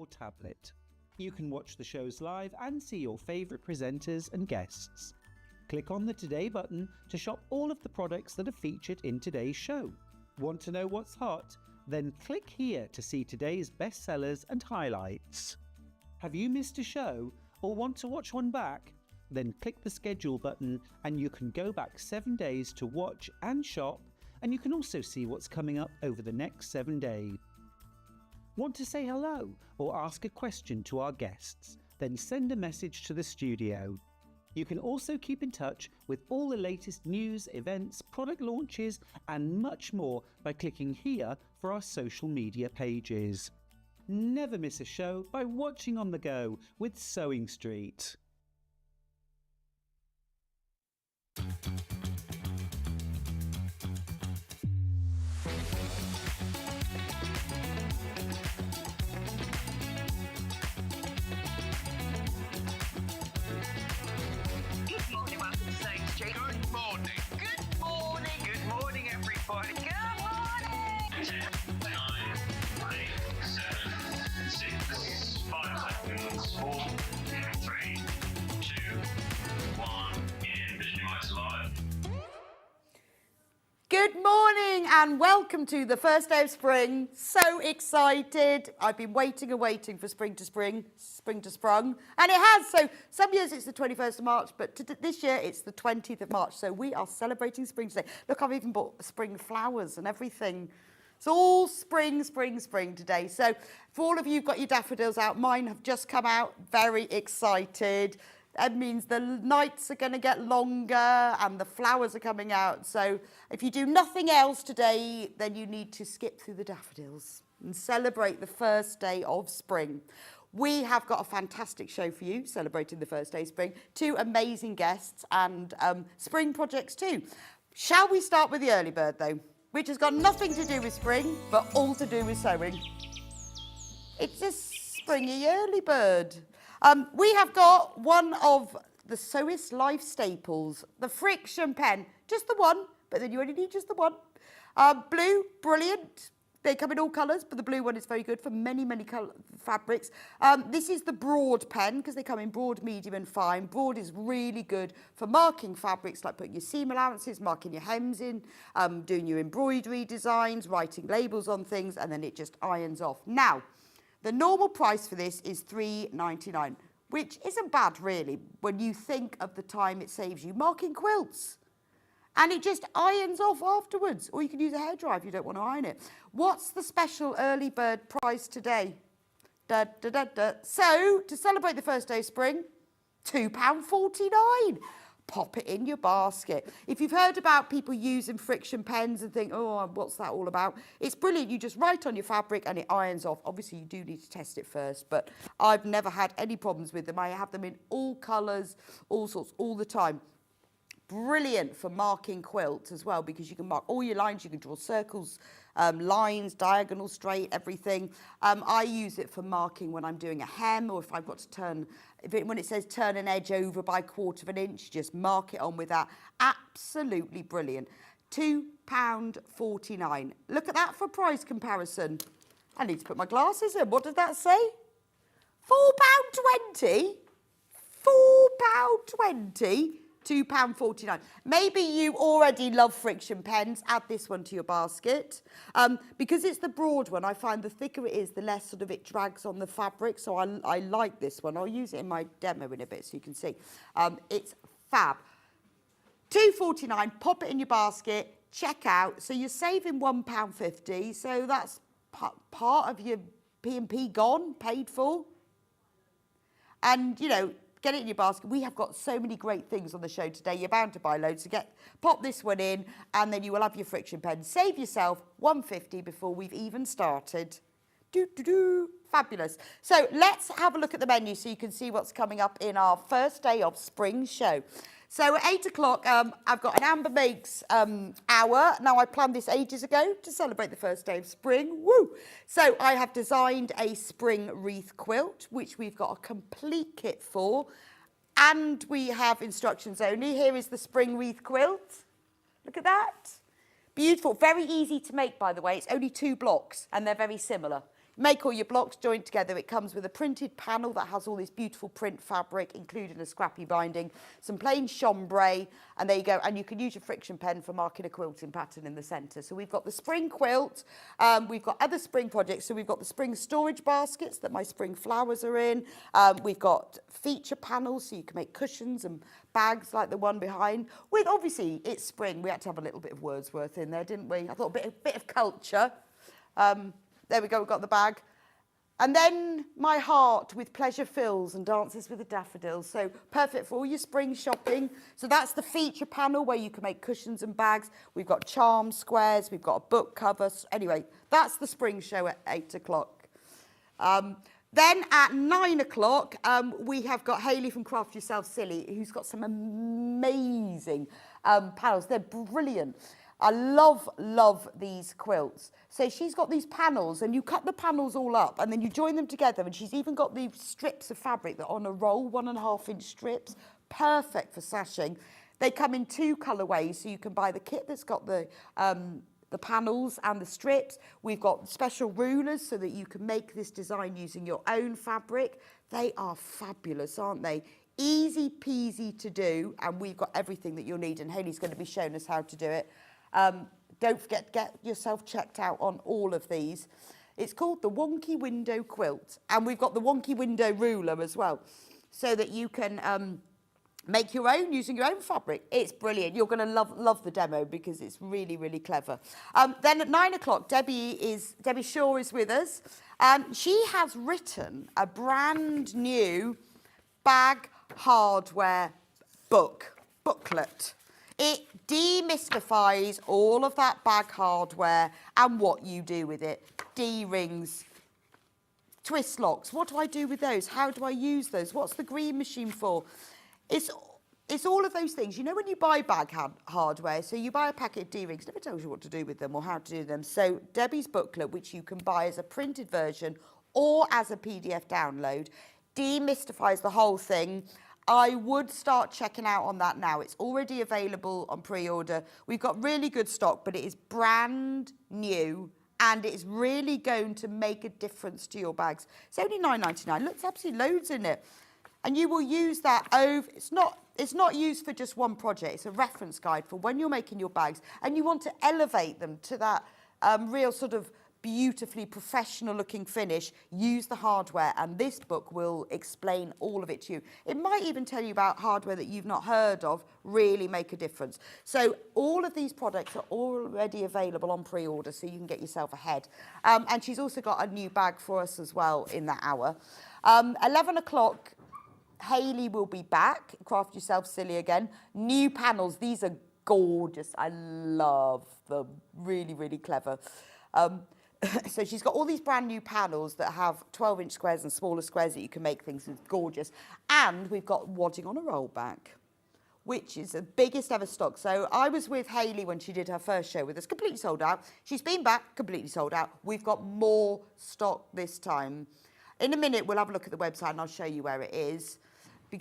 or tablet. You can watch the shows live and see your favourite presenters and guests. Click on the Today button to shop all of the products that are featured in today's show. Want to know what's hot? Then click here to see today's bestsellers and highlights. Have you missed a show or want to watch one back? Then click the schedule button and you can go back 7 days to watch and shop, and you can also see what's coming up over the next 7 days. Want to say hello or ask a question to our guests? Then send a message to the studio. You can also keep in touch with all the latest news, events, product launches and much more by clicking here for our social media pages. Never miss a show by watching on the go with Sewing Street. Good morning, everybody. Good morning. 10, 9, 8, 7, 6, 5 seconds, 4, 3, 2, 1, in Vision Lights Live. Good morning and welcome to the first day of spring. So excited. I've been waiting and waiting for spring to sprung, and it has. So some years it's the 21st of March, but this year it's the 20th of March. So we are celebrating spring today. Look, I've even bought spring flowers and everything. It's all spring, spring, spring today. So for all of you who've got your daffodils out, mine have just come out. Very excited. That means the nights are going to get longer and the flowers are coming out. So if you do nothing else today, then you need to skip through the daffodils and celebrate the first day of spring. We have got a fantastic show for you, celebrating the first day of spring. 2 amazing guests and spring projects too. Shall we start with the early bird though, which has got nothing to do with spring, but all to do with sewing. It's a springy early bird. We have got one of the Sewist life staples, the friction pen. Just the one, but then you only need just the one. Blue, brilliant. They come in all colours, but the blue one is very good for many, many fabrics. This is the broad pen, because they come in broad, medium and fine. Broad is really good for marking fabrics, like putting your seam allowances, marking your hems in, doing your embroidery designs, writing labels on things, and then it just irons off. Now, the normal price for this is £3.99, which isn't bad really when you think of the time it saves you marking quilts. And it just irons off afterwards, or you can use a hairdryer if you don't want to iron it. What's the special early bird price today? So, to celebrate the first day of spring, £2.49. Pop it in your basket. If you've heard about people using friction pens and think, oh, what's that all about? It's brilliant. You just write on your fabric and it irons off. Obviously, you do need to test it first, but I've never had any problems with them. I have them in all colours, all sorts, all the time. Brilliant for marking quilts as well, because you can mark all your lines, you can draw circles, lines, diagonal, straight, everything. I use it for marking when I'm doing a hem, or if I've got to turn, when it says turn an edge over by 1/4 inch, just mark it on with that. Absolutely brilliant. £2.49. Look at that for price comparison. I need to put my glasses in. What does that say? £4.20? £4.20? £2.49. Maybe you already love friction pens, add this one to your basket. Because it's the broad one, I find the thicker it is, the less sort of it drags on the fabric, so I like this one. I'll use it in my demo in a bit so you can see. It's fab. £2.49, pop it in your basket, check out. So you're saving £1.50, so that's part of your P&P gone, paid for. And, you know, get it in your basket. We have got so many great things on the show today. You're bound to buy loads. So pop this one in, and then you will have your friction pen. Save yourself £1.50 before we've even started. Fabulous. So let's have a look at the menu so you can see what's coming up in our first day of spring show. So at 8 o'clock, I've got an Amber Makes hour. Now, I planned this ages ago to celebrate the first day of spring. Woo! So I have designed a spring wreath quilt, which we've got a complete kit for. And we have instructions only. Here is the spring wreath quilt. Look at that. Beautiful. Very easy to make, by the way. It's only 2 blocks, and they're very similar. Make all your blocks joint together. It comes with a printed panel that has all this beautiful print fabric, including a scrappy binding, some plain chambray, and there you go. And you can use your friction pen for marking a quilting pattern in the centre. So we've got the spring quilt. We've got other spring projects. So we've got the spring storage baskets that my spring flowers are in. We've got feature panels, so you can make cushions and bags like the one behind. With obviously, it's spring. We had to have a little bit of Wordsworth in there, didn't we? I thought a bit of culture. There we go, we've got the bag. And then my heart with pleasure fills and dances with the daffodils. So perfect for all your spring shopping. So that's the feature panel where you can make cushions and bags. We've got charm squares, we've got a book cover. Anyway, that's the spring show at 8 o'clock. Then at 9 o'clock, we have got Hayley from Craft Yourself Silly, who's got some amazing panels. They're brilliant. I love these quilts. So she's got these panels, and you cut the panels all up, and then you join them together, and she's even got these strips of fabric that are on a roll, 1.5-inch strips, perfect for sashing. They come in 2 colourways, so you can buy the kit that's got the panels and the strips. We've got special rulers so that you can make this design using your own fabric. They are fabulous, aren't they? Easy peasy to do, and we've got everything that you'll need, and Hayley's going to be showing us how to do it. Don't forget to get yourself checked out on all of these. It's called the Wonky Window Quilt, and we've got the Wonky Window Ruler as well, so that you can make your own using your own fabric. It's brilliant. You're going to love the demo because it's really, really clever. Then at 9 o'clock, Debbie Shaw is with us. She has written a brand new bag hardware booklet. It demystifies all of that bag hardware and what you do with it. D-rings, twist locks. What do I do with those? How do I use those? What's the green machine for? It's all of those things. You know when you buy bag hardware, so you buy a packet of D-rings, it never tells you what to do with them or how to do them. So Debbie's booklet, which you can buy as a printed version or as a PDF download, demystifies the whole thing. I would start checking out on that now. It's already available on pre-order. We've got really good stock, but it is brand new and it's really going to make a difference to your bags. It's only £9.99. Look, there's absolutely loads in it. And you will use that over, it's not used for just one project. It's a reference guide for when you're making your bags and you want to elevate them to that real sort of beautifully professional looking finish. Use the hardware, and this book will explain all of it to you. It might even tell you about hardware that you've not heard of, really make a difference. So all of these products are already available on pre-order, so you can get yourself ahead. And she's also got a new bag for us as well in that hour. 11 o'clock, Hayley will be back. Craft Yourself Silly again. New panels. These are gorgeous. I love them. Really, really clever. So she's got all these brand new panels that have 12-inch squares and smaller squares that you can make things with. Gorgeous. And we've got Wadding on a roll back, which is the biggest ever stock. So I was with Hayley when she did her first show with us, completely sold out. She's been back, completely sold out. We've got more stock this time. In a minute, we'll have a look at the website and I'll show you where it is,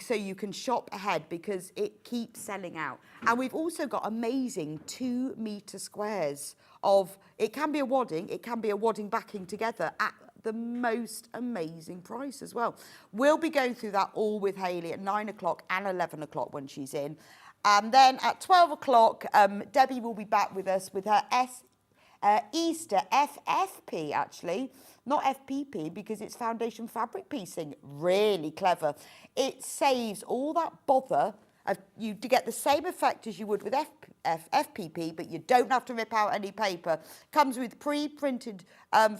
so you can shop ahead because it keeps selling out. And we've also got amazing 2-metre squares of, it can be a wadding backing together at the most amazing price as well. We'll be going through that all with Hayley at 9 o'clock and 11 o'clock when she's in. And then at 12 o'clock, Debbie will be back with us with her Easter FFP, actually. Not FPP, because it's foundation fabric piecing. Really clever. It saves all that bother of you to get the same effect as you would with FPP, but you don't have to rip out any paper. Comes with pre-printed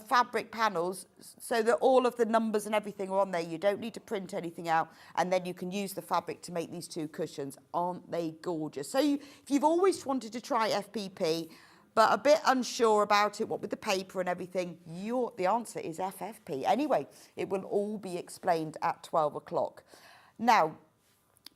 fabric panels so that all of the numbers and everything are on there. You don't need to print anything out, and then you can use the fabric to make these 2 cushions. Aren't they gorgeous? So if you've always wanted to try FPP, but a bit unsure about it, what with the paper and everything, the answer is FFP. Anyway, it will all be explained at 12 o'clock. Now,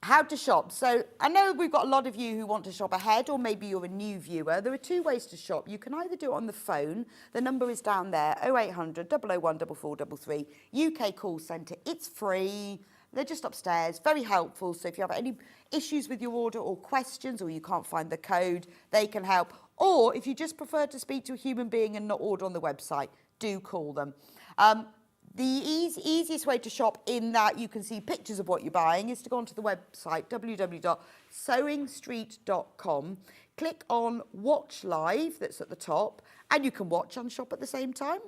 how to shop. So I know we've got a lot of you who want to shop ahead, or maybe you're a new viewer. There are 2 ways to shop. You can either do it on the phone. The number is down there, 0800 001 4433, UK call centre. It's free. They're just upstairs, very helpful. So if you have any issues with your order or questions, or you can't find the code, they can help. Or if you just prefer to speak to a human being and not order on the website, do call them. The easiest way to shop in that you can see pictures of what you're buying is to go onto the website www.sewingstreet.com, click on Watch Live that's at the top, and you can watch and shop at the same time.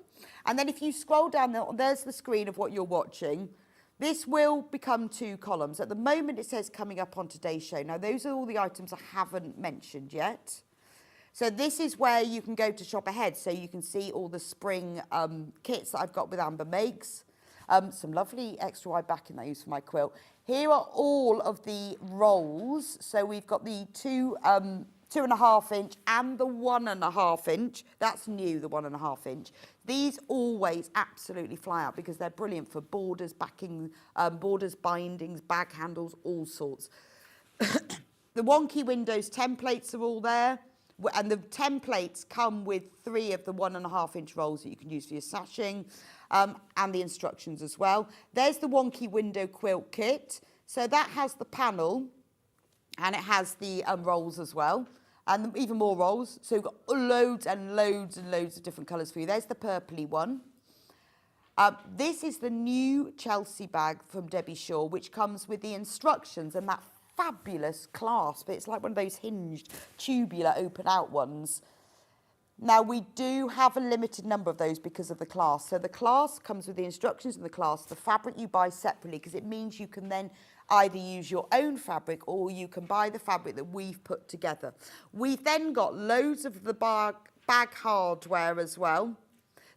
And then if you scroll down there, there's the screen of what you're watching. This will become 2 columns. At the moment it says coming up on today's show. Now those are all the items I haven't mentioned yet. So this is where you can go to shop ahead. So you can see all the spring kits that I've got with Amber Makes. Some lovely extra wide backing that I use for my quilt. Here are all of the rolls. So we've got the 2.5 inch and the 1.5 inch. That's new, the 1.5 inch. These always absolutely fly out because they're brilliant for borders, backing, borders, bindings, bag handles, all sorts. The Wonky Windows templates are all there. And the templates come with 3 of the 1.5 inch rolls that you can use for your sashing, and the instructions as well. There's the Wonky Window Quilt Kit. So that has the panel and it has the rolls as well, and even more rolls. So we've got loads and loads and loads of different colours for you. There's the purpley one. This is the new Chelsea bag from Debbie Shaw, which comes with the instructions and that fabulous clasp. It's like one of those hinged, tubular, open out ones. Now, we do have a limited number of those because of the clasp. So the clasp comes with the instructions and the clasp. The fabric you buy separately because it means you can then either use your own fabric or you can buy the fabric that we've put together. We've then got loads of the bag hardware as well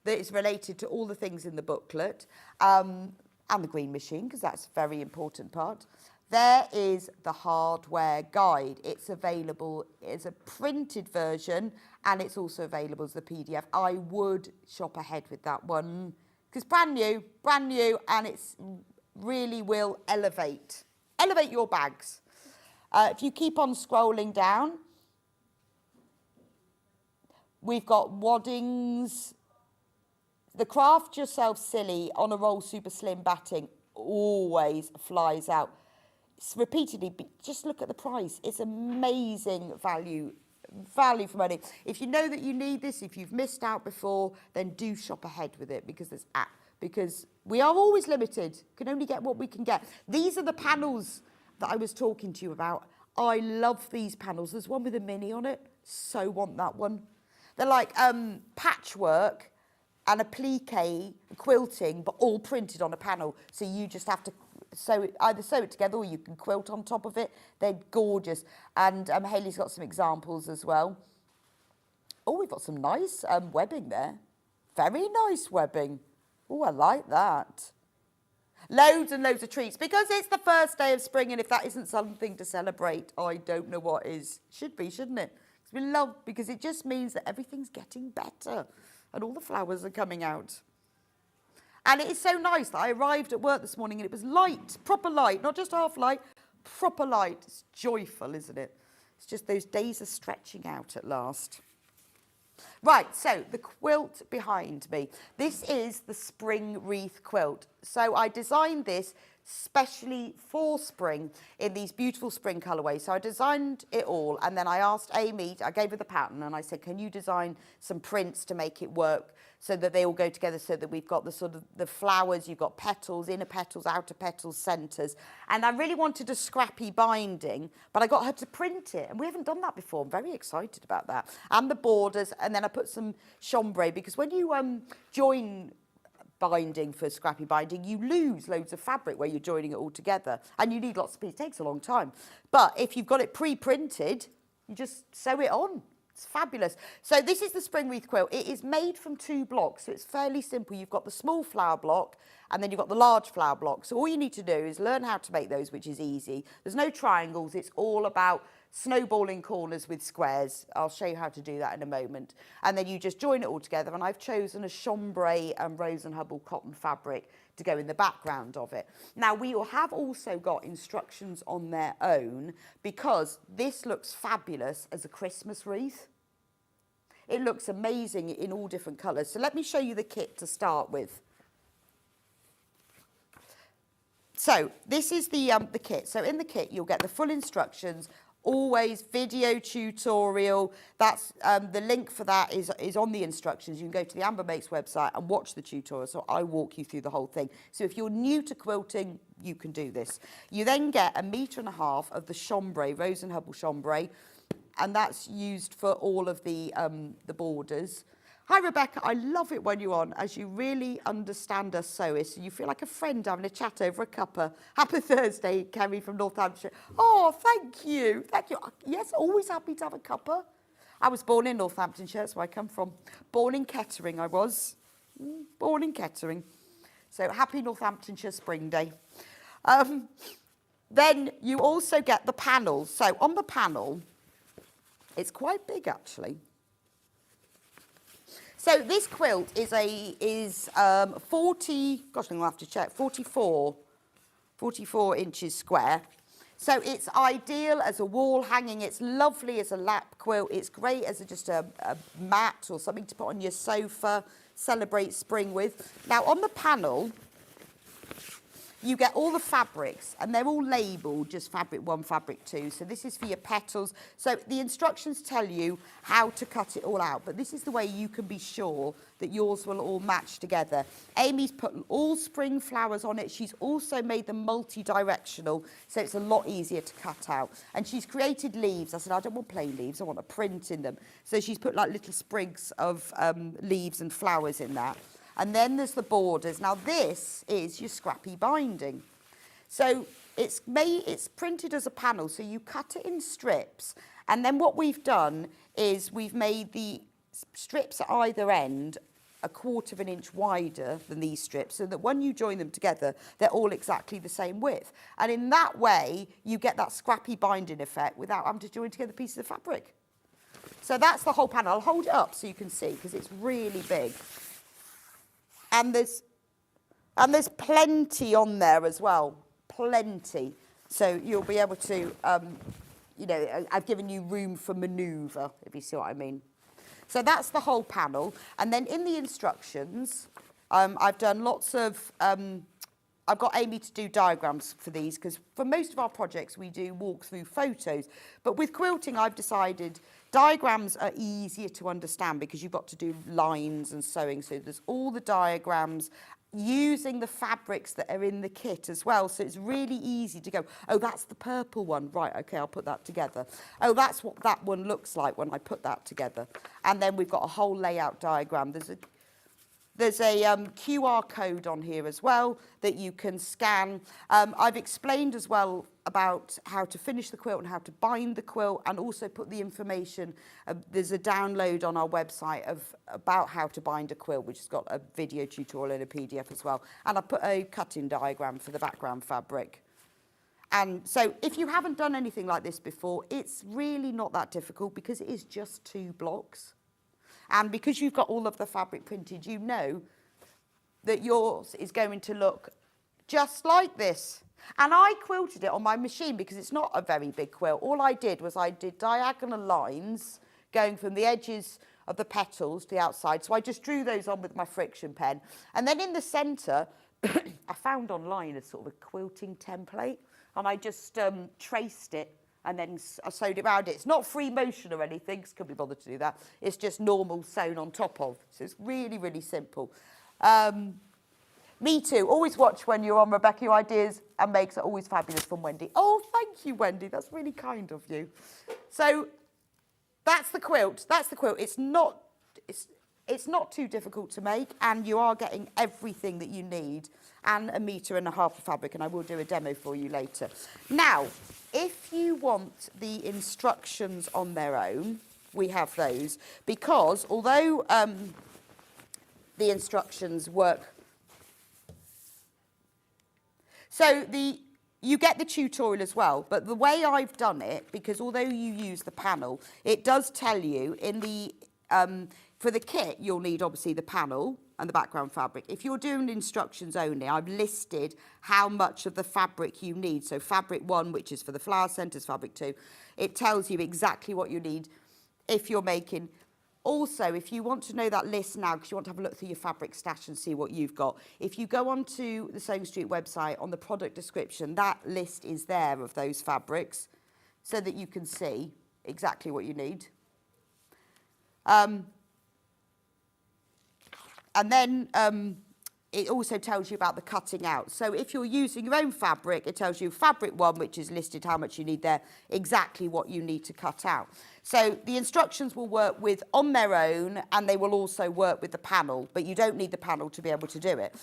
that is related to all the things in the booklet, and the green machine, because that's a very important part. There is the hardware guide. It's available as a printed version and it's also available as the PDF. I would shop ahead with that one because brand new, and it's really will elevate your bags. If you keep on scrolling down, we've got Wadding's, the Craft Yourself Silly on a roll super slim batting always flies out. It's repeatedly, just look at the price. It's amazing value for money. If you know that you need this, if you've missed out before, then do shop ahead with it because we are always limited. Can only get what we can get. These are the panels that I was talking to you about. I love these panels. There's one with a mini on it. So want that one. They're like patchwork and applique quilting, but all printed on a panel. So you just have to either sew it together or you can quilt on top of it. They're gorgeous. And Hayley's got some examples as well. Oh, we've got some nice webbing there. Very nice webbing. Oh, I like that. Loads and loads of treats because it's the first day of spring, and if that isn't something to celebrate, I don't know what is. Should be, shouldn't it? We love, because it just means that everything's getting better and all the flowers are coming out. And it is so nice that I arrived at work this morning and it was light, proper light, not just half light, proper light. It's joyful, isn't it? It's just those days are stretching out at last. Right, so the quilt behind me. This is the spring wreath quilt. So I designed this specially for spring in these beautiful spring colourways. So I designed it all, and then I asked Amy, I gave her the pattern and I said, can you design some prints to make it work so that they all go together, so that we've got the sort of the flowers, you've got petals, inner petals, outer petals, centres. And I really wanted a scrappy binding, but I got her to print it, and we haven't done that before. I'm very excited about that. And the borders, and then I put some chambray, because when you join binding for scrappy binding, you lose loads of fabric where you're joining it all together, and you need lots of pieces. It takes a long time. But if you've got it pre-printed, you just sew it on. It's fabulous. So this is the spring wreath quilt. It is made from 2 blocks, so it's fairly simple. You've got the small flower block and then you've got the large flower block. So all you need to do is learn how to make those, which is easy. There's no triangles. It's all about snowballing corners with squares. I'll show you how to do that in a moment. And then you just join it all together. And I've chosen a chambray and Rose and Hubble cotton fabric to go in the background of it. Now, we have also got instructions on their own, because this looks fabulous as a Christmas wreath. It looks amazing in all different colours. So let me show you the kit to start with. So this is the kit. So in the kit, you'll get the full instructions, always, video tutorial. That's the link for that is on the instructions. You can go to the Amber Makes website and watch the tutorial. So I walk you through the whole thing. So if you're new to quilting, you can do this. You then get 1.5 meters of the chambray, Rose and Hubble chambray, and that's used for all of the borders. Hi, Rebecca. I love it when you're on, as you really understand us sewists. You feel like a friend having a chat over a cuppa. Happy Thursday, Kerry from Northamptonshire. Oh, thank you. Thank you. Yes, always happy to have a cuppa. I was born in Northamptonshire, that's where I come from. Born in Kettering, I was. Born in Kettering. So happy Northamptonshire Spring Day. Then you also get the panel. So on the panel, it's quite big, actually. So this quilt is 40, gosh, I'm going to have to check, 44 inches square. So it's ideal as a wall hanging. It's lovely as a lap quilt. It's great as just a mat or something to put on your sofa, celebrate spring with. Now, on the panel, you get all the fabrics, and they're all labelled just fabric 1, fabric 2. So this is for your petals. So the instructions tell you how to cut it all out, but this is the way you can be sure that yours will all match together. Amy's put all spring flowers on it. She's also made them multi-directional, so it's a lot easier to cut out. And she's created leaves. I said, I don't want plain leaves, I want a print in them. So she's put like little sprigs of leaves and flowers in that. And then there's the borders. Now this is your scrappy binding. So it's printed as a panel, so you cut it in strips. And then what we've done is we've made the strips at either end 1/4 inch wider than these strips, so that when you join them together, they're all exactly the same width. And in that way, you get that scrappy binding effect without having to join together pieces of fabric. So that's the whole panel. I'll hold it up so you can see, because it's really big. And there's plenty on there as well, plenty. So you'll be able to, you know, I've given you room for manoeuvre, if you see what I mean. So that's the whole panel. And then in the instructions, I've done lots of, I've got Amy to do diagrams for these, because for most of our projects we do walk-through photos. But with quilting, I've decided diagrams are easier to understand because you've got to do lines and sewing. So there's all the diagrams using the fabrics that are in the kit as well. So it's really easy to go, oh, that's the purple one. Right, okay, I'll put that together. Oh, that's what that one looks like when I put that together. And then we've got a whole layout diagram. There's a QR code on here as well that you can scan. I've explained as well about how to finish the quilt and how to bind the quilt, and also put the information. There's a download on our website about how to bind a quilt, which has got a video tutorial and a PDF as well. And I put a cutting diagram for the background fabric. And so if you haven't done anything like this before, it's really not that difficult, because it is just 2 blocks. And because you've got all of the fabric printed, you know that yours is going to look just like this. And I quilted it on my machine because it's not a very big quilt. All I did was I did diagonal lines going from the edges of the petals to the outside. So I just drew those on with my friction pen. And then in the centre, I found online a sort of a quilting template, and I just traced it. And then I sewed it around it. It's not free motion or anything, because I couldn't be bothered to do that. It's just normal sewn on top of. So it's really, really simple. Me too. Always watch when you're on, Rebecca. Your ideas and makes are always fabulous, from Wendy. Oh, thank you, Wendy. That's really kind of you. So that's the quilt. That's the quilt. It's not too difficult to make, and you are getting everything that you need, and 1.5 meters of fabric, and I will do a demo for you later. Now, if you want the instructions on their own, we have those, because although the instructions work, so you get the tutorial as well, but the way I've done it, because although you use the panel, it does tell you in the for the kit, you'll need obviously the panel and the background fabric. If you're doing instructions only, I've listed how much of the fabric you need. So fabric 1, which is for the flower centres, fabric 2, it tells you exactly what you need if you're making. Also, if you want to know that list now, because you want to have a look through your fabric stash and see what you've got, if you go onto the Sewing Street website, on the product description, that list is there of those fabrics. so that you can see exactly what you need. And then it also tells you about the cutting out. So if you're using your own fabric, it tells you fabric 1, which is listed how much you need there, exactly what you need to cut out. So the instructions will work with on their own, and they will also work with the panel, but you don't need the panel to be able to do it.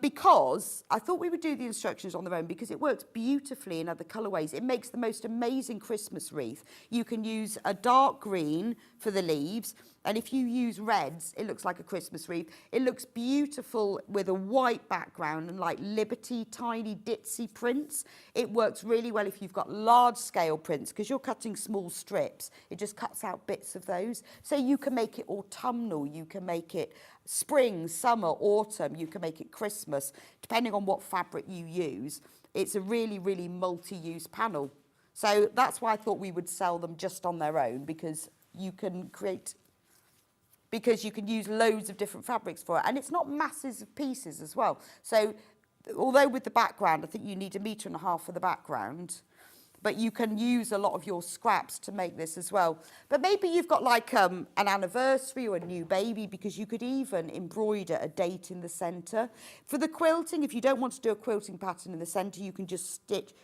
Because I thought we would do the instructions on their own because it works beautifully in other colourways. It makes the most amazing Christmas wreath. You can use a dark green for the leaves, and if you use reds, it looks like a Christmas wreath. It looks beautiful with a white background and like Liberty, tiny ditzy prints. It works really well if you've got large scale prints because you're cutting small strips. It just cuts out bits of those. So you can make it autumnal, you can make it spring, summer, autumn, you can make it Christmas, depending on what fabric you use. It's a really, really multi-use panel. So that's why I thought we would sell them just on their own because you can use loads of different fabrics for it. And it's not masses of pieces as well. So although with the background, I think you need 1.5 meters for the background, but you can use a lot of your scraps to make this as well. But maybe you've got like an anniversary or a new baby, because you could even embroider a date in the centre. For the quilting, if you don't want to do a quilting pattern in the centre, you can just stitch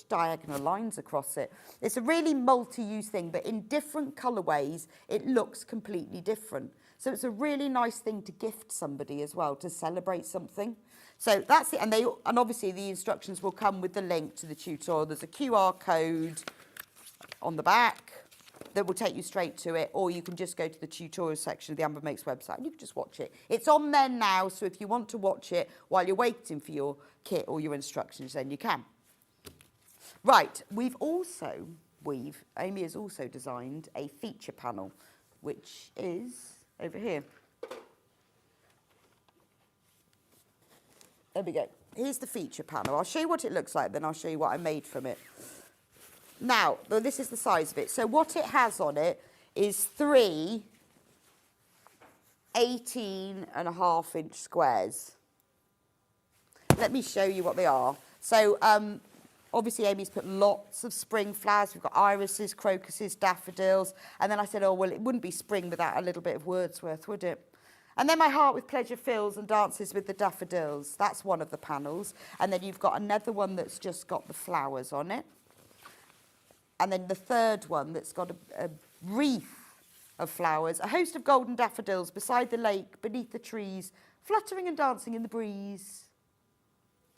diagonal lines across it. It's a really multi-use thing, but in different colourways, it looks completely different. So it's a really nice thing to gift somebody as well, to celebrate something. So that's it, and obviously the instructions will come with the link to the tutorial. There's a QR code on the back that will take you straight to it, or you can just go to the tutorial section of the Amber Makes website and you can just watch it. It's on there now, so if you want to watch it while you're waiting for your kit or your instructions, then you can. Right, Amy has also designed a feature panel, which is over here. There we go. Here's the feature panel. I'll show you what it looks like, then I'll show you what I made from it. Now, this is the size of it. So what it has on it is 3 18.5-inch squares. Let me show you what they are. So obviously Amy's put lots of spring flowers. We've got irises, crocuses, daffodils. And then I said, oh, well, it wouldn't be spring without a little bit of Wordsworth, would it? And then my heart with pleasure fills and dances with the daffodils. That's one of the panels. And then you've got another one that's just got the flowers on it. And then the third one that's got a wreath of flowers, a host of golden daffodils beside the lake, beneath the trees, fluttering and dancing in the breeze.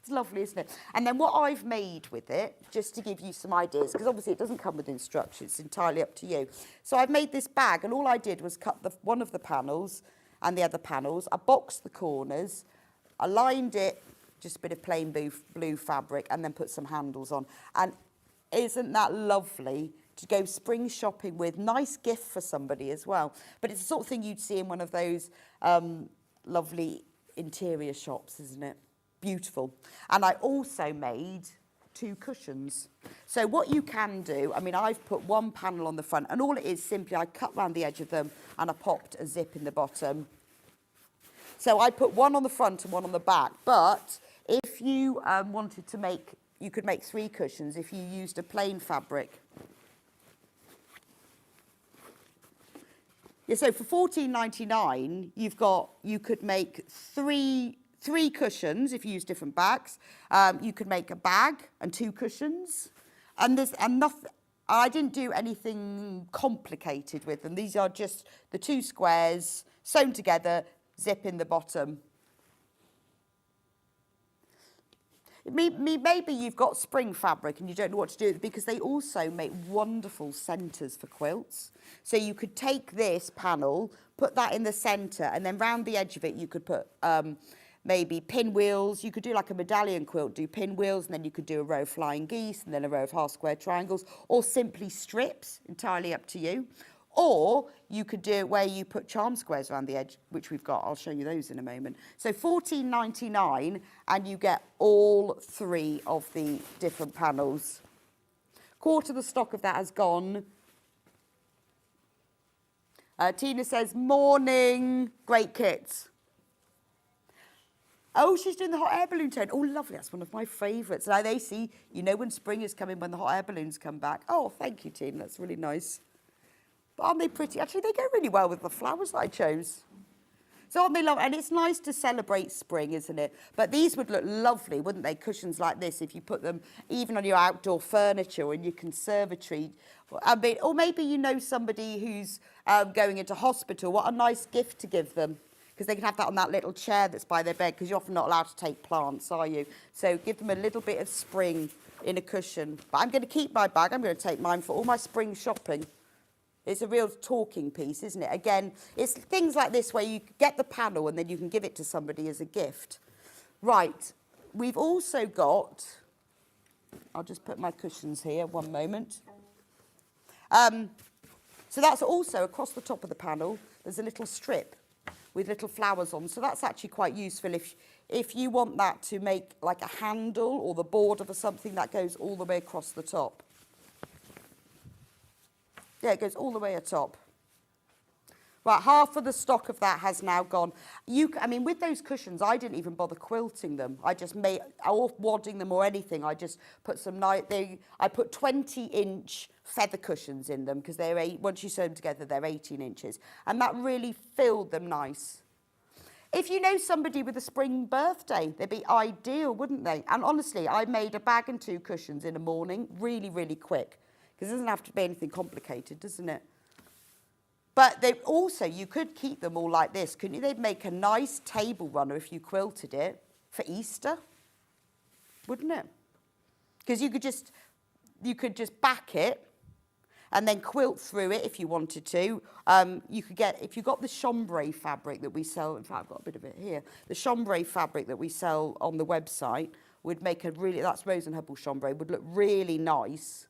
It's lovely, isn't it? And then what I've made with it, just to give you some ideas, because obviously it doesn't come with instructions, it's entirely up to you. So I've made this bag, and all I did was cut one of the panels and the other panels. I boxed the corners, I lined it, just a bit of plain blue fabric, and then put some handles on. And isn't that lovely to go spring shopping with? Nice gift for somebody as well. But it's the sort of thing you'd see in one of those lovely interior shops, isn't it? Beautiful. And I also made 2 cushions. So what you can do, I mean, I've put one panel on the front, and all it is simply I cut round the edge of them and I popped a zip in the bottom. So I put one on the front and one on the back. But if you wanted to make, you could make 3 cushions if you used a plain fabric. Yeah, so for $14.99, you could make three cushions if you use different backs. You could make a bag and 2 cushions. And nothing, I didn't do anything complicated with them. These are just the 2 squares sewn together, zip in the bottom. Maybe you've got spring fabric and you don't know what to do, because they also make wonderful centres for quilts. So you could take this panel, put that in the centre, and then round the edge of it you could put maybe pinwheels. You could do like a medallion quilt, do pinwheels, and then you could do a row of flying geese and then a row of half square triangles, or simply strips, entirely up to you. Or you could do it where you put charm squares around the edge, which we've got. I'll show you those in a moment. So $14.99, and you get all 3 of the different panels. Quarter of the stock of that has gone. Tina says, morning, great kits. Oh, she's doing the hot air balloon tone. Oh, lovely. That's one of my favourites. Now they see, you know when spring is coming, when the hot air balloons come back. Oh, thank you, team. That's really nice. But aren't they pretty? Actually, they go really well with the flowers that I chose. So aren't they lovely? And it's nice to celebrate spring, isn't it? But these would look lovely, wouldn't they? Cushions like this, if you put them even on your outdoor furniture or in your conservatory. I mean, or maybe you know somebody who's going into hospital. What a nice gift to give them. Because they can have that on that little chair that's by their bed, because you're often not allowed to take plants, are you? So give them a little bit of spring in a cushion. But I'm going to keep my bag. I'm going to take mine for all my spring shopping. It's a real talking piece, isn't it? Again, it's things like this where you get the panel and then you can give it to somebody as a gift. Right, we've also got, I'll just put my cushions here, one moment. So that's also across the top of the panel, there's a little strip with little flowers on. So that's actually quite useful if you want that to make like a handle or the border for something that goes all the way across the top. Yeah, it goes all the way atop. Right, half of the stock of that has now gone. I mean, with those cushions, I didn't even bother quilting them. I just made, or wadding them or anything. I just put some I put 20-inch feather cushions in them because once you sew them together, they're 18 inches. And that really filled them nice. If you know somebody with a spring birthday, they'd be ideal, wouldn't they? And honestly, I made a bag and 2 cushions in a morning, really, really quick. Because it doesn't have to be anything complicated, doesn't it? But you could keep them all like this, couldn't you? They'd make a nice table runner if you quilted it for Easter, wouldn't it? Because you could just back it and then quilt through it if you wanted to. You could get, if you got the chambray fabric that we sell, in fact, I've got a bit of it here. The chambray fabric that we sell on the website would make that's Rose and Hubble chambray, would look really nice.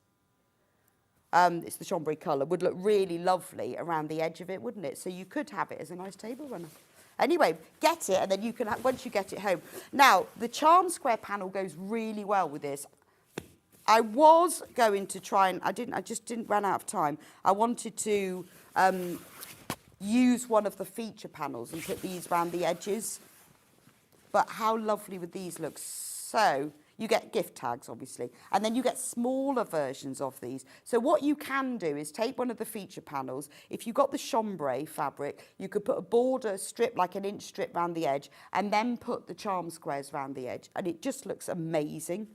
It's the chambray colour, would look really lovely around the edge of it, wouldn't it? So you could have it as a nice table runner. Anyway, get it, and then you can, once you get it home. Now, the charm square panel goes really well with this. I was going to try and, I just didn't run out of time. I wanted to use one of the feature panels and put these around the edges. But how lovely would these look? So, you get gift tags, obviously, and then you get smaller versions of these. So what you can do is take one of the feature panels. If you've got the chambray fabric, you could put a border strip, like an inch strip around the edge, and then put the charm squares around the edge, and it just looks amazing.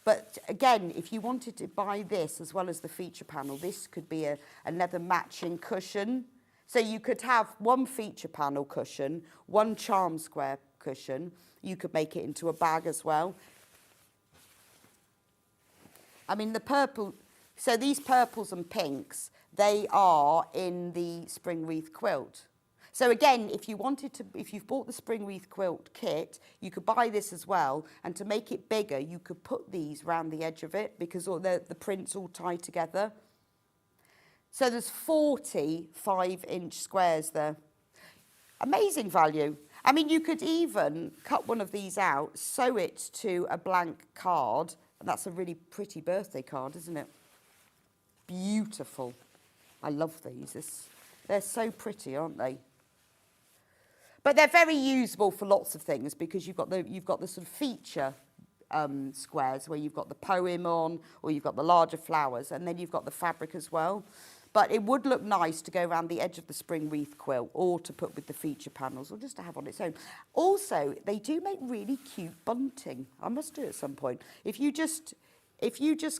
But again, if you wanted to buy this as well as the feature panel, this could be another matching cushion. So you could have one feature panel cushion, one charm square cushion. You could make it into a bag as well. I mean, the purple, so these purples and pinks, they are in the spring wreath quilt. So again, if you've bought the spring wreath quilt kit, you could buy this as well. And to make it bigger, you could put these round the edge of it because all the prints all tie together. So there's 40 5-inch squares there. Amazing value. I mean, you could even cut one of these out, sew it to a blank card. And that's a really pretty birthday card, isn't it? Beautiful. I love these. They're so pretty, aren't they? But they're very usable for lots of things because you've got the sort of feature squares where you've got the poem on, or you've got the larger flowers, and then you've got the fabric as well. But it would look nice to go around the edge of the spring wreath quilt, or to put with the feature panels, or just to have on its own. Also, they do make really cute bunting. I must do it at some point. If you just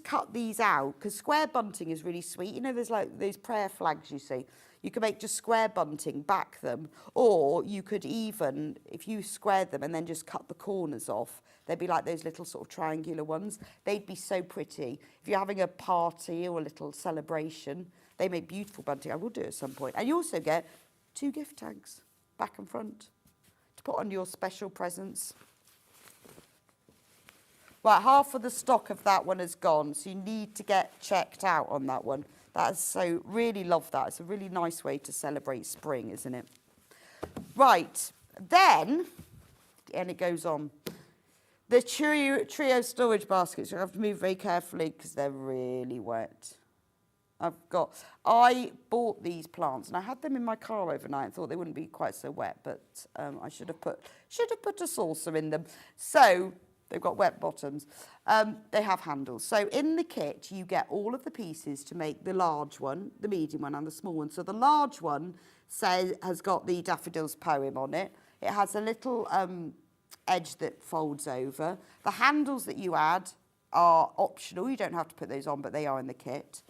cut these out, because square bunting is really sweet. You know, there's like those prayer flags you see. You can make just square bunting, back them, or you could even, if you squared them and then just cut the corners off, they'd be like those little sort of triangular ones. They'd be so pretty. If you're having a party or a little celebration, they make beautiful bunting. I will do it at some point. And you also get 2 gift tags, back and front, to put on your special presents. Right, half of the stock of that one is gone, so you need to get checked out on that one. That is so, really love that. It's a really nice way to celebrate spring, isn't it? Right, then, and it goes on. The trio storage baskets, you have to move very carefully because they're really wet. I bought these plants and I had them in my car overnight and thought they wouldn't be quite so wet, but I should have put a saucer in them. So they've got wet bottoms. They have handles. So in the kit, you get all of the pieces to make the large one, the medium one and the small one. So the large one has got the daffodils poem on it. It has a little edge that folds over. The handles that you add are optional. You don't have to put those on, but they are in the kit.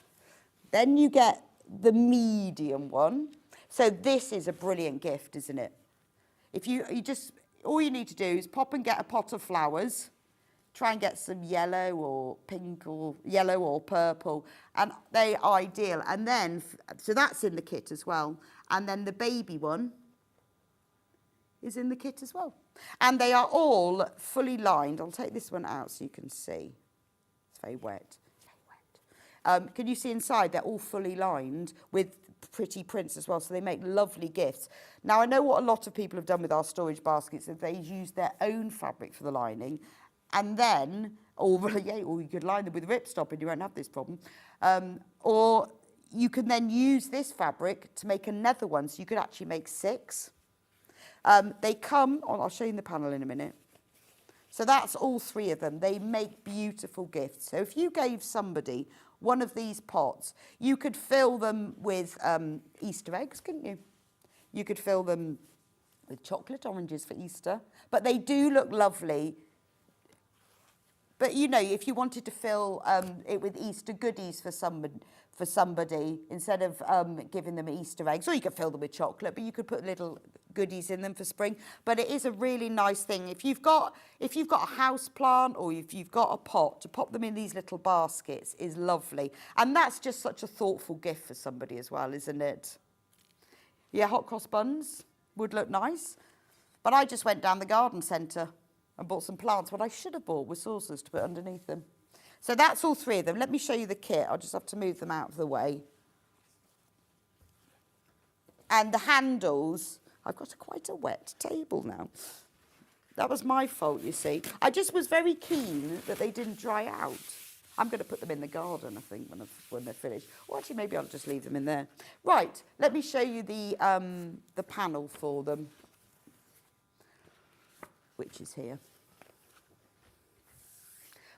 Then you get the medium one. So this is a brilliant gift, isn't it? If you just, all you need to do is pop and get a pot of flowers. Try and get some yellow or pink or yellow or purple. And they're ideal. And then, so that's in the kit as well. And then the baby one is in the kit as well. And they are all fully lined. I'll take this one out so you can see. It's very wet. It's very wet. Can you see inside? They're all fully lined with pretty prints as well, so they make lovely gifts. Now, I know what a lot of people have done with our storage baskets is they use their own fabric for the lining, and then, or you could line them with ripstop and you won't have this problem, or you can then use this fabric to make another one, so you could actually make 6. They come on, I'll show you in the panel in a minute. So that's all 3 of them. They make beautiful gifts. So if you gave somebody one of these pots, you could fill them with Easter eggs, couldn't you? You could fill them with chocolate oranges for Easter. But they do look lovely. But, you know, if you wanted to fill it with Easter goodies for somebody, instead of giving them Easter eggs, or you could fill them with chocolate, but you could put little goodies in them for spring. But it is a really nice thing. If you've got a house plant or if you've got a pot, to pop them in these little baskets is lovely. And that's just such a thoughtful gift for somebody as well, isn't it? Yeah, hot cross buns would look nice. But I just went down the garden centre and bought some plants. What I should have bought was saucers to put underneath them. So that's all 3 of them. Let me show you the kit. I'll just have to move them out of the way. And the handles, I've got quite a wet table now. That was my fault, you see. I just was very keen that they didn't dry out. I'm going to put them in the garden, I think, when they're finished. Or actually, maybe I'll just leave them in there. Right, let me show you the panel for them, which is here.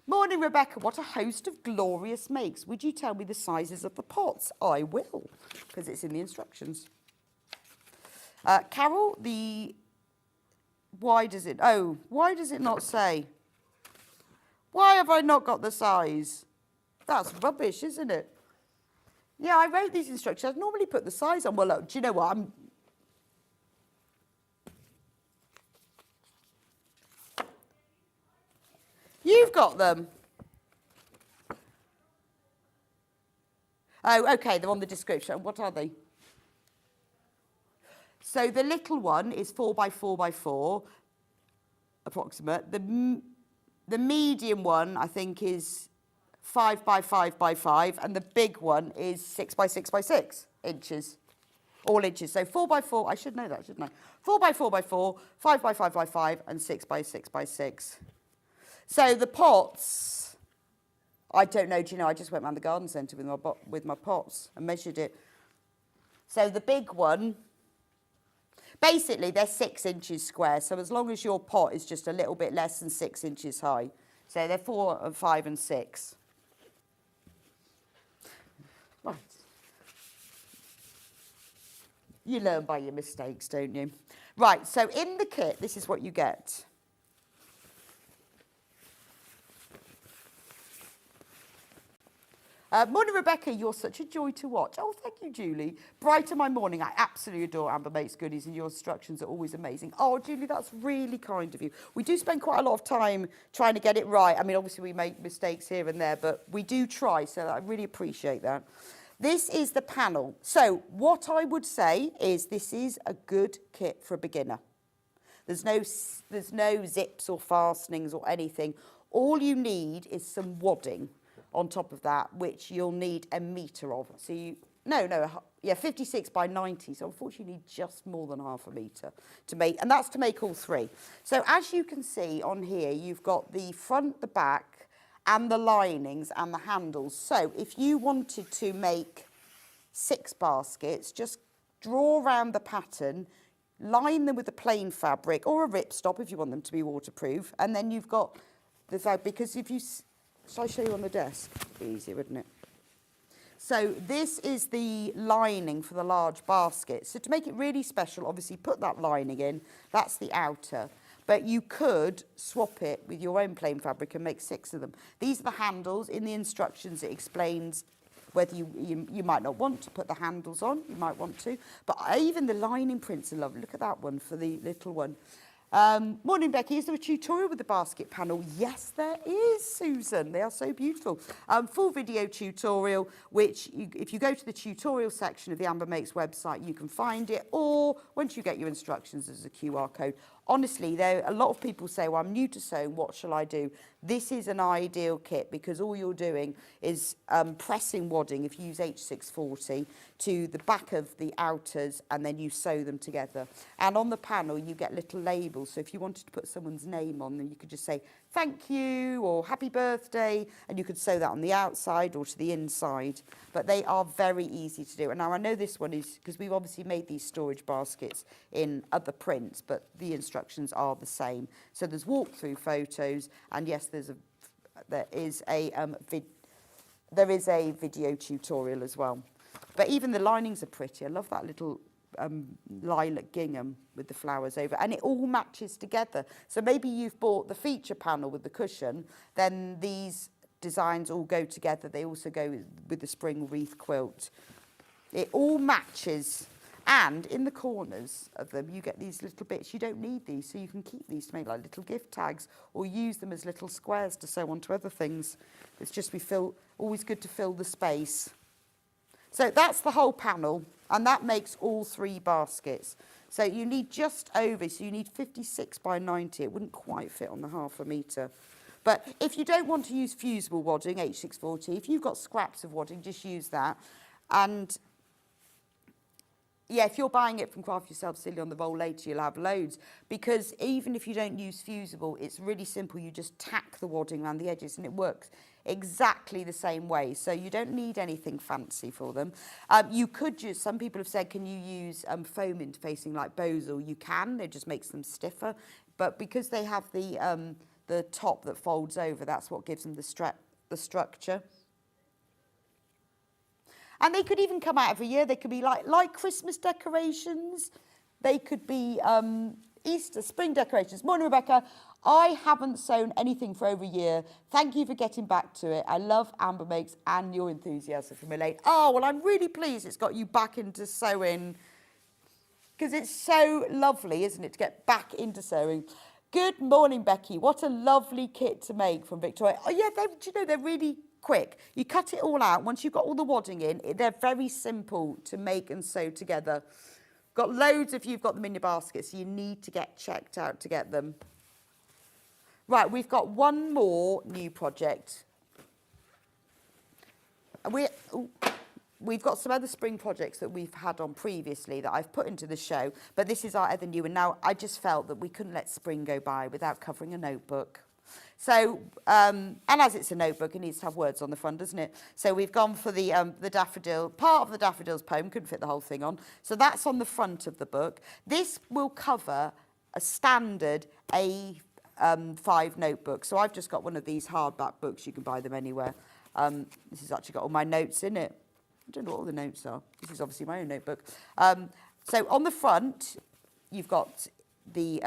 Morning, Rebecca. What a host of glorious makes. Would you tell me the sizes of the pots? I will, because it's in the instructions. Carol, why does it not say? Why have I not got the size? That's rubbish, isn't it? Yeah, I wrote these instructions. I'd normally put the size on. Well, look, do you know what? You've got them. Oh, okay, they're on the description. What are they? So the little one is 4 by 4 by 4, approximate. The medium one, I think, is 5 by 5 by 5, and the big one is 6 by 6 by 6 inches. All inches. So 4 by 4, I should know that, shouldn't I? 4 by 4 by 4, 5 by 5 by 5, and 6 by 6 by 6. So the pots, I don't know, do you know, I just went round the garden centre with my pots and measured it. So the big one, basically they're 6 inches square, so as long as your pot is just a little bit less than 6 inches high. So they're 4 and 5 and 6. Right. You learn by your mistakes, don't you? Right, so in the kit, this is what you get. Morning, Rebecca, you're such a joy to watch. Oh, thank you, Julie. Brighten my morning. I absolutely adore Amber Makes Goodies, and your instructions are always amazing. Oh, Julie, that's really kind of you. We do spend quite a lot of time trying to get it right. I mean, obviously, we make mistakes here and there, but we do try, so I really appreciate that. This is the panel. So what I would say is this is a good kit for a beginner. There's no zips or fastenings or anything. All you need is some wadding on top of that, which you'll need 1 metre of. So 56 by 90. So unfortunately, you need just more than ½ a metre to make, and that's to make all 3. So as you can see on here, you've got the front, the back, and the linings and the handles. So if you wanted to make 6 baskets, just draw around the pattern, line them with a plain fabric or a ripstop if you want them to be waterproof, and then you've got the fabric, because if you, shall I show you on the desk? It'd be easier, wouldn't it? So this is the lining for the large basket. So to make it really special, obviously put that lining in, that's the outer. But you could swap it with your own plain fabric and make 6 of them. These are the handles. In the instructions it explains whether you might not want to put the handles on, you might want to. But even the lining prints are lovely. Look at that one for the little one. Morning, Becky. Is there a tutorial with the basket panel? Yes, there is, Susan. They are so beautiful. Full video tutorial, which if you go to the tutorial section of the Amber Makes website, you can find it. Or once you get your instructions, there's a QR code. Honestly, a lot of people say, well, I'm new to sewing, what shall I do? This is an ideal kit because all you're doing is pressing wadding, if you use H640, to the back of the outers, and then you sew them together. And on the panel, you get little labels. So if you wanted to put someone's name on them, you could just say, thank you, or happy birthday, and you could sew that on the outside or to the inside. But they are very easy to do. And now I know this one is, because we've obviously made these storage baskets in other prints, but the instructions are the same. So there's walkthrough photos, and yes, there is a video tutorial as well. But even the linings are pretty. I love that little lilac gingham with the flowers over, and it all matches together. So maybe you've bought the feature panel with the cushion, then these designs all go together. They also go with the spring wreath quilt. It all matches. And in the corners of them, you get these little bits. You don't need these, so you can keep these to make like little gift tags or use them as little squares to sew onto other things. It's just always good to fill the space. So that's the whole panel, and that makes all 3 baskets. So you need just over, so you need 56 by 90. It wouldn't quite fit on the 1/2 metre. But if you don't want to use fusible wadding, H640, if you've got scraps of wadding, just use that. And yeah, if you're buying it from Craft Yourself Silly on the roll later, you'll have loads. Because even if you don't use fusible, it's really simple. You just tack the wadding around the edges and it works exactly the same way. So you don't need anything fancy for them. You could just, some people have said, can you use foam interfacing like Bosal? You can, it just makes them stiffer. But because they have the top that folds over, that's what gives them the structure. And they could even come out every year. They could be like Christmas decorations. They could be Easter, spring decorations. Morning, Rebecca. I haven't sewn anything for over a year. Thank you for getting back to it. I love Amber Makes and your enthusiasm for Elaine. Oh, well, I'm really pleased it's got you back into sewing, because it's so lovely, isn't it, to get back into sewing. Good morning, Becky. What a lovely kit to make from Victoria. Oh, yeah, do you know, they're really quick. You cut it all out. Once you've got all the wadding in, they're very simple to make and sew together. Got loads if you've got them in your basket, so you need to get checked out to get them. Right, we've got one more new project. We've got some other spring projects that we've had on previously that I've put into the show, but this is our other new one. Now, I just felt that we couldn't let spring go by without covering a notebook. So, and as it's a notebook, it needs to have words on the front, doesn't it? So we've gone for the daffodil, part of the daffodils poem, couldn't fit the whole thing on. So that's on the front of the book. This will cover a standard A5 notebook. So I've just got one of these hardback books. You can buy them anywhere. This has actually got all my notes in it. I don't know what all the notes are. This is obviously my own notebook. So on the front, you've got the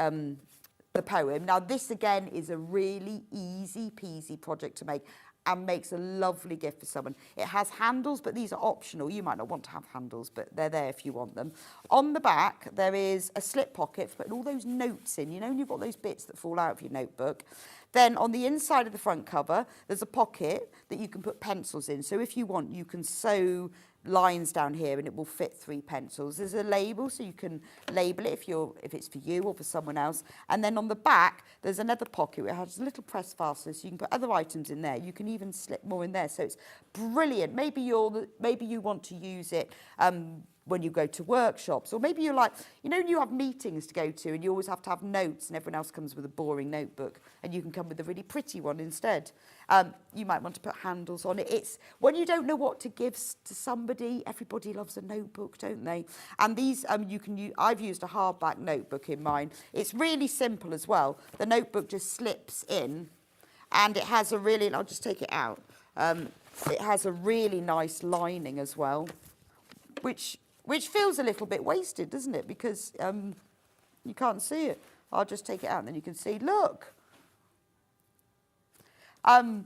poem. Now, this, again, is a really easy-peasy project to make and makes a lovely gift for someone. It has handles, but these are optional. You might not want to have handles, but they're there if you want them. On the back, there is a slip pocket for putting all those notes in. You know, and you've got those bits that fall out of your notebook. Then on the inside of the front cover, there's a pocket that you can put pencils in. So if you want, you can sew lines down here and it will fit 3 pencils. There's a label, so you can label it if it's for you or for someone else. And then on the back, there's another pocket which has a little press fastener, so you can put other items in there. You can even slip more in there, so it's brilliant. Maybe you want to use it when you go to workshops, or maybe you're like, you know, you have meetings to go to and you always have to have notes and everyone else comes with a boring notebook and you can come with a really pretty one instead. You might want to put handles on it. It's when you don't know what to give to somebody, everybody loves a notebook, don't they? And these, you can use, I've used a hardback notebook in mine. It's really simple as well. The notebook just slips in and it has a really, I'll just take it out. It has a really nice lining as well, which feels a little bit wasted, doesn't it? Because you can't see it. I'll just take it out and then you can see, look.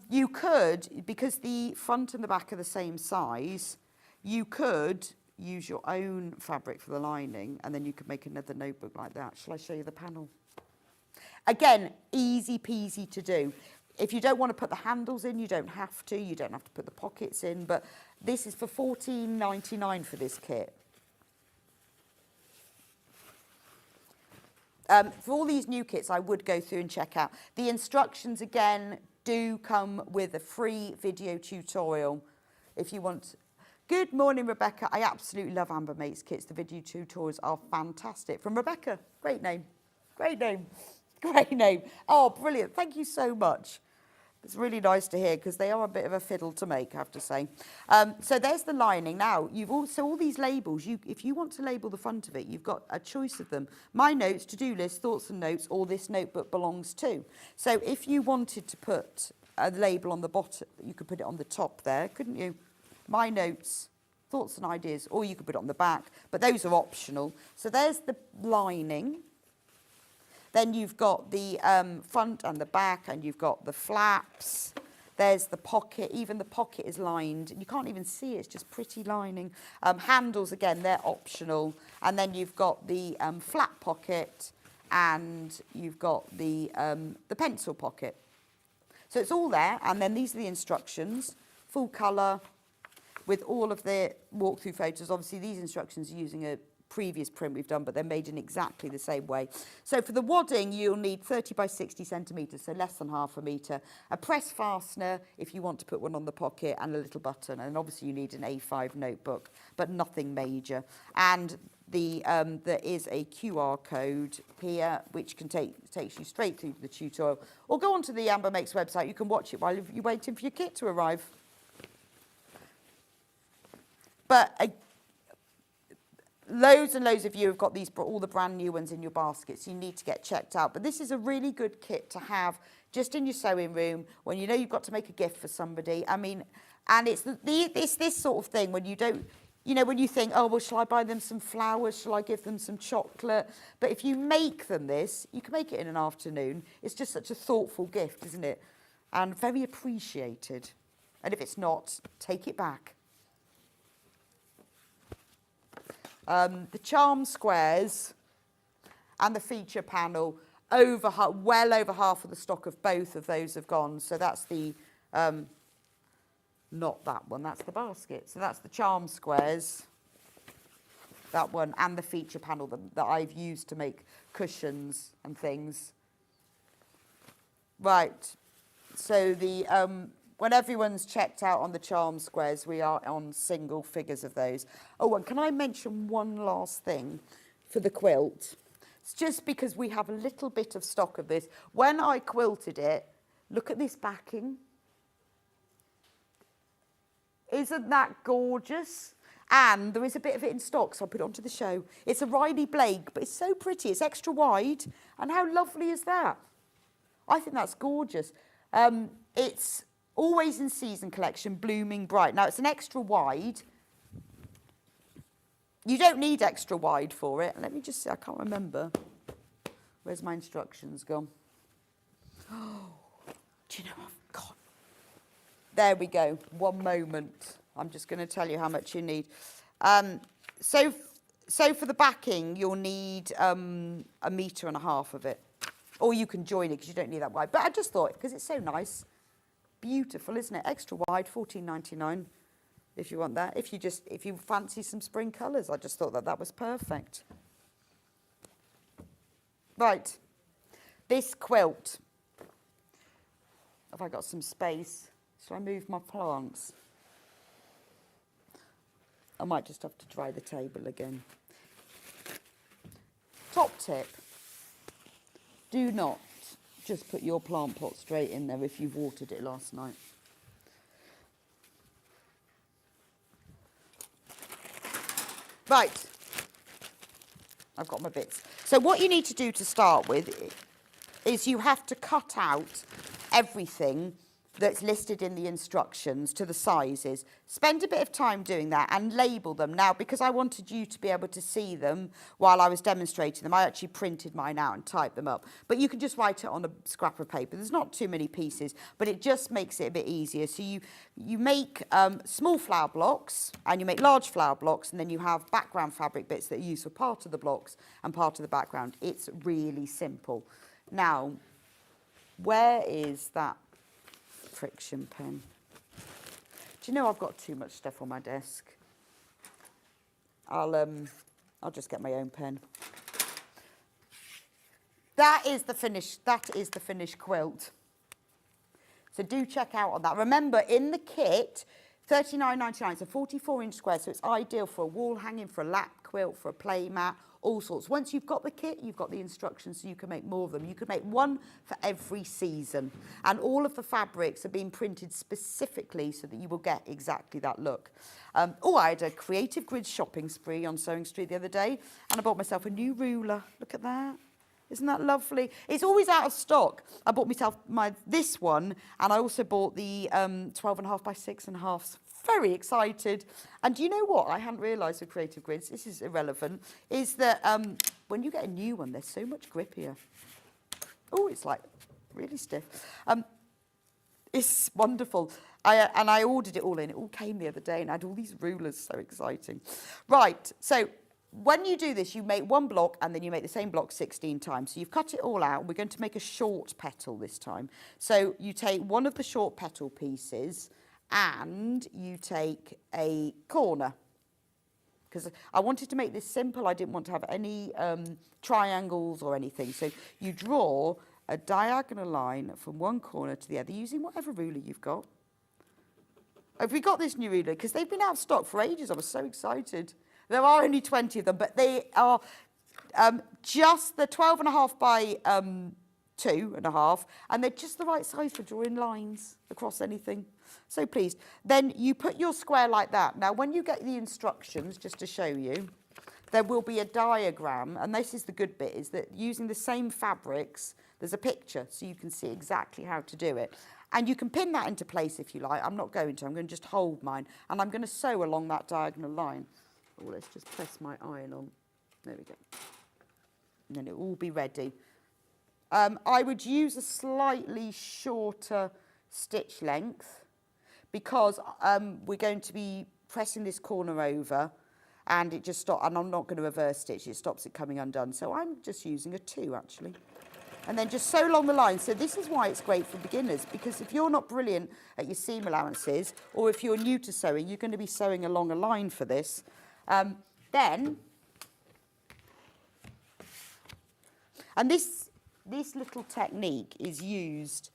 You could, because the front and the back are the same size, you could use your own fabric for the lining and then you could make another notebook like that. Shall I show you the panel? Again, easy peasy to do. If you don't want to put the handles in, you don't have to. You don't have to put the pockets in, but this is for $14.99 for this kit. For all these new kits, I would go through and check out. The instructions, again, do come with a free video tutorial if you want. Good morning, Rebecca. I absolutely love Amber Mates kits. The video tutorials are fantastic. From Rebecca. Great name. Great name. Great name. Oh, brilliant. Thank you so much. It's really nice to hear because they are a bit of a fiddle to make, I have to say. So there's the lining. Now, you've also all these labels. If you want to label the front of it, you've got a choice of them. My notes, to-do list, thoughts and notes, or this notebook belongs to. So if you wanted to put a label on the bottom, you could put it on the top there, couldn't you? My notes, thoughts and ideas, or you could put it on the back, but those are optional. So there's the lining. Then you've got the front and the back, and you've got the flaps. There's the pocket. Even the pocket is lined. You can't even see it. It's just pretty lining. Handles, again, they're optional. And then you've got the flat pocket, and you've got the pencil pocket. So it's all there. And then these are the instructions, full colour, with all of the walkthrough photos. Obviously, these instructions are using a previous print we've done, but they're made in exactly the same way. So for the wadding, you'll need 30 by 60 centimetres, so less than half a metre, a press fastener if you want to put one on the pocket, and a little button. And obviously you need an A5 notebook, but nothing major. And there is a QR code here which takes you straight through the tutorial, or go onto the Amber Makes website. You can watch it while you're waiting for your kit to arrive. But loads and loads of you have got these, all the brand new ones in your baskets. You need to get checked out. But this is a really good kit to have just in your sewing room when you know you've got to make a gift for somebody. I mean, and it's this sort of thing when you don't, you know, when you think, oh, well, shall I buy them some flowers? Shall I give them some chocolate? But if you make them this, you can make it in an afternoon. It's just such a thoughtful gift, isn't it? And very appreciated. And if it's not, take it back. The charm squares and the feature panel, well over half of the stock of both of those have gone. So that's the, not that one, that's the basket. So that's the charm squares, that one, and the feature panel that I've used to make cushions and things. Right, so the when everyone's checked out on the charm squares, we are on single figures of those. Oh, and can I mention one last thing for the quilt? It's just because we have a little bit of stock of this. When I quilted it, look at this backing. Isn't that gorgeous? And there is a bit of it in stock, so I'll put it onto the show. It's a Riley Blake, but it's so pretty. It's extra wide. And how lovely is that? I think that's gorgeous. It's Always in Season collection, Blooming Bright. Now, it's an extra wide. You don't need extra wide for it. Let me just see. I can't remember. Where's my instructions gone? Oh, do you know I've got? There we go. One moment. I'm just going to tell you how much you need. So for the backing, you'll need 1.5 meters of it. Or you can join it because you don't need that wide. But I just thought, because it's so nice. Beautiful, isn't it? Extra wide, $14.99 if you want that. If you fancy some spring colours, I just thought that was perfect. Right, this quilt. Have I got some space? Shall I move my plants? I might just have to dry the table again. Top tip, do not just put your plant pot straight in there if you've watered it last night. Right, I've got my bits. So what you need to do to start with is you have to cut out everything that's listed in the instructions to the sizes. Spend a bit of time doing that and label them. Now, because I wanted you to be able to see them while I was demonstrating them, I actually printed mine out and typed them up. But you can just write it on a scrap of paper. There's not too many pieces, but it just makes it a bit easier. So you make small flower blocks and you make large flower blocks, and then you have background fabric bits that are used for part of the blocks and part of the background. It's really simple. Now, where is that friction pen? Do you know I've got too much stuff on my desk? I'll just get my own pen. That is the finished quilt. So do check out on that. Remember, in the kit, $39.99, it's a 44-inch square, so it's ideal for a wall hanging, for a lap quilt, for a play mat, all sorts. Once you've got the kit, you've got the instructions, so you can make more of them. You can make one for every season. And all of the fabrics are being printed specifically so that you will get exactly that look. I had a Creative Grid shopping spree on Sewing Street the other day, and I bought myself a new ruler. Look at that. Isn't that lovely? It's always out of stock. I bought myself this one, and I also bought the 12.5 by 6.5. Very excited. And do you know what I hadn't realised with Creative Grids, this is irrelevant, is that when you get a new one, they're so much grippier. Oh, it's like really stiff. It's wonderful. I ordered it all in. It all came the other day, and I had all these rulers. So exciting. Right, so when you do this, you make one block and then you make the same block 16 times. So you've cut it all out. We're going to make a short petal this time. So you take one of the short petal pieces and you take a corner. Because I wanted to make this simple. I didn't want to have any triangles or anything. So you draw a diagonal line from one corner to the other using whatever ruler you've got. Have we got this new ruler? Because they've been out of stock for ages. I was so excited. There are only 20 of them, but they are just the 12.5 by 2.5, and they're just the right size for drawing lines across anything. So pleased. Then you put your square like that. Now, when you get the instructions, just to show you, there will be a diagram, and this is the good bit, is that using the same fabrics, there's a picture, so you can see exactly how to do it. And you can pin that into place if you like. I'm not going to. I'm going to just hold mine, and I'm going to sew along that diagonal line. Oh, let's just press my iron on. There we go. And then it will all be ready. I would use a slightly shorter stitch length because we're going to be pressing this corner over, and it just stops, and I'm not going to reverse stitch, it stops it coming undone. So I'm just using a 2 actually. And then just sew along the line. So this is why it's great for beginners, because if you're not brilliant at your seam allowances, or if you're new to sewing, you're going to be sewing along a line for this. Then, and this little technique is used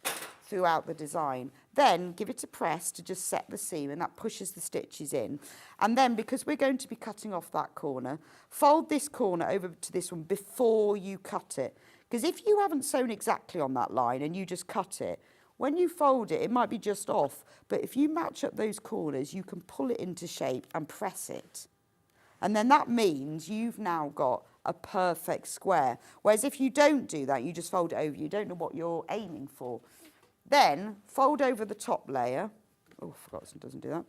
throughout the design. Then give it a press to just set the seam, and that pushes the stitches in. And then, because we're going to be cutting off that corner, fold this corner over to this one before you cut it. Because if you haven't sewn exactly on that line and you just cut it, when you fold it, it might be just off. But if you match up those corners, you can pull it into shape and press it. And then that means you've now got a perfect square. Whereas if you don't do that, you just fold it over, you don't know what you're aiming for. Then fold over the top layer. Oh, I forgot, it doesn't do that.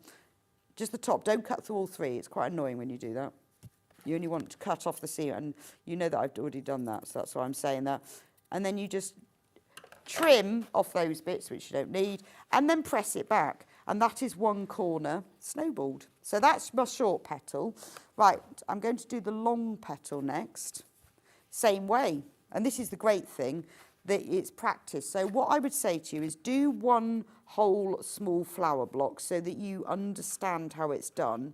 Just the top, don't cut through all 3. It's quite annoying when you do that. You only want to cut off the seam, and you know that I've already done that, so that's why I'm saying that. And then you just trim off those bits which you don't need, and then press it back. And that is one corner snowballed. So that's my short petal. Right, I'm going to do the long petal next. Same way. And this is the great thing, that it's practice. So what I would say to you is do one whole small flower block so that you understand how it's done.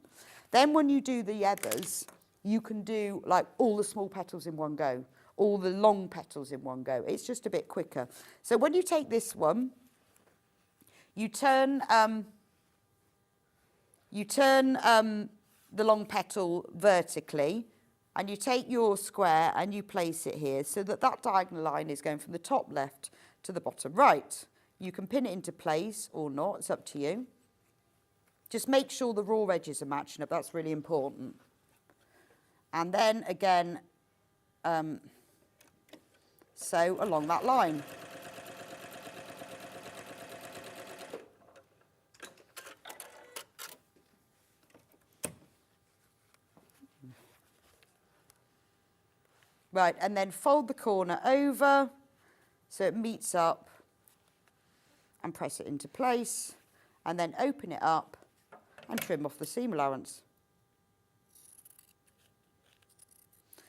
Then when you do the others, you can do like all the small petals in one go, all the long petals in one go. It's just a bit quicker. So when you take this one, you turn the long petal vertically, and you take your square and you place it here so that that diagonal line is going from the top left to the bottom right. You can pin it into place or not, it's up to you. Just make sure the raw edges are matching up, that's really important. And then again, sew along that line. Right, and then fold the corner over so it meets up and press it into place, and then open it up and trim off the seam allowance.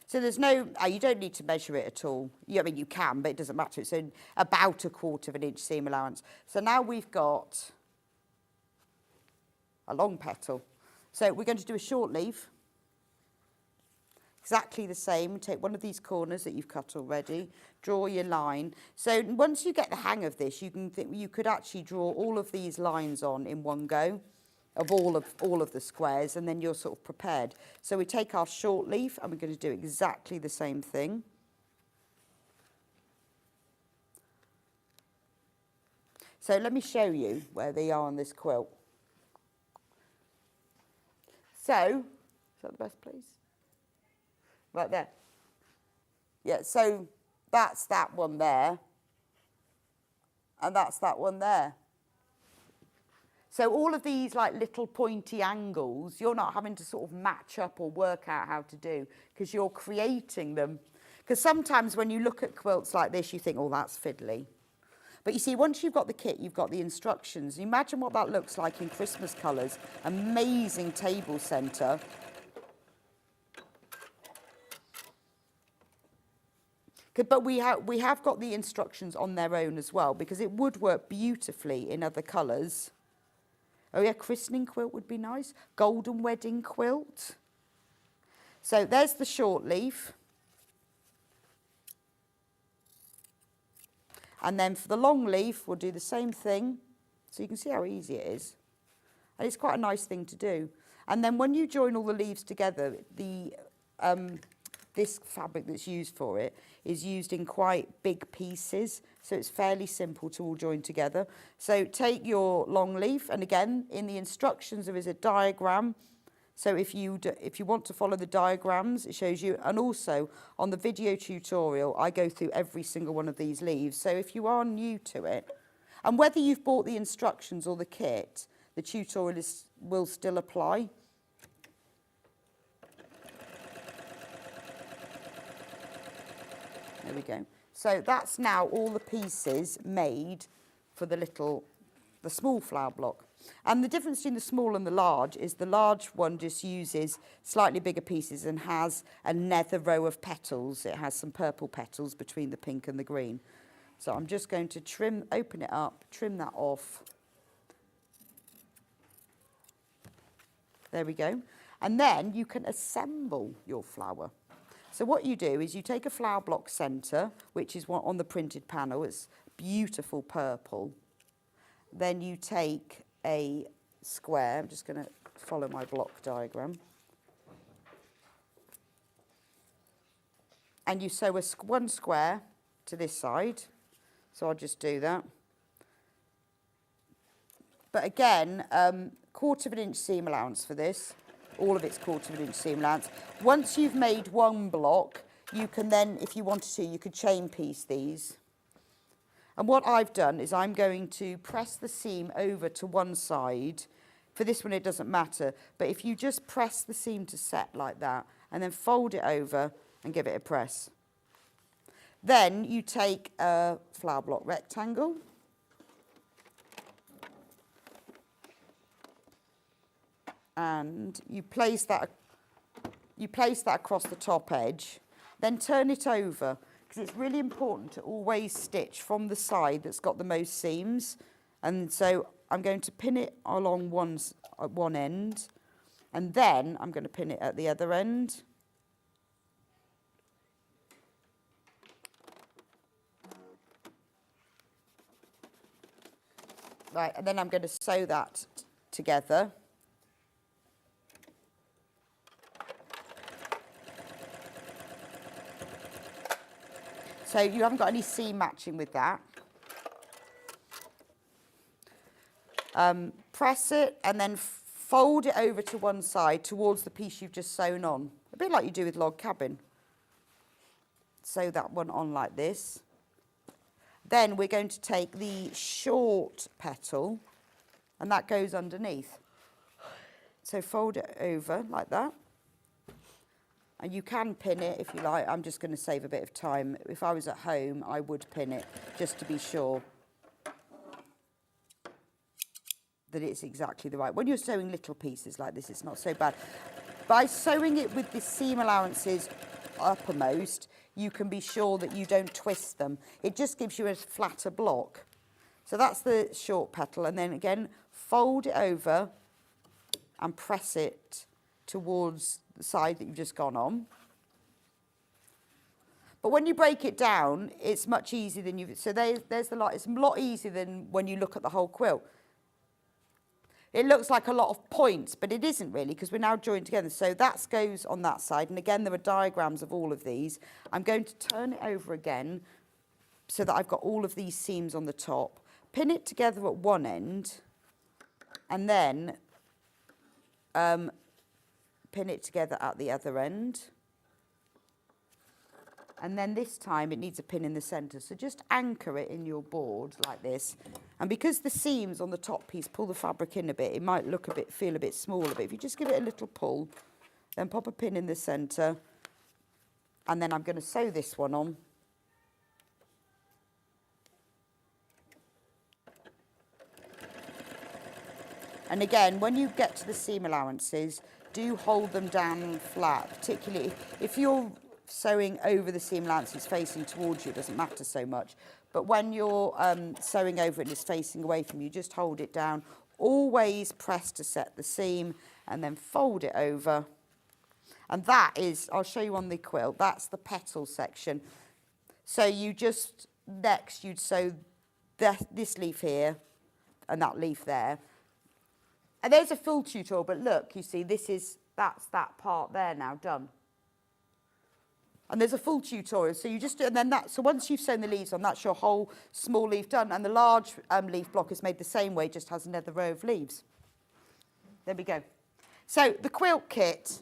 So there's no, you don't need to measure it at all. I mean, you can, but it doesn't matter. It's about 1/4 inch seam allowance. So now we've got a long petal. So we're going to do a short leaf. Exactly the same. Take one of these corners that you've cut already, draw your line. So once you get the hang of this, you could actually draw all of these lines on in one go, of all of the squares, and then you're sort of prepared. So we take our short leaf and we're going to do exactly the same thing. So let me show you where they are on this quilt. So, is that the best place? Right there. Yeah, so that's that one there, and that's that one there. So all of these like little pointy angles, you're not having to sort of match up or work out how to do, because you're creating them. Because sometimes when you look at quilts like this, you think, oh, that's fiddly. But you see, once you've got the kit, you've got the instructions. Imagine what that looks like in Christmas colours. Amazing table centre. But we have got the instructions on their own as well, because it would work beautifully in other colours. Oh yeah, christening quilt would be nice. Golden wedding quilt. So there's the short leaf. And then for the long leaf, we'll do the same thing. So you can see how easy it is. And it's quite a nice thing to do. And then when you join all the leaves together, this fabric that's used for it is used in quite big pieces, so it's fairly simple to all join together. So take your long leaf, and again, in the instructions there is a diagram. So if you want to follow the diagrams, it shows you. And also on the video tutorial, I go through every single one of these leaves. So if you are new to it, and whether you've bought the instructions or the kit, the tutorial will still apply. There we go. So that's now all the pieces made for the small flower block. And the difference between the small and the large is the large one just uses slightly bigger pieces and has another row of petals. It has some purple petals between the pink and the green. So I'm just going to open it up, trim that off. There we go. And then you can assemble your flower. So what you do is you take a flower block centre, which is what on the printed panel, it's beautiful purple. Then you take a square, I'm just going to follow my block diagram. And you sew one square to this side. So I'll just do that. But again, 1/4 inch seam allowance for this. All of it's 1/4 inch seam allowance. Once you've made one block, you can then, if you wanted to, you could chain piece these. And what I've done is I'm going to press the seam over to one side. For this one, it doesn't matter. But if you just press the seam to set like that, and then fold it over and give it a press. Then you take a flower block rectangle. And you place that across the top edge, then turn it over, because it's really important to always stitch from the side that's got the most seams. And so I'm going to pin it along one end, and then I'm going to pin it at the other end. Right, and then I'm going to sew that together. So you haven't got any seam matching with that. Press it and then fold it over to one side towards the piece you've just sewn on. A bit like you do with log cabin. Sew that one on like this. Then we're going to take the short petal and that goes underneath. So fold it over like that. And you can pin it if you like. I'm just going to save a bit of time. If I was at home, I would pin it just to be sure that it's exactly the right. When you're sewing little pieces like this, it's not so bad. By sewing it with the seam allowances uppermost, you can be sure that you don't twist them. It just gives you a flatter block. So that's the short petal, and then again, fold it over and press it towards the side that you've just gone on. But when you break it down, it's much easier than you've... So there's the light. It's a lot easier than when you look at the whole quilt. It looks like a lot of points, but it isn't really, because we're now joined together. So that goes on that side. And again, there are diagrams of all of these. I'm going to turn it over again so that I've got all of these seams on the top. Pin it together at one end, and then pin it together at the other end. And then this time it needs a pin in the centre. So just anchor it in your board like this. And because the seams on the top piece pull the fabric in a bit, it might look a bit, feel a bit smaller. But if you just give it a little pull, then pop a pin in the centre. And then I'm going to sew this one on. And again, when you get to the seam allowances, do hold them down flat, particularly if you're sewing over the seam allowances facing towards you, it doesn't matter so much. But when you're sewing over it and it's facing away from you, just hold it down. Always press to set the seam and then fold it over. And that is, I'll show you on the quilt, that's the petal section. So you just, next you'd sew this leaf here and that leaf there. And there's a full tutorial, but look, you see, that's that part there now done. And there's a full tutorial, so you just do, and then so once you've sewn the leaves on, that's your whole small leaf done, and the large leaf block is made the same way, just has another row of leaves. There we go. So the quilt kit,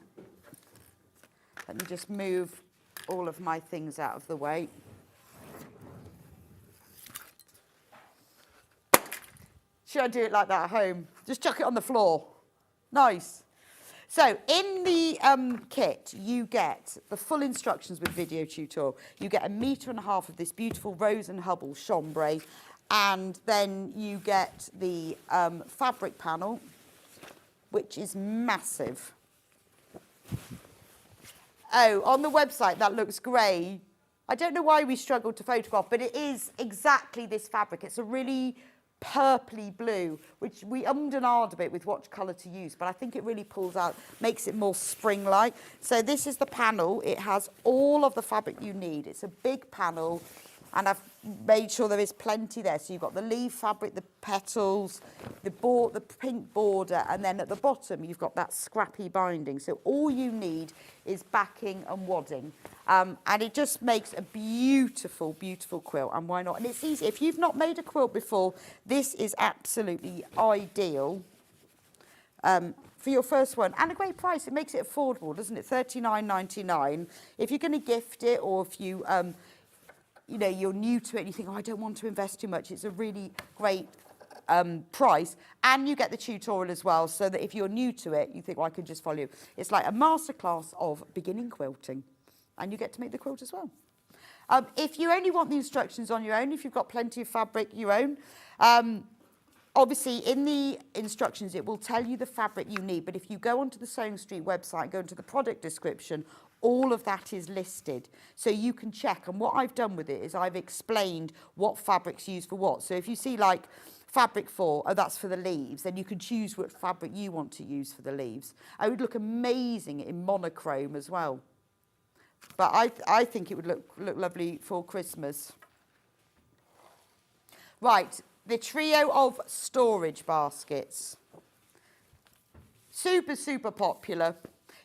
let me just move all of my things out of the way. Should I do it like that at home? Just chuck it on the floor. Nice. So in the kit, you get the full instructions with video tutorial. You get 1.5 meters of this beautiful Rose and Hubble chambray, and then you get the fabric panel, which is massive. Oh, on the website, that looks grey. I don't know why we struggled to photograph, but it is exactly this fabric. It's a really purpley blue, which we ummed and ahed a bit with what colour to use, but I think it really pulls out, makes it more spring-like. So this is the panel. It has all of the fabric you need. It's a big panel, and I've made sure there is plenty there. So you've got the leaf fabric, the petals, the pink border, and then at the bottom you've got that scrappy binding. So all you need is backing and wadding. And it just makes a beautiful, beautiful quilt. And why not? And it's easy. If you've not made a quilt before, this is absolutely ideal for your first one. And a great price. It makes it affordable, doesn't it? $39.99. If you're going to gift it, or if you, you know, you're new to it and you think, oh, I don't want to invest too much, it's a really great price. And you get the tutorial as well, so that if you're new to it, you think, well, I can just follow you. It's like a masterclass of beginning quilting. And you get to make the quilt as well. If you only want the instructions on your own, if you've got plenty of fabric your own, obviously in the instructions it will tell you the fabric you need, but if you go onto the Sewing Street website, go into the product description, all of that is listed. So you can check, and what I've done with it is I've explained what fabric's used for what. So if you see like fabric for, oh, that's for the leaves, then you can choose what fabric you want to use for the leaves. It would look amazing in monochrome as well. But I think it would look lovely for Christmas. Right, the trio of storage baskets. Super, super popular.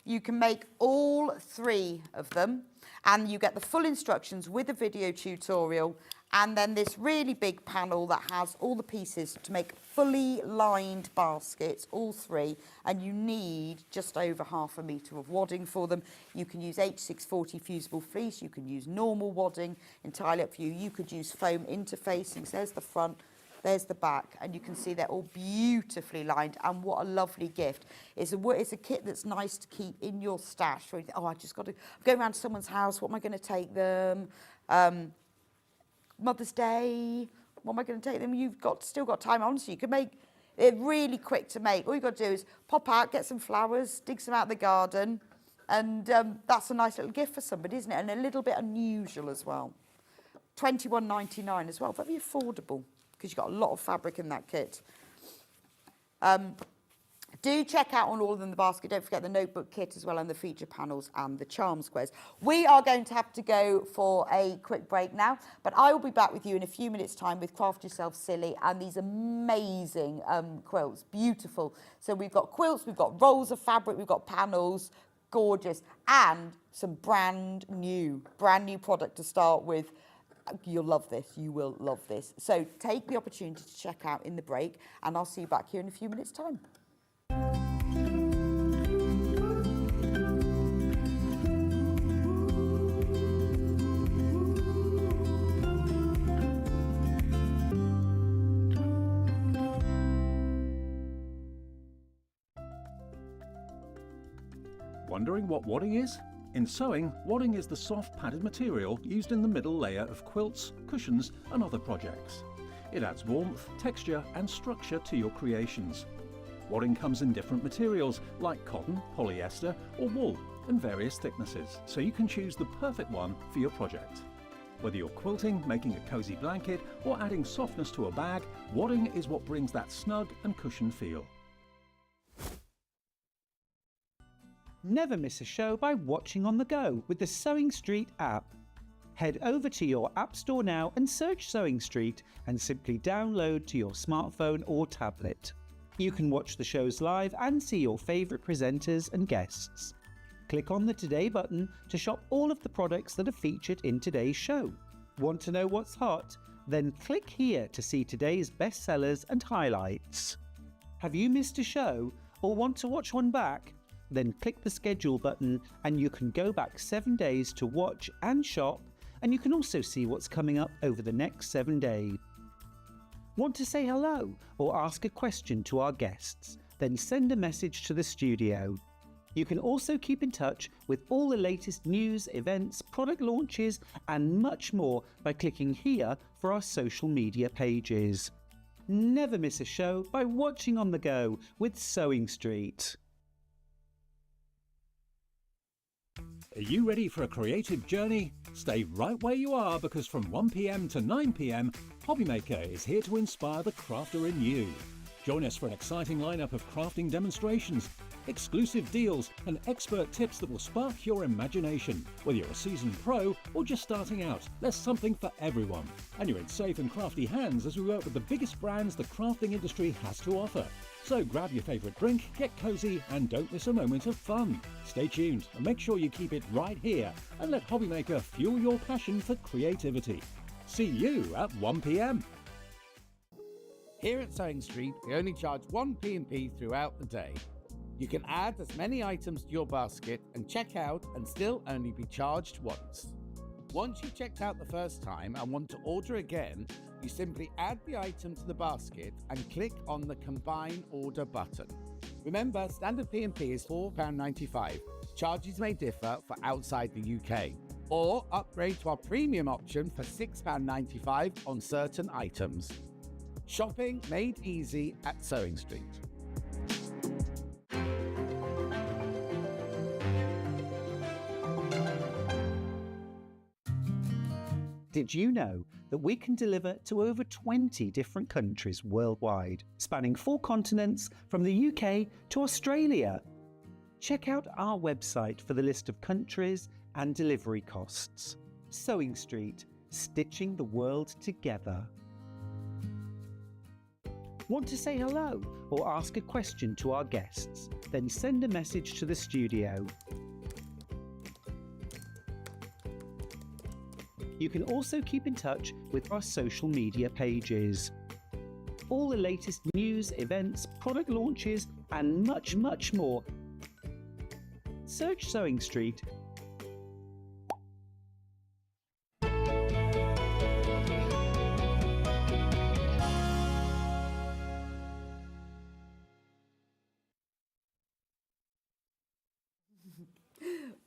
You can make all 3 of them, and you get the full instructions with a video tutorial, and then this really big panel that has all the pieces to make fully lined baskets, all 3, and you need just over ½ a metre of wadding for them. You can use H640 fusible fleece, you can use normal wadding, entirely up to you. You could use foam interfacings. There's the front, there's the back, and you can see they're all beautifully lined, and what a lovely gift. It's a kit that's nice to keep in your stash. Oh, I just got to go around to someone's house, what am I going to take them? Mother's Day, what am I going to take them? You've still got time, honestly. You can make it really quick to make. All you've got to do is pop out, get some flowers, dig some out of the garden, and that's a nice little gift for somebody, isn't it? And a little bit unusual as well. £21.99 as well, very affordable, because you've got a lot of fabric in that kit. Do check out on all of them the basket. Don't forget the notebook kit as well, and the feature panels and the charm squares. We are going to have to go for a quick break now, but I will be back with you in a few minutes' time with Craft Yourself Silly and these amazing quilts. Beautiful. So we've got quilts, we've got rolls of fabric, we've got panels, gorgeous, and some brand new product to start with. You'll love this. You will love this. So take the opportunity to check out in the break, and I'll see you back here in a few minutes' time. Wondering what wadding is? In sewing, wadding is the soft padded material used in the middle layer of quilts, cushions and other projects. It adds warmth, texture and structure to your creations. Wadding comes in different materials like cotton, polyester or wool, and various thicknesses, so you can choose the perfect one for your project. Whether you're quilting, making a cosy blanket or adding softness to a bag, wadding is what brings that snug and cushioned feel. Never miss a show by watching on the go with the Sewing Street app. Head over to your app store now and search Sewing Street and simply download to your smartphone or tablet. You can watch the shows live and see your favourite presenters and guests. Click on the Today button to shop all of the products that are featured in today's show. Want to know what's hot? Then click here to see today's bestsellers and highlights. Have you missed a show or want to watch one back? Then click the schedule button and you can go back 7 days to watch and shop, and you can also see what's coming up over the next 7 days. Want to say hello or ask a question to our guests? Then send a message to the studio. You can also keep in touch with all the latest news, events, product launches and much more by clicking here for our social media pages. Never miss a show by watching on the go with Sewing Street. Are you ready for a creative journey? Stay right where you are, because from 1 p.m. to 9 p.m, Hobbymaker is here to inspire the crafter in you. Join us for an exciting lineup of crafting demonstrations, exclusive deals and expert tips that will spark your imagination. Whether you're a seasoned pro or just starting out, there's something for everyone. And you're in safe and crafty hands as we work with the biggest brands the crafting industry has to offer. So grab your favourite drink, get cosy and don't miss a moment of fun. Stay tuned and make sure you keep it right here and let Hobbymaker fuel your passion for creativity. See you at 1 p.m. Here at Sewing Street, we only charge 1 P&P throughout the day. You can add as many items to your basket and check out and still only be charged once. Once you've checked out the first time and want to order again, you simply add the item to the basket and click on the Combine Order button. Remember, standard P&P is £4.95. Charges may differ for outside the UK. Or upgrade to our premium option for £6.95 on certain items. Shopping made easy at Sewing Street. Did you know that we can deliver to over 20 different countries worldwide, spanning 4 continents from the UK to Australia? Check out our website for the list of countries and delivery costs. Sewing Street, stitching the world together. Want to say hello or ask a question to our guests? Then send a message to the studio. You can also keep in touch with our social media pages. All the latest news, events, product launches, and much, much more. Search Sewing Street.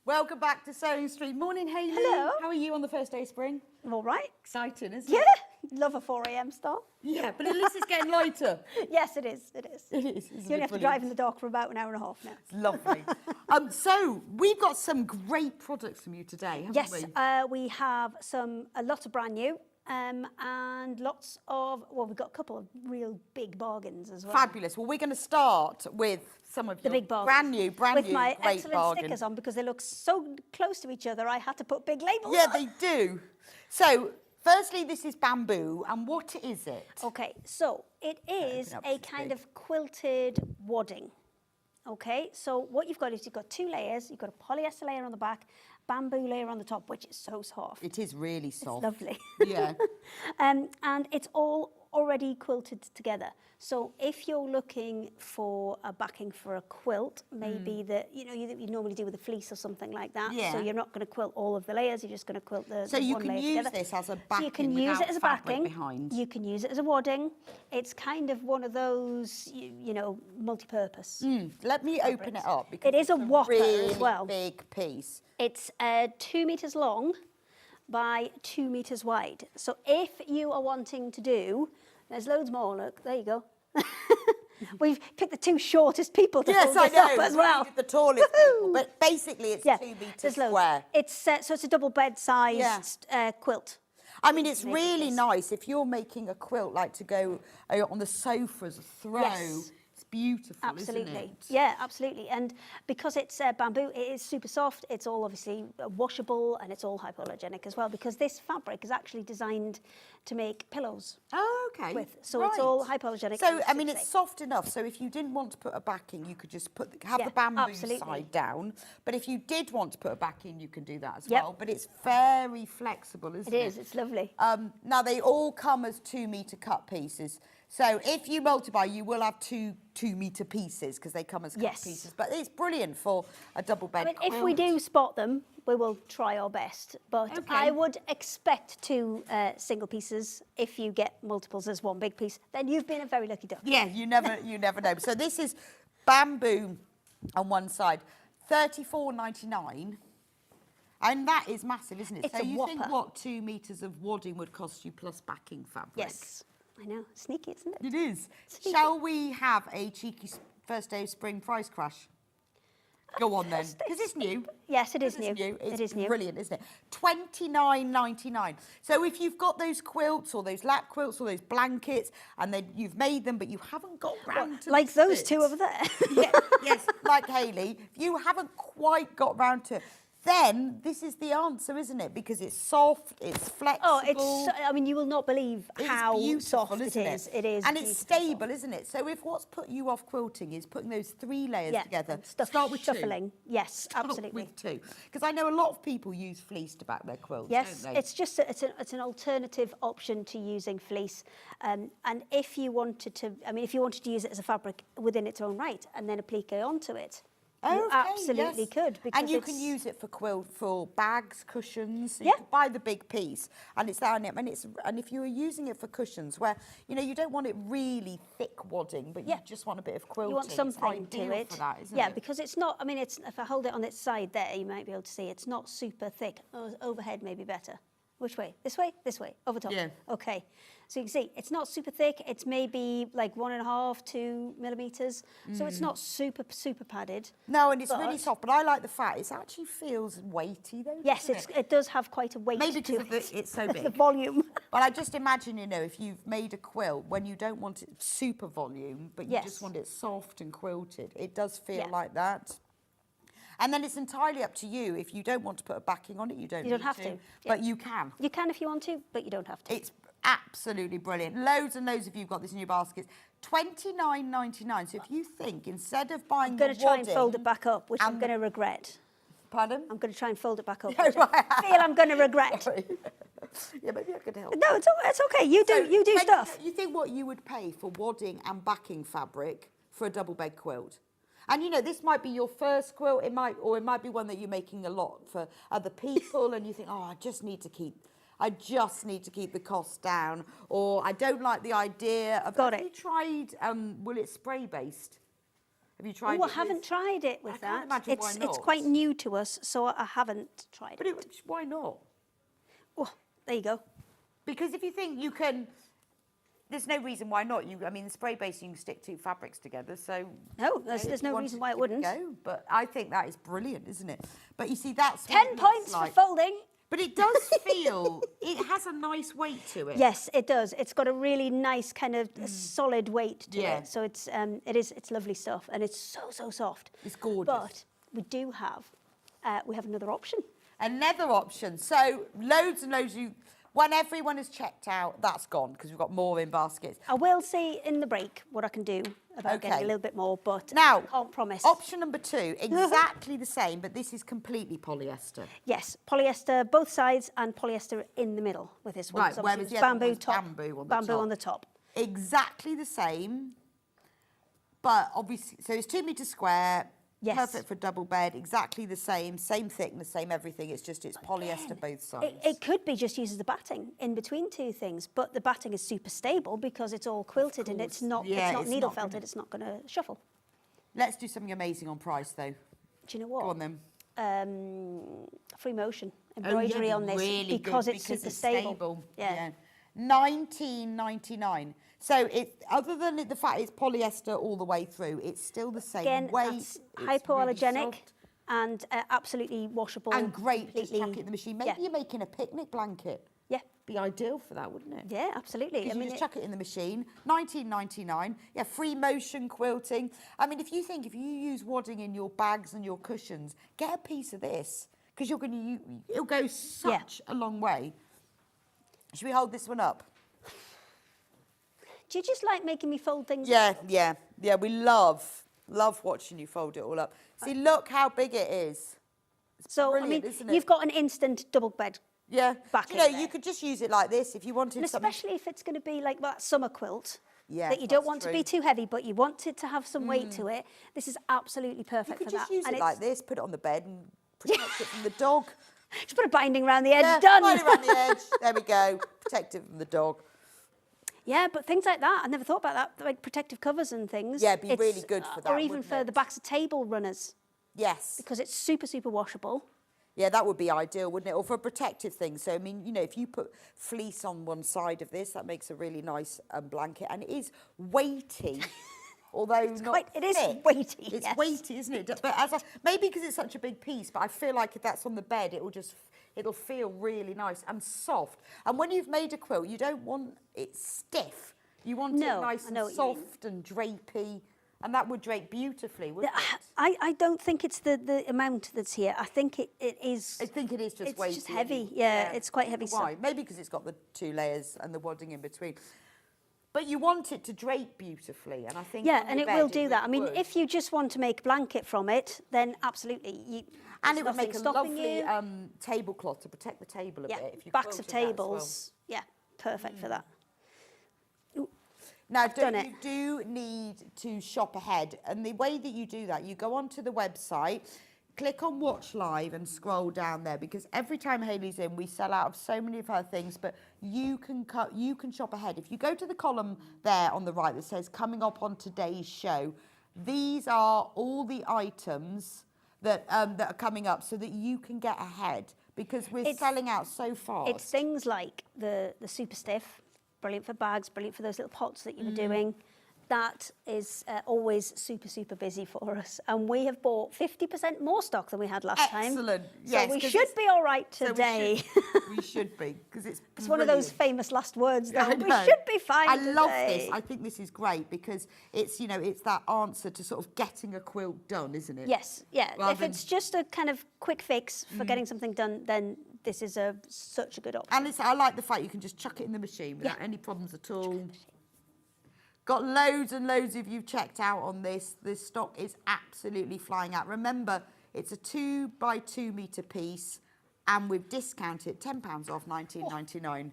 Welcome back to Sewing Street. Morning, Hayley. Hello. How are you on the first day of spring? I'm all right. Exciting, isn't Yeah, it? love a 4 a.m. start. Yeah, but at least it's getting lighter. Yes, it is. It is. It is. You only have to drive in the dark for about an hour and a half now. It's lovely. So we've got some great products from you today, haven't Yes, we? we have a lot of brand new and lots of, well, we've got a couple of real big bargains as well. Fabulous. Well, we're going to start with some of The your big bargains. brand With my great excellent bargain. stickers on because they look so close to each other, I had to put big labels Yeah, on. they do. So, firstly, this is bamboo, and what is it? Okay, so it is up, a it's kind big. of quilted wadding. Okay, so what you've got is you've got 2 layers. You've got a polyester layer on the back, bamboo layer on the top, which is so soft. It is really soft. Lovely. Yeah. And it's all already quilted together. So if you're looking for a backing for a quilt, maybe that you normally do with a fleece or something like that. Yeah. So you're not going to quilt all of the layers. You're just going to quilt the So the you one can layer use together. this as a So backing you can use it without as a fabric backing. behind. You can use it as a wadding. It's kind of one of those, multi-purpose. Let me open it up because It is it's a whopper as really well. big piece. It's 2 meters long by 2 meters wide. So if you are wanting to do, there's loads more, look, there you go. We've picked the 2 shortest people to Yes, hold I this up know. as well. We needed the tallest people, but basically it's 2 meters there's loads. square. It's so it's a double bed sized quilt. I mean, it's Make really this. nice if you're making a quilt like to go on the sofa as a throw. Yes. It's beautiful, Absolutely. isn't it? Yeah, absolutely. And because it's bamboo, it is super soft. It's all obviously washable and it's all hypoallergenic as well because this fabric is actually designed to make pillows. Oh, okay. With. So it's all hypoallergenic So, and I mean, super it's safe. soft enough. So if you didn't want to put a backing, you could just have Yeah, the bamboo absolutely. side down. But if you did want to put a backing, you can do that as Yep. well. But it's very flexible, isn't it? It is. It's lovely. Now, they all come as 2 meter cut pieces. So if you multiply, you will have two 2 meter pieces because they come as cut Yes. pieces. But it's brilliant for a double bed I mean, quilt. if we do spot them, we will try our best. But Okay. I would expect 2 single pieces. If you get multiples as 1 big piece, then you've been a very lucky duck. Yeah, you never know. So this is bamboo on one side, $34.99. And that is massive, isn't it? It's so a you think whopper. what 2 meters of wadding would cost you plus backing fabric? Yes, I know. Sneaky, isn't it? It is. Sneaky. Shall we have a cheeky first day of spring price crash? Go on then, because it's new. Yes, it is Because new. it's It is new. brilliant, isn't it? $29.99. So if you've got those quilts or those lap quilts or those blankets, and then you've made them, but you haven't got round to Like the those 2 bits. over there. Yes, like Hayley, if you haven't quite got round to it, then this is the answer, isn't it? Because it's soft, it's flexible. Oh, it's. I mean, you will not believe It's how beautiful, soft it isn't is. It is. And it's beautiful. stable, isn't it? So if what's put you off quilting is putting those 3 layers Yeah, together, and stuff start with 2. shuffling. Yes, Start absolutely. with 2. Because I know a lot of people use fleece to back their quilts, Yes, don't they? it's just it's an alternative option to using fleece, and if you wanted to, if you wanted to use it as a fabric within its own right, and then applique onto it, you Okay, absolutely yes. could. Because And you can it's- use it for bags, cushions. So Yeah. You can buy the big piece, and it's down it. And if you were using it for cushions, where you don't want it really thick wadding, but Yeah. you just want a bit of quilting. You want something it's ideal to it, for that, isn't yeah, it? because it's not. It's if I hold it on its side there, you might be able to see it's not super thick. Overhead may be better. Which way? This way? This way? Over top? Yeah. Okay. So you can see it's not super thick. It's maybe like 1.5, 2 millimeters. So it's not super padded. No, and it's really But- soft. But I like the fact it actually feels weighty, though. Yes, doesn't it does have quite a weight Maybe to because it. it's so the big. volume. But I just imagine, if you've made a quilt when you don't want it super volume, but you Yes. just want it soft and quilted, it does feel Yeah. like that. And then it's entirely up to you. If you don't want to put a backing on it, you don't You don't need have to, But yeah. you can. You can if you want to, but you don't have to. It's absolutely brilliant. Loads and loads of you have got this in your baskets. $29.99. So if you think instead of buying I'm going to try and fold it wadding back up, which I'm and- going to regret. Pardon? I'm going to try and fold it back up, Yeah, which right. I feel I'm going to regret. Sorry. Yeah, maybe I could help. No, it's okay. You do when stuff. You think what you would pay for wadding and backing fabric for a double bed quilt? And you know, this might be your first quilt. It might be one that you're making a lot for other people, and you think, oh, I just need to keep the cost down, or I don't like the idea of. Got have it. you tried? Will it spray based? Have you tried? Oh, it I haven't with- tried it with I can't that. imagine why It's not. quite new to us, so I haven't tried But it. why not? Oh, there you go. Because if you think you can, there's no reason why not. I mean, the spray base, you can stick two fabrics together, so. No, there's if no you reason wanted why it to wouldn't. Go, but I think that is brilliant, isn't it? But you see, that's 10 what it looks points like. for folding. But it does feel, it has a nice weight to it. Yes, it does. It's got a really nice kind of solid weight to Yeah. it. So it's lovely stuff, and it's so soft. It's gorgeous. But we do have another option. Another option. So loads and loads when everyone is checked out, that's gone because we've got more in baskets. I will see in the break what I can do about getting Okay. a little bit more, but Now, I can't promise. Option number 2, exactly the same, but this is completely polyester. Yes, polyester both sides and polyester in the middle with this one. Right, So whereas obviously the it's other bamboo one's top, bamboo on the top. top. Exactly the same, but obviously, so it's 2 meters square. Yes. Perfect for double bed, exactly the same thickness, same everything. It's just it's polyester both sides. It could be just used as the batting in between two things, but the batting is super stable because it's all quilted and it's course. not Yeah, it's not it's needle not felted. gonna- It's not going to shuffle. Let's do something amazing on price though. Do you know what? Go on then. Free motion Oh, embroidery yeah, on this really because good, it's super stable. Yeah. $19.99. So it, other than the fact it's polyester all the way through, it's still the same Again, weight. that's it's really hypoallergenic soft. and absolutely washable. And great, just completely. chuck it in the machine. Maybe Yeah. you're making a picnic blanket. Yeah. Be ideal for that, wouldn't it? Yeah, absolutely. Because you just chuck it in the machine. $19.99. Yeah, free motion quilting. I mean, if you use wadding in your bags and your cushions, get a piece of this because it'll go such a long way. Should we hold this one up? Do you just like making me fold things? Yeah. We love watching you fold it all up. See, look how big it is. So brilliant, I mean, isn't it? you've got an instant double bed. Yeah. Back You know, in there. you could just use it like this if you wanted And something. especially if it's going to be like that summer quilt Yeah, that you don't that's want to true. be too heavy, but you want it to have some weight to it. This is absolutely You perfect could for just that. use And it like this, put it on the bed and protect it from the dog. Just put a binding around the edge, Yeah, done. right around the edge. There we go. Protect it from the dog. Yeah, but things like that, I never thought about that, like protective covers and things. Yeah, it'd be really good for that, Or even wouldn't for it? the backs of table runners, Yes. because it's super washable. Yeah, that would be ideal, wouldn't it? Or for a protective thing. So, I mean, you know, if you put fleece on one side of this, that makes a really nice blanket. And it is weighty, although it is thick. weighty, It's yes. weighty, isn't it? But maybe because it's such a big piece, but I feel like if that's on the bed, it'll feel really nice and soft. And when you've made a quilt, you don't want it stiff. You want it No, nice I know and what you mean. soft and drapey. And that would drape beautifully, wouldn't it? I don't think it's the amount that's here. I think it is. I think it is just It's weighty. just heavy, yeah, it's quite heavy Why? stuff. Maybe because it's got the 2 layers and the wadding in between. But you want it to drape beautifully, and I think Yeah, on and your it will bed do that. I mean, would. if you just want to make a blanket from it, then absolutely. And it would nothing make a stopping lovely you. tablecloth to protect the table a Yeah, bit. If you backs of quilted that as tables. Yeah, perfect for that. well. Now, done you it. do need to shop ahead, and the way that you do that, you go onto the website, click on Watch Live, and scroll down there, because every time Hayley's in, we sell out of so many of her things. But you can shop ahead. If you go to the column there on the right that says "Coming Up on Today's Show," these are all the items that are coming up, so that you can get ahead, because we're selling out so fast. It's things like the super stiff, brilliant for bags, brilliant for those little pots that you were doing. That is always super busy for us. And we have bought 50% more stock than we had last time. Excellent. So Yes, we 'cause should it's- be all right So today. we should be, because it's It's one of those brilliant. famous last words, though. I We know. should be fine I today. love this. I think this is great, because it's, you know, it's that answer to sort of getting a quilt done, isn't it? Yes, yeah. Rather If it's just a kind of quick fix for getting something done, then this is such a good option. And I like the fact you can just chuck it in the machine without any problems at all. Got loads and loads of you checked out on this. This stock is absolutely flying out. Remember, it's a 2 by 2 metre piece, and we've discounted £10 off, £19.99.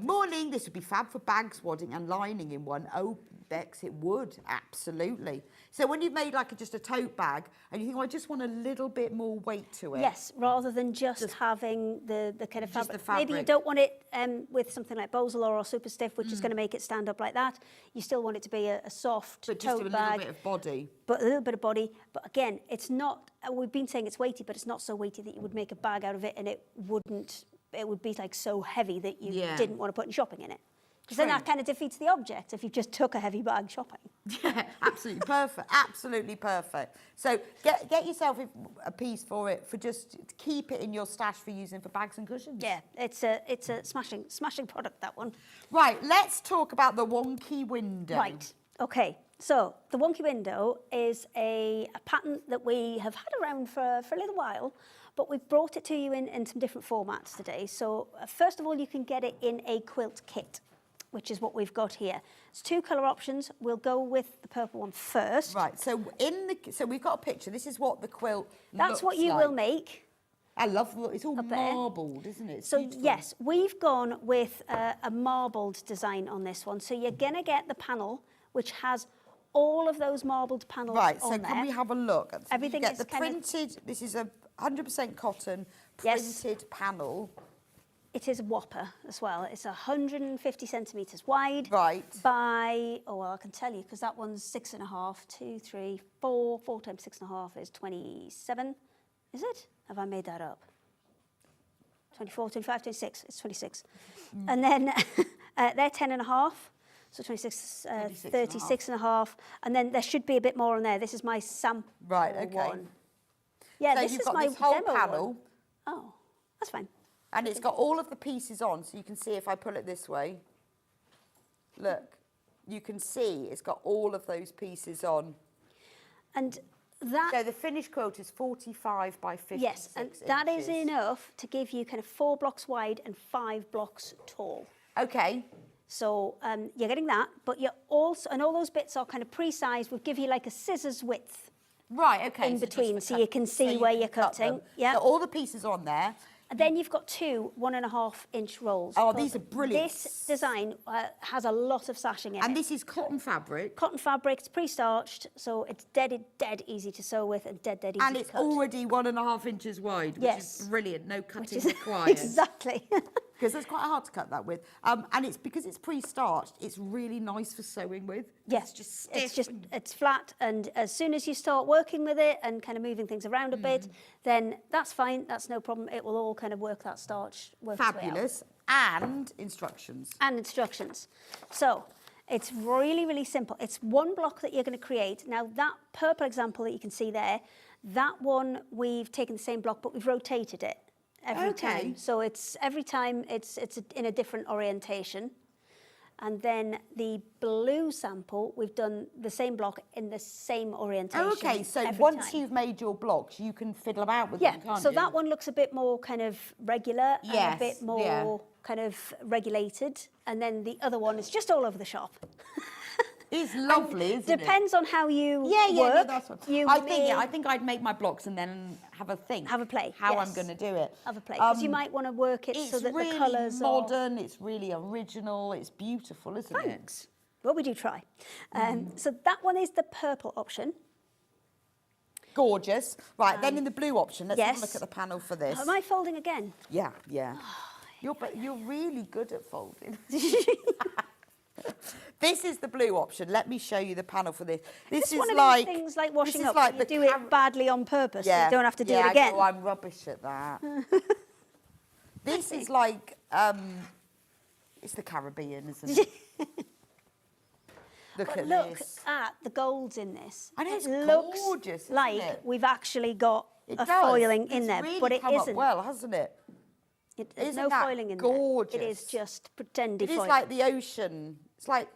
Morning, this would be fab for bags, wadding and lining in one. Oh, Bex, it would, absolutely. So when you've made like just a tote bag and you think, well, I just want a little bit more weight to it. Yes, rather than just having the kind of Just fabric. the fabric. Maybe you don't want it with something like Bosal or Super Stiff, which is going to make it stand up like that. You still want it to be a soft But just a tote little bag. bit of body. But a little bit of body. But again, it's not, we've been saying it's weighty, but it's not so weighty that you would make a bag out of it and it would be like so heavy that you didn't want to put any shopping in it. Because then that kind of defeats the object if you just took a heavy bag shopping. Yeah, absolutely perfect. Absolutely perfect. So get yourself a piece for it, for just keep it in your stash for using for bags and cushions. Yeah, it's a smashing product, that one. Right, let's talk about the Wonky window. Right, okay. So the Wonky window is a pattern that we have had around for a little while, but we've brought it to you in some different formats today. So first of all, you can get it in a quilt kit, which is what we've got here. It's 2 colour options. We'll go with the purple one first. Right, so we've got a picture. This is what the quilt That's looks what you like. will make. I love it's all up there. marbled, isn't it? It's So beautiful. yes, we've gone with a marbled design on this one. So you're gonna get the panel, which has all of those marbled panels Right, on so there. can we have a look? So Everything you get is the kind of- printed, this is a 100% cotton Yes. printed panel. It is a whopper as well. It's 150 centimetres wide. Right. By, oh, well, I can tell you, because that one's 6.5, 2, 3, 4. 4 times 6.5 is 27. Is it? Have I made that up? 24, 25, 26. It's 26. And then they're 10.5. So 26, 36.5. And then there should be a bit more on there. This is my sample Right, okay. one. Yeah, So this you've is got my this whole demo panel. one. Oh, that's fine. And it's got all of the pieces on, so you can see if I pull it this way. Look, you can see it's got all of those pieces on. And that... So the finished quilt is 45 by 56 Yes, and that is inches. enough to give you kind of 4 blocks wide and 5 blocks tall. Okay. So you're getting that, but you're also, and all those bits are kind of pre-sized, would give you like a scissors width Right, okay. in so just between, the so cut- you can see you where can you're cut cutting. them. Yeah. So all the pieces on there. And then you've got 2 1.5-inch rolls. Oh, because these are brilliant. This design has a lot of sashing in And it. this is cotton fabric. Cotton fabric, it's pre-starched, so it's dead easy to sew with and dead easy And to it's cut. already 1.5 inches wide, which Yes. is brilliant. No cutting Which is- required. Exactly. Because it's quite hard to cut that with. And it's because it's pre-starched, it's really nice for sewing with. Yes, It's just stiff. it's flat, and as soon as you start working with it and kind of moving things around a bit, then that's fine, that's no problem. It will all kind of work that starch, work its way out. Fabulous. And instructions. And instructions. So it's really, really simple. It's 1 block that you're going to create. Now that purple example that you can see there, that one we've taken the same block, but we've rotated it every Okay. time. So it's every time it's in a different orientation. And then the blue sample, we've done the same block in the same orientation. Oh, okay, so every once time. you've made your blocks, you can fiddle about with Yeah, them, can't so you? that one looks a bit more kind of regular and a Yes, bit more yeah. kind of regulated. And then the other one is just all over the shop. It's lovely, isn't it? Depends on how you Yeah, work. no, that's what You I think. may I think I'd make my blocks and then have a think. Have a play, How I'm yes. going to do it. have a play. Because you Um, might want to work it It's so that really the colours are... modern. It's really original. It's beautiful, isn't it? Thanks. Well, we do try. So that one is the purple option. Gorgeous. Right, then in the blue option, let's have a look yes. at the panel for this. Am I folding again? Yeah, yeah. You're really good at folding. This is the blue option. Let me show you the panel for this. This It's is one of like those things like washing this is up. like You the do it badly on purpose. So you don't have to do it I again. know, I'm rubbish at that. This is like it's the Caribbean, isn't it? Look But at look this. at the golds in this. I know, it's it looks gorgeous, isn't like it? we've actually got It a does. foiling in It's there, really but it come up isn't. well, hasn't it? There's Isn't no that foiling in gorgeous? there. It is just pretendy It is foiling. like the ocean. It's like,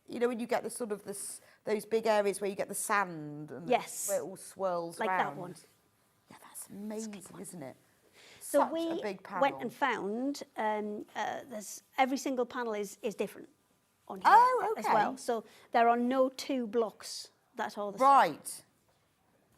you know, when you get the sort of those big areas where you get the sand and Yes. where it all swirls Like that round. one. Yeah, that's amazing, isn't it? So Such we a big panel. went and found there's every single panel is different. on here Oh, as okay. well. So there are no two blocks that are the same. Right.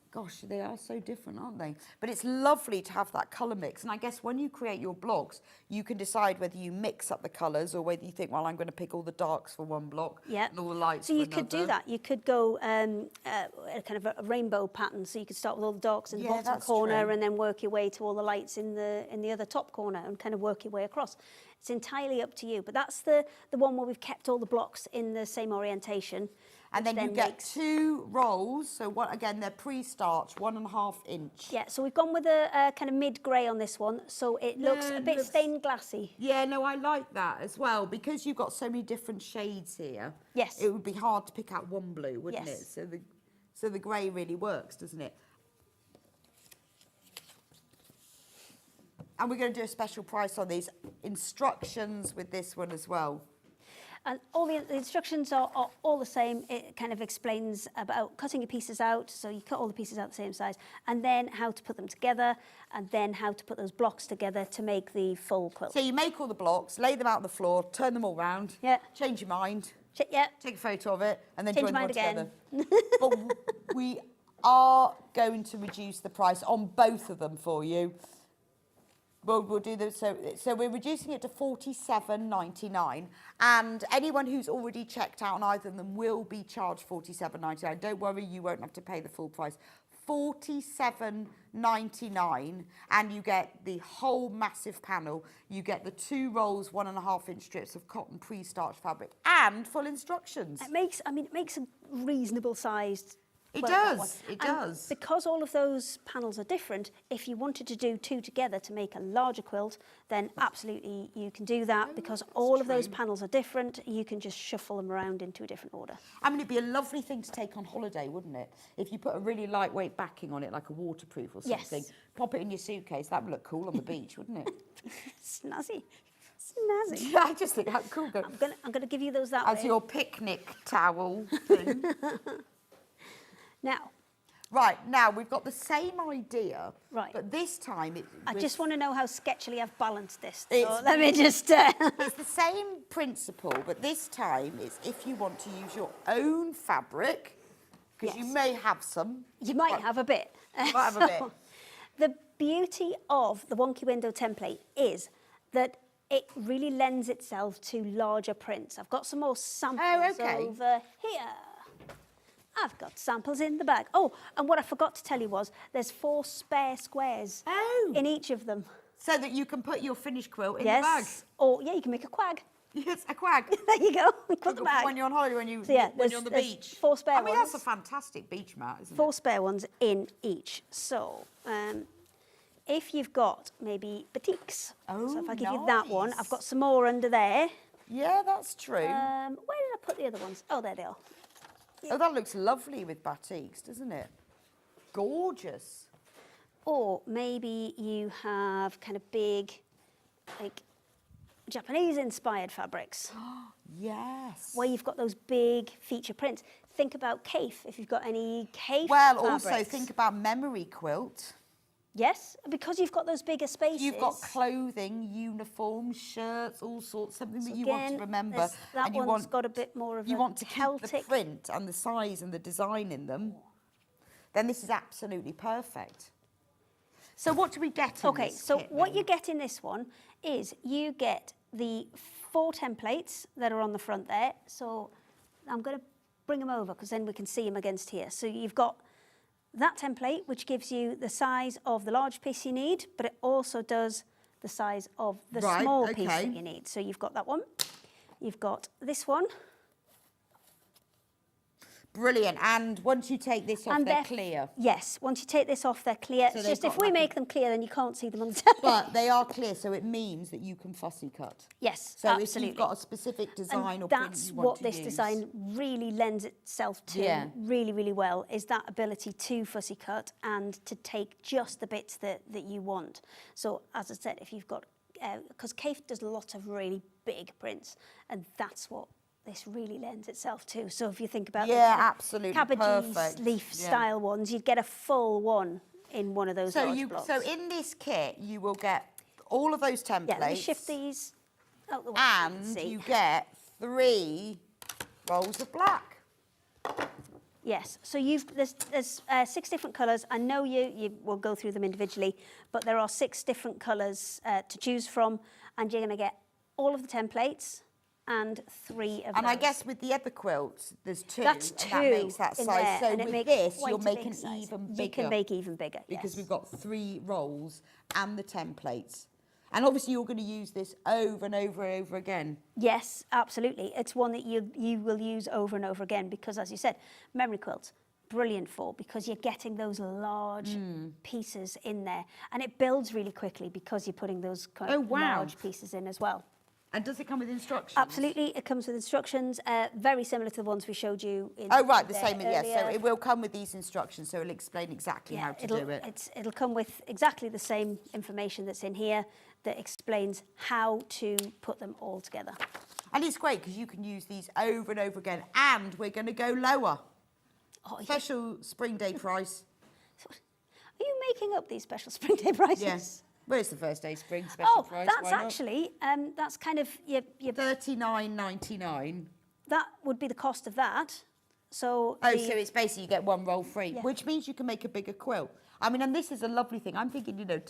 Gosh, they are so different, aren't they? But it's lovely to have that colour mix. And I guess when you create your blocks, you can decide whether you mix up the colours or whether you think, well, I'm going to pick all the darks for one block and all the lights So for you could do another. that. You could go a kind of a rainbow pattern. So you could start with all the darks in the Yeah, bottom that's corner true. and then work your way to all the lights in the other top corner and kind of work your way across. It's entirely up to you. But that's the one where we've kept all the blocks in the same orientation. And which then you get makes- 2 rolls. So what? Again, they're pre-starched, 1.5 inch. Yeah, so we've gone with a kind of mid-grey on this one, so it looks Yeah, a it bit looks- stained glassy. Yeah, no, I like that as well because you've got so many different shades here. Yes. It would be hard to pick out one blue, wouldn't Yes. it? So the grey really works, doesn't it? And we're going to do a special price on these instructions with this one as well. And all the instructions are all the same. It kind of explains about cutting your pieces out, so you cut all the pieces out the same size, and then how to put them together, and then how to put those blocks together to make the full quilt. So you make all the blocks, lay them out on the floor, turn them all round, Yeah. change your mind, Yeah, take a photo of it, and then Change join them all your mind together. But we are going to reduce the price on both of them for you. We'll do this. So we're reducing it to $47.99, and anyone who's already checked out on either of them will be charged $47.99. Don't worry, you won't have to pay the full price. $47.99, and you get the whole massive panel. You get the 2 rolls, 1.5 inch strips of cotton pre-starched fabric, and full instructions. it makes a reasonable sized. It quilt, that does, one. it And does. because all of those panels are different, if you wanted to do 2 together to make a larger quilt, then absolutely you can do that because all of those panels are different. You can just shuffle them around into a different order. I mean, it'd be a lovely thing to take on holiday, wouldn't it? If you put a really lightweight backing on it, like a waterproof or something, Yes. pop it in your suitcase, that would look cool on the beach, wouldn't it? Snazzy. Snazzy. Yeah, I just think how cool. I'm gonna give you those that As way. your picnic towel thing. Now, Right, now we've got the same idea, Right. but this time I just want to know how sketchily I've balanced this. So It's- let me just... it's the same principle, but this time it's if you want to use your own fabric, because you Yes. may have some. You might have a bit. You might have a bit. The beauty of the Wonky Window template is that it really lends itself to larger prints. I've got some more samples okay. over here. I've got samples in the bag. Oh, and what I forgot to tell you was there's 4 spare squares in each of them. So that you can put your finished quilt in the bag. Yes. Or, yeah, you can make a quag. Yes, a quag. There you go. Put the bag. When you're on holiday, when So, yeah, you're on the there's beach. 4 spare I mean, that's a ones. fantastic beach mat, isn't 4 it? spare ones in each. So, if you've got maybe batiks, so if I give you that one, I've got some more under there. Yeah, that's true. Where did I put the other ones? Oh, there they are. Oh, that looks lovely with batiks, doesn't it? Gorgeous. Or maybe you have kind of big, like, Japanese-inspired fabrics, Yes. where you've got those big feature prints. Think about Kaif, if you've got any Kaif Well, also fabrics. think about memory quilt. Yes, because you've got those bigger spaces. You've got clothing, uniforms, shirts, all sorts, something that you want to Again, remember. there's that and you one's want, got a bit more of you a want to keep the Celtic. print and the size and the design in them. Then this is absolutely perfect. So what do we get in Okay, this so kit what then? you get in this one is you get the 4 templates that are on the front there. So I'm going to bring them over because then we can see them against here. So you've got that template, which gives you the size of the large piece you need, but it also does the size of the Right, small piece okay. that you need. So you've got that one. You've got this one. Brilliant. And once you take this off, they're clear. Yes, once you take this off, they're clear. So It's they've just if got we like a- make them clear, then you can't see them on the template. But they are clear, so it means that you can fussy cut. Yes, So absolutely. if you've got a specific design And or print that's you want what to this use. design really lends itself to really, really well, is that ability to fussy cut and to take just the bits that you want. So as I said, if you've got, because Kaif does lots of really big prints, and that's what this really lends itself to. So if you think about Yeah, the absolutely cabbage perfect. leaf Yeah. style ones, you'd get a full one in one of those large blocks. So in this kit, you will get all of those templates. Yeah, let me shift these out the way so you can And see. you get 3 rolls of black. Yes, so there's 6 different colours. I know you will go through them individually, but there are 6 different colours to choose from, and you're going to get all of the templates and 3 of And those. I guess with the other quilts, there's 2. That's and 2 that makes that in size. there, So and it with makes this, quite you'll a make big an size. even bigger. You can make even bigger, Because yes. we've got 3 rolls and the templates. And obviously you're going to use this over and over and over again. Yes, absolutely. It's one that you will use over and over again because, as you said, memory quilts, brilliant for, because you're getting those large pieces in there. And it builds really quickly because you're putting those kind of large pieces in as well. And does it come with instructions? Absolutely, it comes with instructions, very similar to the ones we showed you in Oh, right, the there same, yes. So earlier. it will come with these instructions, so it'll explain exactly how to do it. It'll come with exactly the same information that's in here that explains how to put them all together. And it's great because you can use these over and over again. And we're going to go lower. Oh, yeah. Special Spring Day price. Are you making up these special Spring Day prices? Yes. Well, it's the first day spring special price. That's actually, that's kind of your $39.99. that would be the cost of that. So Oh, so it's basically you get 1 roll free, Yeah. which means you can make a bigger quilt. I mean, and this is a lovely thing. I'm thinking, you know,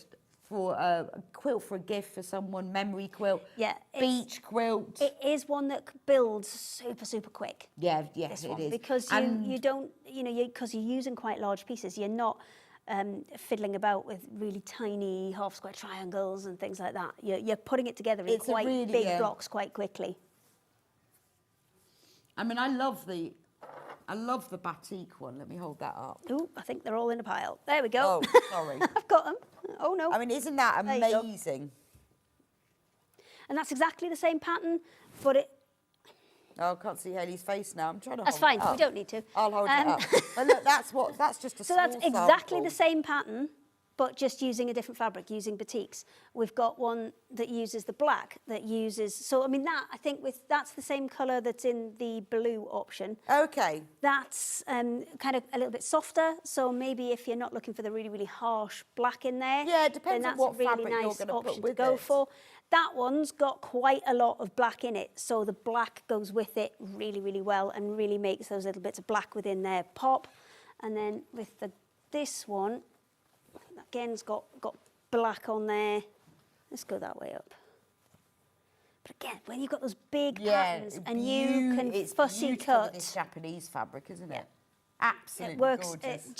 for a quilt for a gift for someone, memory quilt, Yeah, beach quilt. it is one that builds super quick. Yeah, yes, This it one, is. because you don't, because you're using quite large pieces. You're not fiddling about with really tiny half square triangles and things like that. You're putting it together in It's a quite really, big blocks quite quickly. I mean, I love the batik one. Let me hold that up. Ooh, I think they're all in a pile. There we go. Oh, sorry. I've got them. Oh no. I mean, isn't that There you go. amazing? And that's exactly the same pattern, but it. Oh, I can't see Hayley's face now. I'm trying to That's hold fine. it up. We don't need to. I'll hold it up. But look, that's just a So small that's exactly sample. the same pattern, but just using a different fabric, using batiks. We've got one that uses the black, that uses, so I mean that's the same colour that's in the blue option. Okay. That's kind of a little bit softer, so maybe if you're not looking for the really that's Yeah, it depends then on that's what a really fabric you're nice gonna put option to with go it. for. That one's got quite a lot of black in it, so the black goes with it really well and really makes those little bits of black within there pop. And then with this one, again's got black on there. Let's go that way up. But again, when you've got those big patterns and you can it's fussy beautiful with cut, this Japanese fabric, isn't it? Absolutely it works. gorgeous.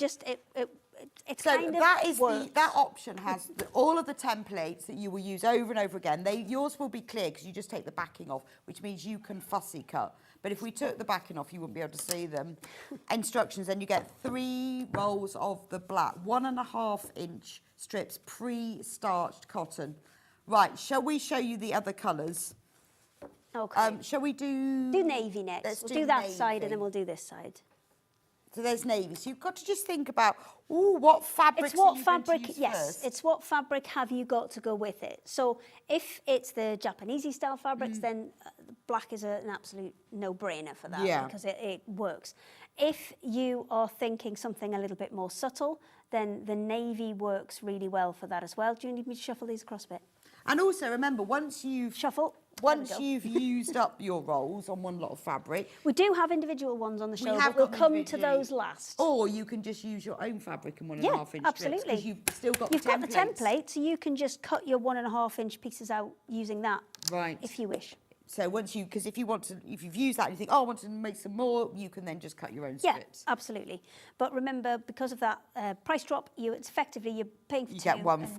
It's So kind of that is works. that option has all of the templates that you will use over and over again. Yours will be clear because you just take the backing off, which means you can fussy cut. But if we took the backing off, you wouldn't be able to see them. Instructions, then you get 3 rolls of the black, 1.5-inch strips, pre-starched cotton. Right, shall we show you the other colours? Okay. Shall we do... Do navy next. Let's We'll do that side navy. and then we'll do this side. So there's navy. So you've got to just think about, what fabrics It's what are you going fabric, to use yes, first? it's what fabric have you got to go with it. So if it's the Japanesey style fabrics, then black is an absolute no-brainer for that Yeah. because it works. If you are thinking something a little bit more subtle, then the navy works really well for that as well. Do you need me to shuffle these across a bit? And also remember, once you've Shuffle. There we Once go. you've used up your rolls on one lot of fabric, We do have individual ones on the show, have but we'll got them come to individually. those last. or you can just use your own fabric in 1.5-inch Yeah, strips absolutely. because you've still got You've the got templates. the template, so you can just cut your 1.5-inch pieces out using that, Right. if you wish. So because if you've used that and you think, oh, I want to make some more, you can then just cut your own Yeah, strips. absolutely. But remember, because of that price drop, it's effectively you're paying for You two.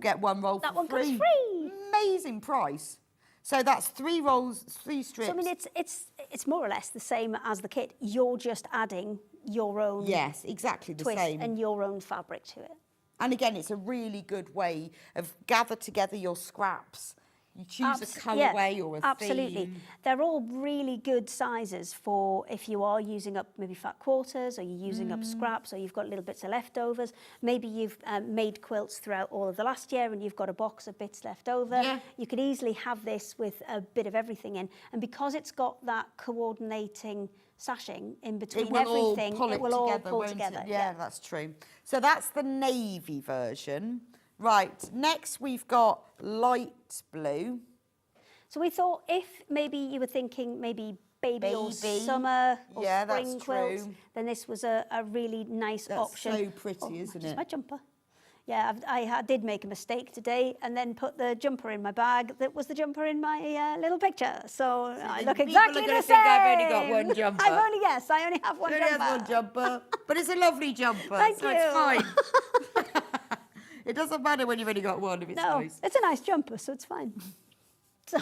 get one roll that for one free. comes free. Amazing price. So that's 3 rolls, 3 strips. So I mean, it's more or less the same as the kit. You're just adding your own yes, exactly the twist same. and your own fabric to it. And again, it's a really good way of gather together your scraps. You choose a colourway or a absolutely. theme. They're all really good sizes for if you are using up maybe fat quarters, or you're using up scraps, or you've got little bits of leftovers. Maybe you've made quilts throughout all of the last year and you've got a box of bits left over. Yeah. You could easily have this with a bit of everything in. And because it's got that coordinating sashing in between It will everything, all pull it will all pull won't together. it? Yeah, that's true. So that's the navy version. Right, next we've got light blue. So we thought if maybe you were thinking maybe baby or Baby. summer or Yeah, spring that's quilts, true. then this was a really nice That's option. so pretty, isn't Just it? my jumper. Yeah, I did make a mistake today and then put the jumper in my bag that was the jumper in my little picture. So I look people exactly are gonna the think same. I've only got one jumper. I only have one It only jumper. has one jumper, but it's a lovely jumper, Thank so you. it's fine. It doesn't matter when you've only got one if it's No, nice. it's a nice jumper, so it's fine. So,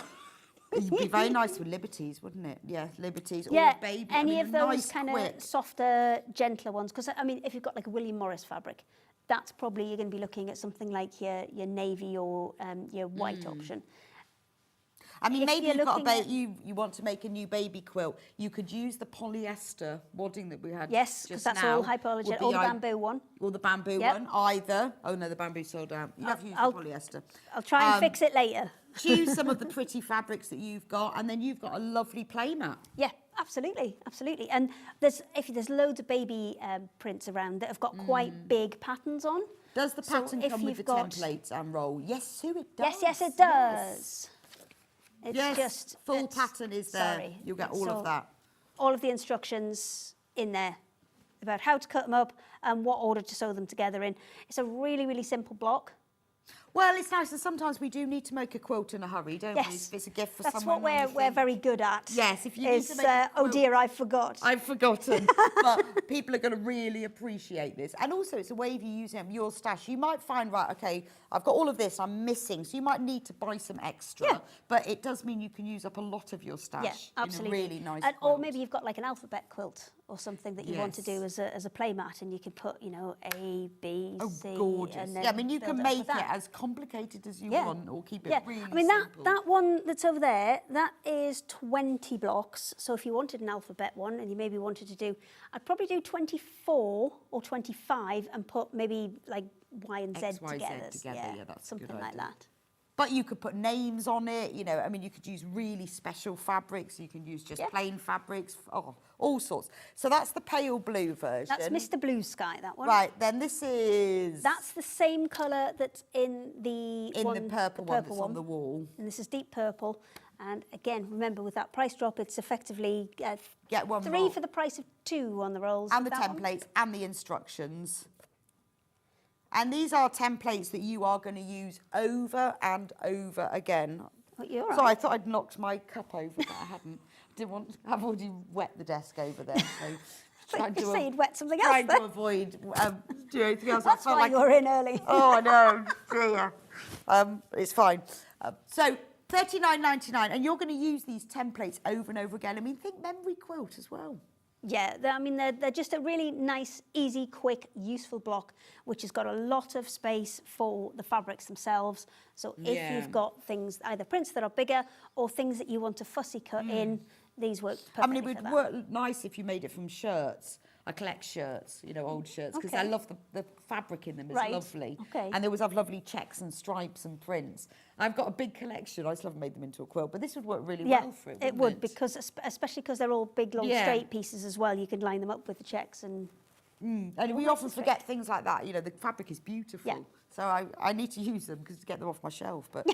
It'd be very nice with Liberties, wouldn't it? Yeah, Liberties yeah, or Baby. any I of mean, a those nice, kind quick. of softer, gentler ones. Because, I mean, if you've got like a William Morris fabric, that's probably you're going to be looking at something like your navy or your white option. I mean, If maybe you're you've got a looking at- you want to make a new baby quilt. You could use the polyester wadding that we had. Yes, because just that's now, all hypoallergenic, would be or the i- bamboo one. Or the bamboo Yep. one, either. Oh no, the bamboo sold out. You have to use I'll- the polyester. I'll try and fix it later. Choose some of the pretty fabrics that you've got, and then you've got a lovely playmat. Yeah, absolutely, absolutely. And there's loads of baby prints around that have got quite big patterns on. Does the So pattern if come with the you've got- templates and roll? Yes, Sue, it does. Yes, it does. It's Yes, just full it's- pattern is there. Sorry. You'll get all So of that. all of the instructions in there about how to cut them up and what order to sew them together in. It's a really, really simple block. Well, it's nice, and sometimes we do need to make a quilt in a hurry, don't we? Yes, If it's a gift for that's someone. what or we're anything. very good at. Yes, if you need is, to make a oh quilt- dear, I forgot. I've forgotten, but people are going to really appreciate this. And also, it's a way of you using your stash. You might find, right, okay, I've got all of this, I'm missing, so you might need to buy some extra. Yeah. But it does mean you can use up a lot of your stash Yeah, absolutely. in a really nice and, quilt. or maybe you've got like an alphabet quilt or something that you want to do Yes. as a play mat, and you could put, you know, A, B, Oh, C. gorgeous. And then Yeah, I mean, you build can up with make that. it as complicated as you Yeah. want, or keep it Yeah, really I mean simple. that one that's over there, that is 20 blocks. So if you wanted an alphabet one and you maybe wanted to do, I'd probably do 24 or 25 and put maybe like Y and Z X, Y, Z together. together, yeah, that's a something good like idea. that. But you could put names on it, you know, I mean, you could use really special fabrics, you can use just Yeah. plain fabrics, oh, all sorts. So that's the pale blue version. That's Mr. Blue Sky, that one. Right, then this is... That's the same colour that's in the purple one that's on the wall. And this is deep purple. And again, remember with that price drop, it's effectively Get one 3 roll. for the price of 2 on the rolls. And the with that one. templates and the instructions. And these are templates that you are going to use over and over again. Oh, you're So right. I thought I'd knocked my cup over, but I hadn't. Didn't want. I've already wet the desk over there. So trying You to say you'd wet something else trying to then. avoid do anything else. That's I felt why like, you're in early. Oh, I know, dear. It's fine. So $39.99, and you're going to use these templates over and over again. I mean, think memory quilt as well. Yeah, I mean, they're just a really nice, easy, quick, useful block, which has got a lot of space for the fabrics themselves. So if Yeah. you've got things, either prints that are bigger or things that you want to fussy cut in, these work perfectly I mean, it for would that. work nice if you made it from shirts. I collect shirts, you know, old shirts, because I Okay. love the fabric in them. It's Right, lovely. okay. And they always have lovely checks and stripes and prints. I've got a big collection. I still haven't made them into a quilt, but this would work really Yeah, well for it, it wouldn't would, because especially because they're all big, long, Yeah. straight pieces as well. You can line them up with the checks and And we nice often and forget things like that. You know, the fabric is beautiful. Yeah. So I need to use them to get them off my shelf. But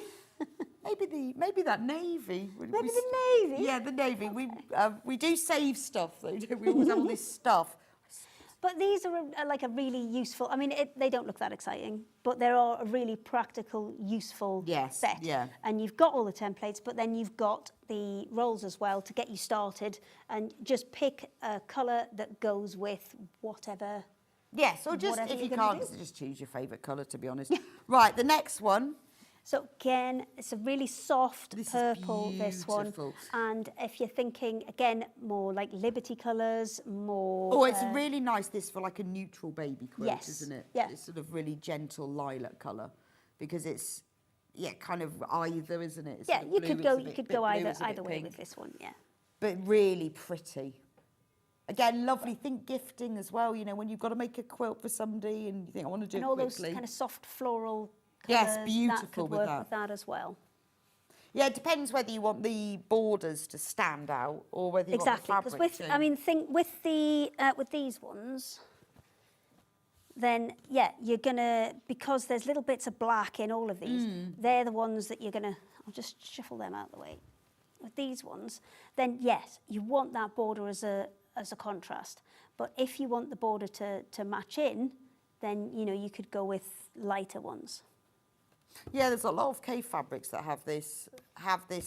maybe that navy. Maybe the navy? Yeah, the navy. We do save stuff though. Don't we? We always have all this stuff. But these are like a really useful, I mean, they don't look that exciting, but they are a really practical, useful Yes, set. yeah. And you've got all the templates, but then you've got the rolls as well to get you started, and just pick a colour that goes with whatever. Yes, or just Whatever if you you're gonna can't, just choose your favourite colour. To be honest. Right, the next one. So again, it's a really soft This is purple, this one. beautiful. And if you're thinking, again, more like Liberty colours, more... Oh, it's really nice. This for like a neutral baby quilt, Yes, isn't it? yeah. It's sort of really gentle lilac colour, because it's kind of either, isn't it? It's yeah, sort of you blue, could it's go, a you bit- could bit go blue, either it's a bit either way pink. with this one, yeah. But really pretty. Again, lovely. Think gifting as well. You know, when you've got to make a quilt for somebody and you think, I want to do And it all those quickly. kind of soft floral Yes, colours, beautiful that could with work that. with that as well. Yeah, it depends whether you want the borders to stand out or whether you Exactly, want the because fabric with to. I mean, think with these ones, then yeah, you're gonna, because there's little bits of black in all of these. Mm. They're the ones that you're gonna. I'll just shuffle them out the way. with these ones, then yes, you want that border as a contrast. But if you want the border to match in, then, you know, you could go with lighter ones. Yeah, there's a lot of cave fabrics that have this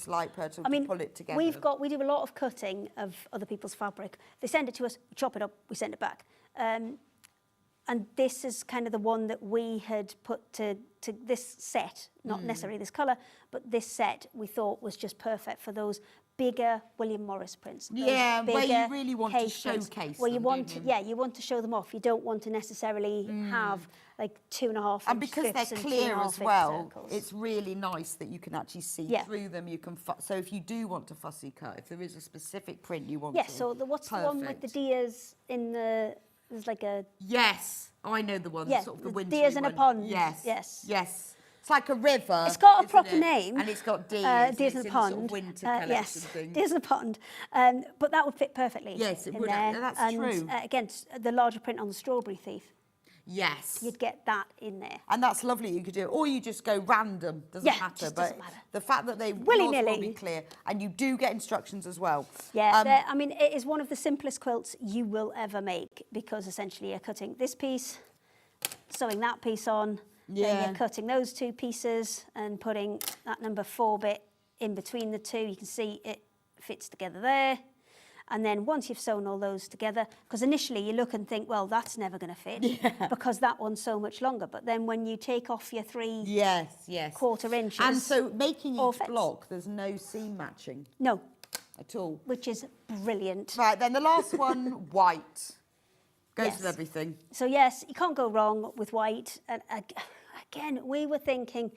light pearl I mean, to pull it together. we do a lot of cutting of other people's fabric. They send it to us, we chop it up, we send it back. And this is kind of the one that we had put to this set, not necessarily this colour, but this set we thought was just perfect for those bigger William Morris prints. Those Yeah, where you bigger really want to cave prints, showcase where you them, want don't to, you? yeah, you want to show them off. You don't want to necessarily have like 2.5 and because they're strips clear and 2.5 as inch well, circles. it's really nice that you can actually see Yeah. through them. You can so if you do want to fussy cut, if there is a specific print you want Yeah, to, so what's the one with the deers in the, there's like a, Yes, I know the one, Yeah, sort of the the wintry deers in a one. pond. Yes, Yes. yes. It's like a river. it's got a isn't proper it? name. And it's got deers. Deers and in it's a the sort pond. of winter collection Yes, thing. deers in a pond. But that would fit perfectly. Yes, it in would. there. That's and, true. Again, the larger print on the strawberry thief, Yes. you'd get that in there. And that's lovely. You could do it, or you just go random. Doesn't Yeah, matter. just But doesn't matter. the fact that they Willy-nilly. will be clear, and you do get instructions as well. Yeah, I mean, it is one of the simplest quilts you will ever make because essentially you're cutting this piece, sewing that piece on, then Yeah. you're cutting those two pieces and putting that number 4 bit in between the two. You can see it fits together there. And then once you've sewn all those together, because initially you look and think, well, that's never going to fit because that one's so much longer. But then when you take off your 3 Yes, yes. quarter inches, And so making all each fits. block, there's no seam matching no, at all. which is brilliant. Right, then the last one, white. Goes Yes. with everything. So yes, you can't go wrong with white. And again, we were thinking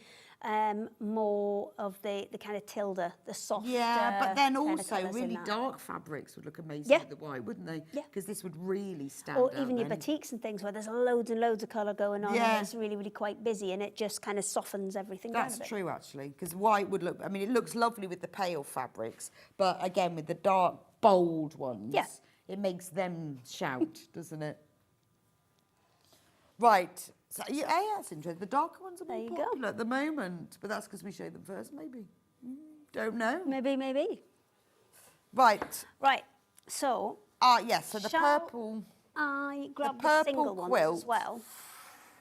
more of the kind of tilde, the soft. Yeah, but then kind of also colours in really that. dark fabrics would look amazing Yeah. with the white, wouldn't they? Yeah. Because this would really stand Or out even your then. batiks and things where there's loads and loads of colour going on Yeah. and it's really, really quite busy and it just kind of softens everything down a That's bit. true, actually, because white would look, I mean, it looks lovely with the pale fabrics, but again, with the dark, bold ones, Yeah. it makes them shout, doesn't it? Right. So, yeah, that's interesting. The darker ones are There more you go. popular at the moment, but that's because we showed them first, maybe. Don't know. Maybe. Right. Right, so Yes, so the Shall purple I grab the purple single ones quilt as well.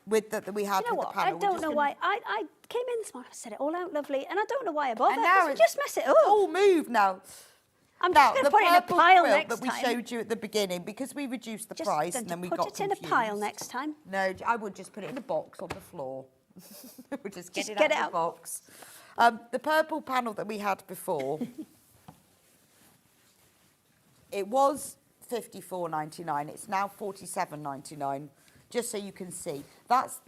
with that we had You know with what? the I panel. We're don't just know gonna- why. I came in this morning, I said it all out lovely, and I don't know why I bothered. And now We it's just mess it up. all moved now. I'm Now, just going the to put it in a purple pile quilt next that we time. showed you at the beginning, because we reduced the Just price going and to then we put got it in a confused. pile next time. No, I would just put it in a box on the floor. We'll just get Just it get out it of the out. box. The purple panel that we had before, it was $54.99. It's now $47.99. Just so you can see,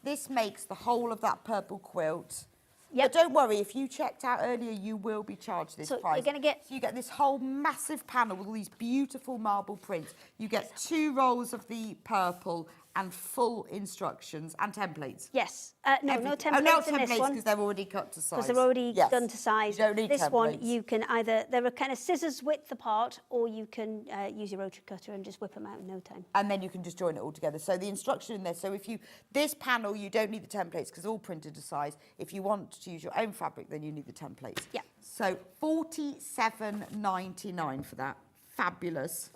this makes the whole of that purple quilt. Yep. But don't worry, if you checked out earlier, you will be charged this So you're price. gonna get- So you get this whole massive panel with all these beautiful marble prints. You get 2 rolls of the purple and full instructions and templates. Yes. No Everything. templates Oh, no in this templates one. because they're already cut to size. Because they're already Yes. done to size. You don't need this one, templates. you can either, they're kind of scissors width apart, or you can use your rotary cutter and just whip them out in no time. And then you can just join it all together. So the instruction in there, so if you, this panel, you don't need the templates because they're all printed to size. If you want to use your own fabric, then you need the templates. Yeah. So $47.99 for that. Fabulous.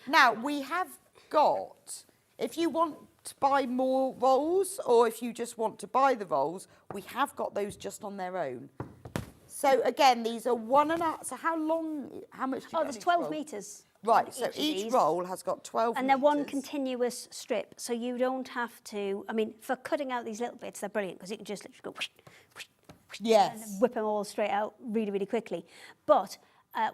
Now, we have got, if you want to buy more rolls or if you just want to buy the rolls, we have got those just on their own. So again, these are 1.5, so how long, how much do you Oh, get there's on each 12 roll? metres. Right, on so of each these. roll has got 12 And they're one metres. continuous strip, so you don't have to, I mean, for cutting out these little bits, they're brilliant, because you can just literally go whoosh, whoosh, whoosh, Yes. and whip them all straight out really, really quickly. But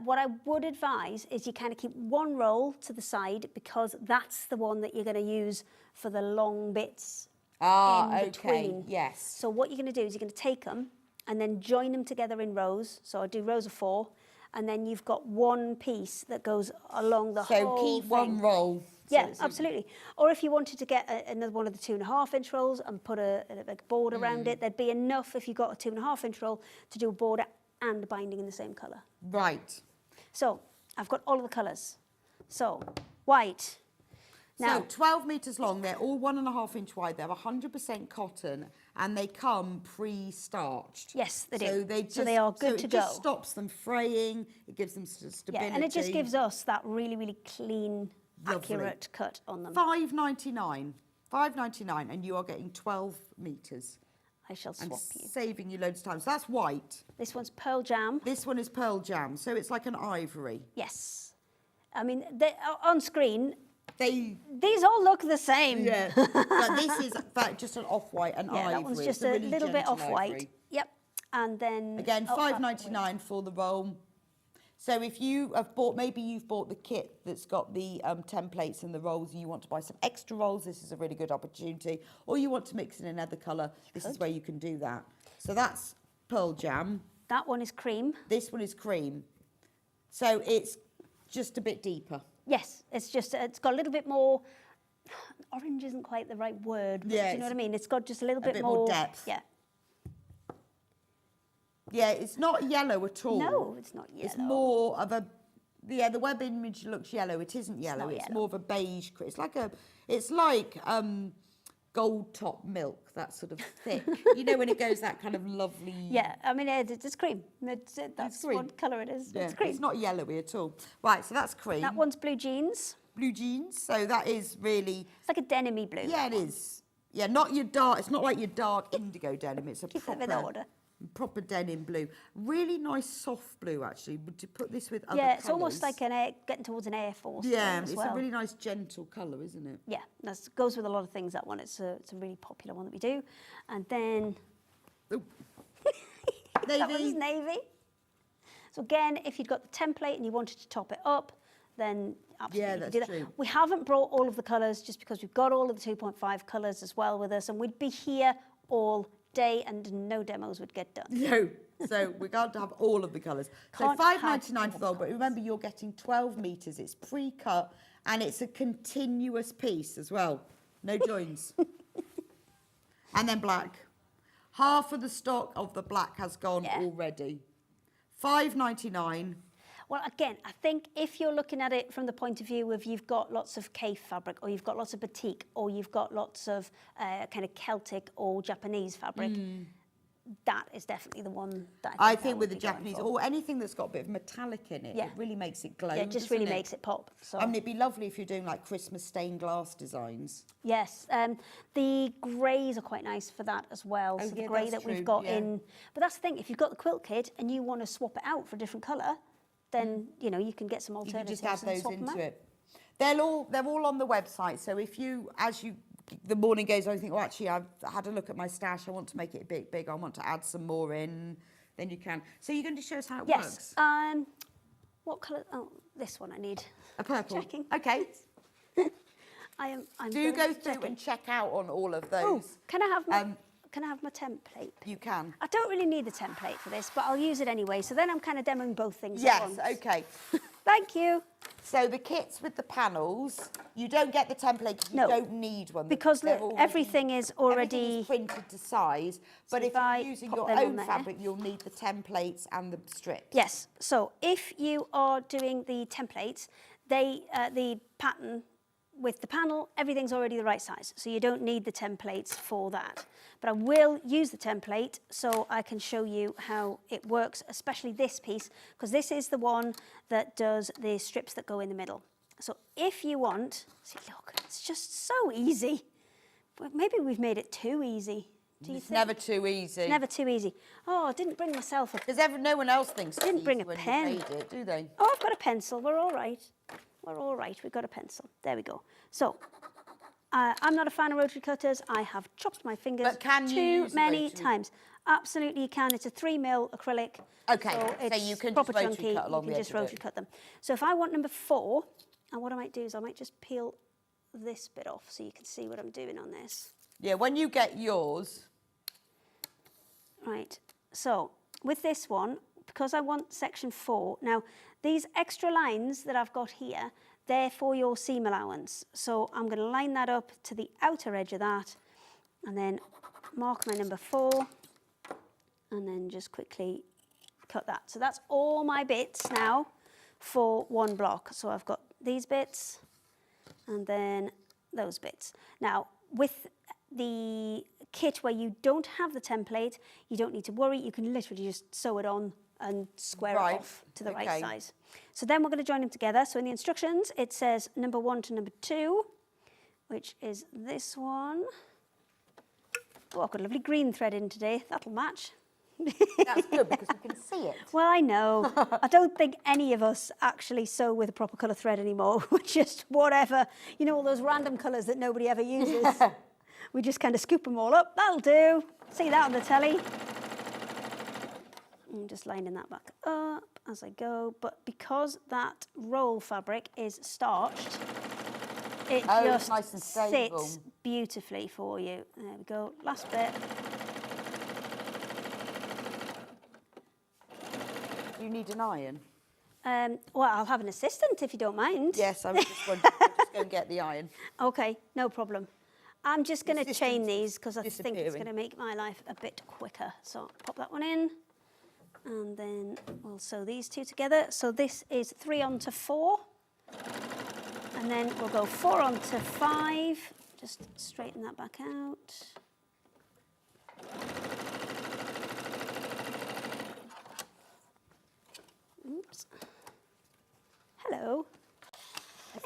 what I would advise is you kind of keep one roll to the side, because that's the one that you're going to use for the long bits in Okay, between. yes. So what you're going to do is you're going to take them and then join them together in rows. So I do rows of 4, and then you've got one piece that goes along the So whole keep thing. one roll. Yeah, So it's- absolutely. Or if you wanted to get another one of the 2.5-inch rolls and put a border around it, there'd be enough if you got a 2.5-inch roll to do a border and binding in the same colour. Right. So I've got all of the colours. So white. Now, So 12 metres long, they're all 1.5 inch wide, they're 100% cotton, and they come pre-starched. Yes, they do. So they So they are good to it just go. stops them fraying. It gives them stability. Yeah, and it just gives us that really, really clean, Lovely. accurate cut on them. £5.99. £5.99, and you are getting 12 metres. I shall And swap you. saving you loads of time. So that's white. This one's pearl jam. This one is pearl jam, so it's like an ivory. Yes. I mean, on screen, These all look the same. Yeah, but this is in fact just an off-white, an Yeah, ivory. that one's It's just a really little bit gentle off-white. ivory. Yep. And then... Again, oh, £5.99 for the roll. So if you have bought, maybe you've bought the kit that's got the templates and the rolls and you want to buy some extra rolls, this is a really good opportunity. Or you want to mix in another colour, this is where you can do that. So that's pearl jam. That one is cream. This one is cream. So it's just a bit deeper. Yes, it's got a little bit more... Orange isn't quite the right word. But Yeah, do you know what I mean? It's got just a little bit more depth. Yeah. Yeah, it's not yellow at all. No, it's not yellow. It's more of a, yeah, the web image looks yellow. It isn't yellow. not It's yellow. more of a beige. It's like gold top milk, that sort of thick. You know when it goes that kind of lovely. Yeah, I mean, it's cream. That's cream. what colour it is. Yeah, It's cream. it's not yellowy at all. Right, so that's cream. That one's blue jeans. Blue jeans. So that is really, It's like a denim-y blue. yeah, it is. Yeah, not your dark. It's not like your dark indigo denim. It's a Keep it in order. proper denim blue. Really nice soft blue, actually. Would you put this with other Yeah, it's almost colours? like getting towards an Air Force. Yeah, blue as it's well. a really nice gentle colour, isn't it? Yeah, that goes with a lot of things, that one. It's a really popular one that we do. And then... Ooh. That Navy. one's navy. So again, if you'd got the template and you wanted to top it up, then absolutely Yeah, you could that's do that. true. We haven't brought all of the colours just because we've got all of the 2.5 colours as well with us, and we'd be here all day and no demos would get done. No, so we're going to have all of the colours. So Can't £5.99 have for the whole, but remember you're getting 12 metres, it's pre-cut, and it's a continuous piece as well. No joins. And then black. Half of the stock of the black has gone Yeah. already. £5.99. Well, again, I think if you're looking at it from the point of view of you've got lots of cave fabric, or you've got lots of batik, or you've got lots of kind of Celtic or Japanese fabric, that is definitely the one that I I think with the would be going Japanese, for. or anything that's got a bit of metallic in it, Yeah. it really makes it glow. Yeah, it just doesn't really makes it pop. So. I mean, it'd be lovely if you're doing like Christmas stained glass designs. Yes, the greys are quite nice for that as well. Oh, So the yeah, grey that's that we've true, got yeah. in, but that's the thing. If you've got the quilt kit and you want to swap it out for a different colour, then you know you can get some You can alternatives just add and those swap them into out. it. They're all on the website. So if you, the morning goes on, you think, oh, actually, I've had a look at my stash. I want to make it a bit big. I want to add some more in. Then you can. So you're going to show us how it Yes. works? What colour? Oh, this one I need. A purple. Checking. Okay. I'm Do going go to through check and it. check out on all of Oh, those. can I have my? Can I have my template? You can. I don't really need the template for this, but I'll use it anyway. So then I'm kind of demoing both things at Yes. once. Okay. Thank you. So the kits with the panels, you don't get the template 'cause you No. don't need one. Because They're look, already- everything is already... everything is printed to size. But So if if I you're using pop your them on own there- fabric, you'll need the templates and the strips. Yes, so if you are doing the templates, the pattern with the panel, everything's already the right size, so you don't need the templates for that. But I will use the template so I can show you how it works, especially this piece, because this is the one that does the strips that go in the middle. So if you want, see, look, it's just so easy. But maybe we've made it too easy. Do you It's think? never too easy. Never too easy. Oh, I didn't bring myself a Because no one else thinks it's Didn't bring easy a when pen. you made it, do they? Oh, I've got a pencil. We're all right. We're all right. We've got a pencil. There we go. So, I'm not a fan of rotary cutters. I have chopped my fingers But can you too use a many rotary? times. Absolutely, you can. It's a 3mm acrylic. Okay, so so it's you can just proper rotary chunky. cut along you can the just edge of it. rotary cut them. So if I want number 4, and what I might do is I might just peel this bit off so you can see what I'm doing on this. Yeah, when you get yours, Right, so with this one, because I want section 4, now these extra lines that I've got here, they're for your seam allowance. So I'm going to line that up to the outer edge of that and then mark my number 4 and then just quickly cut that. So that's all my bits now for one block. So I've got these bits and then those bits. Now with the kit where you don't have the template, you don't need to worry. You can literally just sew it on and square it off to the right size. So then we're going to join them together. So in the instructions, it says number 1 to number 2, which is this one. Oh, I've got a lovely green thread in today. That'll match. That's good because we can see it. Well, I know. I don't think any of us actually sew with a proper colour thread anymore. We're just whatever, you know, all those random colours that nobody ever uses. We just kind of scoop them all up. That'll do. See that on the telly. I'm just lining that back up as I go. But because that roll fabric is starched, it just nice and stable. sits beautifully for you. There we go. Last bit. Do you need an iron? Well, I'll have an assistant if you don't mind. Yes, I was just wondering. I'll just go and get the iron. Okay, no problem. I'm just going to Assistance chain is these because I think it's disappearing. going to make my life a bit quicker. So pop that one in, and then we'll sew these two together. So this is 3 onto 4, and then we'll go 4 onto 5. Just straighten that back out. Oops. Hello.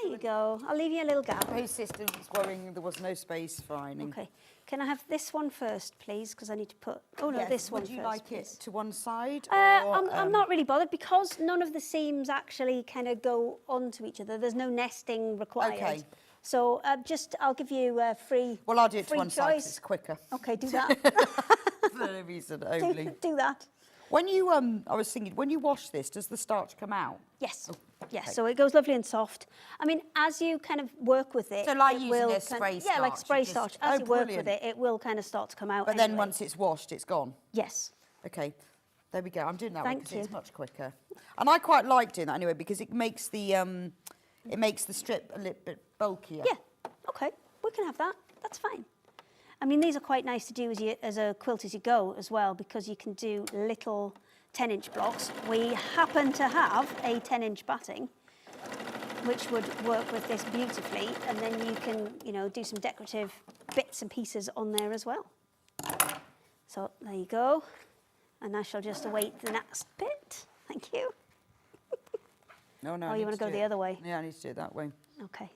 There you go. I'll leave you a little gap. My assistant was worrying there was no space for ironing. Okay. Can I have this one first, please? Because I need to put... Oh, no, Yes, this one would you first, like please. it to one side? I'm not really bothered because none of the seams actually kind of go onto each other. There's no nesting required. Okay. So I'll give you a free Well, I'll do it to free one side 'cause choice. it's quicker. Okay, do that. For no reason only. do that. When you, I was thinking, when you wash this, does the starch come out? Yes. Yes, okay. so it goes lovely and soft. I mean, as you kind of work with it... So like it using will a kind spray Yeah, like starch, spray you just- starch. As Oh, you work brilliant. with it will kind of start to come out But then anyway. once it's washed, it's gone. Yes. Okay, there we go. I'm doing that one Thank because it's you. much quicker. And I quite like doing that anyway because it makes the strip a little bit bulkier. Yeah, okay, we can have that. That's fine. I mean, these are quite nice to do as a quilt as you go as well because you can do little 10-inch blocks. We happen to have a 10-inch batting, which would work with this beautifully, and then you can, you know, do some decorative bits and pieces on there as well. So there you go, and I shall just await the next bit. Thank you. No, Oh, you want to go the other way? Yeah, I need to do it that way. Okay.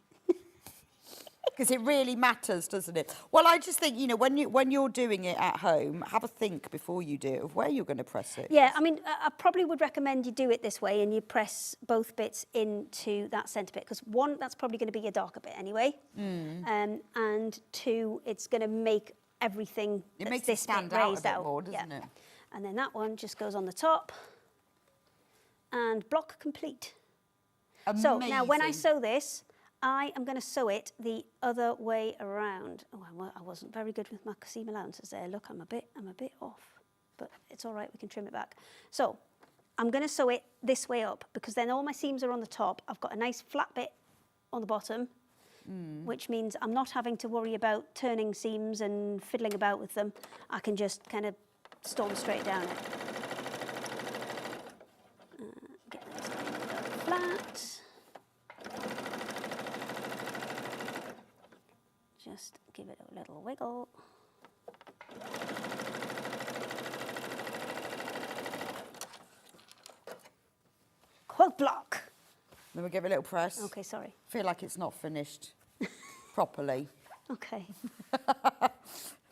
Because it really matters, doesn't it? Well, I just think, you know, when you're doing it at home, have a think before you do it of where you're going to press it. Yeah, I mean, I probably would recommend you do it this way and you press both bits into that centre bit because 1, that's probably going to be your darker bit anyway, and 2, it's going to make everything It that's makes this it stand bit out a raised bit out. more, doesn't it? And then that one just goes on the top and block complete. Amazing. So now when I sew this, I am going to sew it the other way around. Oh, I wasn't very good with my seam allowances there. Look, I'm a bit off, but it's all right. We can trim it back. So I'm going to sew it this way up because then all my seams are on the top. I've got a nice flat bit on the bottom, which means I'm not having to worry about turning seams and fiddling about with them. I can just kind of storm straight down it. Get this flat. Just give it a little wiggle. Quilt block. Then we give it a little press. Okay, sorry. Feel like it's not finished properly. Okay.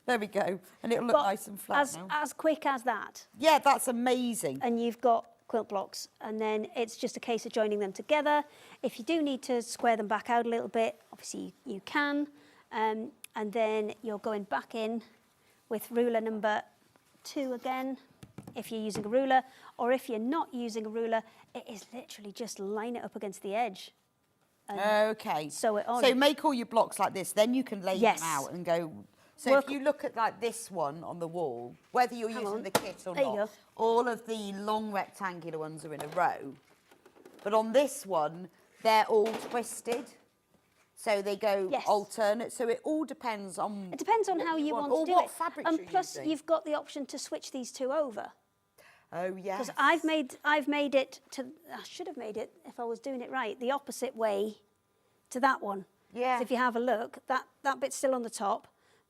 There we go. And it'll look But nice and flat now. as quick as that, Yeah, that's amazing. and you've got quilt blocks, and then it's just a case of joining them together. If you do need to square them back out a little bit, obviously you can, and then you're going back in with ruler number 2 again, if you're using a ruler, or if you're not using a ruler, it is literally just line it up against the edge. Okay. sew it on. So make all your blocks like this, then you can lay Yes. them out and go. So Work- if you look at like this one on the wall, whether you're Hang using on. the kit or There you not, go. all of the long rectangular ones are in a row. But on this one, they're all twisted. So they go Yes. alternate. So it all depends on. It depends on how you want to do what it. fabric And you're plus, using. you've got the option to switch these two over. Oh yes. Because I've made it to, I should have made it, if I was doing it right, the opposite way to that one. Yeah. So if you have a look, that bit's still on the top,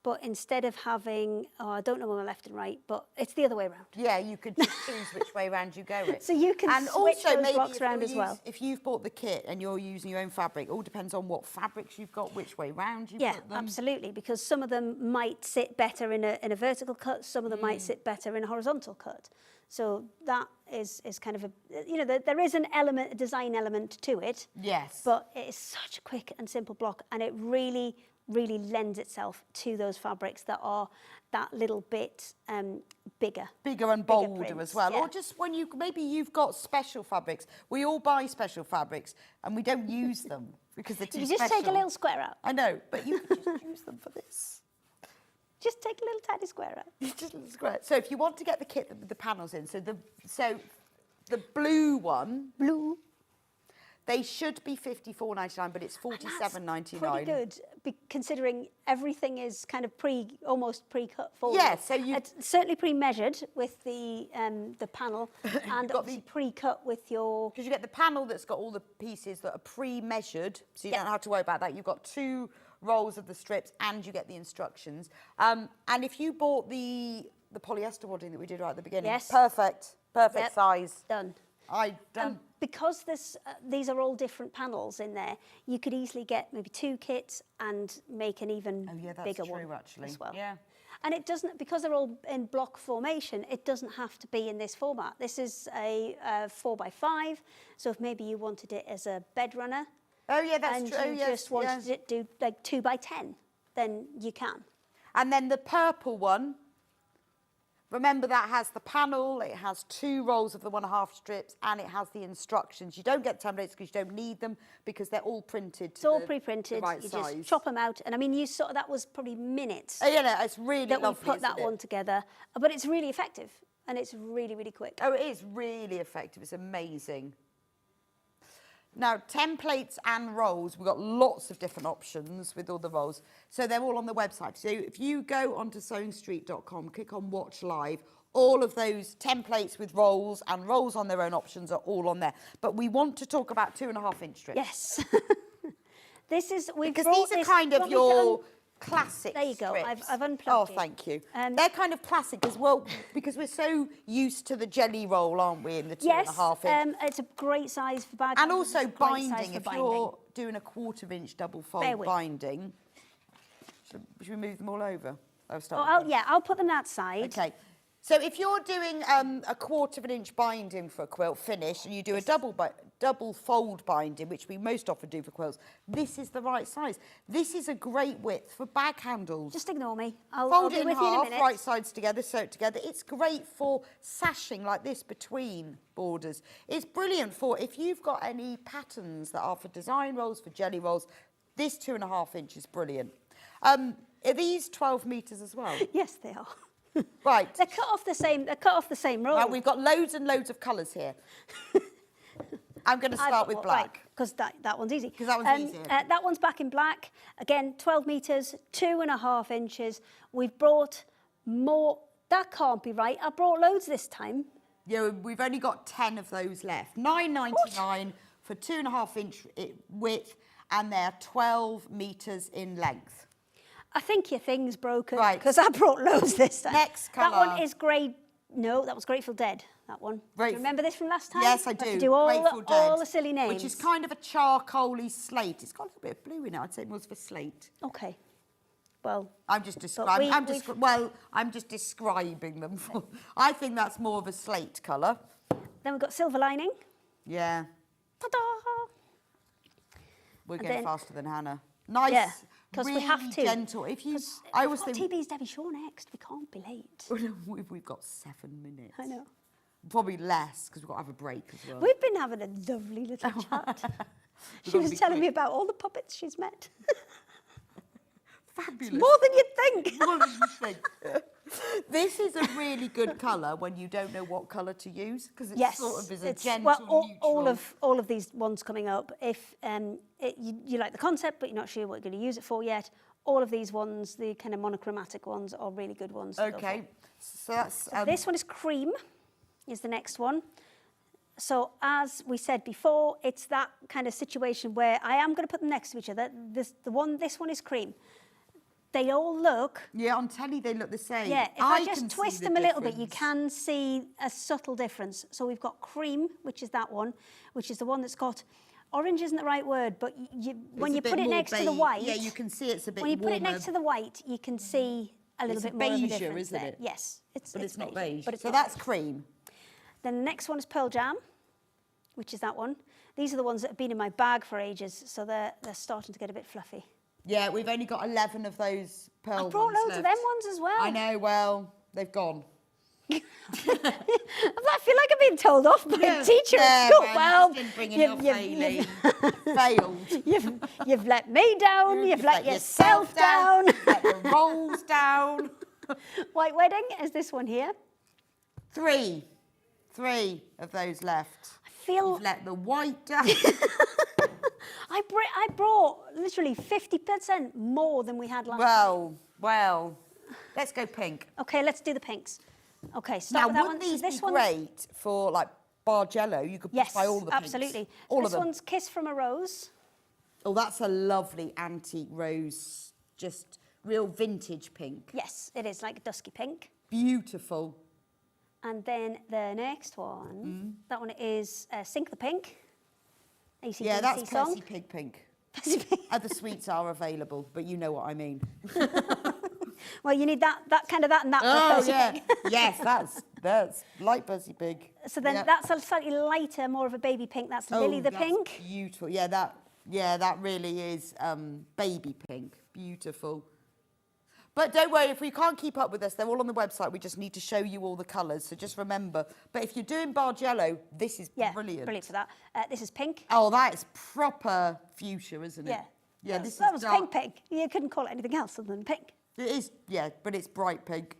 but instead of having, I don't know my left and right, but it's the other way around. Yeah, you could just choose which way around you go it. So you can and switch also those maybe blocks if around you're as well. If you've bought the kit and you're using your own fabric, it all depends on what fabrics you've got, which way round you Yeah, put them. absolutely, because some of them might sit better in a vertical cut, some of them might sit better in a horizontal cut. So that is kind of there is a design element to it. Yes. But it is such a quick and simple block, and it really, really lends itself to those fabrics that are that little bit bigger. Bigger and bolder prints, as well. yeah. Or just when maybe you've got special fabrics. We all buy special fabrics and we don't use them because they're too You special. just take a little square out. I know, but you can just use them for this. Just take a little tiny square out. Just a little square. So if you want to get the kit with the panels in, so the blue one, they should be $54.99, but it's $47.99. Pretty good, considering everything is kind of almost pre-cut for Yeah, you. so It's certainly pre-measured with the panel, and got obviously pre-cut with your. Because you get the panel that's got all the pieces that are pre-measured, so you don't have to worry about that. You've got 2 rolls of the strips and you get the instructions. And if you bought the polyester wadding that we did right at the beginning, Yes. perfect Yep, size. Done. Because these are all different panels in there, you could easily get maybe 2 kits and make an even bigger true, one actually. as well. Yeah. And it doesn't, because they're all in block formation, it doesn't have to be in this format. This is a 4x5, so if maybe you wanted it as a bed runner, Oh yeah, that's and true. you just wanted it to do like 2x10, then you can. And then the purple one, remember that has the panel, it has 2 rolls of the 1.5 strips, and it has the instructions. You don't get templates because you don't need them because they're all printed. It's all pre-printed. Right You size. just chop them out, and I mean, that was probably minutes Oh yeah, no, it's really that we lovely, put that isn't it? one together. But it's really effective, and it's really, really quick. Oh, it is really effective. It's amazing. Now, templates and rolls, we've got lots of different options with all the rolls. So they're all on the website. So if you go onto sewingstreet.com, click on Watch Live, all of those templates with rolls and rolls on their own options are all on there. But we want to talk about 2.5-inch strips. Yes. Because these are kind of your classic There you go. strips. I've unplugged Oh, it. thank you. They're kind of classic as well because we're so used to the jelly roll, aren't we, in the 2.5-inch? It's a great size for bag. And also it's a great size binding. for If binding. you're doing a 1/4-inch double Bear fold with. binding, should we move them all over? I'll put them that side. Okay. So if you're doing a 1/4-inch binding for a quilt finish and you do a double fold binding, which we most often do for quilts, this is the right size. This is a great width for bag handles. Just ignore me. I'll Fold be it in with you in a half, minute. right sides together, sew it together. It's great for sashing like this between borders. It's brilliant for if you've got any patterns that are for design rolls, for jelly rolls, this 2.5-inch is brilliant. Are these 12 metres as well? Yes, they are. Right. They're cut off the same roll. Right, we've got loads and loads of colours here. I'm going to start with black. Because that one's easy. 'Cause that one's easier. That one's back in black. Again, 12 metres, 2.5 inches. We've brought more. That can't be right. I brought loads this time. Yeah, we've only got 10 of those left. $9.99 for 2.5-inch width, and they're 12 metres in length. I think your thing's broken. Right. Because I brought loads this time. Next That colour. one is grey. No, that was Grateful Dead, that one. Do you remember this from last time? Yes, I have do. to do Grateful all Dead, the silly names. which is kind of a charcoaly slate. It's got a little bit of blue in it. I'd say it was for slate. Okay. Well, I'm just describing. we- I'm just describing them. I think that's more of a slate colour. then we've got Silver Lining. Yeah, Ta-da! we're And getting then- faster than Hannah. Nice, Yeah, 'cause really we have to. gentle. If you, 'Cause I always we've got think TB's Debbie Shaw next. We can't be late. we've got 7 minutes. I know. Probably less because we've got to have a break as well. We've been having a lovely little chat. She gotta was be telling me quick. about all the puppets she's met. Fabulous. More than you'd think. More than you think. This is a really good colour when you don't know what colour to use because it Yes, sort of is a it's- gentle, well, neutral. all of these ones coming up. If you like the concept but you're not sure what you're going to use it for yet, all of these ones, the kind of monochromatic ones, are really good ones. to go Okay, so that's for. This one is cream. Is the next one. So as we said before, it's that kind of situation where I am going to put them next to each other. This one is cream. they all look. Yeah, on telly they look the same. Yeah, if I can just see twist the them a little bit, you difference. can see a subtle difference. So we've got cream, which is that one, which is the one that's got, orange isn't the right word, but when It's you a bit put it more next to the beige. white. Yeah, you can see it's a bit When you put it warmer. next to the white, you can see a little It's bit more of a beige-er, difference isn't there. it? Yes, But it's not beige. But it's So not that's beige. cream. Then the next one is Pearl Jam, which is that one. These are the ones that have been in my bag for ages, so they're starting to get a bit fluffy. Yeah, we've only got 11 of those pearl I brought ones loads of them left. ones as well. I know, well, they've gone. I feel like I'm being told off by a teacher at school. man, Well, just didn't bring enough, Hayley. Failed. you've let me down, you've let yourself down. Let the rolls down. White Wedding is this one here. Three of those left. I feel You've let the white down. I brought literally 50% more than we had last time. Well, let's go pink. Okay, let's do the pinks. Okay, Now, start with that one. wouldn't So these this be one's- great for like Bargello? You could Yes, buy all the pinks. absolutely. So All of this them. one's Kiss from a Rose. Oh, that's a lovely antique rose, just real vintage pink. Yes, it is like a dusky pink. Beautiful. And then the next one, that one is Sink the Pink. AC/DC Yeah, that's song. Percy Pig pink. Percy Pig. Other sweets are available, but you know what I mean. Well, you need that and that for Oh, Percy yeah. Pig. Yes, that's like Percy Pig. So then Yeah. that's a slightly lighter, more of a baby pink. That's Lily the that's Pink. Beautiful. Yeah, that really is baby pink. Beautiful. But don't worry, if we can't keep up with us, they're all on the website. We just need to show you all the colours. So just remember. But if you're doing Bargello, this is Yeah, brilliant. for that. This is pink. Oh, that is proper fuchsia, isn't it? Yeah. Yeah, That was pink. You couldn't call it anything else other than pink. It is, yeah, but it's bright pink.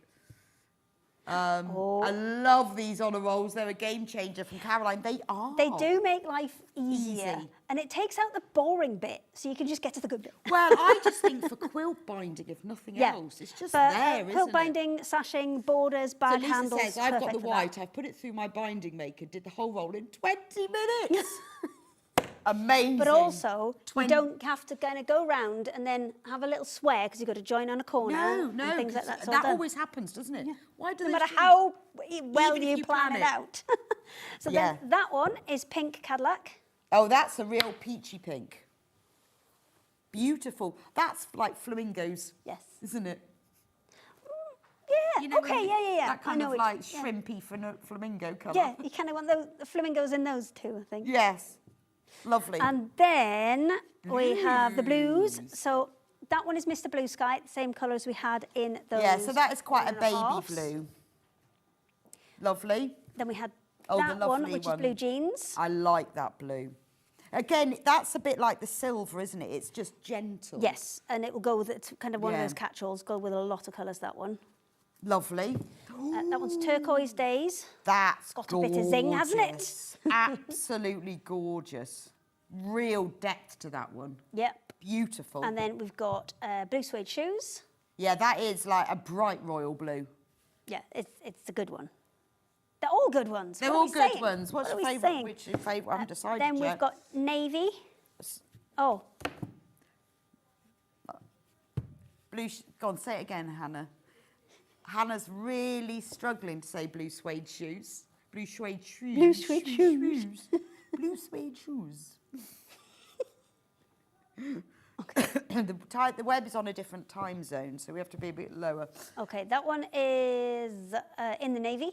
Oh. I love these honour rolls. They're a game changer from Caroline. They are. They do make life easier. Easy. And it takes out the boring bit, so you can just get to the good bit. Well, I just think for quilt binding, if nothing else, it's just there, isn't quilt it? binding, sashing, borders, So bag Lisa handles, says, I've got perfect the for that. white, I've put it through my binding maker, did the whole roll in 20 minutes. Amazing. But also, you 20 don't have to kind of go round and then have a little swear because you've got to join on a corner No, and things like 'cause that. It's all that done. always happens, doesn't it? Why do No they matter do- how well Even if you you plan plan it it. out. So Yeah. then that one is pink Cadillac. Oh, that's a real peachy pink. Beautiful. That's like flamingos. Yes. Isn't it? Yeah, You know, okay, yeah. That I kind know of it, like yeah. shrimpy flamingo colour. Yeah, you kind of want the flamingos in those too, I think. Yes. Lovely. And then we have the blues. So that one is Mr. Blue Sky, the same colour as we had in those. Yeah, so that is quite a one and baby halves. blue. Lovely. Then we had Oh, the that one, lovely which one. is blue jeans. I like that blue. Again, that's a bit like the silver, isn't it? It's just gentle. Yes, and it will go with it's kind of one of Yeah. those catch-alls, go with a lot of colours, that one. Lovely. That one's Turquoise Days. That's Got a bit of zing, hasn't it? gorgeous. Absolutely gorgeous. Real depth to that one. Yep. Beautiful. And then we've got blue suede shoes. Yeah, that is like a bright royal blue. Yeah, it's a good one. They're all good ones. They're What are all we good saying? ones. What's What your are we favourite? saying? Which is your favourite? I haven't decided Then we've yet. got navy. Oh, Blue. Go on, say it again, Hannah. Hannah's really struggling to say blue suede shoes. Blue suede shoes. Blue suede shoes. Blue suede shoes. okay. The web is on a different time zone, so we have to be a bit lower. Okay, that one is in the navy.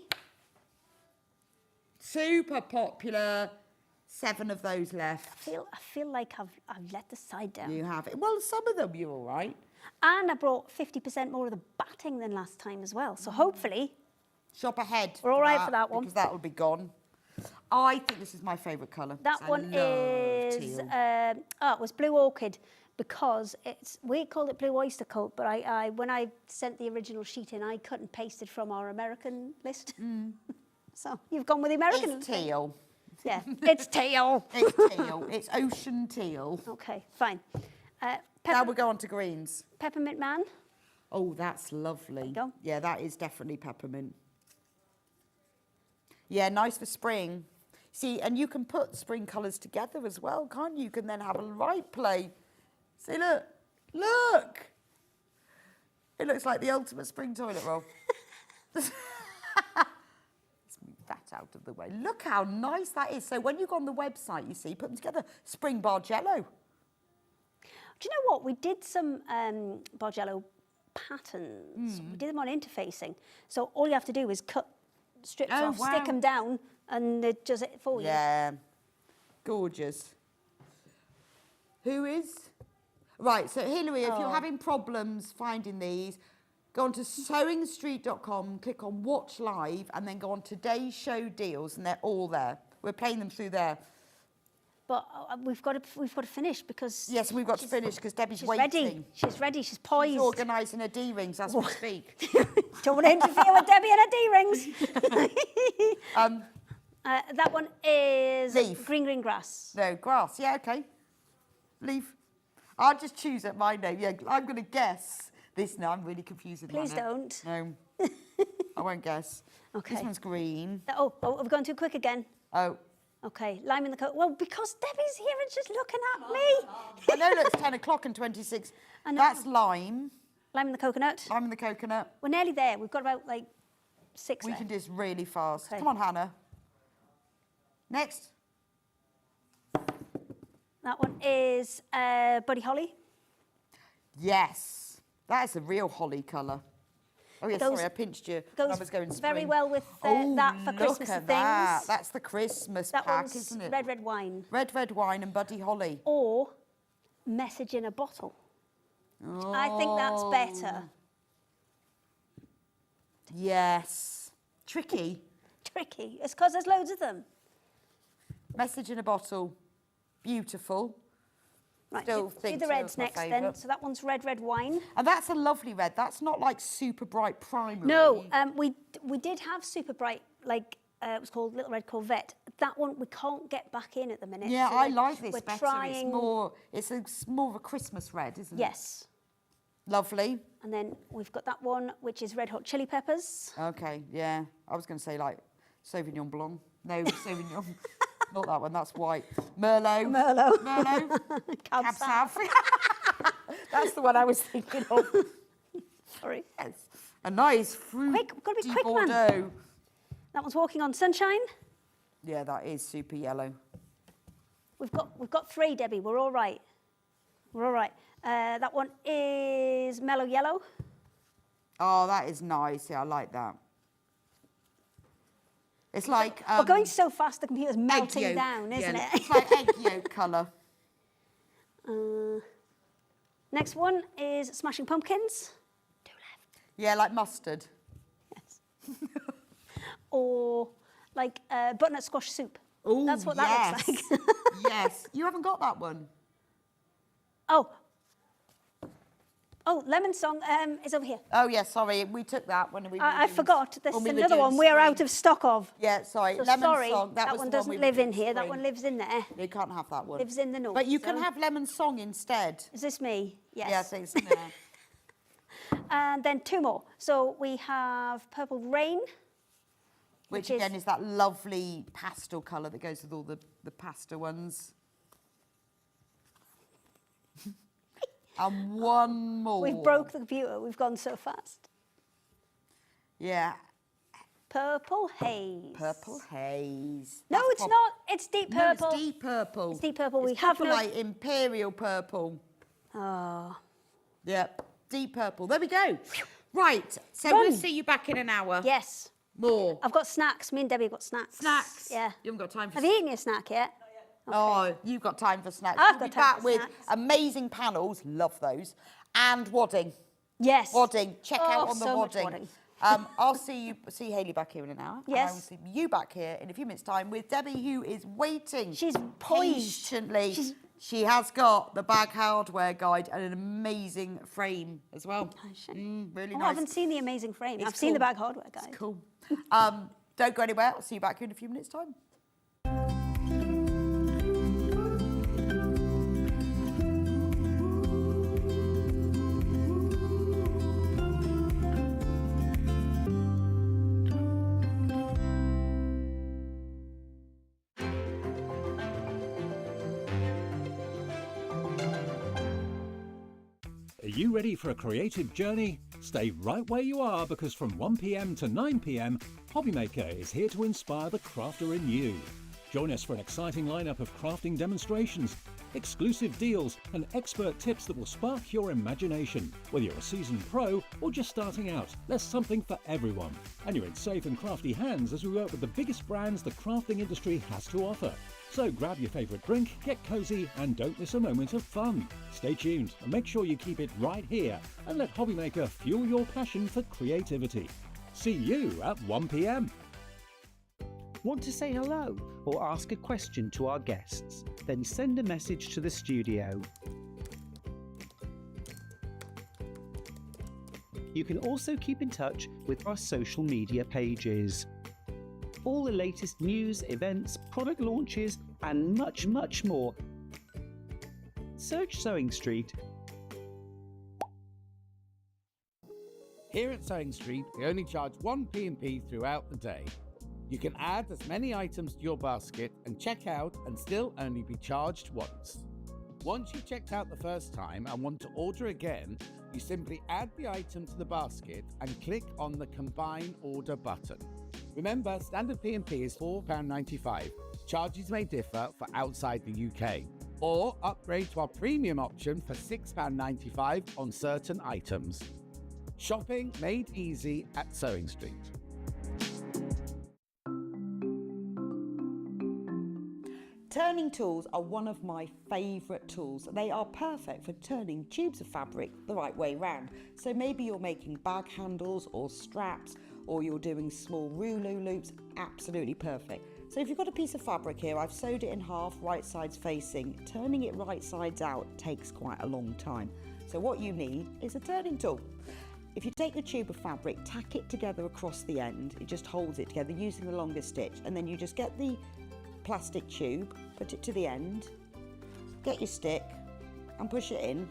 Super popular. 7 of those left. I feel like I've let the side down. You have it. Well, some of them you're all right. And I brought 50% more of the batting than last time as well. So hopefully, Shop ahead. We're all right for that one. Because that will be gone. I think this is my favourite colour. that I one love is, teal. it was Blue Orchid because we called it Blue Oyster Cult, but when I sent the original sheet in, I cut and pasted from our American list. So you've gone with the American It's teal. Yeah, it's teal. It's teal. It's ocean teal. Okay, fine. Now we'll go on to greens. Peppermint Man. Oh, that's lovely. you go. Yeah, that is definitely peppermint. Yeah, nice for spring. See, and you can put spring colours together as well, can't you? You can then have a right play. See, look. Look. It looks like the ultimate spring toilet roll. Let's move that out of the way. Look how nice that is. So when you go on the website, you see, put them together. Spring Bargello. Do you know what? We did some Bargello patterns. We did them on interfacing. So all you have to do is cut strips off, stick them down, and it does it for you. Yeah. Gorgeous. Who is? Right, so Hilary, if you're having problems finding these, go on to sewingstreet.com, click on Watch Live, and then go on Today's Show Deals, and they're all there. We're playing them through there. But we've got to finish because... Yes, we've got to finish because Debbie's she's waiting. Ready. She's ready. She's poised. She's organising her D-rings as we speak. Don't want to interfere with Debbie and her D-rings. That one is Leaf. green grass. No, grass. Yeah, okay. Leaf. I'll just choose at my name. Yeah, I'm going to guess this now. I'm really confused with Please mine. don't. No. I won't guess. Okay. This one's green. Oh, we've gone too quick again. Oh. Okay, lime in the coat. Well, because Debbie's here and she's looking at me. I know it's 10 o'clock and 26. I know. That's lime. Lime in the coconut. Lime in the coconut. We're nearly there. We've got about like 6 We left. can do this really fast. Okay. Come on, Hannah. Next. That one is Buddy Holly. Yes. That is a real holly colour. Oh, yeah, Goes- sorry, I pinched you. when I Goes was going very spring. well with Oh, that for look Christmas at and that. things. That's the Christmas That pack, one's isn't it? red wine. Red wine and Buddy Holly. Or message in a bottle. I think that's better. Yes. Tricky. Tricky. It's because there's loads of them. Message in a bottle. Beautiful. Right, Still do think the so, reds it's my next then. favourite. So that one's red wine. And that's a lovely red. That's not like super bright primary. No, we did have super bright, like it was called Little Red Corvette. That one we can't get back in at the minute. Yeah, so I like this we're better. Trying... It's more of a Christmas red, isn't it? Yes. Lovely. And then we've got that one, which is Red Hot Chili Peppers. Okay, yeah. I was going to say like Sauvignon Blanc. No, Sauvignon. Not that one, that's white. Merlot. Cab Sav. That's the one I was thinking of. Sorry. Yes. A nice fruit. Quick, we've got to be quick, man. Bordeaux. That one's Walking on Sunshine. Yeah, that is super yellow. We've got 3, Debbie. We're all right. We're all right. That one is Mellow Yellow. Oh, that is nice. Yeah, I like that. It's like... We're going so fast, the computer's melting yolk. down, isn't Yeah, it? It's like egg yolk colour. Next one is Smashing Pumpkins. 2 left. Yeah, like mustard. Yes. Or like butternut squash soup. Oh, That's what that looks like. Yes. You haven't got that one. Oh, Lemon Song is over here. Oh, yeah, sorry. We took that when we were I doing- forgot. There's when we were another doing one we're spring. out of stock of. Yeah, sorry. So Lemon sorry, Song. that was one the doesn't we were live doing in here. That spring. one lives in there. You can't have that one. Lives in the north. But you can so- have Lemon Song instead. Is this me? Yes. Yes, it's there. And then 2 more. So we have Purple Rain. Which is- again is that lovely pastel colour that goes with all the pasta ones. And one more. We've broke the computer. We've gone so fast. Yeah, Purple Haze. Purple Haze. No, That's it's pop- not. It's deep No, purple. it's deep purple. It's deep purple. It's We have proper no... like imperial purple. Oh. Yep, deep purple. There we go. Right, so Done. we'll see you back in an hour. Yes. More. I've got snacks. Me and Debbie have got snacks. Snacks. Yeah. You haven't got time for Have you eaten your snack yet? Oh, you've got time for snacks. I've We'll got be time back for with snacks. amazing panels, love those, and Wadding. Yes. Wadding, check out on the so much Wadding. Wadding. I'll see Hayley back here in an hour. Yes. And I will see you back here in a few minutes' time with Debbie, who is waiting. She's poised. Patiently. She has got the bag hardware guide and an amazing frame as well. Really Oh, nice. I haven't seen the amazing frame. It's I've seen the cool. bag hardware guide. It's cool. Don't go anywhere. I'll see you back here in a few minutes' time. Are you ready for a creative journey? Stay right where you are because from 1 p.m. to 9 p.m, Hobbymaker is here to inspire the crafter in you. Join us for an exciting lineup of crafting demonstrations, exclusive deals and expert tips that will spark your imagination. Whether you're a seasoned pro or just starting out, there's something for everyone. And you're in safe and crafty hands as we work with the biggest brands the crafting industry has to offer. So grab your favourite drink, get cosy and don't miss a moment of fun. Stay tuned and make sure you keep it right here and let Hobbymaker fuel your passion for creativity. See you at 1 p.m. Want to say hello or ask a question to our guests? Then send a message to the studio. You can also keep in touch with our social media pages. All the latest news, events, product launches and much, much more. Search Sewing Street. Here at Sewing Street, we only charge 1 P&P throughout the day. You can add as many items to your basket and check out and still only be charged once. Once you've checked out the first time and want to order again, you simply add the item to the basket and click on the Combine Order button. Remember, standard P&P is £4.95. Charges may differ for outside the UK. Or upgrade to our premium option for £6.95 on certain items. Shopping made easy at Sewing Street. Turning tools are one of my favourite tools. They are perfect for turning tubes of fabric the right way round. So maybe you're making bag handles or straps, or you're doing small rouleau loops, absolutely perfect. So if you've got a piece of fabric here, I've sewed it in half, right sides facing. Turning it right sides out takes quite a long time. So what you need is a turning tool. If you take the tube of fabric, tack it together across the end, it just holds it together using the longest stitch, and then you just get the plastic tube, put it to the end, get your stick and push it in,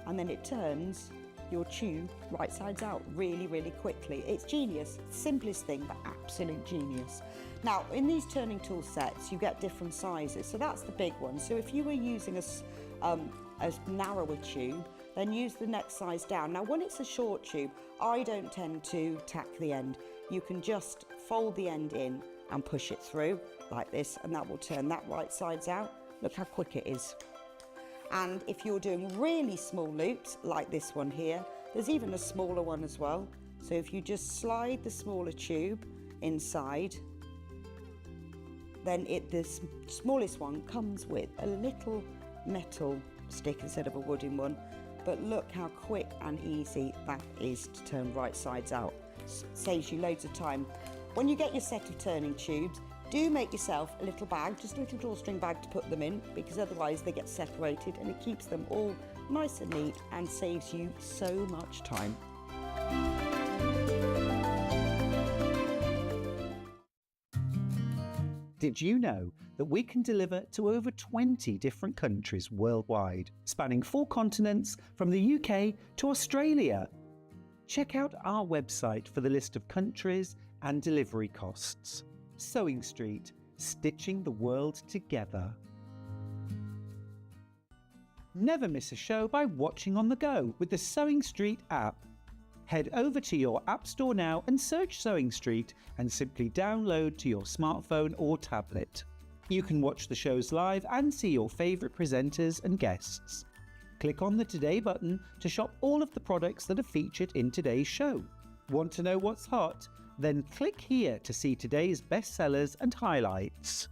and then it turns your tube right sides out really, really quickly. It's genius, simplest thing, but absolute genius. Now, in these turning tool sets, you get different sizes. So that's the big one. So if you were using a narrower tube, then use the next size down. Now, when it's a short tube, I don't tend to tack the end. You can just fold the end in and push it through like this, and that will turn that right sides out. Look how quick it is. And if you're doing really small loops like this one here, there's even a smaller one as well. So if you just slide the smaller tube inside, then the smallest one comes with a little metal stick instead of a wooden one. But look how quick and easy that is to turn right sides out. Saves you loads of time. When you get your set of turning tubes, do make yourself a little bag, just a little drawstring bag to put them in, because otherwise they get separated, and it keeps them all nice and neat and saves you so much time. Did you know that we can deliver to over 20 different countries worldwide, spanning 4 continents from the UK to Australia? Check out our website for the list of countries and delivery costs. Sewing Street, stitching the world together. Never miss a show by watching on the go with the Sewing Street app. Head over to your App Store now and search Sewing Street and simply download to your smartphone or tablet. You can watch the shows live and see your favourite presenters and guests. Click on the Today button to shop all of the products that are featured in today's show. Want to know what's hot? Then click here to see today's bestsellers and highlights.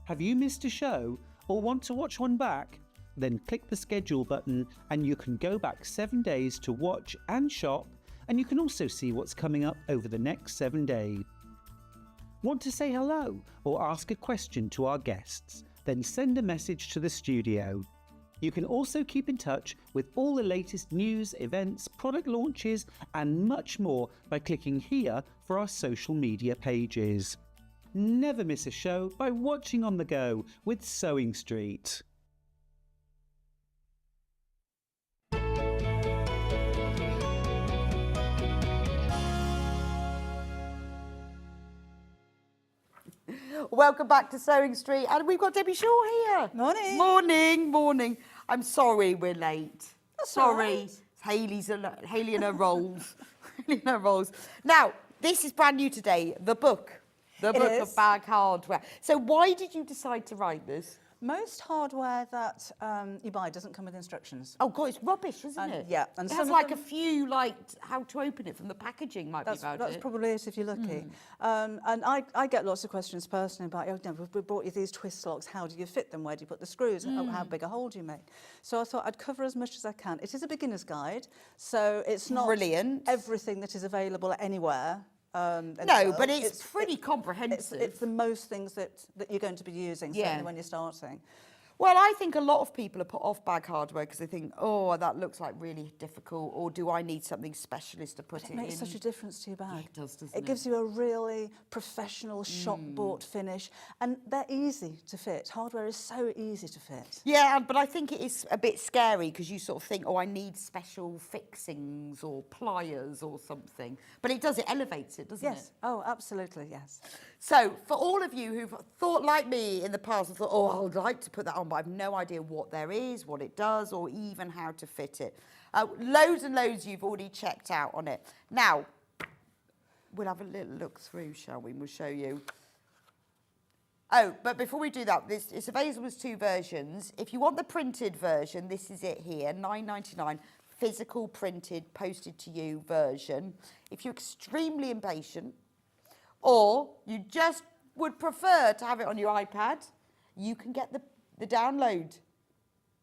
Have you missed a show or want to watch one back? Then click the schedule button and you can go back 7 days to watch and shop, and you can also see what's coming up over the next 7 days. Want to say hello or ask a question to our guests? Then send a message to the studio. You can also keep in touch with all the latest news, events, product launches and much more by clicking here for our social media pages. Never miss a show by watching on the go with Sewing Street. Welcome back to Sewing Street, and we've got Debbie Shaw here. Morning. Morning, morning. I'm sorry we're late. That's all Sorry. right. Hayley and her rolls. Hayley and her rolls. Now, this is brand new today, the book. The book of bag hardware. So why did you decide to write this? Most hardware that you buy doesn't come with instructions. Oh God, it's rubbish, isn't it? Yeah, and it some has of like them- a few, like how to open it from the packaging might be about That's it. probably it if you're lucky. And I get lots of questions personally about, oh, no, we brought you these twist locks. How do you fit them? Where do you put the screws? How big a hole do you make? So I thought I'd cover as much as I can. It is a beginner's guide, so it's not Brilliant. everything that is available anywhere. No, but it's pretty comprehensive. It's the most things that you're going to be using, certainly Yeah. when you're starting. Well, I think a lot of people are put off bag hardware because they think, oh, that looks like really difficult, or do I need something specialist to put it in? It makes such a difference to your bag. Yeah, it does, doesn't it? gives you a really professional shop-bought finish, and they're easy to fit. Hardware is so easy to fit. Yeah, but I think it is a bit scary because you sort of think, oh, I need special fixings or pliers or something. But it does, it elevates it, doesn't it? Yes. Oh, absolutely, yes. So, for all of you who've thought like me in the past and thought, oh, I would like to put that on, but I've no idea what there is, what it does, or even how to fit it. Loads and loads you've already checked out on it. Now, we'll have a little look through, shall we? We'll show you. Oh, but before we do that, it's available as 2 versions. If you want the printed version, this is it here, £9.99, physical printed, posted to you version. If you're extremely impatient, or you just would prefer to have it on your iPad, you can get the download.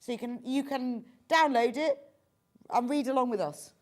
So you can download it and read along with us.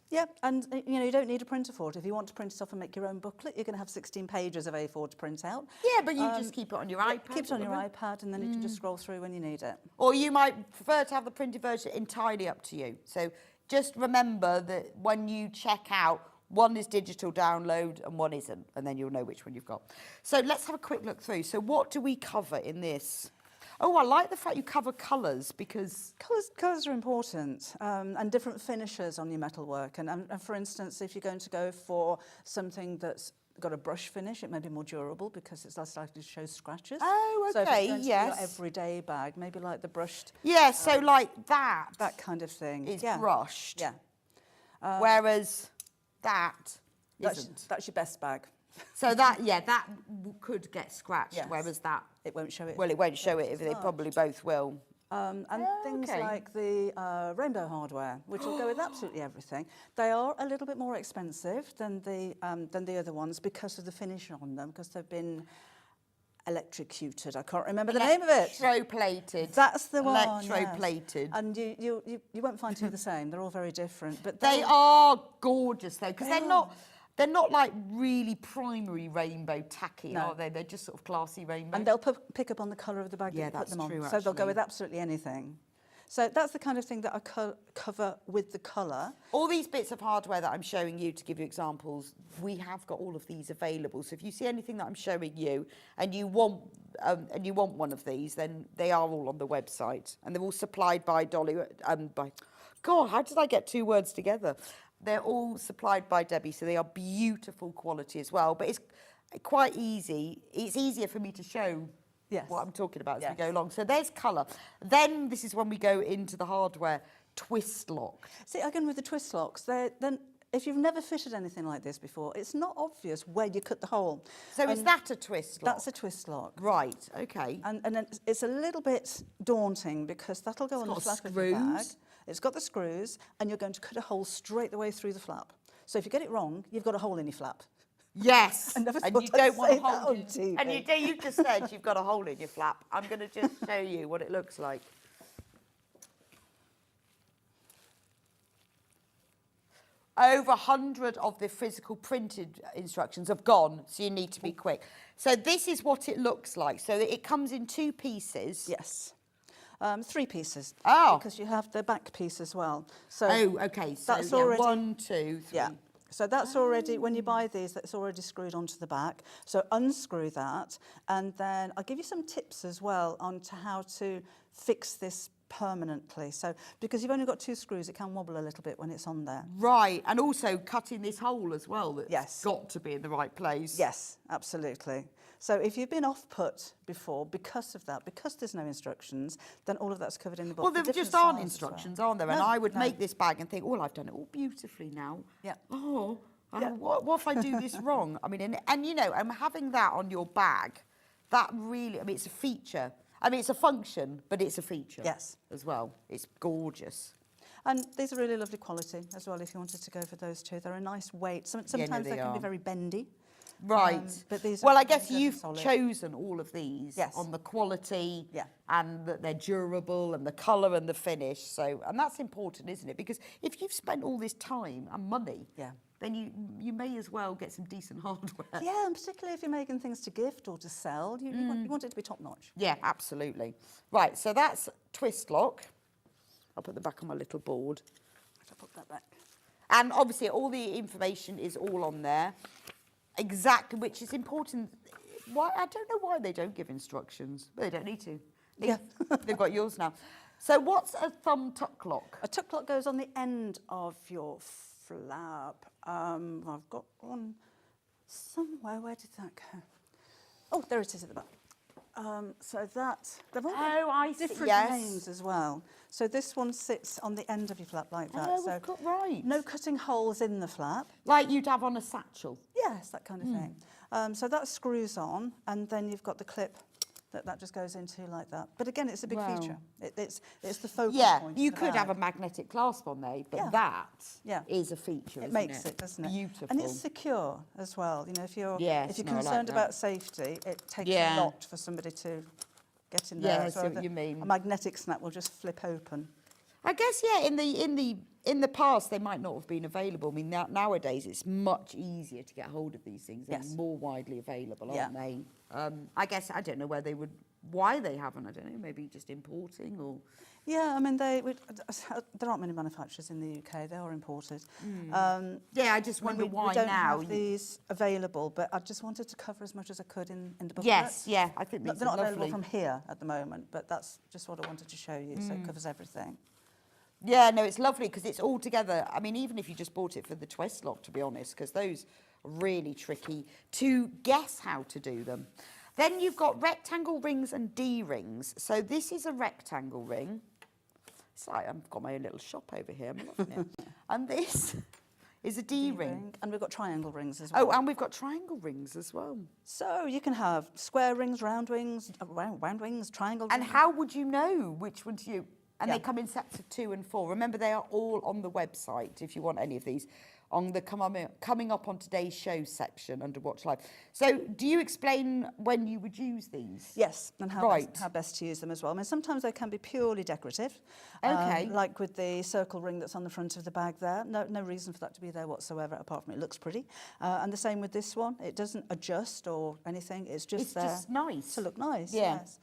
Yeah, and you don't need a printer for it. If you want to print it off and make your own booklet, you're going to have 16 pages of A4 to print out. Yeah, but you just keep it on your iPad. Keep it on your iPad, and then you can just scroll through when you need it. Or you might prefer to have the printed version, entirely up to you. So just remember that when you check out, one is digital download and one isn't, and then you'll know which one you've got. So let's have a quick look through. So what do we cover in this? Oh, I like the fact you cover colours because... Colours are important, and different finishes on your metalwork. And for instance, if you're going to go for something that's got a brush finish, it may be more durable because it's less likely to show scratches. Oh, So if okay, it's going to be yes. your everyday bag, maybe like the brushed... Yeah, so like that kind of thing. is Yeah. brushed. Yeah. Whereas that isn't. That's your best bag. So that, yeah, that could get scratched, Yes. whereas that... It won't show it. Well, it won't show it if they probably both will. And things okay. like the rainbow hardware, which will go with absolutely everything. They are a little bit more expensive than the other ones because of the finish on them, because they've been electrocuted. I can't remember the name of it. Electroplated. That's the one. Electroplated. Yes. And you won't find two the same. They're all very different. But They are gorgeous though, because they're not like really primary rainbow tacky, are they? They're just sort of classy rainbow. And they'll pick up on the colour of the bag Yeah, that you put them that's on. true, So they'll go actually. with absolutely anything. So that's the kind of thing that I cover with the colour. All these bits of hardware that I'm showing you, to give you examples, we have got all of these available. So if you see anything that I'm showing you and you want one of these, then they are all on the website, and they're all supplied by Dolly. God, how did I get 2 words together? They're all supplied by Debbie, so they are beautiful quality as well. But it's quite easy. It's easier for me to show what I'm talking about as we go along. So there's colour. Then this is when we go into the hardware. Twist lock. See, again, with the twist locks, then if you've never fitted anything like this before, it's not obvious where you cut the hole. So is that a twist lock? That's a twist lock. Right, okay. And then it's a little bit daunting because that'll go on the got flap of your bag. screws. It's got the screws, and you're going to cut a hole straight the way through the flap. So if you get it wrong, you've got a hole in your flap. Yes, I never and thought you I'd don't want say a hole that on in. TV. And you just said you've got a hole in your flap. I'm going to just show you what it looks like. Over 100 of the physical printed instructions have gone, so you need to be quick. So this is what it looks like. So it comes in 2 pieces. Yes. 3 pieces. Oh. Because you have the back piece as well. So Oh, okay. So that's yeah, already 1, 2, 3. Yeah. So that's already, when you buy these, that's already screwed onto the back. So unscrew that, and then I'll give you some tips as well on to how to fix this permanently. So because you've only got 2 screws, it can wobble a little bit when it's on there. Right, and also cutting this hole as well. That's Yes. got to be in the right place. Yes, absolutely. So if you've been off-put before because of that, because there's no instructions, then all of that's covered in the book. Well, The there different just aren't styles as well. instructions, aren't there? And No, I would no. make this bag and think, oh, I've done it all beautifully now. Yeah. Oh, Yeah. what if I do this wrong? I mean, and you know, and having that on your bag, that really, I mean, it's a feature. I mean, it's a function, but it's a feature. Yes. As well. It's gorgeous. And these are really lovely quality as well, if you wanted to go for those two. They're a nice weight. Sometimes they they can are. be very bendy. Right. But these well, are I guess really you've solid. chosen all of these Yes. on the quality Yeah. and that they're durable and the colour and the finish. So, and that's important, isn't it? Because if you've spent all this time and money, Yeah. then you may as well get some decent hardware. Yeah, and particularly if you're making things to gift or to sell, you want it to be top notch. Yeah, absolutely. Right, so that's twist lock. I'll put them back on my little board. I'll put that back. And obviously all the information is all on there. Exactly, which is important. Why I don't know why they don't give instructions, but they don't need to. Yeah. They've got yours now. So what's a thumb tuck lock? A tuck lock goes on the end of your flap. I've got one somewhere. Where did that go? Oh, there it is at the back. So that, they've all got I see, different yes. names as well. So this one sits on the end of your flap like that. Oh, so we've got right. no cutting holes in the flap. Like you'd have on a satchel. Yes, that kind of thing. So that screws on, and then you've got the clip that just goes into like that. But again, it's a big Wow. feature. It's the focal Yeah, point. you of the could have a bag. magnetic clasp on there, but Yeah. that is Yeah. a feature, It isn't makes it, doesn't it? Beautiful. And it's secure as well. You know, if you're Yes, if you're no, I like concerned that. about safety, it takes Yeah. a lot for somebody to get in Yeah, there. I see what you mean. A magnetic snap will just flip open. I guess, yeah, in the past they might not have been available. I mean, nowadays it's much easier to get hold of these things. They're Yes. more widely available, Yeah. aren't they? I guess I don't know why they haven't. I don't know. Maybe just importing or. Yeah, I mean, there aren't many manufacturers in the UK. They are imported. Yeah, I just wonder why we don't now. have these available, but I just wanted to cover as much as I could in the booklet. Yes, yeah, I think these They're are not available lovely. from here at the moment, but that's just what I wanted to show you, so it covers everything. Yeah, no, it's lovely because it's all together. I mean, even if you just bought it for the twist lock, to be honest, because those are really tricky to guess how to do them. Then you've got rectangle rings and D-rings. So this is a rectangle ring. It's like I've got my own little shop over here. I'm loving it. And this is a D-ring. And we've got triangle rings as well. Oh, and we've got triangle rings as well. So you can have square rings, round rings, triangle And rings. how would you know which one's you? And Yeah. they come in sets of 2 and 4. Remember, they are all on the website if you want any of these, on the coming up on today's show section under Watch Live. So do you explain when you would use these? Yes, and Right. how best to use them as well. I mean, sometimes they can be purely decorative. Okay. Like with the circle ring that's on the front of the bag there. No reason for that to be there whatsoever, apart from it looks pretty. And the same with this one. It doesn't adjust or anything. It's just It's there just nice. to look nice. Yeah. Yes.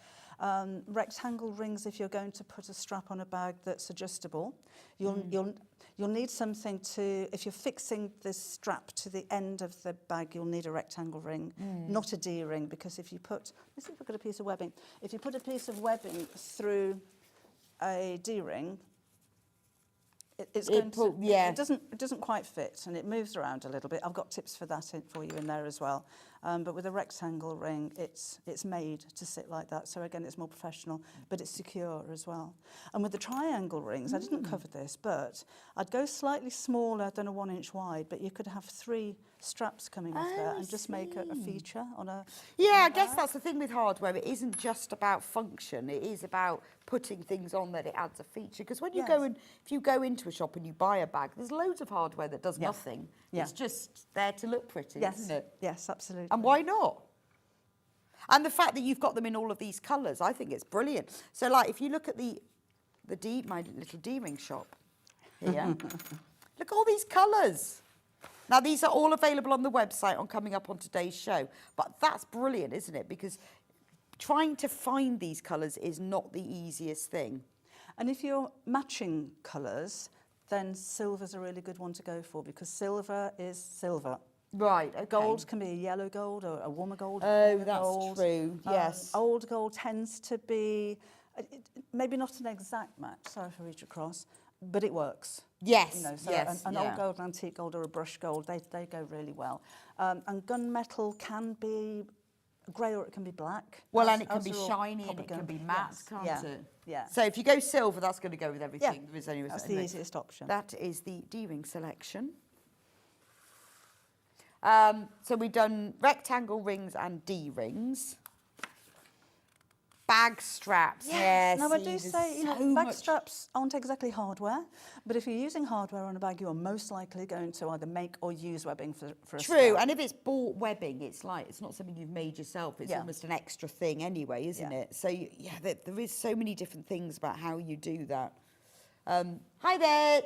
Rectangle rings, if you're going to put a strap on a bag that's adjustable, you'll need something to, if you're fixing this strap to the end of the bag, you'll need a rectangle ring, not a D ring, because if you put, let's see if I've got a piece of webbing. If you put a piece of webbing through a D ring, it doesn't quite fit, and it moves around a little bit. I've got tips for that for you in there as well. But with a rectangle ring, it's made to sit like that. So again, it's more professional, but it's secure as well. And with the triangle rings, I didn't cover this, but I'd go slightly smaller than a 1 inch wide, but you could have 3 straps coming off there and just make a feature on a... Yeah, I guess that's the thing with hardware. It isn't just about function. It is about putting things on that it adds a feature. Because when you go in, if you go into a shop and you buy a bag, there's loads of hardware that does nothing. Yeah. It's just there to look pretty, Yes, isn't it? yes, absolutely. And why not? And the fact that you've got them in all of these colours, I think it's brilliant. So, like, if you look at my little D-ring shop here, look at all these colours. Now, these are all available on the website on coming up on today's show. But that's brilliant, isn't it? Because trying to find these colours is not the easiest thing. And if you're matching colours, then silver's a really good one to go for, because silver is silver. Right, okay. Gold can be a yellow gold or a warmer gold. Oh, cooler that's gold. true, yes. Old gold tends to be, maybe not an exact match, sorry for reach across, but it works. Yes, You know, so yes, an yeah. old gold, an antique gold or a brush gold, they go really well. And gunmetal can be grey or it can be black. Well, as- and it can as be they're all shiny and probably it can going- be matte, yes, can't yeah, it? Yeah. So if you go silver, that's going to go with everything. Yeah, There is only that's the easiest option. That is the D-ring selection. So we've done rectangle rings and D-rings. Bag straps. Yes. Now, I see, do there's say, you know, so bag much- straps aren't exactly hardware, but if you're using hardware on a bag, you're most likely going to either make or use webbing for a True, strap. and if it's bought webbing, it's like, it's not something you've made yourself. It's Yeah. almost an extra thing anyway, isn't Yeah. it? So, yeah, there is so many different things about how you do that. Hi there,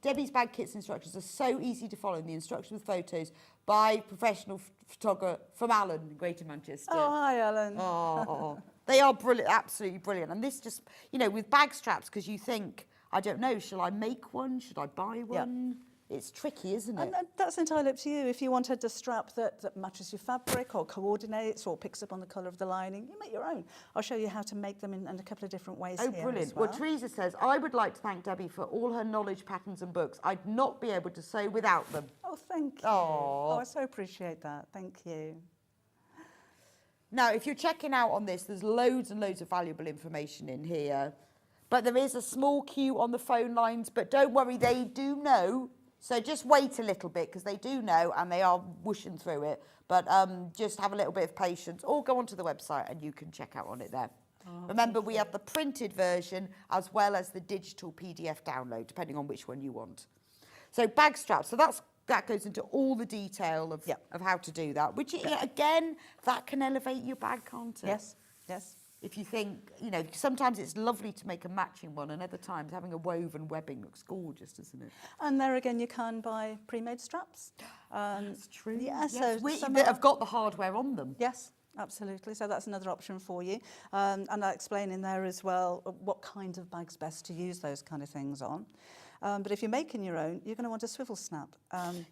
Debbie's bag kits instructions are so easy to follow. The instructions with photos by professional photographer from Alan in Greater Manchester. Oh, hi, Ellen. Oh, they are brilliant, absolutely brilliant. And this just, you know, with bag straps, because you think, I don't know, shall I make one? Should I buy one? It's tricky, isn't it? And that's entirely up to you. If you wanted a strap that matches your fabric or coordinates or picks up on the colour of the lining, you make your own. I'll show you how to make them in a couple of different ways Oh, here brilliant. as well. Well, Teresa says, I would like to thank Debbie for all her knowledge, patterns and books. I'd not be able to sew without them. Oh, thank you. Aw. Oh, I so appreciate that. Thank you. Now, if you're checking out on this, there's loads and loads of valuable information in here. But there is a small queue on the phone lines, but don't worry, they do know. So just wait a little bit, because they do know and they are whooshing through it. But just have a little bit of patience, or go onto the website and you can check out on it there. Remember, we have the printed version as well as the digital PDF download, depending on which one you want. So bag straps, so that goes into all the detail of, of how to do that, which, again, that can elevate your bag, can't it? Yes, yes. If you think, you know, sometimes it's lovely to make a matching one, and other times having a woven webbing looks gorgeous, doesn't it? And there again, you can buy pre-made straps. That's true. Yeah, Yes, so some that are- have got the hardware on them. Yes, absolutely. So that's another option for you. And I explain in there as well what kind of bag's best to use those kind of things on. But if you're making your own, you're going to want a swivel snap.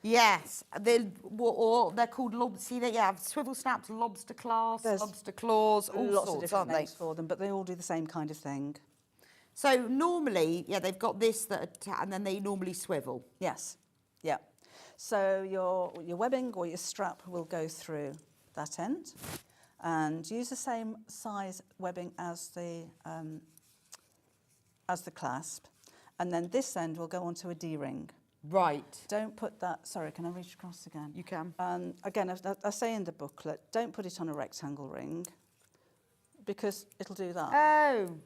Yes, they're called lobster. See, they have swivel snaps, lobster clasp, There's lobster claws, all lots sorts, of different aren't they? names for them, but they all do the same kind of thing. So normally, they've got this and then they normally swivel. Yes, yeah. So your webbing or your strap will go through that end, and use the same size webbing as the clasp, and then this end will go onto a D-ring. Right. Don't put that, sorry, can I reach across again? You can. Again, I say in the booklet, don't put it on a rectangle ring, because it'll do that. Oh,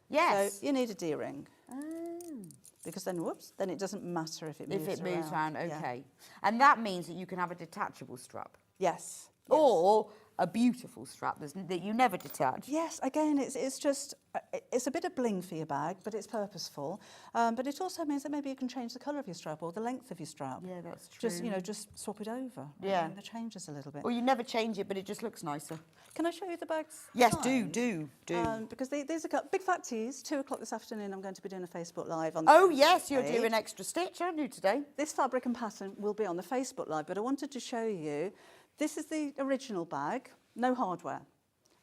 yes. So you need a D-ring, Oh. because then, whoops, then it doesn't matter if it moves If it moves around, Yeah. okay. And that means that you can have a detachable strap. Yes. Or a beautiful strap that you never detach. Yes, again, it's just, it's a bit of bling for your bag, but it's purposeful. But it also means that maybe you can change the colour of your strap or the length of your strap. Yeah, that's true. Just swap it over. Yeah. And it changes a little bit. Or you never change it, but it just looks nicer. Can I show you the bags? Yes, size? do. Because these are big fat tees. 2 o'clock this afternoon, I'm going to be doing a Facebook Live on. Oh, yes, you're page. doing extra stitch, aren't you, today? This fabric and pattern will be on the Facebook Live, but I wanted to show you, this is the original bag, no hardware.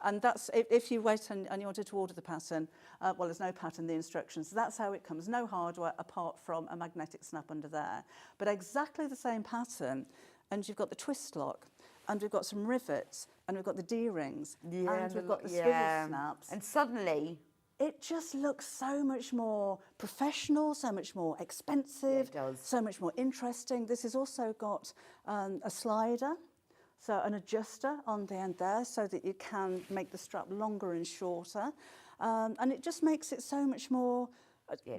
And that's, if you wait and you wanted to order the pattern, well, there's no pattern, the instructions. That's how it comes, no hardware apart from a magnetic snap under there. But exactly the same pattern, and you've got the twist lock, and we've got some rivets, and we've got the D-rings, and we've got the swivel snaps. And suddenly, It just looks so much more professional, so much more expensive, it does. so much more interesting. This has also got a slider, so an adjuster on the end there, so that you can make the strap longer and shorter. And it just makes it so much more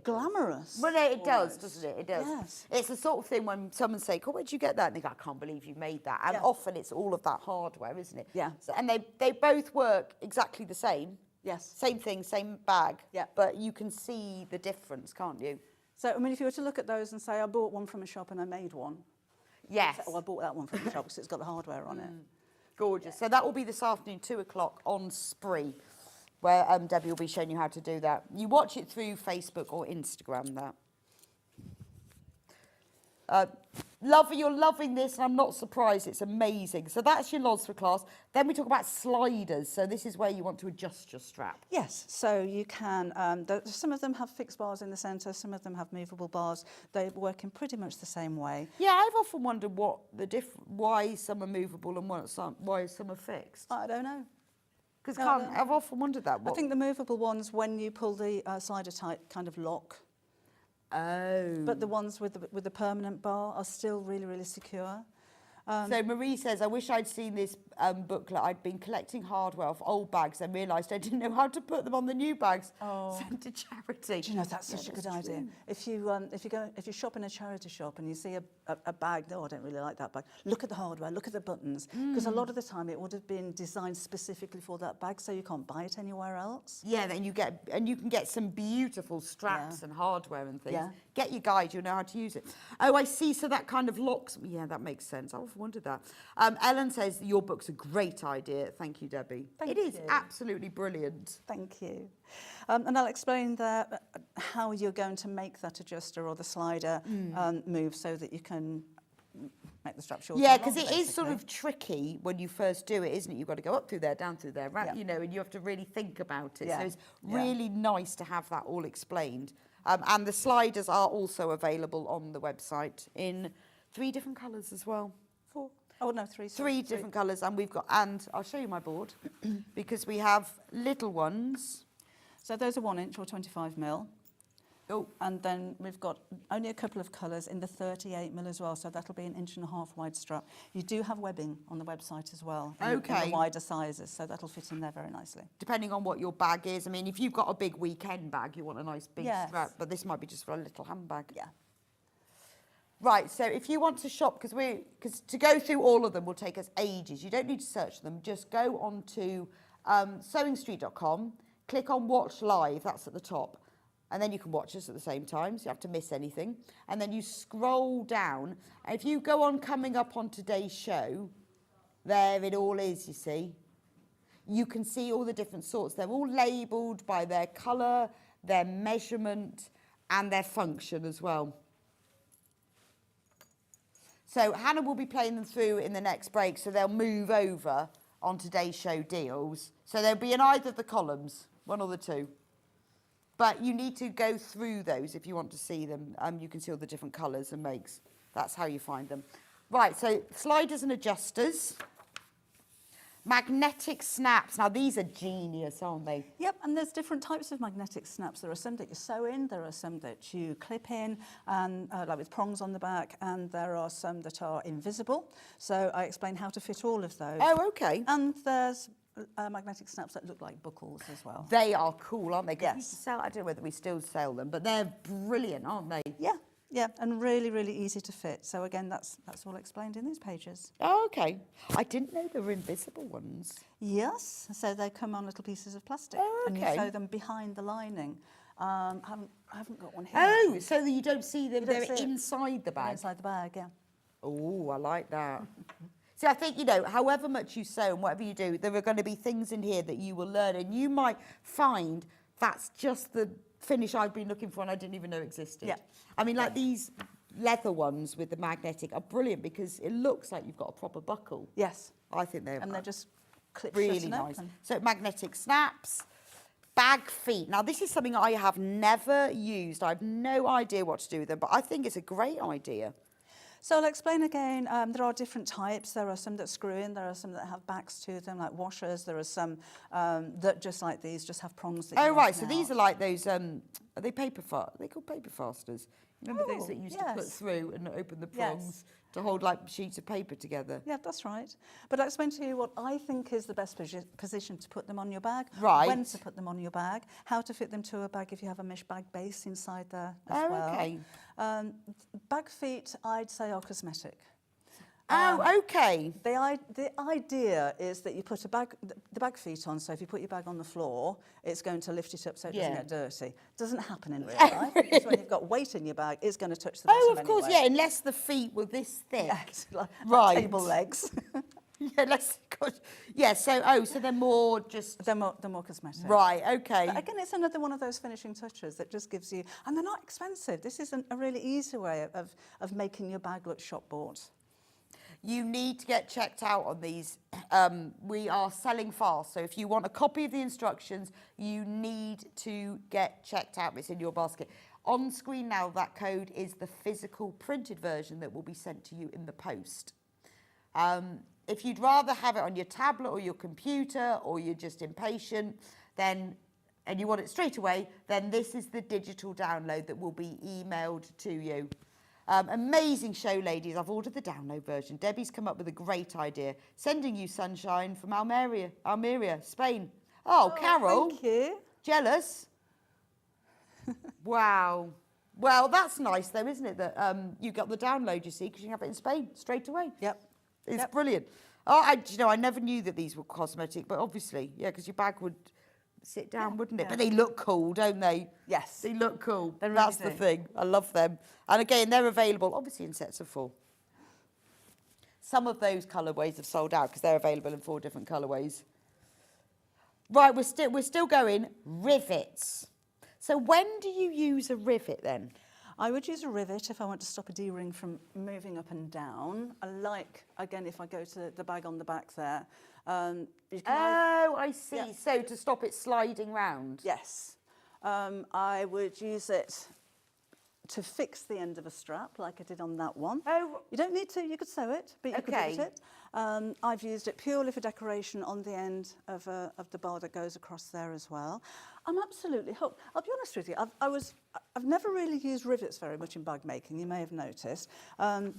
glamorous. well, it does, almost. doesn't it? It does. Yes. It's the sort of thing when someone say, "Oh, where'd you get that?" And they go, "I can't believe you made that." And Yeah. often it's all of that hardware, isn't it? Yeah. So, and they both work exactly the same. Yes. Same thing, same bag. Yeah. But you can see the difference, can't you? So, I mean, if you were to look at those and say, I bought one from a shop and I made one. Yes. Oh, I bought that one from the shop because it's got the hardware on it. Gorgeous. So that will be this afternoon, 2 o'clock on Spree, where Debbie will be showing you how to do that. You watch it through Facebook or Instagram, that. You're loving this, and I'm not surprised. It's amazing. So that's your lods for class. Then we talk about sliders. So this is where you want to adjust your strap. Yes, so you can, some of them have fixed bars in the centre, some of them have movable bars. They work in pretty much the same way. Yeah, I've often wondered why some are movable and why some are fixed. I don't know. Because I've often wondered that. I think the movable ones, when you pull the slider tight, kind of lock. Oh. But the ones with the permanent bar are still really, really secure. So Marie says, I wish I'd seen this booklet. I'd been collecting hardware off old bags and realised I didn't know how to put them on the new bags. Oh. Sent to charity. Do you know, that's such a good idea. If you shop in a charity shop and you see a bag, no, I don't really like that bag. Look at the hardware, look at the buttons, because a lot of the time it would have been designed specifically for that bag, so you can't buy it anywhere else. Yeah, then you can get some beautiful straps and hardware and things. Yeah. Get your guide, you'll know how to use it. Oh, I see. So that kind of locks. Yeah, that makes sense. I often wondered that. Ellen says your book's a great idea. Thank you, Debbie. Thank It is you. absolutely brilliant. Thank you. And I'll explain there how you're going to make that adjuster or the slider move so that you can make the strap shorter. Yeah, because it is sort of tricky when you first do it, isn't it? You've got to go up through there, down through there, right? Yeah. You know, and you have to really think about it. Yeah. So it's Yeah. really nice to have that all explained. And the sliders are also available on the website in 3 different colours as well. 4. Oh no, 3. 3 different colours, and and I'll show you my board because we have little ones. So those are 1 inch or 25 mil. Oh, And then we've got only a couple of colours in the 38 mil as well, so that'll be an 1.5 inch wide strap. You do have webbing on the website as well, in Okay. the wider sizes, so that'll fit in there very nicely. depending on what your bag is. I mean, if you've got a big weekend bag, you want a nice big Yes. strap, but this might be just for a little handbag. Yeah. Right, so if you want to shop, because to go through all of them will take us ages. You don't need to search them. Just go on to sewingstreet.com, click on Watch Live, that's at the top, and then you can watch us at the same time, so you have to miss anything. And then you scroll down, and if you go on Coming Up on Today's Show, there it all is, you see. You can see all the different sorts. They're all labelled by their colour, their measurement, and their function as well. So Hannah will be playing them through in the next break, so they'll move over on Today's Show deals. So they'll be in either of the columns, one or the 2. But you need to go through those if you want to see them. You can see all the different colours and makes. That's how you find them. Right, so sliders and adjusters. Magnetic snaps. Now, these are genius, aren't they? Yep, and there's different types of magnetic snaps. There are some that you sew in, there are some that you clip in, and like with prongs on the back, and there are some that are invisible. So I explain how to fit all of those. Oh, okay. And there's magnetic snaps that look like buckles as well. They are cool, aren't they? 'Cause we Yes. used to sell, I don't know whether we still sell them, but they're brilliant, aren't they? Yeah, yeah, and really, really easy to fit. So again, that's all explained in these pages. Oh, okay. I didn't know there were invisible ones. Yes, so they come on little pieces of plastic, Oh, and you okay. sew them behind the lining. I haven't got one here. Oh, so that you don't see them, You don't they're see it. inside the bag. Inside the bag, yeah. Oh, I like that. See, I think, you know, however much you sew and whatever you do, there are going to be things in here that you will learn, and you might find that's just the finish I've been looking for and I didn't even know existed. Yeah. I mean, like these leather ones with the magnetic are brilliant because it looks like you've got a proper buckle. Yes, I think they're and they're just clip shut really and nice. open. So magnetic snaps, bag feet. Now this is something I have never used. I have no idea what to do with them, but I think it's a great idea. So I'll explain again, there are different types. There are some that screw in, there are some that have backs to them, like washers. There are some that, just like these, just have prongs that Oh right, so these are like those, are they are they called paper fasteners? Remember those that you used to put yes. through and open the Yes. prongs to hold like sheets of paper together? Yeah, that's right. But I'll explain to you what I think is the best position to put them on your bag, Right. when to put them on your bag, how to fit them to a bag if you have a mesh bag base inside there as Oh, well. okay. Bag feet, I'd say, are cosmetic. Oh, okay. The idea is that you put the bag feet on, so if you put your bag on the floor, it's going to lift it up so it doesn't Yeah. get dirty. Doesn't happen in real life, because when you've got weight in your bag, it's going to touch the bottom Oh, of course, anyway. yeah, unless the feet were this thick. Yes, like Right. table legs. Yeah, so they're more just... They're more cosmetic. Right, okay. But again, it's another one of those finishing touches that just gives you... And they're not expensive. This is a really easy way of making your bag look shop bought. You need to get checked out on these. We are selling fast, so if you want a copy of the instructions, you need to get checked out. It's in your basket. On screen now, that code is the physical printed version that will be sent to you in the post. If you'd rather have it on your tablet or your computer, or you're just impatient, and you want it straight away, then this is the digital download that will be emailed to you. Amazing show, ladies. I've ordered the download version. Debbie's come up with a great idea. Sending you sunshine from Almeria, Spain. Oh, Carol. Thank you. Jealous? Wow. Well, that's nice, though, isn't it, that you got the download, you see, because you can have it in Spain straight away. Yep. It's brilliant. Oh, I never knew that these were cosmetic, but obviously, yeah, because your bag would sit down, wouldn't it? yeah. But they look cool, don't they? Yes. They look cool. They really That's do. the thing. I love them. And again, they're available, obviously, in sets of 4. Some of those colourways have sold out because they're available in 4 different colourways. Right, we're still going. Rivets. So when do you use a rivet then? I would use a rivet if I want to stop a D-ring from moving up and down. I like, again, if I go to the bag on the back there. You can Oh, I see. Yeah. So to stop it sliding round. Yes. I would use it to fix the end of a strap, like I did on that one. Oh. You don't need to, you could sew it, but you could Okay. rivet it. I've used it purely for decoration on the end of the bar that goes across there as well. I'm absolutely hooked. I'll be honest with you, I've never really used rivets very much in bag making, you may have noticed,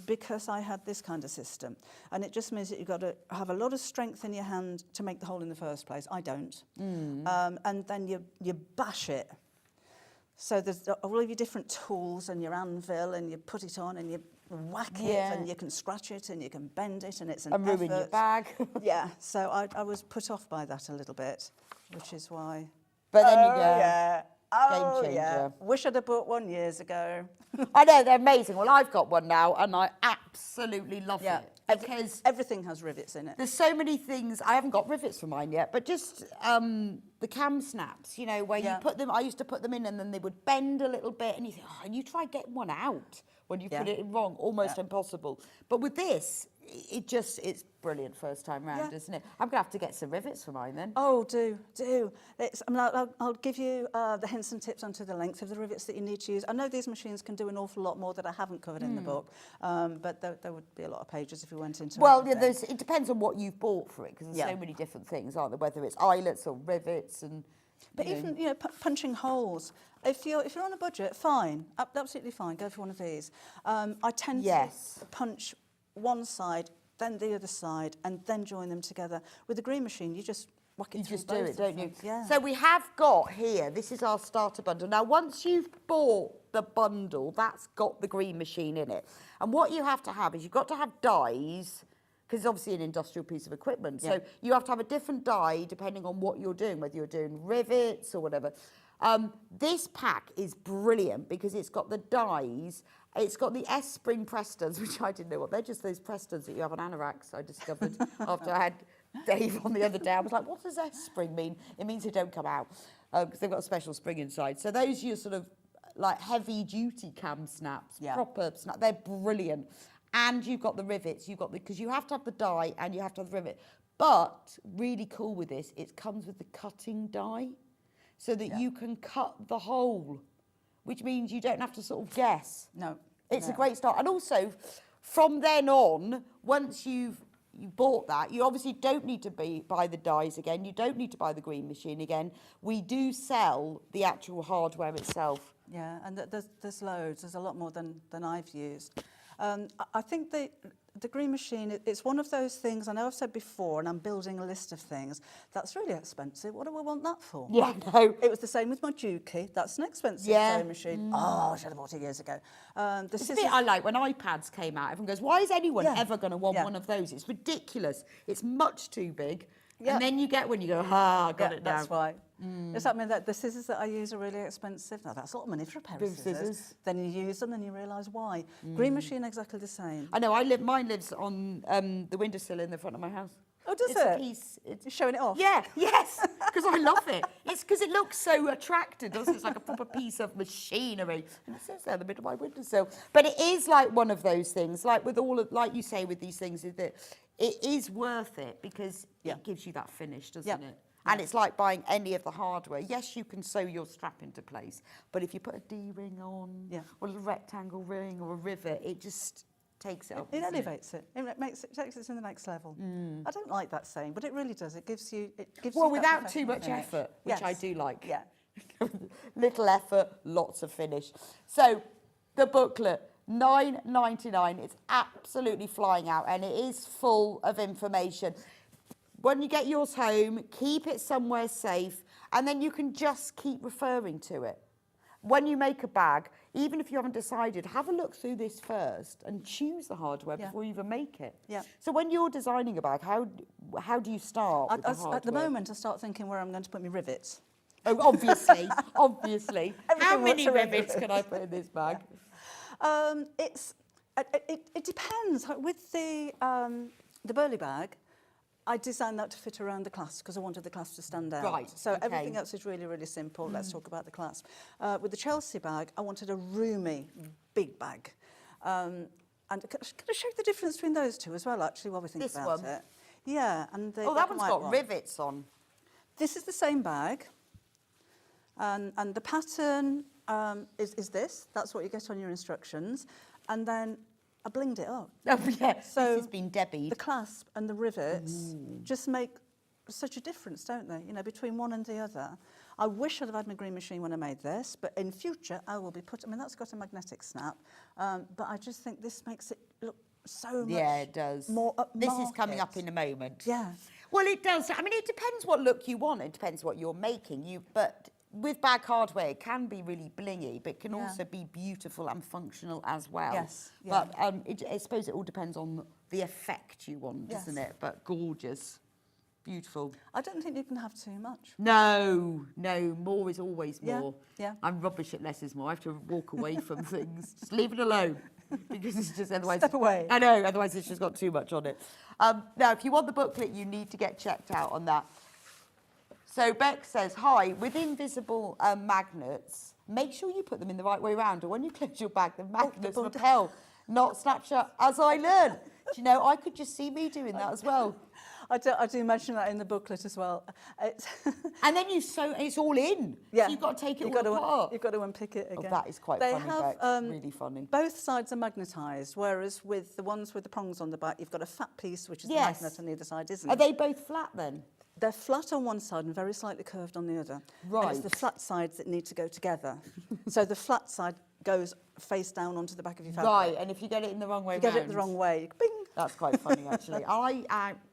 because I had this kind of system. And it just means that you've got to have a lot of strength in your hand to make the hole in the first place. I don't. And then you bash it. So there's all of your different tools and your anvil, and you put it on and you whack it, and you can scratch it and you can bend it, and it's an And ruin your effort. bag. Yeah, so I was put off by that a little bit, which is why. But then Oh, you go. yeah. Oh, Game yeah. changer. Wish I'd have bought one years ago. I know, they're amazing. Well, I've got one now, and I absolutely love Yeah. it. Because Everything has rivets in it. there's so many things. I haven't got rivets for mine yet, but just the cam snaps, you know, where you Yeah. put them. I used to put them in, and then they would bend a little bit, and you think, oh, and you try getting one out when you put Yeah. it in wrong, almost impossible. But with this, it's brilliant first time round, Yeah. isn't it? I'm gonna have to get some rivets for mine then. Oh, do. I'll give you the hints and tips onto the length of the rivets that you need to use. I know these machines can do an awful lot more that I haven't covered in the book, but there would be a lot of pages if we went into Well, yeah, everything. it depends on what you've bought for it, because there's Yeah. so many different things, aren't there? Whether it's eyelets or rivets, and But you know. even, punching holes. If you're on a budget, fine, absolutely fine. Go for one of these. I tend Yes. to punch one side, then the other side, and then join them together. With the green machine, you just whack it You through just do both it, of don't them. you? Yeah. So we have got here, this is our starter bundle. Now, once you've bought the bundle, that's got the green machine in it. And what you have to have is you've got to have dies, because it's obviously an industrial piece of equipment. So Yeah. you have to have a different die depending on what you're doing, whether you're doing rivets or whatever. This pack is brilliant because it's got the dies. It's got the S-spring Prestons, which I didn't know what. They're just those Prestons that you have on anoraks, I discovered after I had Dave on the other day. I was like, what does S-spring mean? It means they don't come out because they've got a special spring inside. So those are your sort of like heavy-duty cam snaps, Yeah. proper snap. They're brilliant. And you've got the rivets. Because you have to have the die and you have to have the rivet. But really cool with this, it comes with the cutting die so that you can cut the hole, which means you don't have to sort of guess. No. It's a no. great start. And also, from then on, once you bought that, you obviously don't need to buy the dies again. You don't need to buy the green machine again. We do sell the actual hardware itself. Yeah, and there's loads. There's a lot more than I've used. I think the green machine, it's one of those things, I know I've said before, and I'm building a list of things, that's really expensive. What do I want that for? Yeah, no. It was the same with my Juki. That's an expensive sewing machine. Oh, I should have bought it years ago. The It's a scissors, bit I like when iPads came out. Everyone goes, why is anyone Yeah. ever going to want Yeah. one of those? It's ridiculous. It's much too big. Yeah. And then you get when you go, I got it now. That's right. Does that mean that the scissors that I use are really expensive? No, that's a lot of money for a pair of scissors. Then you use them and you realise why. Green machine, exactly the same. I know, mine lives on the windowsill in the front of my house. Oh, does It's it? a piece. You're showing it off? Yeah, yes, because I love it. It's because it looks so attractive, doesn't it? It's like a proper piece of machinery. And it says there in the middle of my windowsill. But it is like one of those things, like with like you say with these things, is that it is worth it because it gives you that finish, doesn't it? And it's like buying any of the hardware. Yes, you can sew your strap into place, but if you put a D-ring on, or a little rectangle ring or a rivet, it just takes it up. It elevates it. It takes it to the next level. I don't like that saying, but it really does. It gives you. Well, you that without too professional much finish. effort, which I do like. Yeah. Little effort, lots of finish. So, the booklet, $9.99. It's absolutely flying out, and it is full of information. When you get yours home, keep it somewhere safe, and then you can just keep referring to it. When you make a bag, even if you haven't decided, have a look through this first and choose the hardware before you even make it. Yeah. So when you're designing a bag, how do you start with the hardware? At the moment, I start thinking where I'm going to put my rivets. Oh, obviously, obviously. How Everything many wants a rivets rivet. can I put in this bag? It depends. With the burley bag, I designed that to fit around the clasp because I wanted the clasp to stand out. Right, So okay. everything else is really, really simple. Let's talk about the clasp. With the Chelsea bag, I wanted a roomy, big bag. And can I show you the difference between those two as well, actually, while we think This about one? it? Yeah. And the Oh, black that and one's white got one. rivets on. This is the same bag. And the pattern is this. That's what you get on your instructions. And then I blinged it up. Oh, yeah, So this has been Debbie. The clasp and the rivets just make such a difference, don't they? You know, between one and the other. I wish I'd have had my green machine when I made this, but in future I will be I mean, that's got a magnetic snap, but I just think this makes it look so much it does. more upmarket. This is coming up in a moment. Yeah. Well, it does. I mean, it depends what look you want. It depends what you're making. But with bag hardware, it can be really blingy, but it can also be beautiful and functional as well. Yes, yeah. But I suppose it all depends on the effect you want, doesn't it? But gorgeous. Beautiful. I don't think you can have too much. No, more is always Yeah, more. yeah. I'm rubbish at less is more. I have to walk away from things. Just leave it alone. Because it's just otherwise... Step away. I know, otherwise it's just got too much on it. Now, if you want the booklet, you need to get checked out on that. So Beck says, hi, with invisible magnets, make sure you put them in the right way around, or when you close your bag, the magnets repel, not snapshot, as I learned. Do you know, I could just see me doing that as well. I do mention that in the booklet as well. And then it's all in. Yeah. So you've got to take it You've all got to apart. You've got to unpick it again. Oh, that is quite They funny, have, Bex. Really funny. Both sides are magnetised, whereas with the ones with the prongs on the back, you've got a fat piece, which is Yes. the magnet on either side, isn't Are it? they both flat then? They're flat on one side and very slightly curved on the other. And it's the Right. flat sides that need to go together. So the flat side goes face down onto the back of your fabric. Right, and if you get it in the wrong way You get it round- the wrong way, bing! That's quite funny, actually. I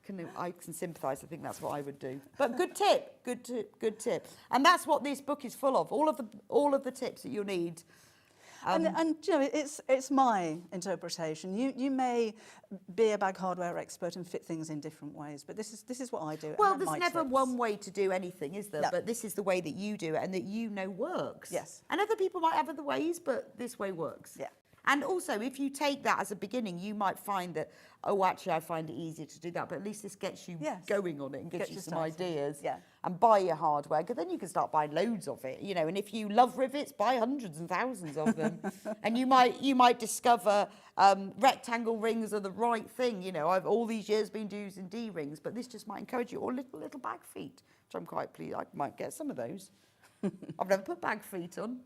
can sympathise. I think that's what I would do. But good tip, good tip. And that's what this book is full of. All of the tips that you'll need. And you know, it's my interpretation. You may be a bag hardware expert and fit things in different ways, but this is what I do. Well, and they're there's my never tips. one way to do anything, is there? No. But this is the way that you do it and that you know works. Yes. And other people might have other ways, but this way works. Yeah. And also, if you take that as a beginning, you might find that, oh, actually, I find it easier to do that. But at least this gets you Yes. going on it and gives Gets you you some started. ideas. Yeah. And buy your hardware, because then you can start buying loads of it, you know. And if you love rivets, buy hundreds and thousands of them. And you might discover rectangle rings are the right thing. You know, I've all these years been using D rings, but this just might encourage you. Or little bag feet, which I'm quite pleased. I might get some of those. I've never put bag feet on.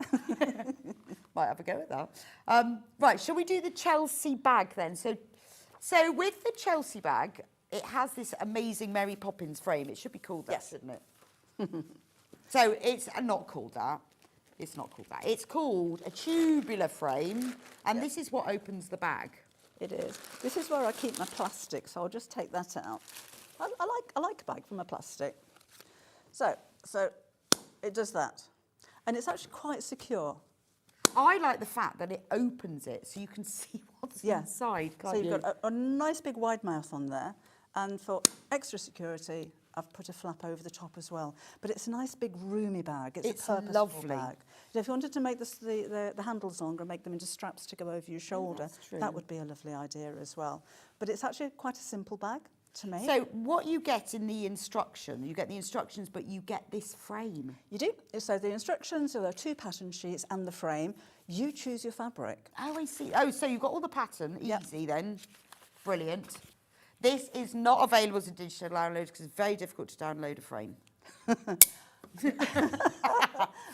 Might have a go at that. Right, shall we do the Chelsea bag then? So with the Chelsea bag, it has this amazing Mary Poppins frame. It should be called that, Yes. shouldn't it? So it's not called that. It's not called that. It's called a tubular frame, and this is what opens the bag. It is. This is where I keep my plastic, so I'll just take that out. I like a bag from a plastic. So it does that, and it's actually quite secure. I like the fact that it opens it so you can see what's inside, can't So you've you? got a nice big wide mouth on there, and for extra security, I've put a flap over the top as well. But it's a nice big roomy bag. It's It's a purposeful lovely. bag. So if you wanted to make the handles longer and make them into straps to go over your shoulder, that's true. that would be a lovely idea as well. But it's actually quite a simple bag to make. So what you get in the instruction, you get the instructions, but you get this frame. You do. So the instructions, there are 2 pattern sheets and the frame. You choose your fabric. Oh, I see. Oh, so you've got all the pattern, Yep. easy then. Brilliant. This is not available as a digital download because it's very difficult to download a frame.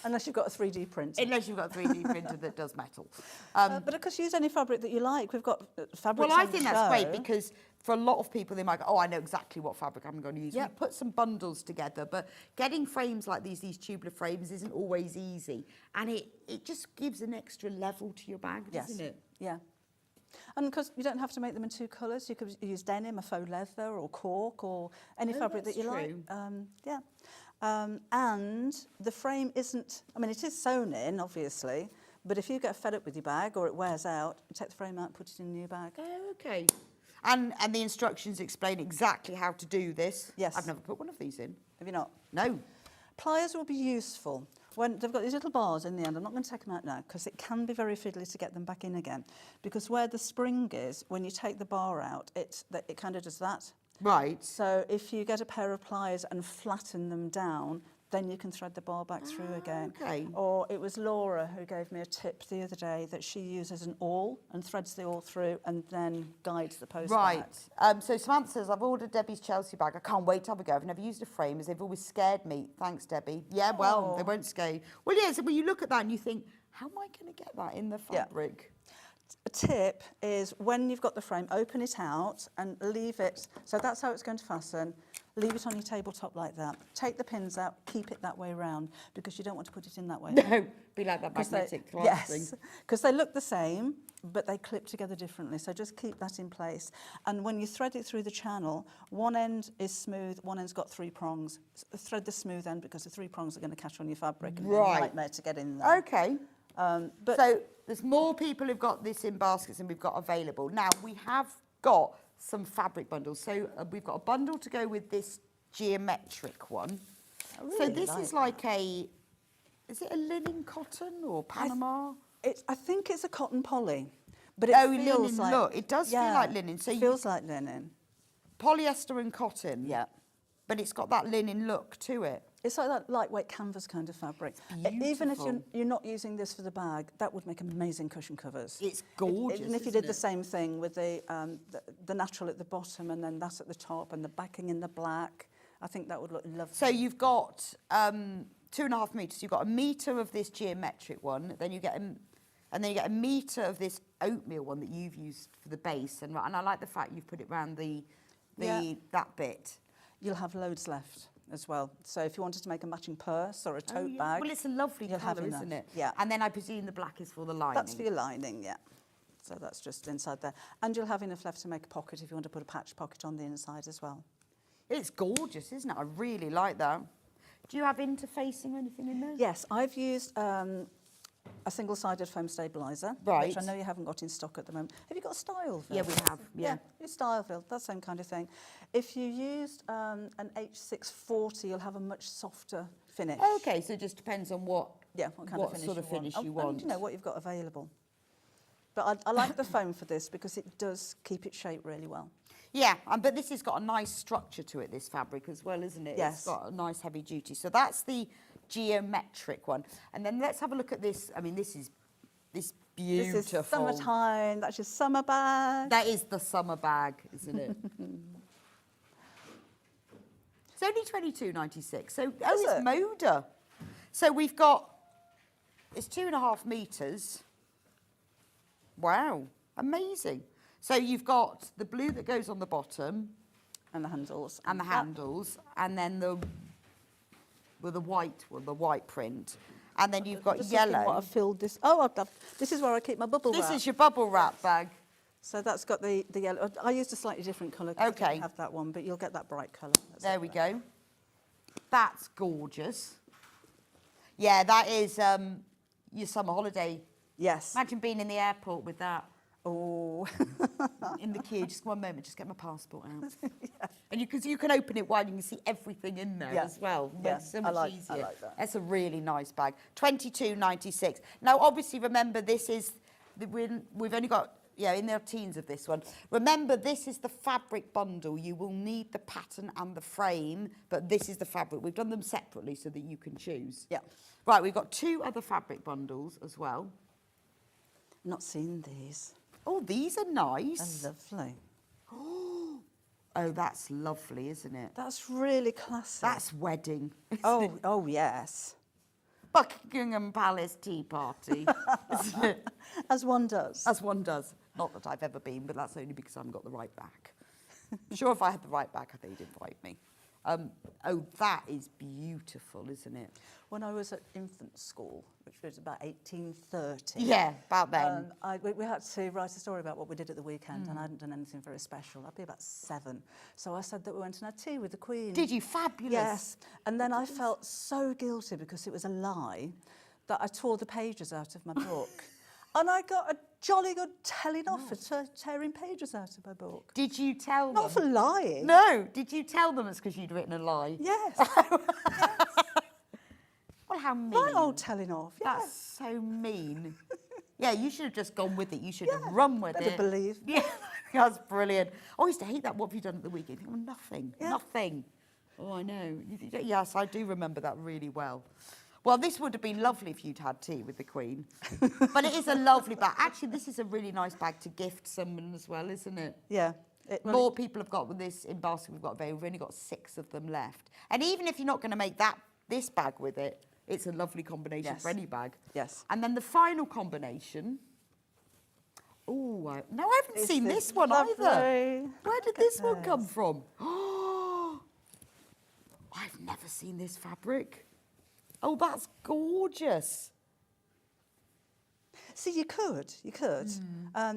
Unless you've got a 3D printer. Unless you've got a 3D printer that does metal. But of course, use any fabric that you like. We've got fabrics Well, I on the think that's great show. because for a lot of people, they might go, oh, I know exactly what fabric I'm going to use. Yep. We put some bundles together, but getting frames like these tubular frames isn't always easy. And it just gives an extra level to your bag, doesn't it? Yeah. And because you don't have to make them in 2 colours, you could use denim, a faux leather, or cork, or any fabric that that's you like. true. Yeah. And the frame isn't, I mean, it is sewn in, obviously, but if you get fed up with your bag or it wears out, you take the frame out, put it in a new bag. Oh, okay. And the instructions explain exactly how to do this. Yes. I've never put one of these in. Have you not? No. Pliers will be useful. When they've got these little bars in the end, I'm not going to take them out now because it can be very fiddly to get them back in again. Because where the spring is, when you take the bar out, it kind of does that. Right. So if you get a pair of pliers and flatten them down, then you can thread the bar back through again. okay. Or it was Laura who gave me a tip the other day that she uses an awl and threads the awl through and then guides the post Right. back. So Samantha says, I've ordered Debbie's Chelsea bag. I can't wait to have a go. I've never used a frame as they've always scared me. Thanks, Debbie. Yeah, well, they won't scare you. Well, yeah, so when you look at that and you think, how am I going to get that in the Yeah. fabric? A tip is when you've got the frame, open it out and leave it. So that's how it's going to fasten. Leave it on your tabletop like that. Take the pins out, keep it that way round because you don't want to put it in that way. No, be like that 'Cause magnetic clasp yes, thing. because they look the same, but they clip together differently. So just keep that in place. And when you thread it through the channel, one end is smooth, one end's got 3 prongs. Thread the smooth end because the 3 prongs are going to catch on your fabric and be a Right. nightmare to get in there. Okay. But So there's more people who've got this in baskets than we've got available. Now, we have got some fabric bundles. So we've got a bundle to go with this geometric one. I really So this is like like is it a linen cotton or Panama? I think it's a cotton poly, but it Oh, feels linen, like... look, it does feel like linen. So you- feels like linen. Polyester and cotton. Yeah. But it's got that linen look to it. It's like that lightweight canvas kind of fabric. Even if you're not using this for the bag, that would make amazing cushion covers. It's gorgeous, Even if you isn't did the it? same thing with the natural at the bottom and then that at the top and the backing in the black, I think that would look lovely. So you've got 2.5 metres. You've got a metre of this geometric one, then you get a metre of this oatmeal one that you've used for the base, and I like the fact you've put it round that bit. You'll have loads left as well. So if you wanted to make a matching purse or a tote bag, Well, it's a lovely you'll have colour, enough. isn't it? Yeah. And then I presume the black is for the lining. That's for your lining, yeah. So that's just inside there. And you'll have enough left to make a pocket if you want to put a patch pocket on the inside as well. It's gorgeous, isn't it? I really like that. Do you have interfacing or anything in there? Yes, I've used a single-sided foam stabiliser, Right. which I know you haven't got in stock at the moment. Have you got a style fill? Yeah, we have, yeah. Use style fill, that same kind of thing. If you used an H640, you'll have a much softer finish. Okay, so it just depends on what What sort of finish you And, want. you know, what you've got available. But I like the foam for this because it does keep its shape really well. Yeah, but this has got a nice structure to it, this fabric as well, isn't it? Yes. It's got a nice heavy duty. So that's the geometric one. And then let's have a look at this. I mean, this is beautiful. This is summertime, that's your summer bag. That is the summer bag, isn't it? It's only £22.96. So, it's it? Moda. So we've got, it's 2.5 metres. Wow, amazing. So you've got the blue that goes on the bottom. And the handles. And the handles, and then the white print. And then you've got Just looking yellow. What I've filled this. Oh, this is where I keep my bubble wrap. This is your bubble wrap bag. So that's got the yellow. I used a slightly different colour. Okay. I don't have that one, but you'll get that bright colour. There we go. That's gorgeous. Yeah, that is your summer holiday. Yes. Imagine being in the airport with that. Oh, in the queue. Just one moment, just get my passport out. And because you can open it wide, you can see everything in there Yeah. as well. Yeah, It's so I much like easier. that. That's a really nice bag. £22.96. Now, obviously, remember this is we've only got in their teens of this one. Remember, this is the fabric bundle. You will need the pattern and the frame, but this is the fabric. We've done them separately so that you can choose. Yeah. Right, we've got 2 other fabric bundles as well. Not seen these. Oh, these are nice. They're lovely. Oh, that's lovely, isn't it? That's really classic. That's wedding. Oh, yes. Buckingham Palace tea party, isn't it? As one does. As one does. Not that I've ever been, but that's only because I haven't got the right back. Sure, if I had the right back, I think you'd invite me. Oh, that is beautiful, isn't it? When I was at infant school, which was about 1830. Yeah, about then. We had to write a story about what we did at the weekend, and I hadn't done anything very special. I'd be about 7. So I said that we went and had tea with the Queen. Did you? Fabulous. Yes. And then I felt so guilty because it was a lie that I tore the pages out of my book. And I got a jolly good telling off for tearing pages out of my book. Did you tell them? Not for lying. No. Did you tell them it's because you'd written a lie? Yes. Well, how mean. Right old telling off, yeah. That's so mean. Yeah, you should have just gone with it. You should have run with better it. believe. Yeah, that's brilliant. I used to hate that. What have you done at the weekend? Oh, nothing. Yeah. Nothing. Oh, I know. Yes, I do remember that really well. Well, this would have been lovely if you'd had tea with the Queen. But it is a lovely bag. Actually, this is a really nice bag to gift someone as well, isn't it? Yeah. More people have got with this in basket. We've only got 6 of them left. And even if you're not going to make this bag with it, it's a lovely combination for any bag. Yes. And then the final combination. Oh, no, I haven't seen this one either. Where did this one come from? Oh, I've never seen this fabric. Oh, that's gorgeous. See, you could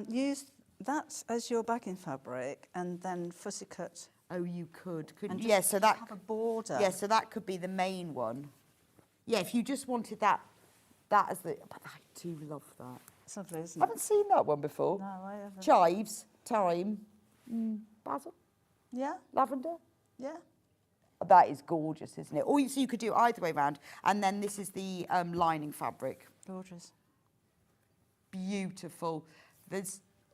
use that as your backing fabric and then fussy cut. Oh, you could, couldn't And you? Yeah, just so that have a border. Yeah, so that could be the main one. Yeah, if you just wanted that as the. But I do love that. It's lovely, isn't I it? haven't seen that one before. No, I haven't. Chives, thyme, basil, Yeah, lavender. yeah. That is gorgeous, isn't it? Or so you could do either way round. And then this is the lining fabric. Gorgeous. Beautiful.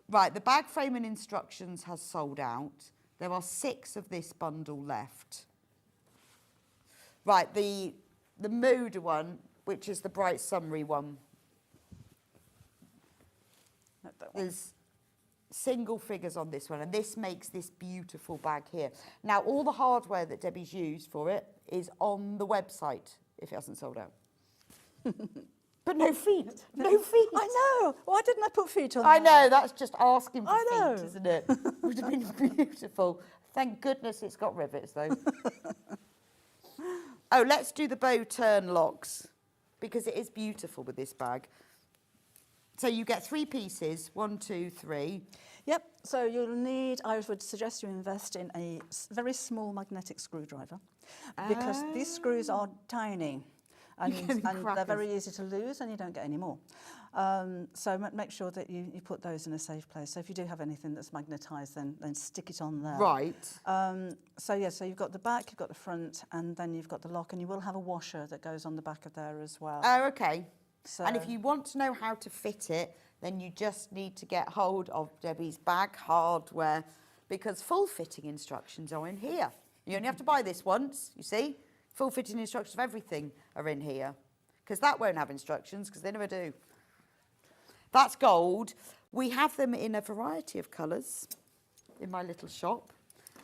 Right, the bag frame and instructions has sold out. There are 6 of this bundle left. Right, the mood one, which is the bright summery one. Not that one. There's single figures on this one, and this makes this beautiful bag here. Now, all the hardware that Debbie's used for it is on the website, if it hasn't sold out. But no feet, no feet. I know. Why didn't I put feet on I there? know, that's just asking for I know. feet, isn't it? Would have been beautiful. Thank goodness it's got rivets, though. Oh, let's do the bow turn locks, because it is beautiful with this bag. So you get 3 pieces, 1, 2, 3. Yep. So you'll need, I would suggest you invest in a very small magnetic screwdriver because these screws are tiny and they're very easy to lose and you don't get any more. So make sure that you put those in a safe place. So if you do have anything that's magnetised, then stick it on there. Right. So you've got the back, you've got the front, and then you've got the lock, and you will have a washer that goes on the back of there as well. Oh, okay. So, And if you want to know how to fit it, then you just need to get hold of Debbie's bag hardware, because full fitting instructions are in here. You only have to buy this once, you see. Full fitting instructions of everything are in here, because that won't have instructions, because they never do. That's gold. We have them in a variety of colours in my little shop.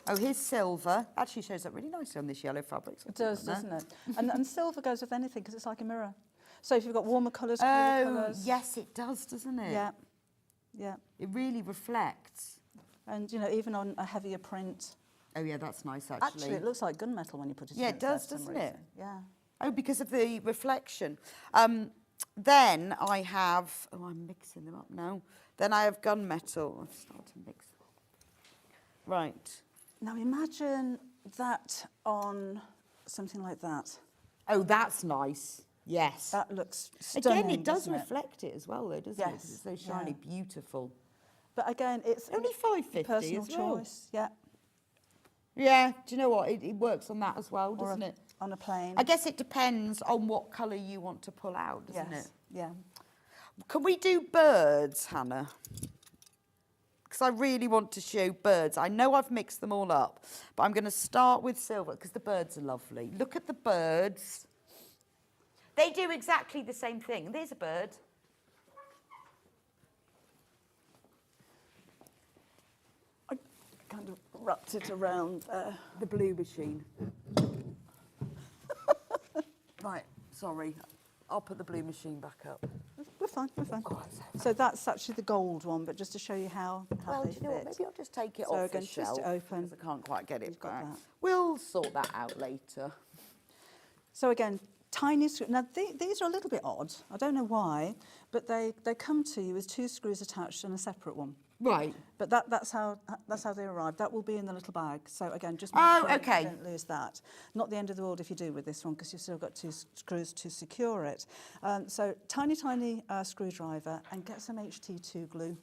Oh, here's silver. Actually shows up really nicely on this yellow fabric. it does, doesn't it? And silver goes with anything because it's like a mirror. So if you've got warmer colours, cooler Oh, colours. yes, it does, doesn't it? Yeah, yeah. It really reflects. And, even on a heavier print. Oh, yeah, that's nice, actually. Actually, it looks like gunmetal when you put it in. Yeah, it does, for some doesn't it? reason. Yeah. Oh, because of the reflection. Then I have... Oh, I'm mixing them up now. Then I have gunmetal. I've started to mix them. Right. Now imagine that on something like that. Oh, that's nice. Yes. That looks stunning. Again, it does doesn't reflect it as well, though, doesn't it? Yes, Because it's so shiny, beautiful. But again, it's Only £5.50 personal as well. choice. Yeah. Yeah, do you know what? It works on that as well, Or doesn't it? on a plane. I guess it depends on what colour you want to pull out, doesn't Yes. it? Yeah. Can we do birds, Hannah? Because I really want to show birds. I know I've mixed them all up, but I'm going to start with silver because the birds are lovely. Look at the birds. They do exactly the same thing. There's a bird. I kind of wrapped it around there. The blue machine. Right, sorry. I'll put the blue machine back up. We're fine, we're fine. So that's actually the gold one, but just to show you how Well, they do you know what? fit. Maybe I'll just take it So off again, the twist shelf. it open. 'Cause I can't quite get it You've got back. that. We'll sort that out later. So again, tiny screw. Now these are a little bit odd. I don't know why, but they come to you with 2 screws attached and a separate one. Right. But that's how they arrive. That will be in the little bag. So again, just make Oh, sure okay. you don't lose that. Not the end of the world if you do with this one, because you've still got 2 screws to secure it. So tiny screwdriver, and get some HT2 glue.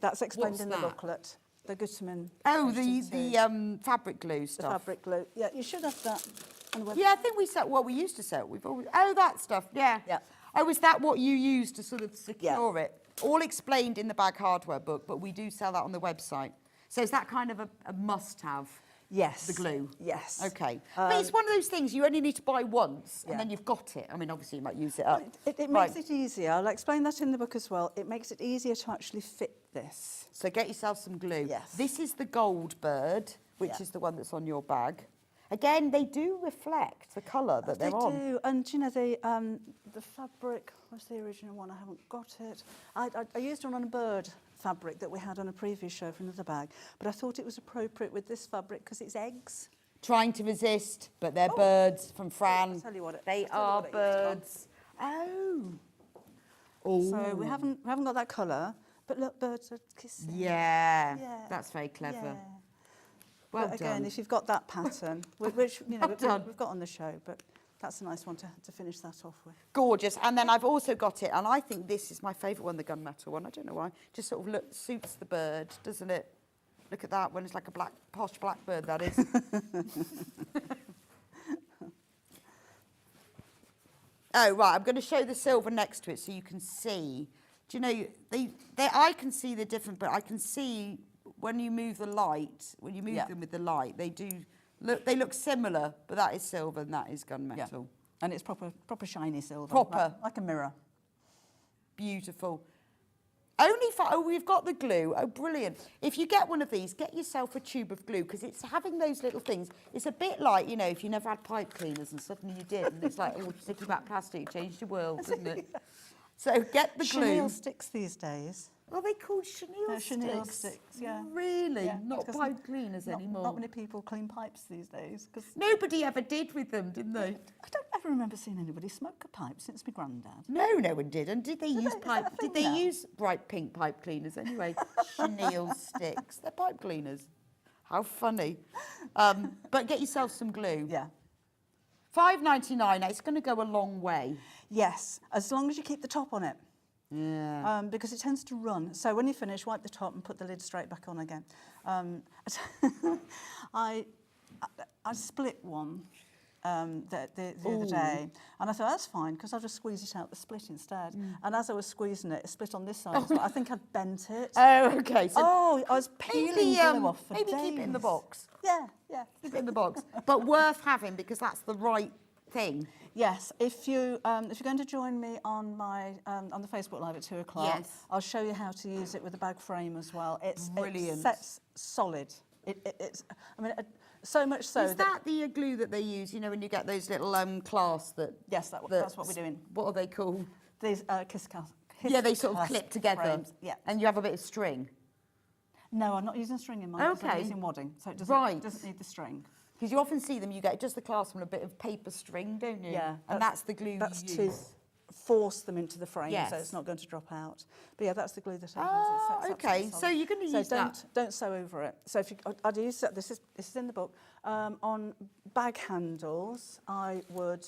That's explained What's in that? the booklet. The Gutterman. Oh, HT2. the fabric glue the stuff. fabric glue. Yeah, you should have that on the website. Yeah, I think we said, well, we used to sell. We've always, oh, that stuff, yeah. Yeah. Oh, is that what you use to sort of secure it? All explained in the bag hardware book, but we do sell that on the website. So is that kind of a must-have? Yes. The glue? Yes. Okay. But it's one of those things you only need to buy once, and Yeah. then you've got it. I mean, obviously you might use it up. It Right. makes it easier. I'll explain that in the book as well. It makes it easier to actually fit this. So get yourself some glue. Yes. This is the gold bird, which Yeah. is the one that's on your bag. Again, they do reflect the colour that they're on. They do, and you know the fabric. What's the original one? I haven't got it. I used one on a bird fabric that we had on a previous show for another bag, but I thought it was appropriate with this fabric because it's eggs. Trying to resist, but they're birds from Fran. I'll tell you what it- They I'll tell you are what it is, Tom. birds. Oh. Oh. So we haven't got that colour, but look, birds are kissing. Yeah. Yeah. That's very clever. Yeah. Well But again, done. if you've got that pattern, which you know Well done. we've got on the show, but that's a nice one to finish that off with. Gorgeous. And then I've also got it, and I think this is my favourite one, the gunmetal one. I don't know why. Just sort of suits the bird, doesn't it? Look at that one. It's like a posh blackbird, that is. Oh, right. I'm going to show the silver next to it so you can see. Do you know, I can see the different, but I can see when you move the light, when you move Yeah. them with the light, they look similar, but that is silver and that is gunmetal. And it's proper shiny silver. Proper. Like a mirror. Beautiful. Only for, oh, we've got the glue. Oh, brilliant. If you get one of these, get yourself a tube of glue, because it's having those little things. It's a bit like, you know, if you never had pipe cleaners and suddenly you did, and it's like, oh, sticky back plastic changed your world, doesn't it? So get the glue. Chenille sticks these days. Are they called chenille sticks? Chenille sticks, yeah. Really? Yeah, Not because pipe cleaners anymore? Not many people clean pipes these days. Because Nobody ever did with them, didn't they? I don't ever remember seeing anybody smoke a pipe since my granddad. No, no one did. And did they use is that pipe? a thing Did they now? use bright pink pipe cleaners anyway? Chenille sticks. They're pipe cleaners. How funny. But get yourself some glue. Yeah. $5.99. It's going to go a long way. Yes, as long as you keep the top on it. Yeah. Because it tends to run. So when you finish, wipe the top and put the lid straight back on again. I split one the other day, and I thought that's fine because I'll just squeeze it out the split instead. And as I was squeezing it split on this side. as well. I think I'd bent it. Oh, okay. So I was peeling glue off for maybe days. keep it in the box. Yeah. Keep it in the box. But worth having because that's the right thing. Yes, if you're going to join me on my on the Facebook Live at 2:00, Yes. I'll show you how to use it with the bag frame as well. It's Brilliant. It sets solid. It's I mean so much so Is that the glue that they use? You know, when you get those little clasps that. Yes, that's what we're doing. What are they called? These kiss clasp. Yeah, they sort of clip together. Frames. Yeah. And you have a bit of string. No, I'm not using string in mine. 'cause I'm Okay. using wadding, so it Right. doesn't need the string. Because you often see them, you get just the clasp and a bit of paper string, don't you? Yeah, And that's the glue That's you to use. force them into the frame, so Yes. it's not going to drop out. But yeah, that's the glue that I use. Oh, It sets okay. absolutely So solid. you're gonna so use that. don't sew over it. So if you, I'd use that. This is in the book. On bag handles, I would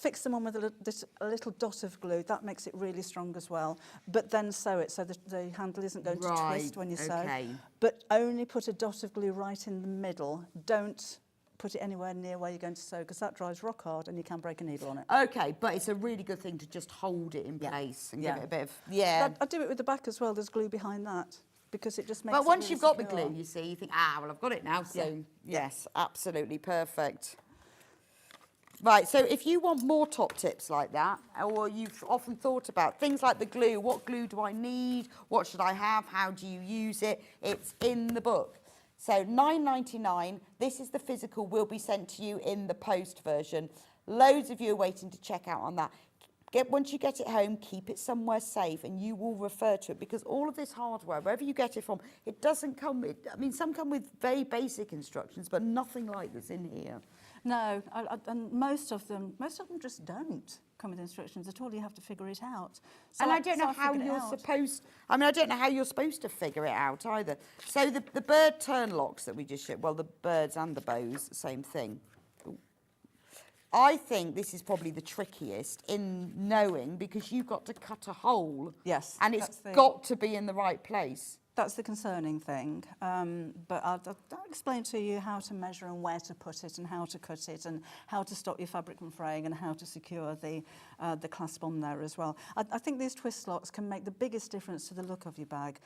fix them on with a little dot of glue. That makes it really strong as well. But then sew it so the handle isn't going to twist when you sew. But only put a dot of glue right in the middle. Don't put it anywhere near where you're going to sew, because that dries rock hard and you can break a needle on it. Okay, but it's a really good thing to just hold it in place and give it a bit of, I do it with the back as well. There's glue behind that, because it just makes But it once really you've got the secure. glue, you see, you think, well, I've got it now, so yes, absolutely perfect. Right, so if you want more top tips like that, or you've often thought about things like the glue, what glue do I need, what should I have, how do you use it, it's in the book. So £9.99, this is the physical, will be sent to you in the post version. Loads of you are waiting to check out on that. Once you get it home, keep it somewhere safe and you will refer to it, because all of this hardware, wherever you get it from, it doesn't come with, I mean, some come with very basic instructions, but nothing like this in here. No, and most of them just don't come with instructions at all. You have to figure it out. So And I don't know how you're supposed, I mean, I don't know how you're supposed to figure it out either. So the bird turn locks that we just showed, well, the birds and the bows, same thing. I think this is probably the trickiest in knowing, because you've got to cut a hole. Yes. And it's got to be in the right place. That's the concerning thing. But I'll explain to you how to measure and where to put it and how to cut it and how to stop your fabric from fraying and how to secure the clasp on there as well. I think these twist locks can make the biggest difference to the look of your bag,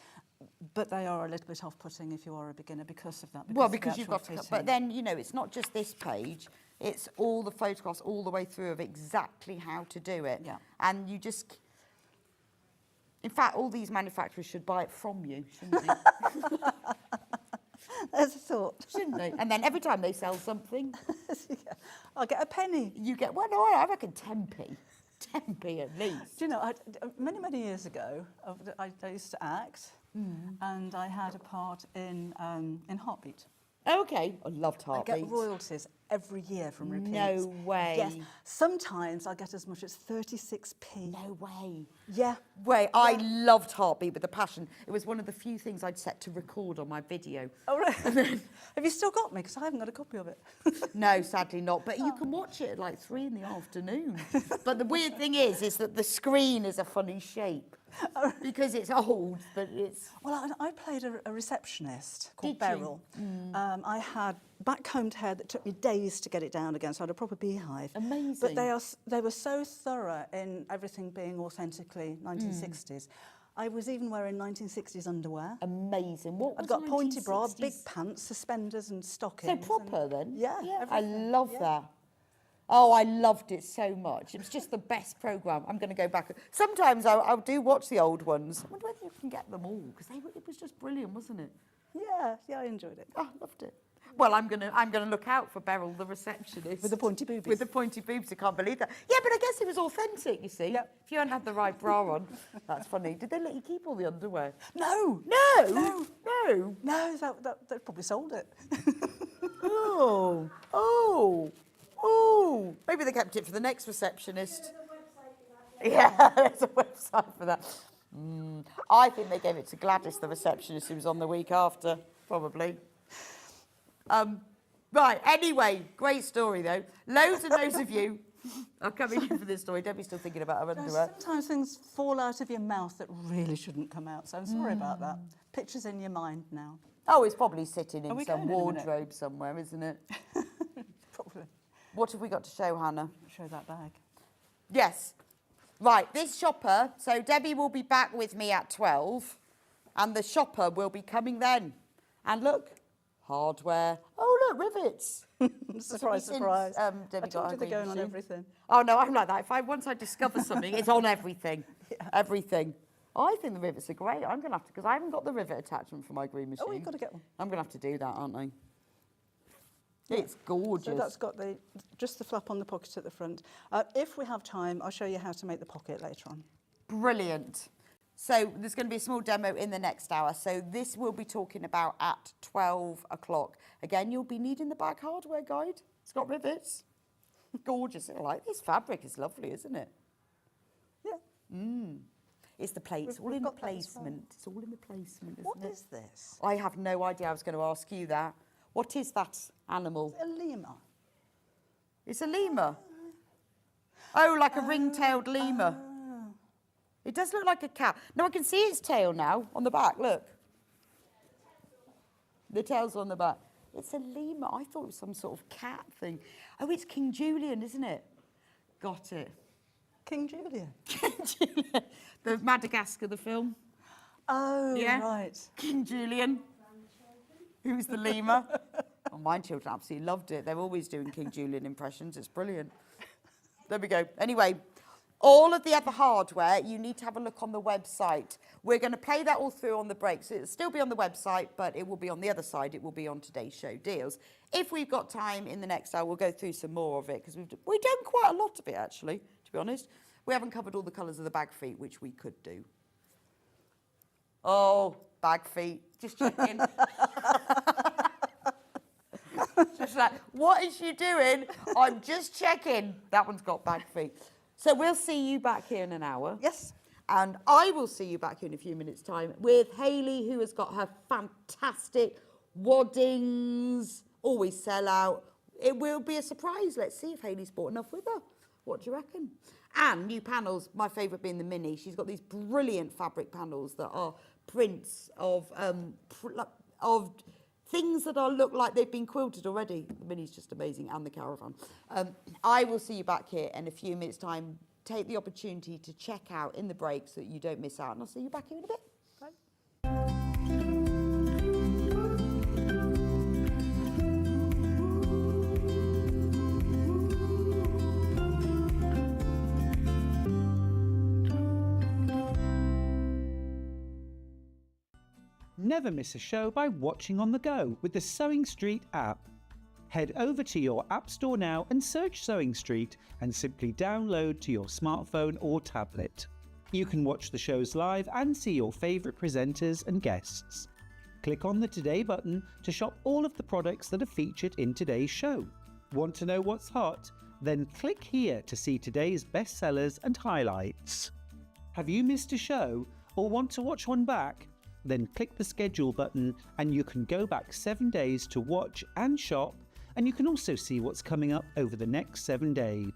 but they are a little bit off-putting if you are a beginner because of that. Because you've got to cut, but then, you know, it's not just this page, it's all the photographs all the way through of exactly how to do it. Yeah. And you just, in fact, all these manufacturers should buy it from you, shouldn't they? There's a thought. Shouldn't they? And then every time they sell something, I'll get a penny. you get, well, no, I reckon 10p. 10p at least. Do you know, many years ago, I used to act, and I had a part in Heartbeat. Okay, I loved I Heartbeat. get royalties every year from repeats. No way. Yes. Sometimes I get as much as 36p. No way. Yeah. Way, I loved Heartbeat with a passion. It was one of the few things I'd set to record on my video. Oh, right. Have you still got me? Because I haven't got a copy of it. No, sadly not. But you can watch it at like 3 in the afternoon. But the weird thing is that the screen is a funny shape. Because it's old, but it's... Well, I played a receptionist called Did you? Beryl. I had backcombed hair that took me days to get it down again, so I had a proper beehive. Amazing. But they were so thorough in everything being authentically 1960s. I was even wearing 1960s underwear. Amazing. What was I'd got pointy bra, 1960s? big pants, suspenders and stockings. So proper then? Yeah. I everything. love that. Oh, I loved it so much. It was just the best programme. I'm going to go back. Sometimes I do watch the old ones. I wonder whether you can get them all, because it was just brilliant, wasn't it? Yeah, I enjoyed it. Oh, I loved it. Well, I'm gonna look out for Beryl, the receptionist. With the pointy boobies. With the pointy boobs, I can't believe that. Yeah, but I guess it was authentic, you see. Yep. If you hadn't had the right bra on. That's funny. Did they let you keep all the underwear? No. No. They probably sold it. Oh. Maybe they kept it for the next receptionist. Yeah, there's a website for that. I think they gave it to Gladys, the receptionist, who was on the week after, probably. Right, anyway, great story though. Loads and loads of you are coming in for this story. Debbie's still thinking about her underwear. Sometimes things fall out of your mouth that really shouldn't come out, so I'm sorry about that. Pictures in your mind now. Oh, it's probably sitting Are in we some going in a minute? wardrobe somewhere, isn't it? Probably. What have we got to show, Hannah? Show that bag. Yes. Right, this shopper, so Debbie will be back with me at 12, and the shopper will be coming then. And look, hardware. Oh, look, rivets. Surprise, Since, surprise. Debbie I got told her you they're green going on machine. everything. Oh, no, I'm like that. Once I discover something, it's on everything. Everything. I think the rivets are great. I'm going to have to, because I haven't got the rivet attachment for my green machine. Oh, you've got to get one. I'm going to have to do that, aren't I? It's gorgeous. So that's got just the flap on the pocket at the front. If we have time, I'll show you how to make the pocket later on. Brilliant. So there's going to be a small demo in the next hour. So this we'll be talking about at 12 o'clock. Again, you'll be needing the bag hardware guide. It's got rivets. Gorgeous. I like this fabric. Is lovely, isn't it? Yeah. It's the plate. It's all We've in the got that as well. placement. It's all in the placement, isn't What it? is this? I have no idea. I was going to ask you that. What is that animal? A lemur. It's a lemur. Oh, like a ring-tailed lemur. It does look like a cat. No, I can see its tail now on the back, look. The tail's on the back. It's a lemur. I thought it was some sort of cat thing. Oh, it's King Julian, isn't it? Got it. King Julian. King Julian. The Madagascar, the film. Oh, Yeah. right. King Julian. Who's the lemur? Oh, my children absolutely loved it. They're always doing King Julian impressions. It's brilliant. There we go. Anyway, all of the other hardware, you need to have a look on the website. We're going to play that all through on the break. So it'll still be on the website, but it will be on the other side. It will be on today's show deals. If we've got time in the next hour, we'll go through some more of it because we've done quite a lot of it, actually, to be honest. We haven't covered all the colours of the bag feet, which we could do. Oh, bag feet. Just checking. Just like, what is she doing? I'm just checking. That one's got bag feet. So we'll see you back here in an hour. Yes. And I will see you back here in a few minutes' time with Hayley, who has got her fantastic Waddings, always sell out. It will be a surprise. Let's see if Hayley's bought enough with her. What do you reckon? And new panels, my favourite being the mini. She's got these brilliant fabric panels that are prints of things that look like they've been quilted already. The mini's just amazing, and the caravan. I will see you back here in a few minutes' time. Take the opportunity to check out in the break so that you don't miss out. And I'll see you back here in a bit. Bye. Never miss a show by watching on the go with the Sewing Street app. Head over to your app store now and search Sewing Street and simply download to your smartphone or tablet. You can watch the shows live and see your favourite presenters and guests. Click on the Today button to shop all of the products that are featured in today's show. Want to know what's hot? Then click here to see today's bestsellers and highlights. Have you missed a show or want to watch one back? Then click the schedule button and you can go back 7 days to watch and shop, and you can also see what's coming up over the next 7 days.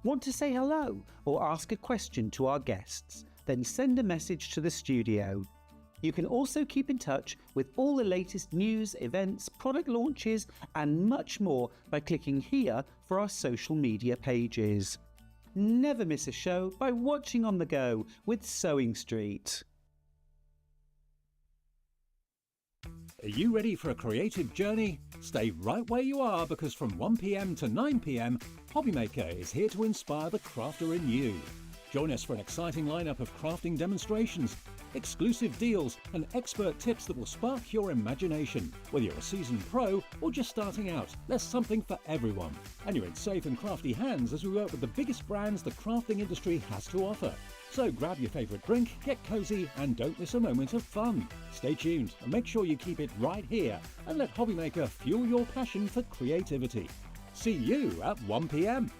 Want to say hello or ask a question to our guests? Then send a message to the studio. You can also keep in touch with all the latest news, events, product launches and much more by clicking here for our social media pages. Never miss a show by watching on the go with Sewing Street. Are you ready for a creative journey? Stay right where you are because from 1 p.m. to 9 p.m, Hobbymaker is here to inspire the crafter in you. Join us for an exciting lineup of crafting demonstrations, exclusive deals and expert tips that will spark your imagination. Whether you're a seasoned pro or just starting out, there's something for everyone. And you're in safe and crafty hands as we work with the biggest brands the crafting industry has to offer. So grab your favourite drink, get cosy and don't miss a moment of fun. Stay tuned and make sure you keep it right here and let Hobbymaker fuel your passion for creativity. See you at 1 p.m.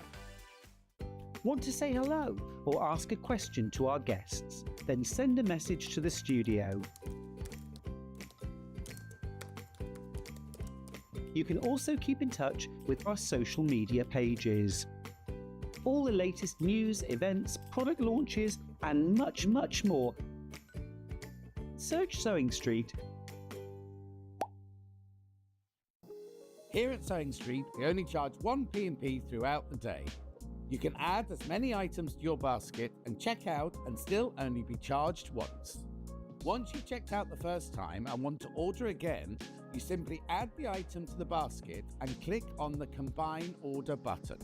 Want to say hello or ask a question to our guests? Then send a message to the studio. You can also keep in touch with our social media pages. All the latest news, events, product launches and much, much more. Search Sewing Street. Here at Sewing Street, we only charge 1 P&P throughout the day. You can add as many items to your basket and check out and still only be charged once. Once you've checked out the first time and want to order again, you simply add the item to the basket and click on the Combine Order button.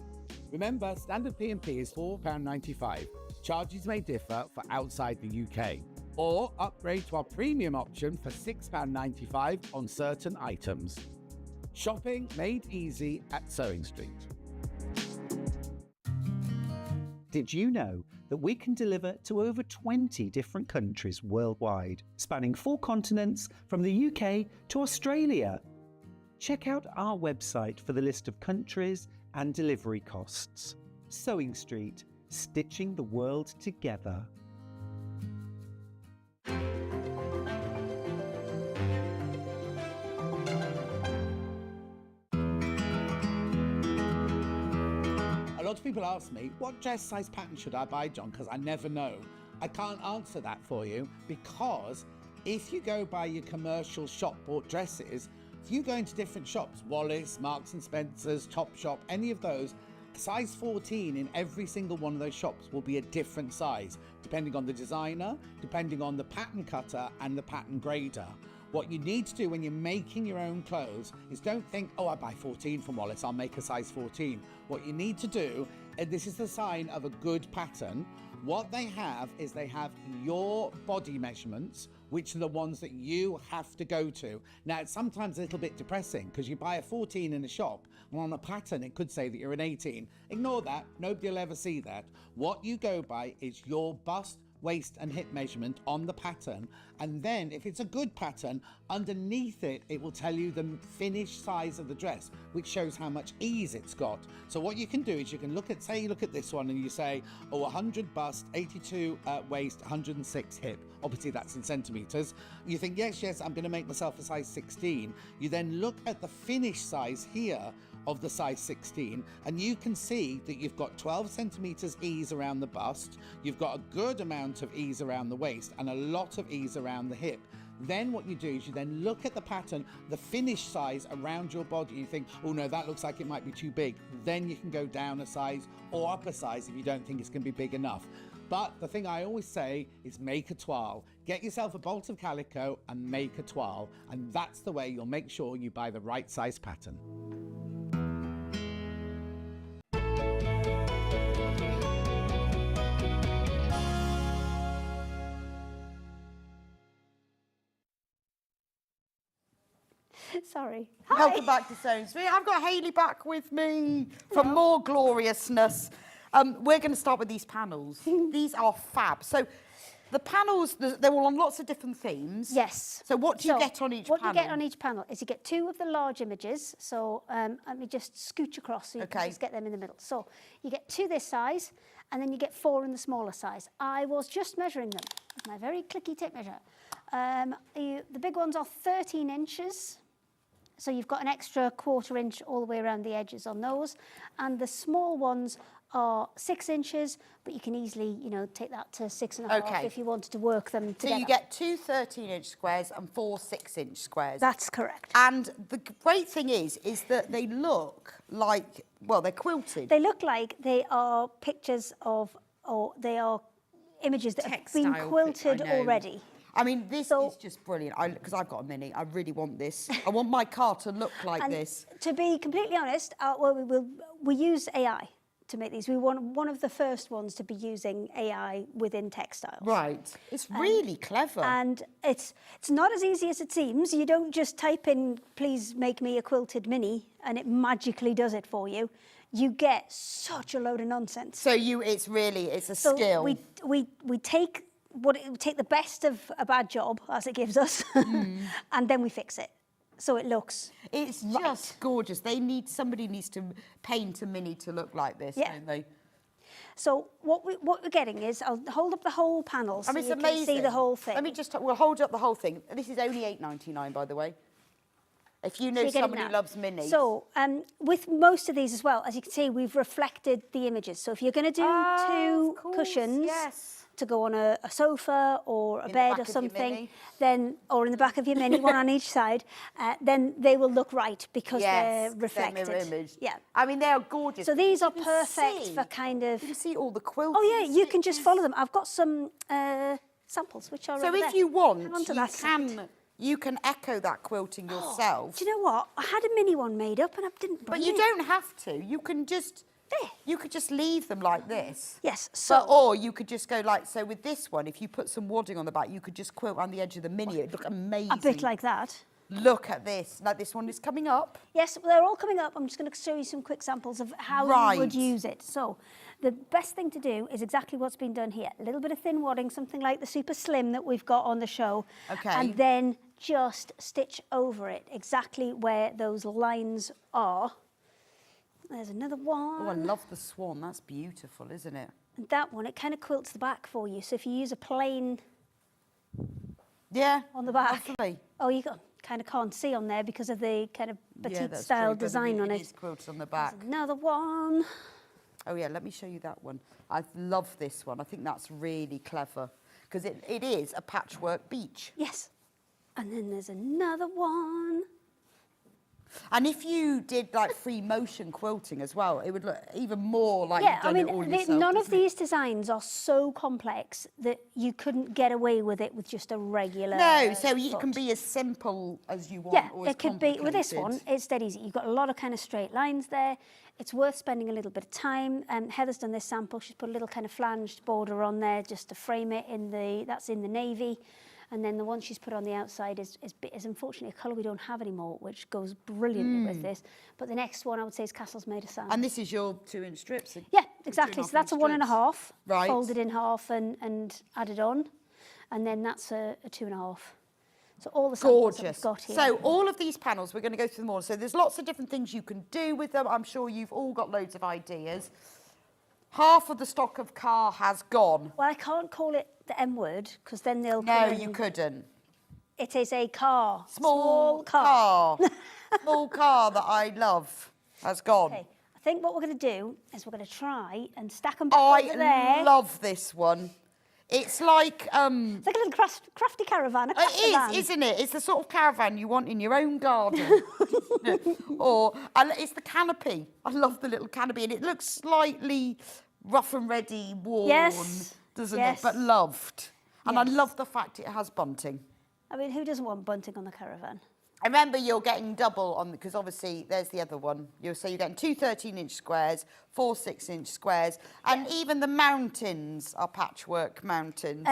Remember, standard P&P is £4.95. Charges may differ for outside the UK. Or upgrade to our premium option for £6.95 on certain items. Shopping made easy at Sewing Street. Did you know that we can deliver to over 20 different countries worldwide, spanning 4 continents from the UK to Australia? Check out our website for the list of countries and delivery costs. Sewing Street, stitching the world together. A lot of people ask me, what dress size pattern should I buy, John? Because I never know. I can't answer that for you, because if you go by your commercial shop bought dresses, if you go into different shops, Wallis, Marks and Spencer's, Topshop, any of those, size 14 in every single one of those shops will be a different size, depending on the designer, depending on the pattern cutter and the pattern grader. What you need to do when you're making your own clothes is don't think, oh, I buy 14 from Wallis, I'll make a size 14. What you need to do, and this is the sign of a good pattern, what they have is they have your body measurements, which are the ones that you have to go to. Now, it's sometimes a little bit depressing because you buy a 14 in a shop, and on a pattern, it could say that you're an 18. Ignore that. Nobody will ever see that. What you go by is your bust, waist and hip measurement on the pattern, and then if it's a good pattern, underneath it, it will tell you the finished size of the dress, which shows how much ease it's got. So what you can do is you can look at, say you look at this one and you say, oh, 100 bust, 82 waist, 106 hip. Obviously that's in centimeters. You think, yes, I'm going to make myself a size 16. You then look at the finished size here of the size 16, and you can see that you've got 12 centimeters ease around the bust, you've got a good amount of ease around the waist and a lot of ease around the hip. Then what you do is you then look at the pattern, the finished size around your body. You think, oh no, that looks like it might be too big. Then you can go down a size or up a size if you don't think it's going to be big enough. But the thing I always say is make a toile. Get yourself a bolt of calico and make a toile, and that's the way you'll make sure you buy the right size pattern. Sorry. Welcome back to Sewing Street. I've got Hayley back with me for more gloriousness. We're going to start with these panels. These are fab. So the panels, they're all on lots of different themes. Yes. So what do you get on each panel? What you get on each panel is you get 2 of the large images. So let me just scooch across so you can just get them in the middle. So you get 2 this size, and then you get 4 in the smaller size. I was just measuring them with my very clicky tape measure. The big ones are 13 inches. So you've got an extra 1/4 inch all the way around the edges on those. And the small ones are 6 inches, but you can easily, take that to 6.5 if you wanted to work them together. So you get 2 13-inch squares and 4 6-inch squares. That's correct. And the great thing is that they look like, well, they're quilted. They look like they are pictures of, or they are images that have been quilted already. I mean, this is just brilliant, because I've got a mini. I really want this. I want my car to look like this. To be completely honest, we use AI to make these. We want one of the first ones to be using AI within textiles. Right. It's really clever. And it's not as easy as it seems. You don't just type in, please make me a quilted mini, and it magically does it for you. You get such a load of nonsense. So it's a skill. We take the best of a bad job, as it gives us, and then we fix it. So it looks just gorgeous. Somebody needs to paint a mini to look like this, don't they? So what we're getting is, I'll hold up the whole panel so you can see the whole thing. We'll hold up the whole thing. This is only £8.99, by the way. If you know somebody who loves minis. So with most of these as well, as you can see, we've reflected the images. So if you're going to do 2 cushions to go on a sofa or a bed or something, or in the back of your mini, one on each side, then they will look right because they're reflected. Mirror image. Yeah. I mean, they are gorgeous. So these are perfect for kind of... You can see all the quilts. Oh yeah, you can just follow them. I've got some samples which are So over if there. you want, you can echo that quilting yourself. Do you know what? I had a mini one made up and I didn't bring it. But you don't have to. You can just... You could just leave them like this. Yes. So, or you could just go so with this one, if you put some wadding on the back, you could just quilt around the edge of the mini. It'd look amazing. A bit like that. Look at this. Now this one is coming up. Yes, they're all coming up. I'm just going to show you some quick samples of how you would use it. So the best thing to do is exactly what's been done here. A little bit of thin wadding, something like the super slim that we've got on the show. Okay. And then just stitch over it exactly where those lines are. There's another one. Oh, I love the swan. That's beautiful, isn't it? And that one, it kind of quilts the back for you. So if you use a plain on the back. Lovely. Oh, you kind of can't see on there because of the kind of batik style design on it. It is quilted on the back. There's another one. Oh yeah, let me show you that one. I love this one. I think that's really clever because it is a patchwork beach. Yes. And then there's another one. And if you did like free motion quilting as well, it would look even more like Yeah, you've done I it all mean, yourself. none of doesn't it? these designs are so complex that you couldn't get away with it with just a regular No, so it foot. can be as simple as you want. Yeah, or as it could be. With this one, complicated. it's dead easy. You've got a lot of kind of straight lines there. It's worth spending a little bit of time. Heather's done this sample. She's put a little kind of flanged border on there just to frame it that's in the navy. And then the one she's put on the outside is unfortunately a colour we don't have anymore, which goes brilliantly with this. But the next one I would say is Castles Made of Sand. And this is your 2-inch strips? Yeah, exactly. So that's a 1.5 1.5, Right. folded in half and added on. And then that's a 2.5. So all the samples that we've Gorgeous. got here. So all of these panels, we're going to go through them all. So there's lots of different things you can do with them. I'm sure you've all got loads of ideas. Half of the stock of car has gone. Well, I can't call it the M word because then they'll No, come in. you couldn't. It is a car. Small car. Small car that I love has gone. Okay, I think what we're going to do is we're going to try and stack them back over there. I love this one. It's like It's like a little crafty caravan. A crafty van. it is, isn't it? It's the sort of caravan you want in your own garden. Isn't it? It's the canopy. I love the little canopy, and it looks slightly rough and ready, worn, Yes, doesn't yes. it? But loved. And I Yes. love the fact it has bunting. I mean, who doesn't want bunting on the caravan? I remember you're getting double on, because obviously there's the other one. You're getting 2 13-inch squares, 4 6-inch squares, and even the mountains are patchwork mountains.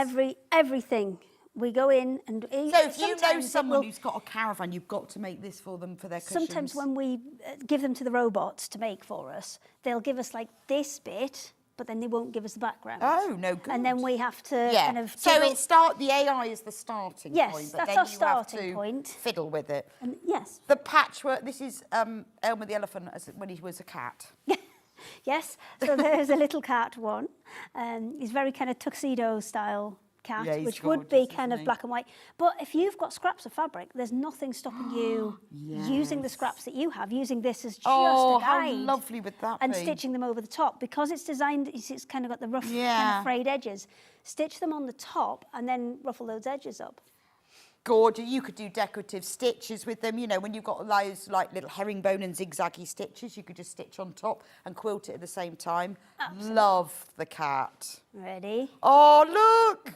Everything. We go in and... So if you know sometimes it someone will- who's got a caravan, you've got to make this for them for their cushions. Sometimes when we give them to the robots to make for us, they'll give us like this bit, but then they won't give us the background. Oh, no good. And then we have to kind of... So jiggle- the AI is the starting Yes, point, but that's then our you starting have to point. fiddle with it. And yes. The patchwork, this is Elmer the elephant when he was a cat. Yes, so there's a little cat one. He's very kind of tuxedo style cat, Yeah, he's which would be gorgeous, kind isn't of he? black and white. But if you've got scraps of fabric, there's nothing stopping you using the scraps that you have, using this as just Oh, a guide. how lovely would that and be? stitching them over the top. Because it's designed, it's kind of got the rough kind Yeah. of frayed edges. Stitch them on the top and then ruffle those edges up. Gorgeous. You could do decorative stitches with them. You know, when you've got those like little herringbone and zigzaggy stitches, you could just stitch on top and quilt it at the same time. Absolutely. Love the cat. Ready? Oh, look!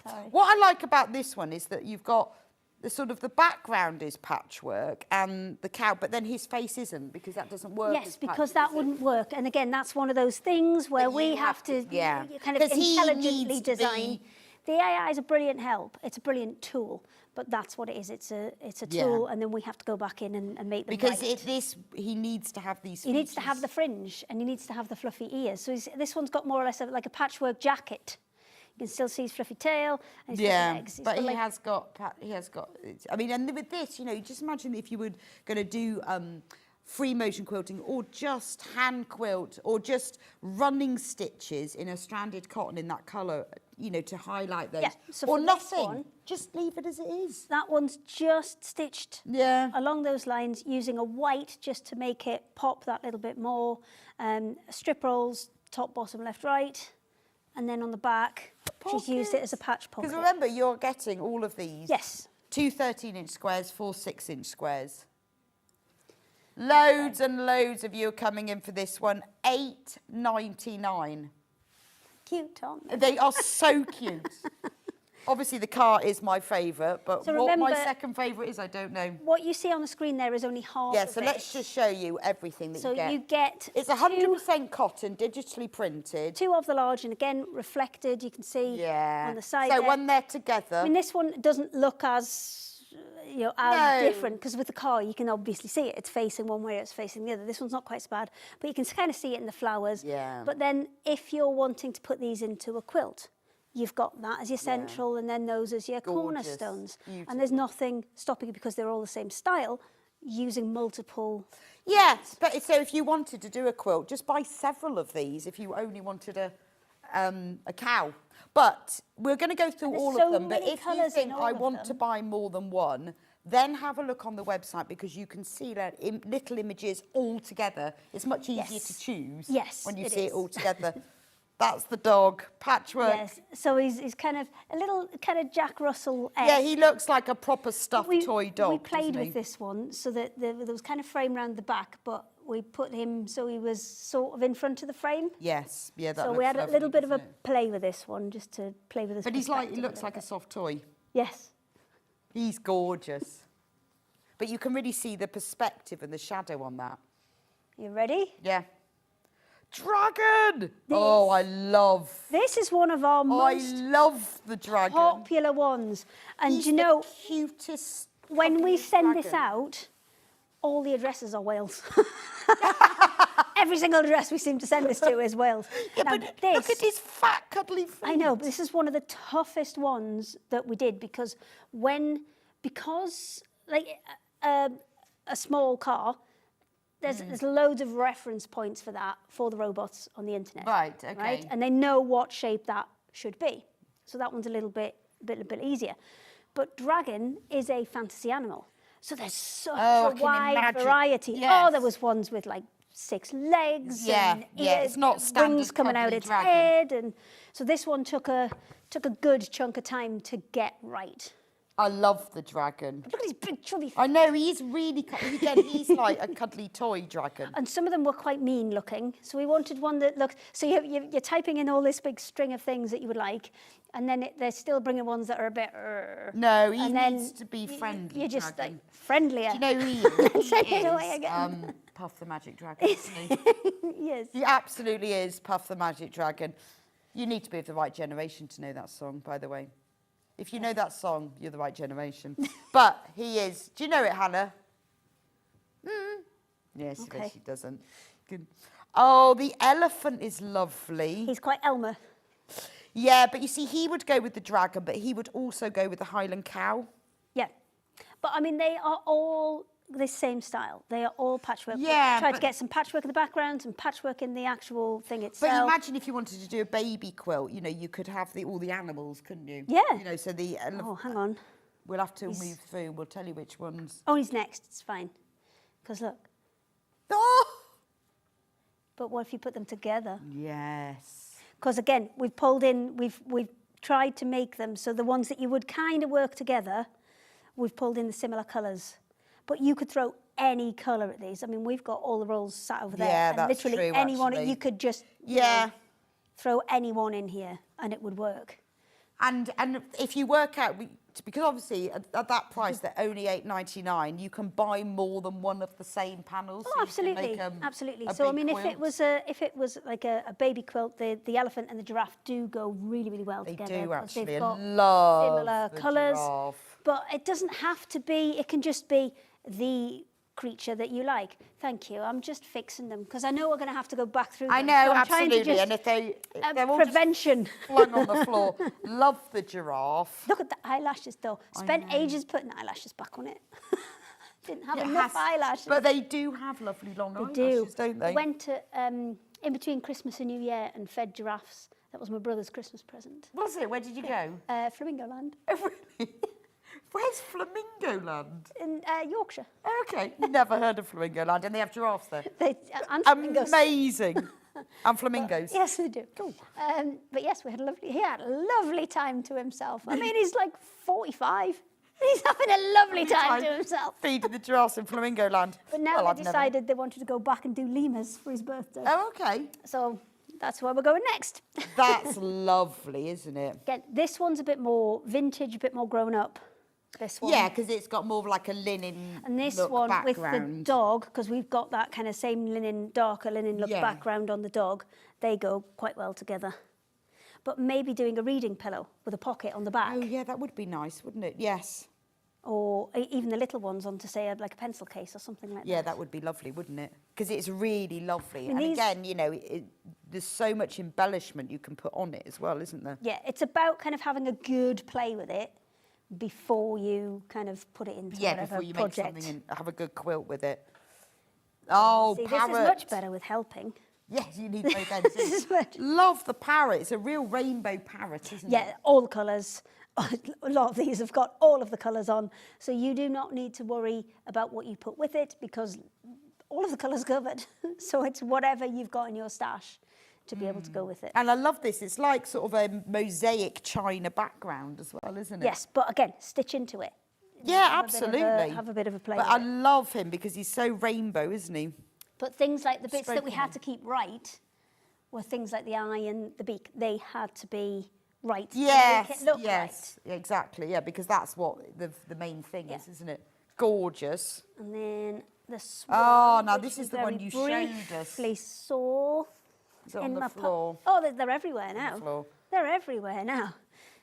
Sorry. What I like about this one is that you've got the sort of the background is patchwork and the cow, but then his face isn't because that doesn't work. Yes, as because patchwork, that does it? wouldn't work. And again, that's one of those things where That we you have to yeah. kind of 'Cause he intelligently needs to design. be- The AI is a brilliant help. It's a brilliant tool, but that's what it is. It's a Yeah. tool, and then we have to go back in and make them Because right. he needs to have these. He needs to have features. the fringe, and he needs to have the fluffy ears. So this one's got more or less like a patchwork jacket. You can still see his fluffy tail and his fluffy legs. He's but got he like- has got. I mean, and with this, you know, just imagine if you were going to do free motion quilting or just hand quilt or just running stitches in a stranded cotton in that colour, you know, to highlight those. Yeah, so or for this nothing. one- Just leave it as it is. That one's just stitched Yeah. along those lines using a white just to make it pop that little bit more. Strip rolls, top, bottom, left, right. And then on the back, she's used it as a patch pocket. Because remember, you're getting all of these. Yes. 2 13-inch squares, 4 6-inch squares. Loads and loads of you are coming in for this one. $8.99. Cute, aren't they? They are so cute. Obviously, the car is my favourite, but So what my remember- second favourite is, I don't know. What you see on the screen there is only half Yeah, of so it. let's just show you everything that So you get. you get It's 100% cotton, digitally printed. two of the large, and again, reflected, you can see Yeah. on the side So there. when they're together. I mean, this one doesn't look as, as No. different, because with the car, you can obviously see it. It's facing one way, it's facing the other. This one's not quite so bad, but you can kind of see it in the flowers. Yeah. But then if you're wanting to put these into a quilt, you've got that as your central and then those as your Gorgeous. cornerstones. Beautiful. And there's nothing stopping you, because they're all the same style, using multiple. Yes, but so if you wanted to do a quilt, just buy several of these if you only wanted a cow. But we're going to go through There's all so of them. But many if you colours in think all I of want to them. buy more than one, then have a look on the website because you can see that little images all together. It's much easier Yes. to choose Yes, when you it see is. it all together. That's the dog, patchwork. Yes, so he's kind of a little kind of Jack Russell-esque. Yeah, he looks like a proper stuffed we, toy dog. We played doesn't he? with this one so that there was kind of frame round the back, but we put him so he was sort of in front of the frame. Yes, yeah, that So looks we had a lovely, little bit of a doesn't it? play with this one, just to play with his But he perspective looks little like a bit. soft toy. Yes. He's gorgeous. But you can really see the perspective and the shadow on that. You ready? Yeah. Dragon! Oh, I love. This is one of our I most love the dragon. popular ones. And He's you know, the cutest. when we cuddliest send this dragon. out, all the addresses are Wales. Every single address we seem to send this to is Wales. Yeah, Now, but look at his fat, cuddly feet. I know, but this is one of the toughest ones that we did because like a small car, there's loads of reference points for that for the robots on the internet. Right, okay. Right, and they know what shape that should be. So that one's a little bit easier. But dragon is a fantasy animal, so there's such Oh, I a can wide imagine. variety. Yes. Oh, there was ones with like 6 legs. Yeah, and yeah, ears, it's not standard wings coming out cuddly its dragon. head, and so this one took a good chunk of time to get right. I love the dragon. Look at his big chubby feet. I know, he's really, again, he's like a cuddly toy dragon. And some of them were quite mean looking. So we wanted one that looked, so you're typing in all this big string of things that you would like, and then they're still bringing ones that are a bit, No, he and then needs to be friendly. You're just dragon. like, friendlier. Do you know who he is? Say He it away is, again. Puff the Magic Dragon, isn't he? Yes. He absolutely is Puff the Magic Dragon. You need to be of the right generation to know that song, by the way. If you know that song, you're the right generation. But he is. Do you know it, Hannah? Yes, Okay. she doesn't. Good. Oh, the elephant is lovely. He's quite Elmer. Yeah, but you see, he would go with the dragon, but he would also go with the Highland cow. Yeah. But I mean, they are all the same style. They are all patchwork. Yeah, Tried to but- get some patchwork in the background, some patchwork in the actual thing But itself. imagine if you wanted to do a baby quilt, you know, you could have all the animals, couldn't you? Yeah. You know, so the Oh, hang on. we'll have to move through. We'll tell you which ones. Oh, he's next. It's fine. Because look. Oh! But what if you put them together? Yes. Because again, we've pulled in, we've tried to make them so the ones that you would kind of work together, we've pulled in the similar colours. But you could throw any colour at these. I mean, we've got all the rolls sat over there. Yeah, and that's literally true, anyone, actually. you could just Yeah. throw anyone in here and it would work. And if you work out, because obviously at that price, they're only £8.99, you can buy more than one of the same panels. Oh, so you absolutely, can make, absolutely. a So I big mean, quilt. if it was like a baby quilt, the elephant and the giraffe do go really, really well They together. do 'cause actually. They've I got love similar the colours. giraffe. But it doesn't have to be. It can just be the creature that you like. Thank you. I'm just fixing them because I know we're going to have to go back through. I them. know, So I'm trying to absolutely. just, And if they're all prevention. just flung on the floor. Love the giraffe. Look at the eyelashes though. Spent ages putting eyelashes back on it. Didn't have enough eyelashes. But they do have lovely long eyelashes, don't they? We went to in between Christmas and New Year and fed giraffes. That was my brother's Christmas present. Was it? Where did you go? Flamingo Land Oh, really? Where's Flamingo Land? in Yorkshire. Okay, never heard of Flamingo Land, and they have giraffes there. And flamingos. Amazing. And flamingos. Yes, they do. Cool. But yes, he had a lovely time to himself. I mean, he's like 45. He's having a lovely time to himself. Feeding the giraffes in Flamingo Land. But now Well, they I've never- decided they wanted to go back and do lemurs for his birthday. Oh, okay. So that's where we're going next. That's lovely, isn't it? Again, this one's a bit more vintage, a bit more grown up. This one. Yeah, because it's got more of like a linen And this look one with the background. dog, because we've got that kind of same darker linen look Yeah. background on the dog, they go quite well together. But maybe doing a reading pillow with a pocket on the back, Oh, yeah, that would be nice, wouldn't it? Yes. or even the little ones onto, say, like a pencil case or something like Yeah, that. that would be lovely, wouldn't it? Because it's really lovely. And And these- again, you know, there's so much embellishment you can put on it as well, isn't there? Yeah, it's about kind of having a good play with it before you kind of put it into Yeah, whatever before you project. make something and have a good quilt with it. Oh, See, parrot. this is much better with helping. Yes, you need both ends. This is much. Love the parrot. It's a real rainbow parrot, isn't it? Yeah, all the colours. a lot of these have got all of the colours on, so you do not need to worry about what you put with it because all of the colours covered. So it's whatever you've got in your stash to be able to go with it. And I love this. It's like sort of a mosaic china background as well, isn't it? Yes, but again, stitch into it. Yeah, Have absolutely. have a bit of a play But with I it. love him because he's so rainbow, isn't he? But things like the bits that we Stroking had him. to keep right were things like the eye and the beak. They had to be right to Yes, make it look yes, exactly. Yeah, because that's what the main thing is, isn't it? Gorgeous. right. And then the swan, Oh, now which this we is the one very you showed us. briefly saw Is it on in the my floor? Oh, they're everywhere now. floor. They're everywhere now.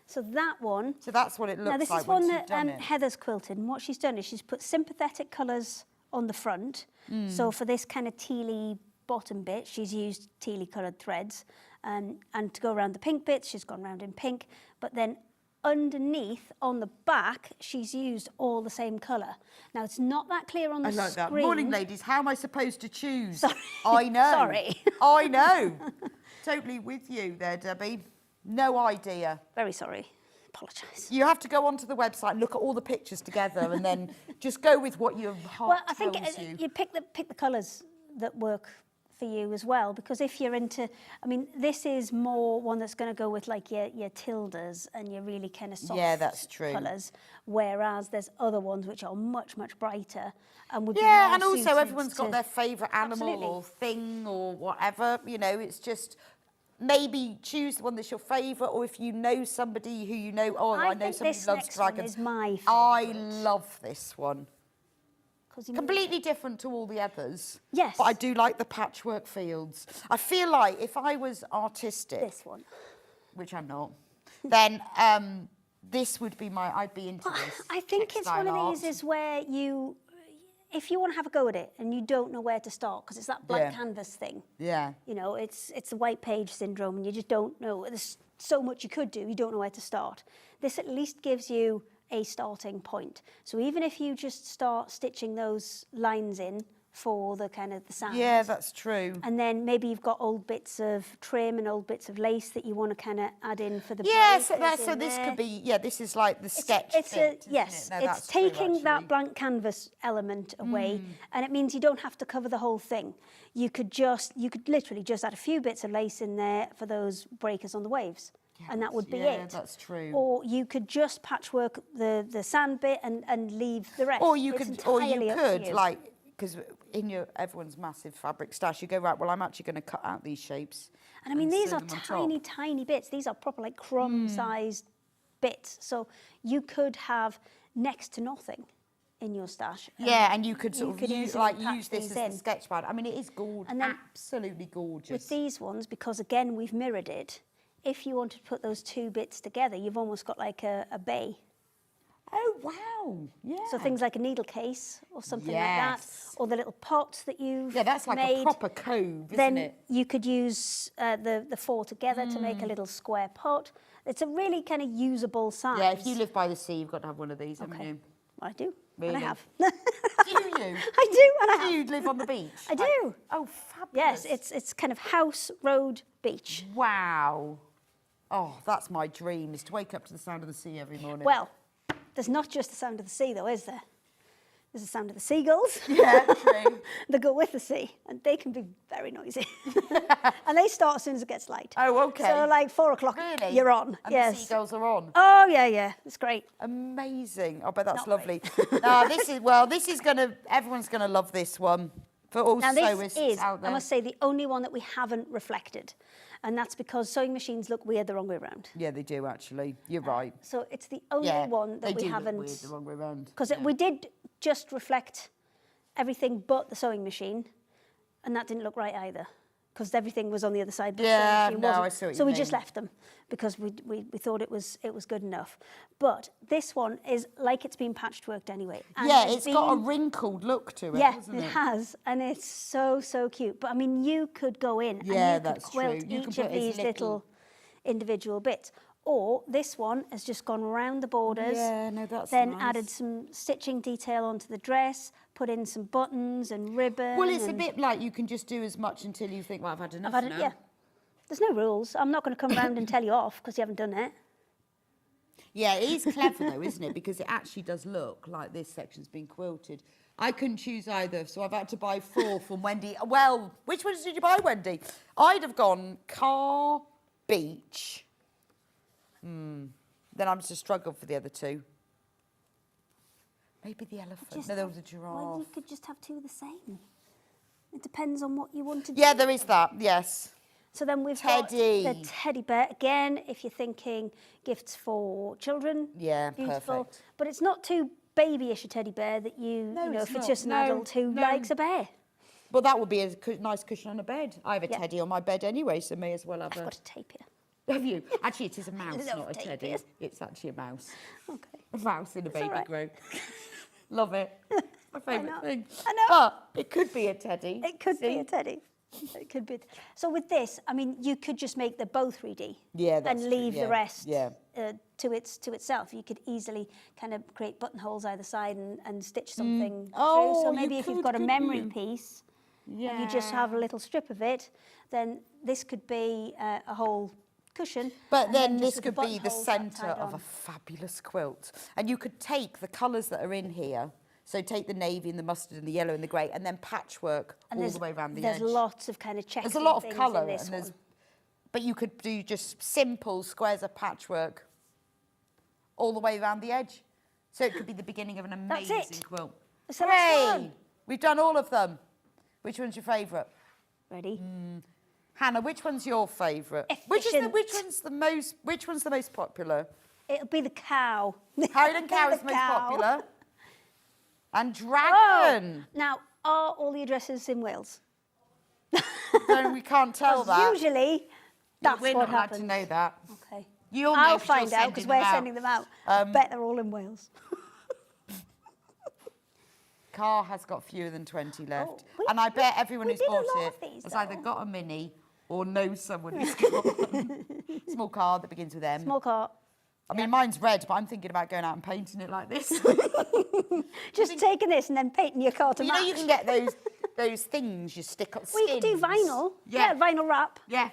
So that one. So that's what it looks Now this like is one once that you've done it. Heather's quilted, and what she's done is she's put sympathetic colours on the front. So for this kind of tealy bottom bit, she's used tealy coloured threads, and to go around the pink bits, she's gone round in pink. But then underneath on the back, she's used all the same colour. Now it's not that clear on the I like screen. that. Morning, ladies. How am I supposed to choose? Sorry. I know. Sorry. I know. Totally with you there, Debbie. No idea. Very sorry. Apologise. You have to go onto the website and look at all the pictures together and then just go with what your heart Well, I think tells you. you pick the colours that work for you as well, because if you're into, I mean, this is more one that's going to go with like your tildes and your really kind of soft that's true. colours, whereas there's other ones which are much, much brighter and would be Yeah, more and also suited everyone's got to- their favourite animal Absolutely. or thing or whatever. You know, it's just maybe choose the one that's your favourite, or if you know somebody who you know, I know think somebody this who loves next one dragons. is my I favourite. love this one. 'Cause you Completely different to all the others. Yes. But I do like the patchwork fields. I feel like if I was artistic, this one. which I'm not, then this would be I'd be into this. I think it's one textile of these art. is where if you want to have a go at it and you don't know where to start, because it's that blank Yeah. canvas thing. Yeah. You know, it's the white page syndrome, and you just don't know. There's so much you could do, you don't know where to start. This at least gives you a starting point. So even if you just start stitching those lines in for the kind of the sound. Yeah, that's true. And then maybe you've got old bits of trim and old bits of lace that you want to kind of add in for the Yeah, so, breakers so in this there. could be, this is like the sketch It's bit, isn't yes, it? No, it's that's true, taking that actually. blank canvas element away, and it means you don't have to cover the whole thing. You could literally just add a few bits of lace in there for those breakers on the waves, and that would be Yeah, it. that's true. Or you could just patchwork the sand bit and leave the rest. Or you It's could, or you entirely up to could, you. like, because in everyone's massive fabric stash, you go, right, well, I'm actually going to cut out these shapes. And I mean, these sew are them on top. tiny, tiny bits. These are proper like crumb-sized bits. So you could have next to nothing in your stash. Yeah, and you could you sort could of use, easily patch use this these as in. the sketch pad. I mean, it is gorgeous, And then absolutely gorgeous. With these ones, because again, we've mirrored it, if you wanted to put those two bits together, you've almost got like a bay. Oh, wow, yeah. So things like a needle case or something like Yes. that, or the little pots that you've Yeah, that's like made. a proper cove, Then isn't it? you could use the four together to make a little square pot. It's a really kind of usable size. Yeah, if you live by the sea, you've got to have one of these, haven't Okay. you? I do, and Really? I have. Do you? I do, and I have. Do you live on the beach? I do. Oh, fabulous. Yes, it's kind of house, road, beach. Wow. Oh, that's my dream, is to wake up to the sound of the sea every morning. Well, there's not just the sound of the sea, though, is there? There's the sound of the seagulls. Yeah, true. That go with the sea, and they can be very noisy. And they start as soon as it gets light. Oh, okay. So like 4 o'clock, Really? you're on. And yes. the seagulls are on. Oh yeah, it's great. Amazing. I bet that's Not lovely. No, this is gonna, everyone's gonna love this one. For all Now sewists this is, out there. I must say, the only one that we haven't reflected, and that's because sewing machines look weird the wrong way around. Yeah, they do actually. You're right. So it's the only Yeah, one they that we do look haven't. weird the wrong way around. Because we did just reflect everything but the sewing machine, and that didn't look right either, because everything was on the other side. But Yeah, the sewing machine no, wasn't. I see what So you we just mean. left them because we thought it was good enough. But this one is like it's been patchworked anyway. And Yeah, it's it's got a been- wrinkled look to it, Yeah, hasn't it it? has, and it's so cute. But I mean, you could go in Yeah, and you could that's quilt true. You can each put of as these little- little individual bits. Or this one has just gone around the borders. Yeah, no, that's Then nice. added some stitching detail onto the dress, put in some buttons and ribbon. Well, it's a and bit like you can just do as much until you think, well, I've had enough I've had now. it, yeah. There's no rules. I'm not going to come round and tell you off because you haven't done it. Yeah, it is clever though, isn't it? Because it actually does look like this section's been quilted. I couldn't choose either, so I've had to buy 4 from Wendy. Well, which ones did you buy, Wendy? I'd have gone car, beach. Then I'm just struggled for the other 2. Maybe the elephant. No, there was a giraffe. Well, you could just have 2 of the same. It depends on what you want to do. Yeah, there is that, yes. So then we've Teddy. got the teddy bear. Again, if you're thinking gifts for children, Yeah, beautiful. perfect. But it's not too babyish a teddy bear that you know, it's if it's not. just an No, adult who no. likes a bear. Well, that would be a nice cushion on a bed. I have a Yeah. teddy on my bed anyway, so may as well have I've a... got a tape here. Have you? Actually, it is a mouse, Love not a tape, teddy. yes. It's actually a mouse. Okay. A mouse in a baby all right. grow. Love it. My favourite not? thing. I know. But it could be a teddy. It could be See? a teddy. It could be. So with this, I mean, you could just make them both 3D. Yeah, that's and true, leave yeah, the rest yeah. to itself. You could easily kind of create buttonholes either side and stitch something through. Oh, So you maybe if you've could, got a couldn't memory you? piece, Yeah. and you just have a little strip of it, then this could be a whole cushion. But and then just this with could be the buttonholes centre tied of a on. fabulous quilt. And you could take the colours that are in here, so take the navy and the mustard and the yellow and the grey, and then patchwork And all there's- the way around the There's edge. lots of kind of checks. There's a lot of things colour, in this and there's, one. but you could do just simple squares of patchwork all the way around the edge. So it could be the beginning of an That's amazing it. quilt. So that's Hooray! one. We've done all of them. Which one's your favourite? Ready? Hannah, which one's your favourite? Which Efficient. one's the most popular? It'll be the cow. Highland Cow is The the most cow. popular. And Oh, Dragon. now, are all the addresses in Wales? No, we can't tell that. Usually, that's We're what not allowed happens. to know that. Okay. You'll know I'll 'cause you're find out because sending we're them out. sending them out. I bet they're all in Wales. Car has got fewer than 20 left. Oh, we- and I bet everyone we who's did a bought lot it of these, has either though. got a Mini or knows someone who's got one. Small car that begins with M. Small car. I mean, mine's red, but I'm thinking about going out and painting it like this. Just taking this and then painting your car to You match. know, you can get those things you stick on Well, you could do skins. vinyl. Yeah. Vinyl wrap. Yeah.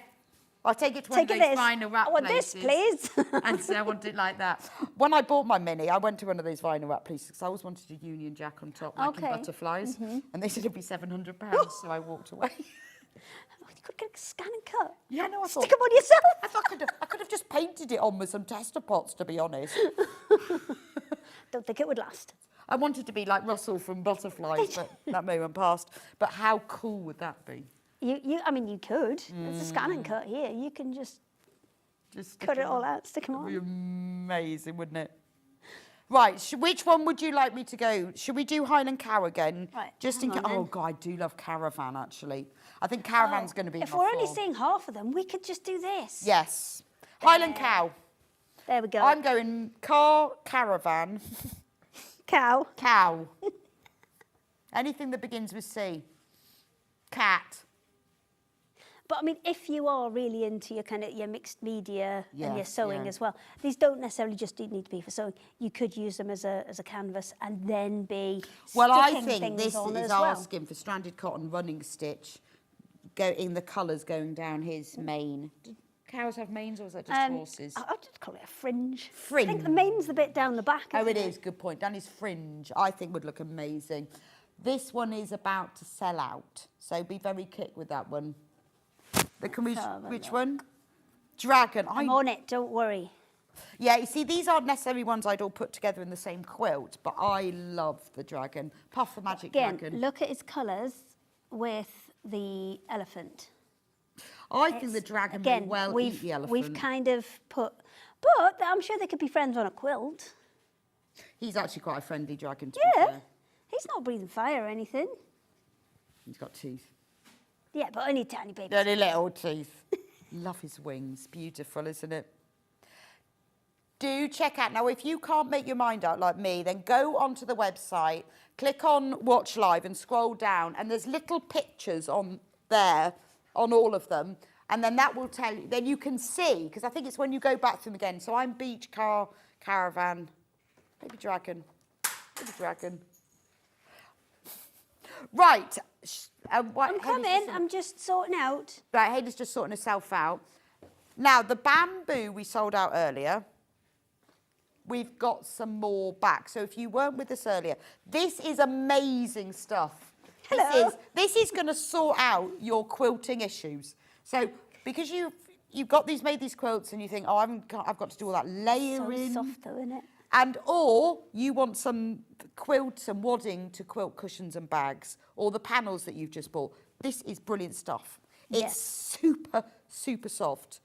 I'll take it to one Take of it those this. vinyl wrap I want places. this, please. And so I want it like that. When I bought my Mini, I went to one of those vinyl wrap places because I always wanted a Union Jack on top, like in Okay. butterflies. And they said it'd be £700, so I walked away. You could get a scan and cut. Yeah, no, I thought... Stick them on yourself. I thought I could have just painted it on with some tester pots, to be honest. Don't think it would last. I wanted to be like Russell from Butterflies, but that moment passed. But how cool would that be? I mean, you could. There's a scan and cut here. You can just Just stick cut it on. all out, stick them It'd be on. amazing, wouldn't it? Right, which one would you like me to go? Should we do Highland Cow again? Right, Just in hang case. on Oh, then. God, I do love Caravan, actually. I think Caravan's going to be If my we're only form. seeing half of them, we could just do this. Yes. Highland Cow. There we go. I'm going car, caravan, Cow. cow. Anything that begins with C. Cat. But I mean, if you are really into your kind of your mixed media and your Yes, sewing yeah. as well, these don't necessarily just need to be for sewing. You could use them as a canvas and then be Well, I sticking think things this on is as well. asking for stranded cotton running stitch, go in the colours going down his mane. Do cows have manes, or is that just horses? I'd just call it a fringe. I Fringe. think the mane's the bit down the back. Oh, isn't it is. Good point. Down his fringe, I think would look amazing. This one is about to sell out, so be very quick with that one. Can we? have a Which look. one? Dragon. I'm on it. Don't worry. Yeah, you see, these aren't necessarily ones I'd all put together in the same quilt, but I love the dragon. Puff the Magic Again, Dragon. look at its colours with the elephant. I think the dragon may Again, well we've eat the elephant. we've kind of put, but I'm sure they could be friends on a quilt. He's actually quite a friendly dragon, to be Yeah, fair. he's not breathing fire or anything. He's got teeth. Yeah, but only tiny baby. Only little teeth. Love his wings. Beautiful, isn't it? Do check out. Now, if you can't make your mind out like me, then go onto the website, click on Watch Live and scroll down, and there's little pictures on there, on all of them, and then that will tell you, then you can see, because I think it's when you go back through them again. So I'm beach, car, caravan, maybe dragon, maybe dragon. Right. What, I'm coming. I'm just sorting out. Right, Hayley's just sorting herself out. Now, the bamboo we sold out earlier. we've got some more back. So if you weren't with us earlier, this is amazing stuff. Hello. This is going to sort out your quilting issues. So because you've got made these quilts and you think, oh, I've got to do all that layering. So soft though, isn't it? And or you want some quilts and wadding to quilt cushions and bags, or the panels that you've just bought. This is brilliant stuff. It's Yes. super, super soft.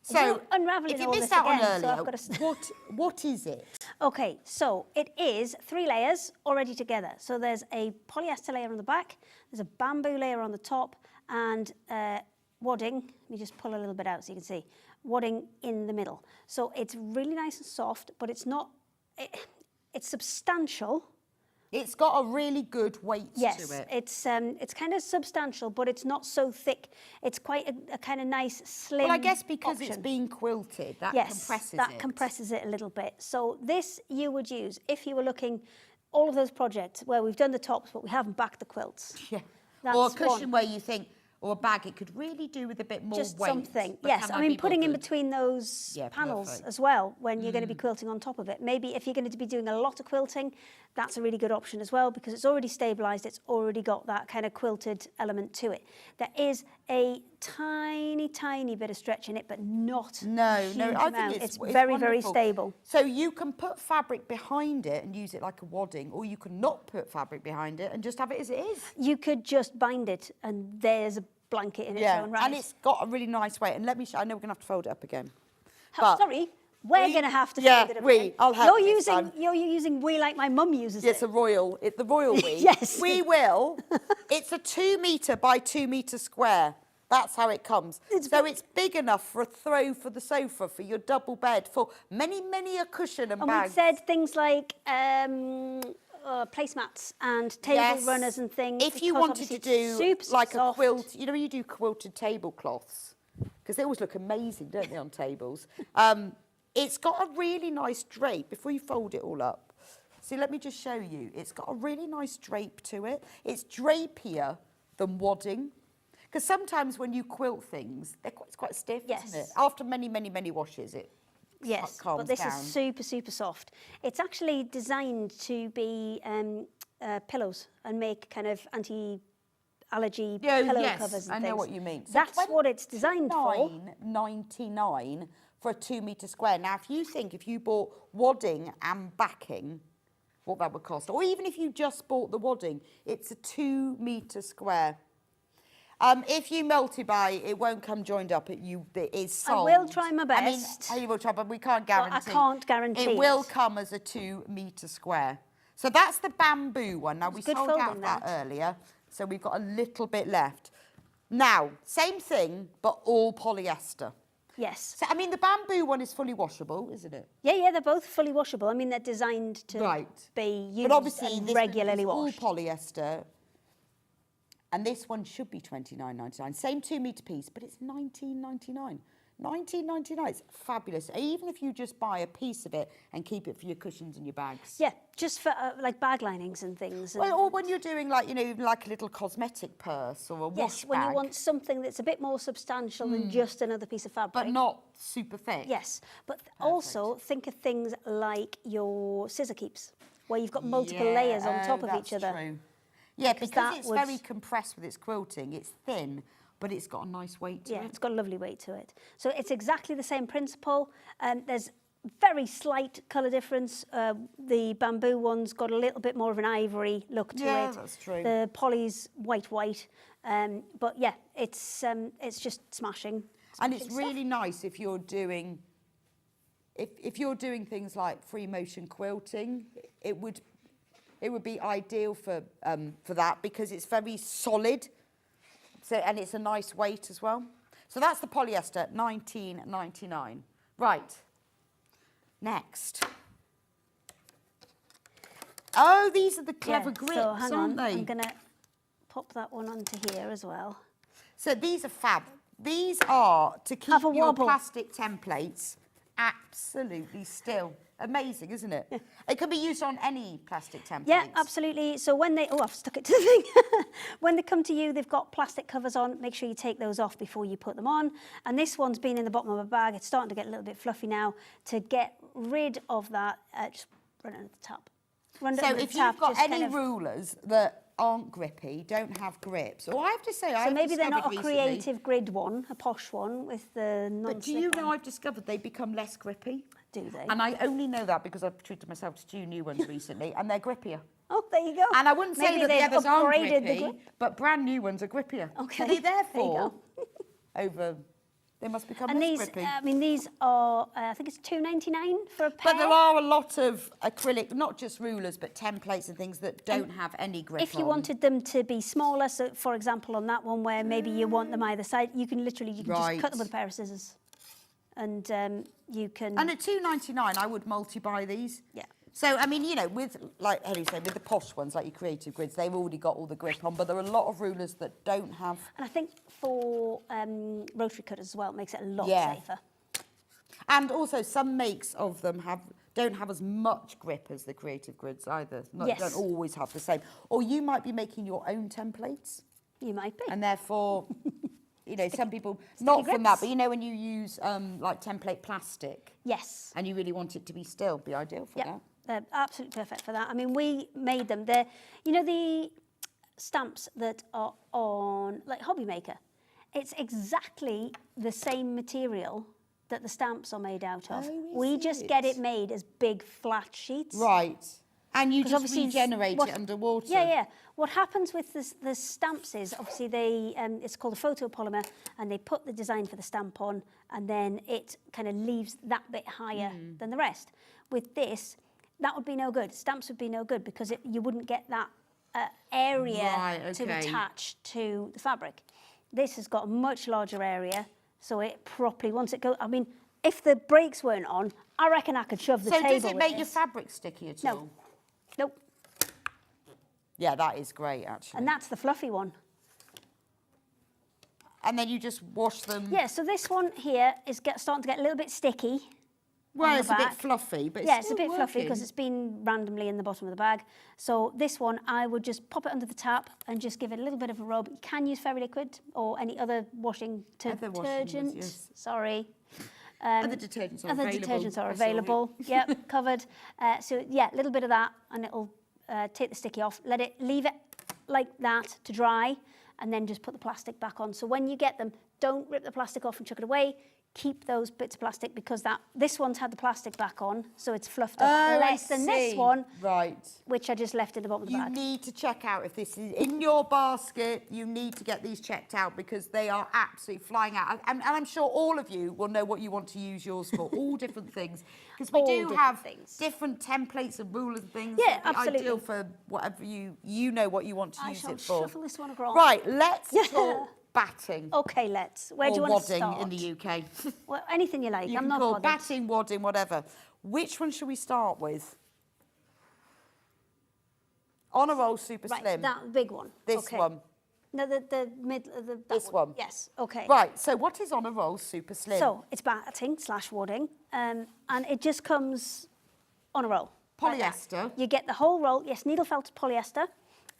So unraveling if you all missed this out again, on so I've earlier, got to what is it? Okay, so it is 3 layers already together. So there's a polyester layer on the back, there's a bamboo layer on the top, and wadding. Let me just pull a little bit out so you can see. Wadding in the middle. So it's really nice and soft, but it's not. It's substantial. It's got a really good weight to it. It's kind of substantial, but it's not so thick. It's quite a kind of nice, slim Well, I guess because it's option. being quilted, that Yes, compresses that it. compresses it a little bit. So this you would use if you were looking all of those projects where we've done the tops, but we haven't backed the quilts. Yeah. That's Or a cushion one. where you think, or a bag, it could really do with a bit more Just weight. something. but Yes, can I be mean putting in bothered? between those Yeah, panels perfect. as well when you're going to be quilting on top of it. Maybe if you're going to be doing a lot of quilting, that's a really good option as well because it's already stabilised, it's already got that kind of quilted element to it. There is a tiny, tiny bit of stretch in it, but not No, a huge I amount. think It's very, very wonderful. stable. So you can put fabric behind it and use it like a wadding, or you can not put fabric behind it and just have it as it is. You could just bind it and there's a blanket in it. Yeah, going right. and it's got a really nice weight. And let me show, I know we're going to have to fold it up again. Sorry, we're we- going to have to yeah, fold it up we. again. I'll help You're this time. you're using we like my mum uses It's it. the royal we. Yes. We will. It's a 2 metre by 2 metre square. That's how it comes. So it's big enough for a throw for the sofa, for your double bed, for many, many a cushion and And bags. we said things like placemats and table Yes. runners and things. If you because wanted obviously to it's do super like soft. a quilt, you know when you do quilted tablecloths? Because they always look amazing, don't they, on tables? It's got a really nice drape before you fold it all up. See, let me just show you. It's got a really nice drape to it. It's drapier than wadding. Because sometimes when you quilt things, it's quite stiff, isn't it? Yes. After many, many, many washes, it Yes, calms but this down. is super, super soft. It's actually designed to be pillows and make kind of anti-allergy pillow covers and I things. know what you mean. So That's what it's designed for. $29.99 for a 2 metre square. Now, if you bought wadding and backing, what that would cost, or even if you just bought the wadding, it's a 2 metre square. If you multi-buy, it won't come joined up. It is sold. I will try my best. I mean, you will try, but we can't Well, guarantee. I can't guarantee It will it. come as a 2 metre square. So that's the bamboo one. Now, we good sold out folding, that that. earlier, so we've got a little bit left. Now, same thing, but all polyester. Yes. So, I mean, the bamboo one is fully washable, isn't it? Yeah, they're both fully washable. I mean, they're designed to be used But obviously, and this regularly one washed. is all polyester. And this one should be $29.99. Same 2 metre piece, but it's $19.99. $19.99. It's fabulous. Even if you just buy a piece of it and keep it for your cushions and your bags. Yeah, just for like bag linings and things. And Well, or when you're doing like a little cosmetic purse or a wash yes, when you bag, want something that's a bit more substantial than just another piece of fabric. but not super thick. Yes, but also think of things like your scissor keeps, where you've got multiple layers on top of each that's other. True. Yeah, because that it's would- very compressed with its quilting. It's thin, but it's got a nice weight to Yeah, it. it's got a lovely weight to it. So it's exactly the same principle. There's very slight colour difference. The bamboo one's got a little bit more of an ivory look to Yeah, it. that's true. The poly's white. But yeah, it's just smashing. And it's stuff. really nice if you're doing, if you're doing things like free motion quilting, it would be ideal for that because it's very solid. So, and it's a nice weight as well. So that's the polyester, $19.99. Right. Next. Oh, these are the clever grips, so hang aren't on, they? I'm going to pop that one onto here as well. So these are fab. These are to keep Have a your wobble. plastic templates absolutely still. Amazing, isn't it? It can be used on any plastic templates. Yeah, absolutely. So when they, I've stuck it to the thing. When they come to you, they've got plastic covers on. Make sure you take those off before you put them on. And this one's been in the bottom of a bag. It's starting to get a little bit fluffy now. To get rid of that, just run it under the tap. So if you've got any rulers that aren't grippy, don't have grips, or I have to say, so maybe they're not a creative grid one, a posh one with the non-slip. But do you know, I've discovered they become less grippy. Do they? And I only know that because I've treated myself to 2 new ones recently, and they're grippier. Oh, there you go. And I wouldn't say Maybe that the they've others aren't upgraded the grippy, grip. but brand new ones are grippier. Okay. So they therefore, There you over, they must become And less these, grippy. I mean, these are, I think it's $2.99 for a pair. But there are a lot of acrylic, not just rulers, but templates and things that don't have any grip If you on. wanted them to be smaller, so for example on that one where maybe you want them either side, you can literally just cut them with a pair of scissors, and you can. And at $2.99, I would multi-buy these. Yeah. So I mean, you know, with like Ellie said, with the posh ones like your creative grids, they've already got all the grip on. But there are a lot of rulers that don't have. And I think for rotary cutters as well, it makes it a lot safer. And also, some makes of them don't have as much grip as the creative grids either. Don't always have the same. Or you might be making your own templates. You might be. And therefore, you know, some people, not from that, grips. but you know when you use like template plastic. Yes. And you really want it to be still, be ideal for that. They're absolutely perfect for that. I mean, we made them. They're, you know, the stamps that are on, like Hobby Maker. It's exactly the same material that the stamps are made out of. We just get it made as big flat sheets. Right. And you just obviously regenerate it underwater. Yeah, yeah. What happens with the stamps is, obviously, they it's called a photopolymer, and they put the design for the stamp on, and then it kind of leaves that bit higher than the rest. With this, that would be no good. Stamps would be no good because you wouldn't get that area to attach to the fabric. This has got a much larger area, so it properly, once it goes, I mean, if the brakes weren't on, I reckon I could shove the table. So does it make your fabric sticky at all? No. Nope. Yeah, that is great, actually. And that's the fluffy one. And then you just wash them. Yeah, so this one here is starting to get a little bit sticky. Well, it's a bit fluffy, but it's a bit fluffy because it's been randomly in the bottom of the bag. So this one, I would just pop it under the tap and just give it a little bit of a rub. You can use fairy liquid or any other washing detergent. Yes. Sorry. Other detergents are available. Other detergents are available. Yep, covered. So yeah, a little bit of that, and it'll take the sticky off. Leave it like that to dry, and then just put the plastic back on. So when you get them, don't rip the plastic off and chuck it away. Keep those bits of plastic because this one's had the plastic back on, so it's fluffed up less than this one, which I just left in the bottom of the bag. You need to check out if this is in your basket. You need to get these checked out because they are absolutely flying out. And I'm sure all of you will know what you want to use yours for, all different things. Because we do have different templates and rulers and things. Yeah, absolutely. Ideal for whatever you know what you want to use it for. I shall shuffle this one across. Right, let's talk batting. Okay, let's. Where do you want to start? Wadding in the UK. Well, anything you like. You I'm can not call bothered. batting, wadding, whatever. Which one should we start with? On a roll, super slim. That big one. This one. No, the middle. This one. Yes. Okay. Right. So what is on a roll, super slim? So it's batting / wadding, and it just comes on a roll. Polyester. You get the whole roll. Yes, needle felted polyester.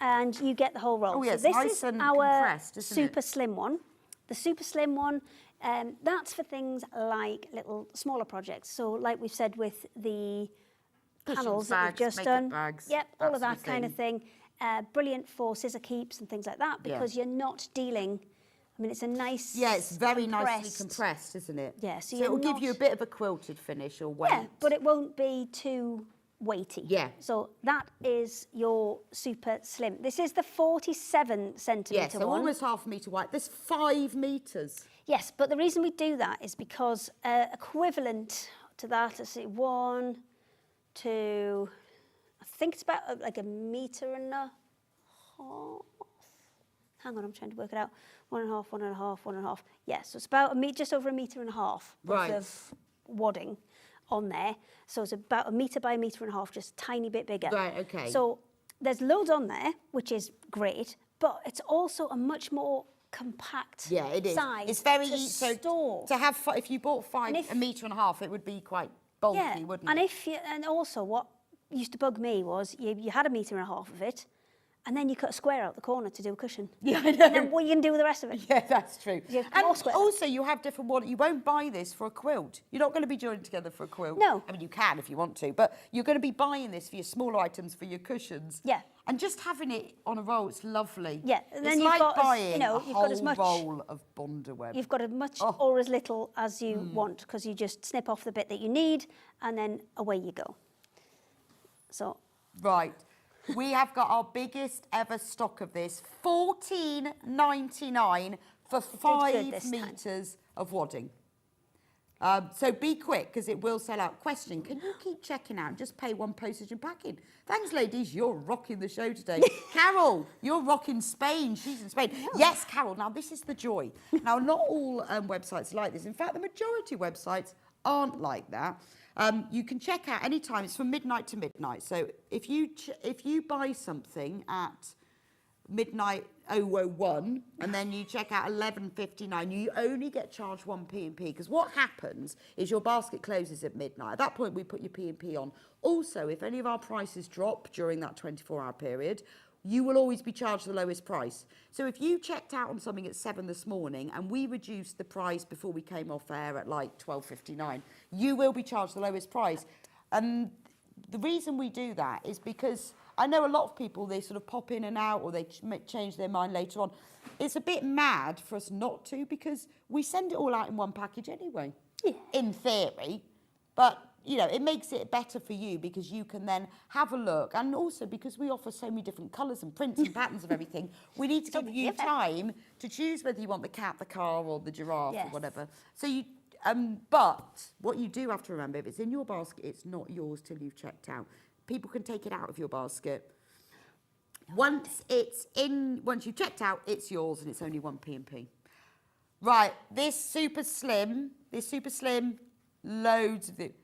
And you get the whole roll. Oh, yes, so this nice is and our compressed, isn't it? super slim one. The super slim one, that's for things like little smaller projects. So like we've said with the panels that we've just done. Bags, yep, all of that kind of thing. Brilliant for scissor keeps and things like that because you're not dealing. I mean, it's a nice. Yeah, it's very nicely compressed, isn't it? Yeah, so it will give you a bit of a quilted finish or weight. Yeah, but it won't be too weighty. Yeah. So that is your super slim. This is the 47 centimetre one. So almost half a metre wide. There's 5 metres. Yes, but the reason we do that is because equivalent to that, let's see, 1, 2, I think it's about like 1.5 metres. Hang on, I'm trying to work it out. 1.5, 1.5, 1.5. Yeah, so it's about just over 1.5 metres worth of wadding on there. So it's about 1 metre by 1.5 metres, just a tiny bit bigger. Right, okay. So there's loads on there, which is great, but it's also a much more compact Yeah, it is. size It's very to easy. store. To have, if you bought And if- a metre and a half, it would be quite bulky, wouldn't and it? and also what used to bug me was you had a metre and a half of it, and then you cut a square out the corner to do a cushion. Yeah, I know. And then what are you going to do with the rest of it? Yeah, that's true. You have And more square. also, you have different water. You won't buy this for a quilt. You're not going to be joining together for a quilt. No. I mean, you can if you want to, but you're going to be buying this for your smaller items, for your cushions. Yeah. And just having it on a roll, it's lovely. Yeah, and then it's you've like got buying you've a got as whole much. roll of Bondaweb. You've got as much Oh. or as little as you want, because you just snip off the bit that you need, and then away you go. So Right. We have got our biggest ever stock of this, $14.99 for good 5 this time. metres of wadding. So be quick, because it will sell out. Question, can you keep checking out and just pay one postage and packing? Thanks, ladies, you're rocking the show today. Carol, you're rocking Spain. She's in Spain. Yes, Carol, now this is the joy. Now, not all websites are like this. In fact, the majority of websites aren't like that. You can check out any time. It's from midnight to midnight. So if you buy something at midnight 001 and then you check out 11:59, you only get charged 1 P&P, because what happens is your basket closes at midnight. At that point, we put your P&P on. Also, if any of our prices drop during that 24-hour period, you will always be charged the lowest price. So if you checked out on something at 7 this morning and we reduced the price before we came off air at like 12:59, you will be charged the lowest price. And the reason we do that is because I know a lot of people, they sort of pop in and out, or they change their mind later on. It's a bit mad for us not to, because we send it all out in one package anyway, in theory. But you know, it makes it better for you, because you can then have a look, and also because we offer so many different colours and prints and patterns of everything, we need to give you time to choose whether you want the cat, the car, or the giraffe, or whatever. So you, but what you do have to remember, if it's in your basket, it's not yours till you've checked out. People can take it out of your basket. Once you've checked out, it's yours, and it's only 1 P&P. Right, this super slim, loads of it.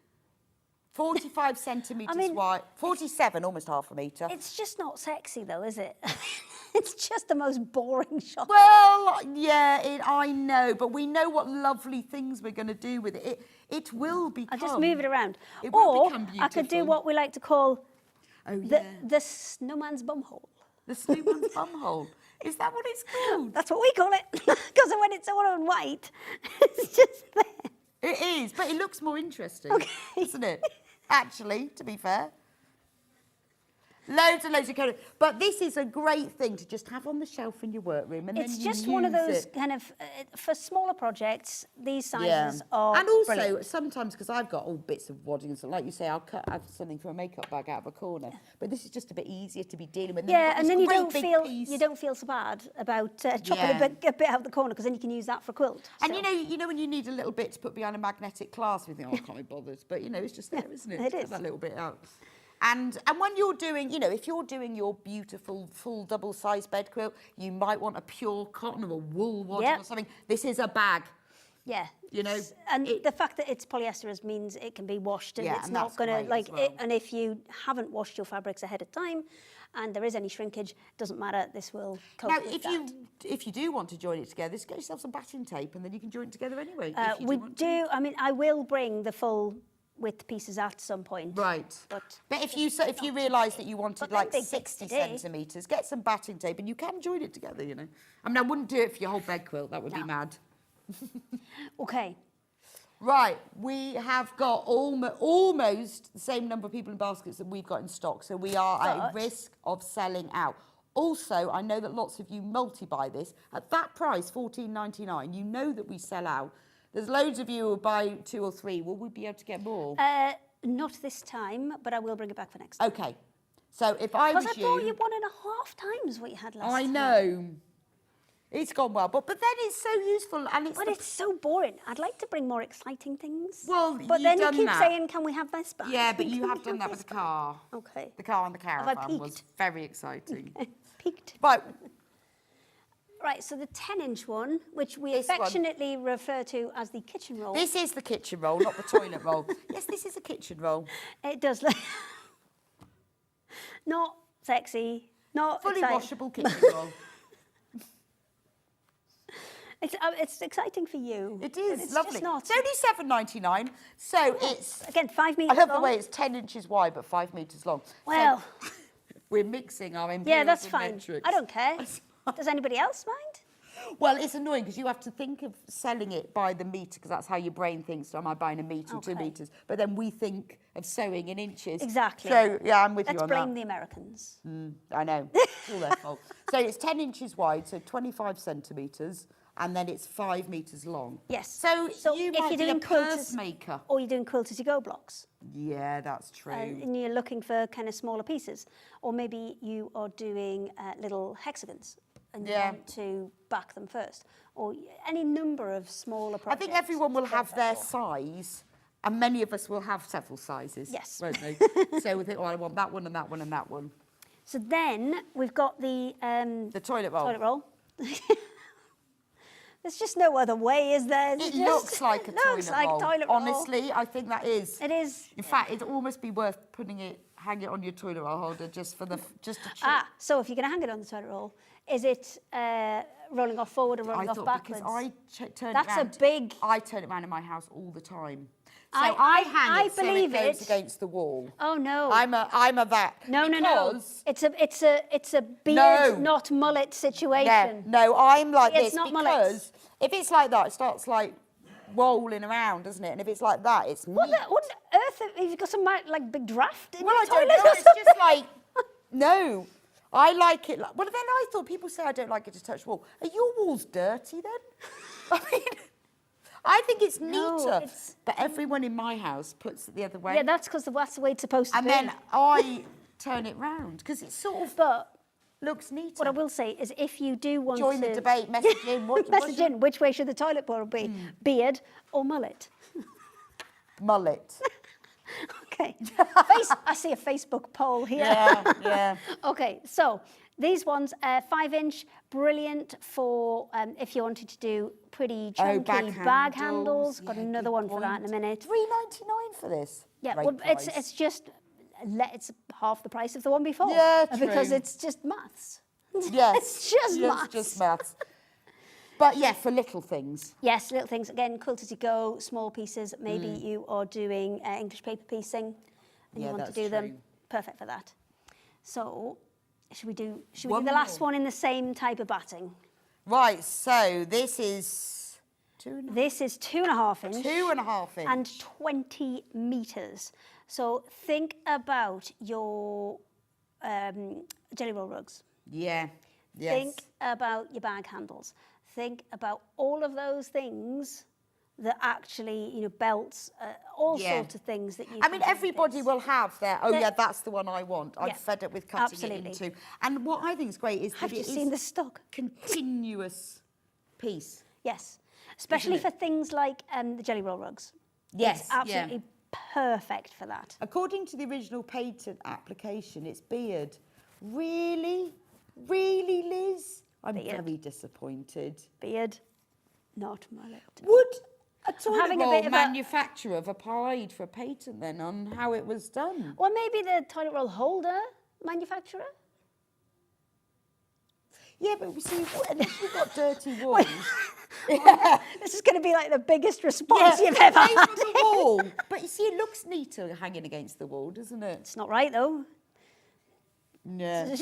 45 centimetres wide, 47, almost half a metre. it's just not sexy, though, is it? It's just the most boring shot. Well, yeah, I know, but we know what lovely things we're going to do with it. It will become... I'll just move it around. It will Or become I could do beautiful. what we like to call Oh, yeah. the snowman's bumhole. The snowman's bumhole. Is that what it's called? That's what we call it, because when it's all on white, it's just there. It is, but it looks more interesting, Okay. doesn't it? Actually, to be fair. Loads and loads of colours. But this is a great thing to just have on the shelf in your workroom, and It's then you just one of use those it. kind of, for smaller projects, these sizes are And also, brilliant. sometimes, because I've got all bits of wadding, and so like you say, I'll have something from a makeup bag out of a corner. But this is just a bit easier to be dealing with. Yeah, and then you don't feel feel so bad about chopping a bit out of the corner, because then you can use that for a quilt. And So- you know when you need a little bit to put behind a magnetic clasp, you think, oh, I can't be bothered. But you know, it's just there, isn't it? It Get is. that little bit out. And when you're doing, you know, if you're doing your beautiful full double-sized bed quilt, you might want a pure cotton or a wool wadding Yep. or something. This is a bag. Yeah. You know, And the fact that it's polyester means it can be washed, and Yeah, it's and not that's going to, great like, as well. and if you haven't washed your fabrics ahead of time and there is any shrinkage, doesn't matter, this will cope Now, with if you do want to join it together, just get yourself some batting tape, and then you can join it together anyway. if you we want to. do, I mean, I will bring the full width pieces at some point. Right. But if you realise that you wanted But like they're big bits 60 today. centimetres, get some batting tape, and you can join it together. You know. I mean, I wouldn't do it for your whole bed quilt. That would be mad. Okay. Right, we have got almost the same number of people in baskets that we've got in stock, so we are at But- risk of selling out. Also, I know that lots of you multi-buy this. At that price, $14.99, you know that we sell out. There's loads of you who buy 2 or 3. Will we be able to get more? Not this time, but I will bring it back for next time. Okay. So if I was Because I brought you 1.5 times what you had last I time. know. It's gone well, but then it's so useful, and it's But it's so boring. I'd like to bring more exciting things. Well, but you've then you done keep that. saying, can we have this back? yeah, but you Can have we done that with this the car. back? Okay. The car and the Have I caravan was peaked? very exciting. Peaked. Right, Right, so the 10-inch one, which we This one. affectionately refer to as the kitchen roll. this is the kitchen roll, not the toilet roll. Yes, this is a kitchen roll. It does look not sexy, not Fully exciting. washable kitchen roll. It's exciting for you. It but is it's lovely. Just not. It's only £7.99, so it's... Again, 5 I metres love long. the way it's 10 inches wide, but 5 metres long. So Well, we're mixing our yeah, imperials that's and fine. metrics. I don't care. Does anybody else mind? Well, it's annoying because you have to think of selling it by the metre, because that's how your brain thinks. So am I buying a metre, 2 Okay. metres? But then we think of sewing in inches. Exactly. So, yeah, I'm with Let's you on blame that. the Americans. I know. It's all their fault. So it's 10 inches wide, so 25 centimetres, and then it's 5 metres long. Yes. So, you if might you're be a doing purse quilters, maker. or you're doing quilt as you go blocks, Yeah, that's true. and you're looking for kind of smaller pieces, or maybe you are doing little hexagons and you Yeah. want to back them first, or any number of smaller projects. I think everyone will have their Perfect. size, and many of us will have several sizes. Yes. Won't they? So we think, oh, I want that one and that one and that one. So then we've got the toilet roll. Toilet roll. There's just no other way, is there? It looks like a looks like toilet roll. Honestly, I think that is. It is. In fact, it'd almost be worth hang it on your toilet roll holder just to check. So if you're going to hang it on the toilet roll, is it rolling off forward or rolling I off thought backwards? because turn That's it round. a big. I turn it round in my house all the time. So I hang it so believe it goes it. against the wall. Oh no. I'm a that. No. Because- It's a beard, No. not mullet Yeah, situation. no, I'm like It's this not because mullets. if it's like that, it starts like rolling around, doesn't it? And if it's like that, it's What neat. on earth have you got some like big draft in Well, your I don't toilet know. or It's just something? like no. I like it. Well, then I thought people say I don't like it to touch wall. Are your walls dirty then? I mean, I think it's neater. No, it's- But everyone in my house puts it the other way. Yeah, that's because that's the way it's supposed to and be. then I turn it round because it sort of But looks neater. what I will say is, if you do want Join to the debate. Message in. message in, which way should the toilet bowl be? Beard or mullet? Mullet. Okay. I see a Facebook poll here. Yeah. Okay, so these ones, 5-inch, brilliant for if you wanted to do pretty chunky bag handles. Got Yeah, another good one for that in a point. minute. $3.99 for this. Yeah, Great well, price. it's just it's half the price of the one before. Yeah, because true. it's just maths. Yes. It's just maths. It's just maths. But yeah, for little things. Yes, little things. Again, quilt as you go, small pieces. Maybe you are doing English paper piecing and Yeah, you want to that's do them. true. Perfect for that. So, should we do One the last more. one in the same type of batting? Right, so this is This is 2.5 inch 2.5 inch. and 20 meters. So think about your jelly roll rugs. Yeah. Yes. Think about your bag handles. Think about all of those things that actually, belts, all Yeah. sorts of things that you. I mean, everybody will have their, They're- yeah, that's the one I want. I'm Yeah, fed up with cutting absolutely. it into. And what I think is great is Have that you it seen is the stock? continuous piece. Yes, especially Isn't for things like the jelly roll rugs. Yes, It's absolutely perfect for that. According to the original patent application, it's beard. Really? Really, Liz? I'm Beard. very disappointed. Beard, not mullet. Would a toilet having a roll bit of a- manufacturer have applied for a patent then on how it was done? Or maybe the toilet roll holder manufacturer. Yeah, but we see, unless you've got dirty walls. This is going to be like the biggest response you've ever away had. from the wall. But you see, it looks neater hanging against the wall, doesn't it? It's not right though. Yeah.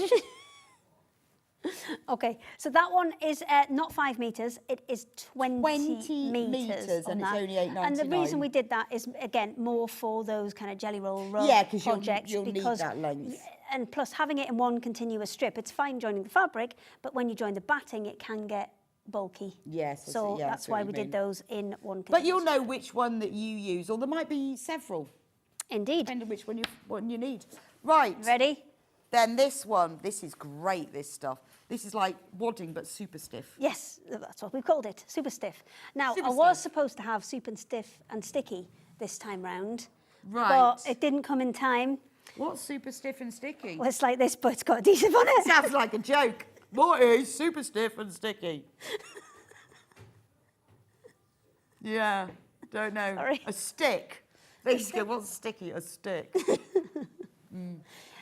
Okay, so that one is not 5 meters, it is 20 20 meters. metres, on and it's that. only And the reason $8.99. we did that is, again, more for those kind of jelly roll rug Yeah, 'cause projects. you'll need because that length. And plus, having it in one continuous strip, it's fine joining the fabric, but when you join the batting, it can get bulky. Yes, I see, So yeah, I that's see what why you we did mean. those in one continuous But you'll know which one that you use, or there might be several, Indeed. depending which one you need. Right. Ready? Then this one, this is great, this stuff. This is like wadding, but super stiff. Yes, that's what we've called it, super stiff. Now, Super I was stiff. supposed to have super stiff and sticky this time round, Right. but it didn't come in time. What's super stiff and sticky? Well, it's like this, but it's got adhesive on it. Sounds like a joke. What is super stiff and sticky? Yeah, don't know. Sorry. A stick. Basically, what's sticky? A stick.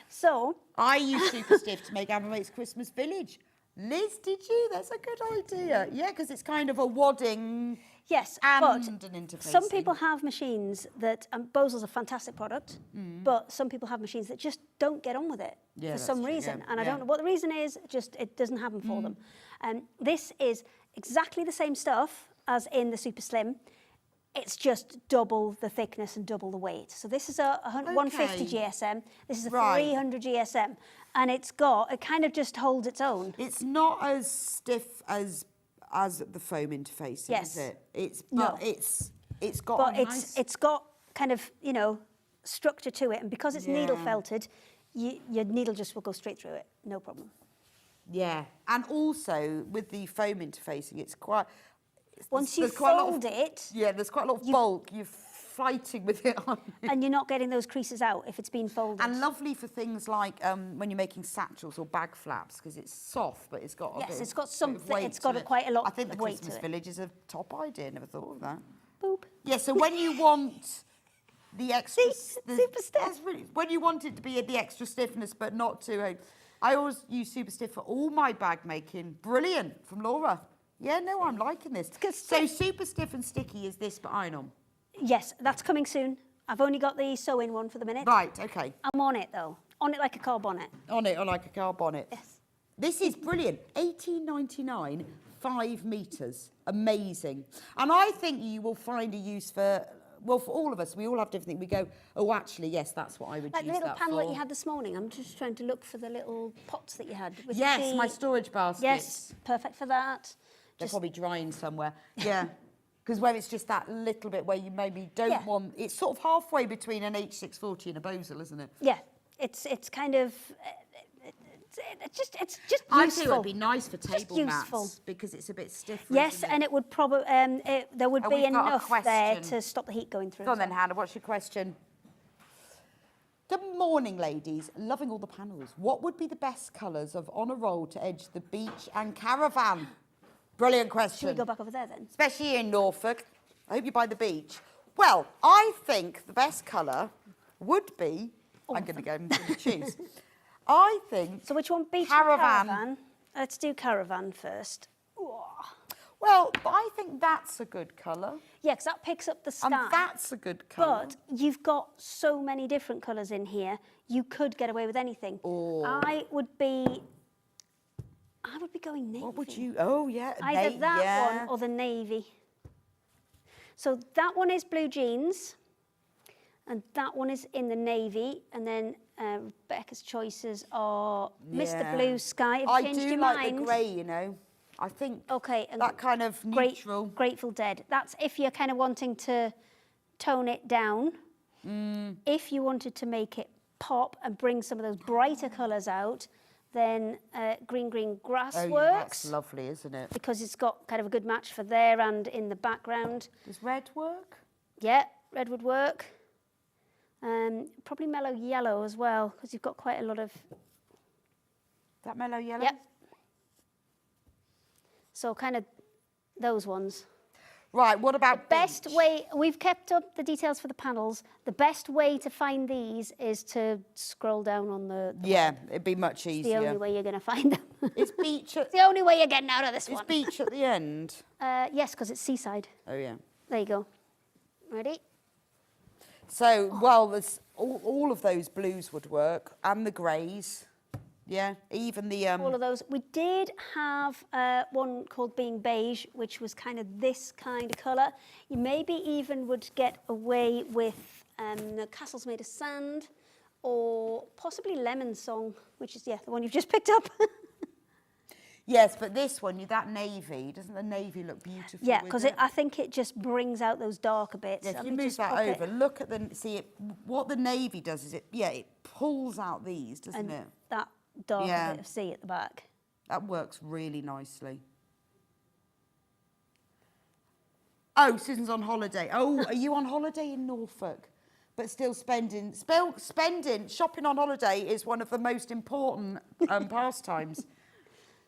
So, I use super stiff to make Emma Mate's Christmas Village. Liz, did you? That's a good idea. Yeah, because it's kind of a wadding Yes, and but an interfacing. some people have machines that, Bosel's a fantastic product, but some people have machines that just don't get on with it Yeah, for that's some true, reason. yeah, And I yeah. don't know what the reason is, just it doesn't happen for them. This is exactly the same stuff as in the Super Slim. It's just double the thickness and double the weight. So this is a 150 Okay. GSM. This is a Right. 300 GSM. And it kind of just holds its own. It's not as stiff as the foam interfacing, Yes. is it? It's No. it's got But a nice... it's got kind of, structure to it. And because it's needle Yeah. felted, your needle just will go straight through it. No problem. Yeah, and also with the foam interfacing, it's quite... Once you there's quite a lot of- fold it, Yeah, there's quite a lot of bulk. You're fighting with it on. and you're not getting those creases out if it's been folded. And lovely for things like when you're making satchels or bag flaps, because it's soft, but it's got a Yes, bit it's of- got bit of something- weight it's got to it. quite a lot I think the of weight to Christmas it. Village is a top idea. Never thought of that. Boop. Yeah, so when you want the extra... super stiff. that's really, when you want it to be the extra stiffness, but not too... I always use super stiff for all my bag making. Brilliant, from Laura. Yeah, no, I'm liking this. So super stiff and sticky is this, but iron-on. Yes, that's coming soon. I've only got the sew-in one for the minute. Right, okay. I'm on it, though. On it like a car bonnet. On it, or like a car bonnet. Yes. This is brilliant. 18.99, 5 metres. Amazing. And I think you will find a use for, well, for all of us. We all have different things. We go, oh, actually, yes, that's what I would Like use the little that panel for. that you had this morning. I'm just trying to look for the little pots that you had. With Yes, the... my storage baskets. Yes, perfect for that. They're Just- probably drying somewhere. Yeah. Because where it's just that little bit where you maybe don't Yeah. want... It's sort of halfway between an H640 and a Bosel, isn't it? Yeah, it's kind of... It's just I useful. think it would be nice for Just table useful. mats because it's a bit stiffer. Yes, isn't it? and it would probably there would Oh, be we've got a enough there question. to stop the heat going through. Go on as then, well. Hannah, what's your question? Good morning, ladies. Loving all the panels. What would be the best colours of on a roll to edge the beach and caravan? Brilliant Should we question. go back over there then? Especially in Norfolk. I hope you're by the beach. Well, I think the best colour would be... I'm going to go and choose. I think... So which one? Beach Caravan. or caravan? Let's do caravan first. Ooh. Well, I think that's a good colour. Yeah, because that picks up the sky. And that's a good colour. But you've got so many different colours in here, you could get away with anything. Oh. I would be going navy. What would you... Oh, yeah. Either that one or the navy. So that one is blue jeans, and that one is in the navy, and then Rebecca's choices are Mr. Blue Sky. Have you I changed do your like mind? the grey, you know. I think Okay, and that kind of neutral. Grateful Dead. That's if you're kind of wanting to tone it down. If you wanted to make it pop and bring some of those brighter colours out, then green grass Oh, yeah, works. that's lovely, isn't it? Because it's got kind of a good match for there and in the background. Does red work? Yeah, red would work. Probably mellow yellow as well, because you've got quite a lot of... That mellow yellow? Yep. So kind of those ones. Right, what about Best beach? way, we've kept up the details for the panels. The best way to find these is to scroll down on the Yeah, it'd be much the easier. only way you're going to find them. Is beach at, It's the only way you're getting out of this is one. beach at the end? Yes, because it's seaside. Oh, yeah. There you go. Ready? So, well, there's all of those blues would work, and the greys. Yeah, even the... All of those. We did have one called Being Beige, which was kind of this kind of colour. You maybe even would get away with the Castles Made of Sand, or possibly Lemon Song, which is, yeah, the one you've just picked up. Yes, but this one, that navy, doesn't the navy look beautiful? Yeah, with because it? I think it just brings out those darker bits. Yeah, if Let you me move just that pop it. over, look at the... See, what the navy does is it pulls out these, doesn't And it? that darker Yeah. bit of sea at the back. That works really nicely. Oh, Susan's on holiday. Oh, are you on holiday in Norfolk? But still spending, shopping on holiday is one of the most important pastimes.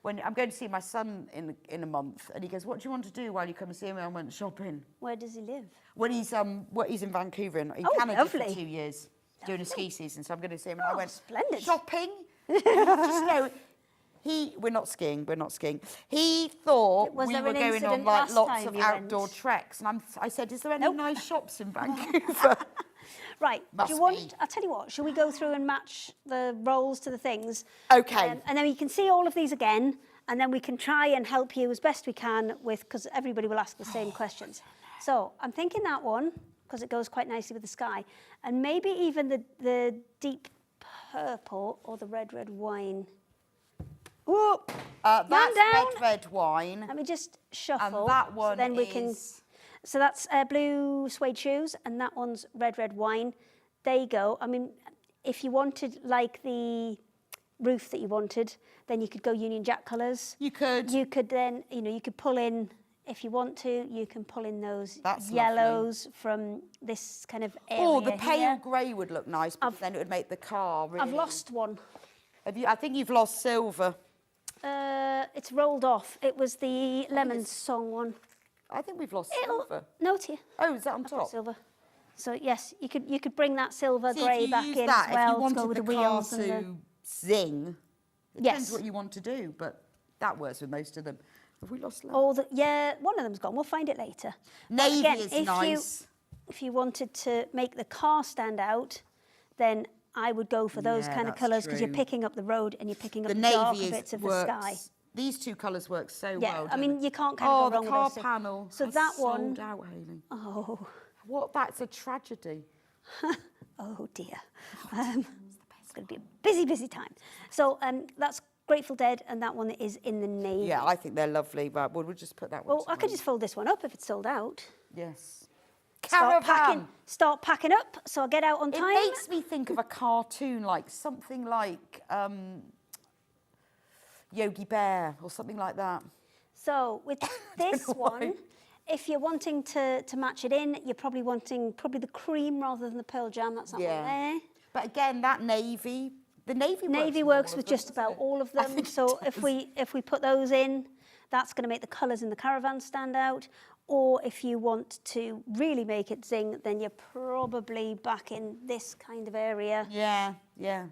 When I'm going to see my son in a month, and he goes, "What do you want to do while you come and see me?" I went shopping. Where does he live? When he's in Vancouver in Oh, Canada for lovely. 2 years, doing a ski season, so I'm going to see him. And I Oh, went splendid. shopping. Just know, We're not skiing. He thought Was we there were an going on incident like last lots time of you outdoor went? treks, and I said, "Is there any Nope. nice shops in Vancouver?" Right, Must do you want, be. I'll tell you what, shall we go through and match the rolls to the things? Okay. And then you can see all of these again, and then we can try and help you as best we can with, because everybody will ask the same questions. So I'm thinking that one, because it goes quite nicely with the sky, and maybe even the deep purple or the red wine. Ooh, That's down. red wine, Let me just shuffle. and that one so then we can. is. So that's blue suede shoes, and that one's red wine. There you go. I mean, if you wanted like the roof that you wanted, then you could go Union Jack colours. You could. You could then, you could pull in, if you want to, you can pull in those That's yellows from this kind of area. Oh, the pale here. grey would look nice, but then it would make the car really. I've lost one. I think you've lost silver. It's rolled off. It was the Lemon Song one. I think we've lost silver. No, it's here. Oh, is that on I've got top? silver. So yes, you could bring that silver See, if grey you back use in that, as well if you to wanted go with the the car wheels and the. to zing, it Yes. depends what you want to do, but that works with most of them. Have we lost? Oh, yeah, one of them's gone. We'll find it later. But Navy again, is if nice. If you wanted to make the car stand out, then I would go for those Yeah, kind of that's colours because you're true. picking up the road and you're picking up The the navy darker is bits of the works. sky. These two colours work so Yeah, well. I mean, don't you can't kind they? of Oh, go wrong the with car those two. panel. So has that sold one. out, Hayley. Oh, What? That's a tragedy. oh dear. It's going to be a busy time. So that's Grateful Dead, and that one is in the navy. Yeah, I think they're lovely, but we'll just put that one. Well, I could just fold this one up if it's sold out. Yes. Start Caravan. packing up, so I'll get out on It time. makes me think of a cartoon, like something like Yogi Bear or something like that. So with this know why. one, if you're wanting to match it in, you're probably wanting the cream rather than the pearl jam. That's that one there. But again, that navy, the navy works Navy with all works of with them, just doesn't about it? all of I them. think So it if we put those in, that's going to make the colours in the caravan stand out. Or if you want to really make it zing, then you're probably back in this kind of area. Yeah, yeah.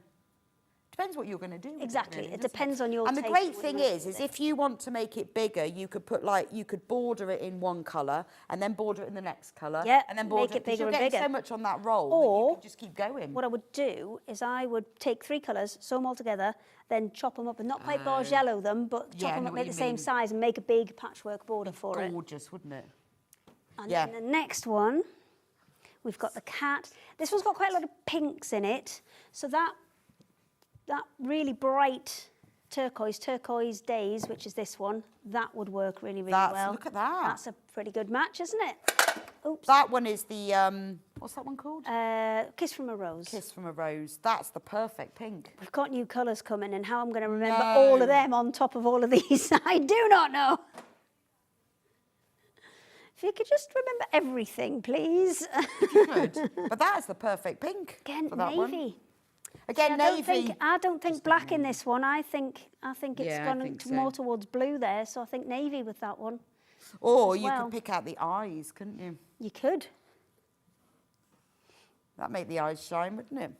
Depends what you're going to do. with Exactly. really, It doesn't depends on your And the taste great and what thing you make is with it. if you want to make it bigger, you could put you could border it in one colour and then border it in the next colour. Yeah, and then make border it bigger you're and getting bigger. so much on that roll that Or you could just keep going. What I would do is I would take 3 colours, sew them all together, then chop them up and not quite barge yellow them, but Yeah, chop I them know up, what make you the same mean. size and make a big patchwork border for it. Gorgeous, wouldn't it? And Yeah. then the next one, we've got the cat. This one's got quite a lot of pinks in it. So that really bright turquoise days, which is this one, that would work really well. Look at that. That's a pretty good match, isn't it? Oops. That one is the, what's that one called? Kiss from a Rose. Kiss from a Rose. That's the perfect pink. We've got new colours coming, and how I'm going to remember all of them on top of all of these, I do not know. If you could just remember everything, please. Good. But that is the perfect pink Again, for that navy. one. Again, I navy. don't think black in this one. I think it's Yeah, I gone think so. more towards blue there, so I think navy with that one. Or as you well. could pick out the eyes, couldn't you? You could. That'd make the eyes shine, wouldn't it?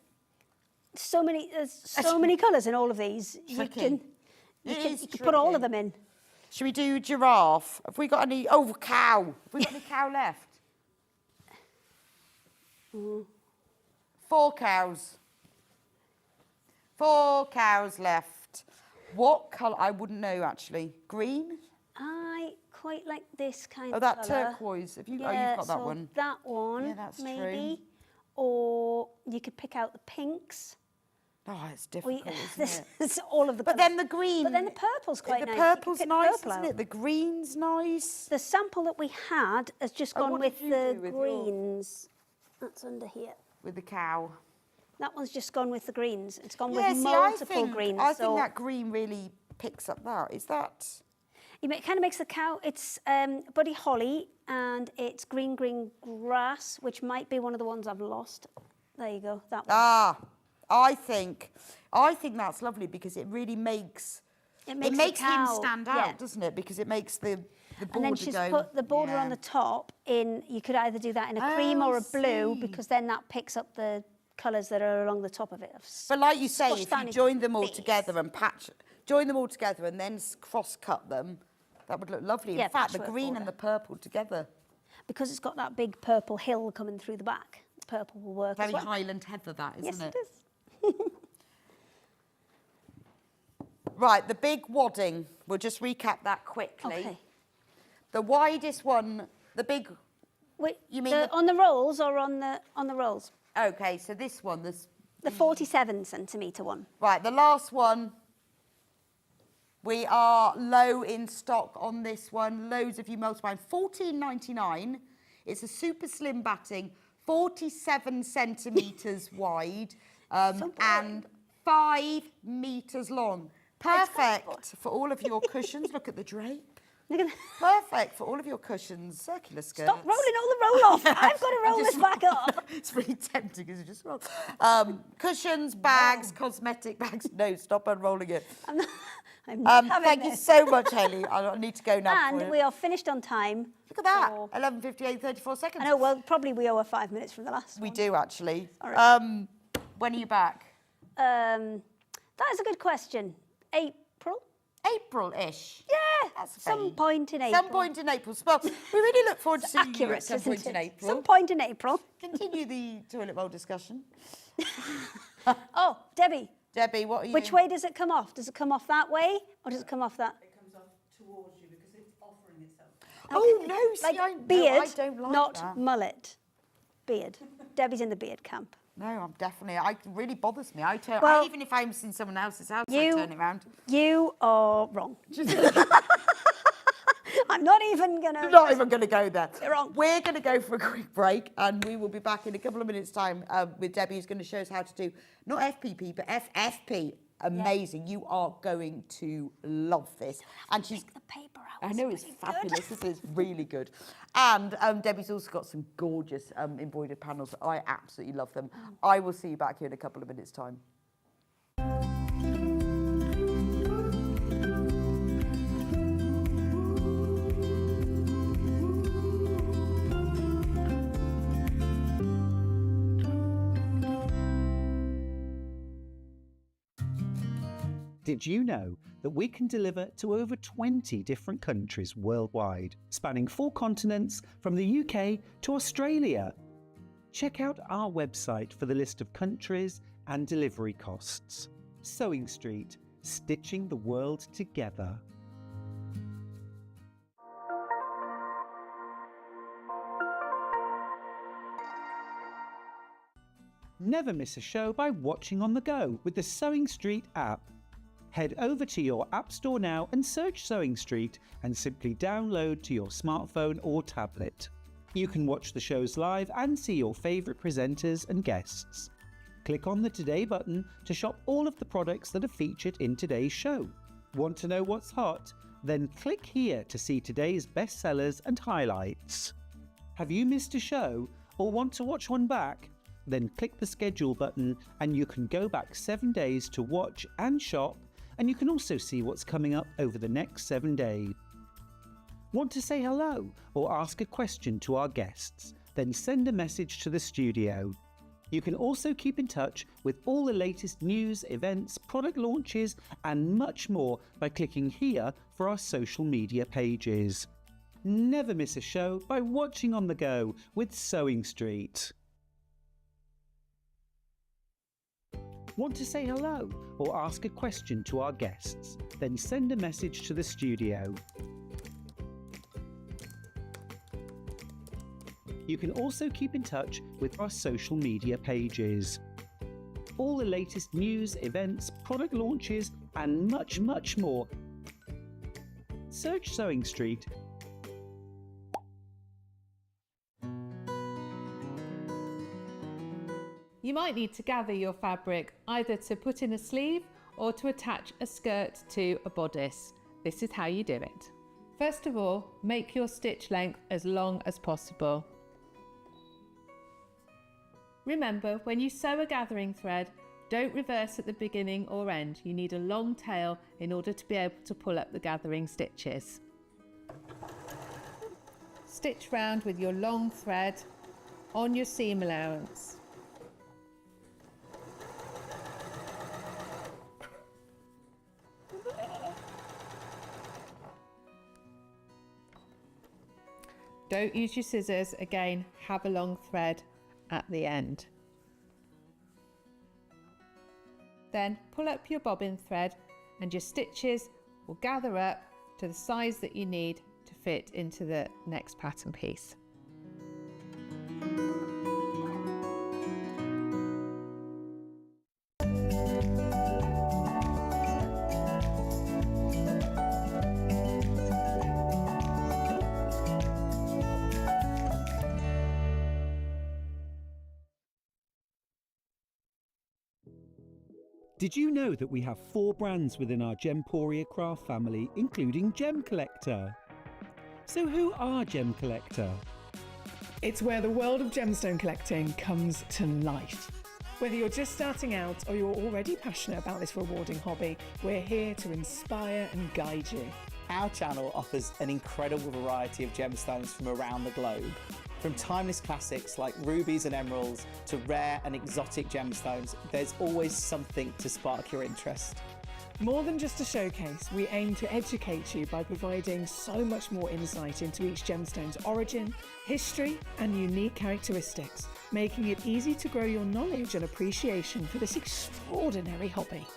There's so many colours in all of these. Tricky. You It is could put all tricky. of them in. Should we do giraffe? Have we got any? Oh, cow. Have we got any cow left? 4 cows. 4 cows left. What colour? I wouldn't know actually. Green? I quite like this kind Oh, of that colour. turquoise. Have you? Yeah, oh, you've got that so one. That one, Yeah, that's maybe. true. Or you could pick out the pinks. Oh, it's difficult, isn't it? It's all of the But colours. then the green. But then the purple's quite the nice. You could purple's pick nice, purple isn't out. it? The green's nice. The sample that we had has just Oh, gone what with did you the do with your- greens. That's under here. With the cow. That one's just gone with the greens. It's gone Yeah, with see, multiple greens. I so think that green really picks up that. Is that? it kind of makes the cow. It's Buddy Holly and it's green grass, which might be one of the ones I've lost. There you go. That one. Ah, I think that's lovely because it really makes It him the cow, stand out, yeah. doesn't it? Because it makes the border And then she's go. put the border on Yeah. the top in. You could either do that in a cream or a blue see. because then that picks up the colours that are along the top of it. But like you say, Squash if down you his join them all face. together and join them all together and then cross-cut them. That would look lovely. Yeah, In fact, the patchwork green border. and the purple together. Because it's got that big purple hill coming through the back. The purple will work Very as well. Highland heather, that, isn't Yes, it? it is. Right, the big wadding. We'll just recap that quickly. Okay. The widest one, the big... Wait, You mean the- on the rolls or on the rolls? Okay, so this one, this... The 47 centimetre one. Right, the last one. We are low in stock on this one. Loads of you multiplying. $14.99. It's a super slim batting, 47 centimetres wide, and 5 metres long. Perfect for all of your cushions. Look at the drape. Look at Perfect for all of your cushions. Circular skirts. Stop rolling all the roll off. I've got to roll this back up. It's really tempting because you just roll. Cushions, bags, cosmetic bags. No, stop unrolling it. I'm not having Thank you this. so much, Hayley. I need to go now. And we are finished on time. Look at that. for- 11:58, 34 seconds. I know, well, probably we owe her 5 minutes from the last We one. do, actually. All right. When are you back? That is a good question. April? April-ish. Yeah, That's some vague. point in April. Some point in April. Well, we really look forward to seeing you at Accurate, some isn't point in it? April. Some point in April. Continue the toilet roll discussion. Oh, Debbie, Debbie, what are you... which way does it come off? Does it come off that way or does it come off that? It comes off towards you because it's offering itself. Oh, no, see, Like I beard, don't like not that. mullet. Beard. Debbie's in the beard camp. No, I'm definitely... It really bothers me. Well, even if I'm in someone else's house, I you- turn it around. You are wrong. I'm not even going I'm to... not even going to go there. You're wrong. We're going to go for a quick break and we will be back in a couple of minutes' time with Debbie, who's going to show us how to do, not FPP, but FFP. Amazing. You are going to love this. And she's... The paper out. I know, it's fabulous. This is really good. And Debbie's also got some gorgeous embroidered panels. I absolutely love them. I will see you back here in a couple of minutes' time. Did you know that we can deliver to over 20 different countries worldwide, spanning 4 continents from the UK to Australia? Check out our website for the list of countries and delivery costs. Sewing Street, stitching the world together. Never miss a show by watching on the go with the Sewing Street app. Head over to your App Store now and search Sewing Street and simply download to your smartphone or tablet. You can watch the shows live and see your favourite presenters and guests. Click on the Today button to shop all of the products that are featured in today's show. Want to know what's hot? Then click here to see today's bestsellers and highlights. Have you missed a show or want to watch one back? Then click the schedule button and you can go back 7 days to watch and shop, and you can also see what's coming up over the next 7 days. Want to say hello or ask a question to our guests? Then send a message to the studio. You can also keep in touch with all the latest news, events, product launches and much more by clicking here for our social media pages. Never miss a show by watching on the go with Sewing Street. Want to say hello or ask a question to our guests? Then send a message to the studio. You can also keep in touch with our social media pages. All the latest news, events, product launches and much more. Search Sewing Street. You might need to gather your fabric either to put in a sleeve or to attach a skirt to a bodice. This is how you do it. First of all, make your stitch length as long as possible. Remember, when you sew a gathering thread, don't reverse at the beginning or end. You need a long tail in order to be able to pull up the gathering stitches. Stitch round with your long thread on your seam allowance. Don't use your scissors. Again, have a long thread at the end. Then pull up your bobbin thread and your stitches will gather up to the size that you need to fit into the next pattern piece. Did you know that we have 4 brands within our Gemporia craft family, including Gem Collector? So who are Gem Collector? It's where the world of gemstone collecting comes to life. Whether you're just starting out or you're already passionate about this rewarding hobby, we're here to inspire and guide you. Our channel offers an incredible variety of gemstones from around the globe. From timeless classics like rubies and emeralds to rare and exotic gemstones, there's always something to spark your interest. More than just a showcase, we aim to educate you by providing so much more insight into each gemstone's origin, history, and unique characteristics, making it easy to grow your knowledge and appreciation for this extraordinary hobby.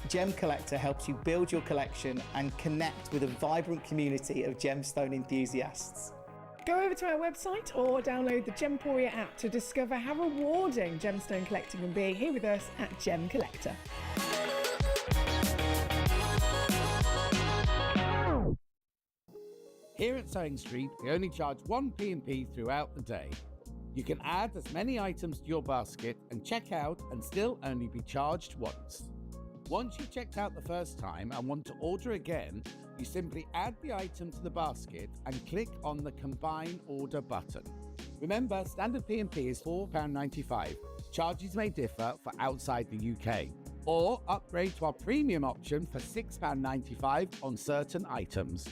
Gem Collector helps you build your collection and connect with a vibrant community of gemstone enthusiasts. Go over to our website or download the Gemporia app to discover how rewarding gemstone collecting can be here with us at Gem Collector. Here at Sewing Street, we only charge 1 P&P throughout the day. You can add as many items to your basket and check out and still only be charged once. Once you've checked out the first time and want to order again, you simply add the item to the basket and click on the Combine Order button. Remember, standard P&P is £4.95. Charges may differ for outside the UK. Or upgrade to our premium option for £6.95 on certain items.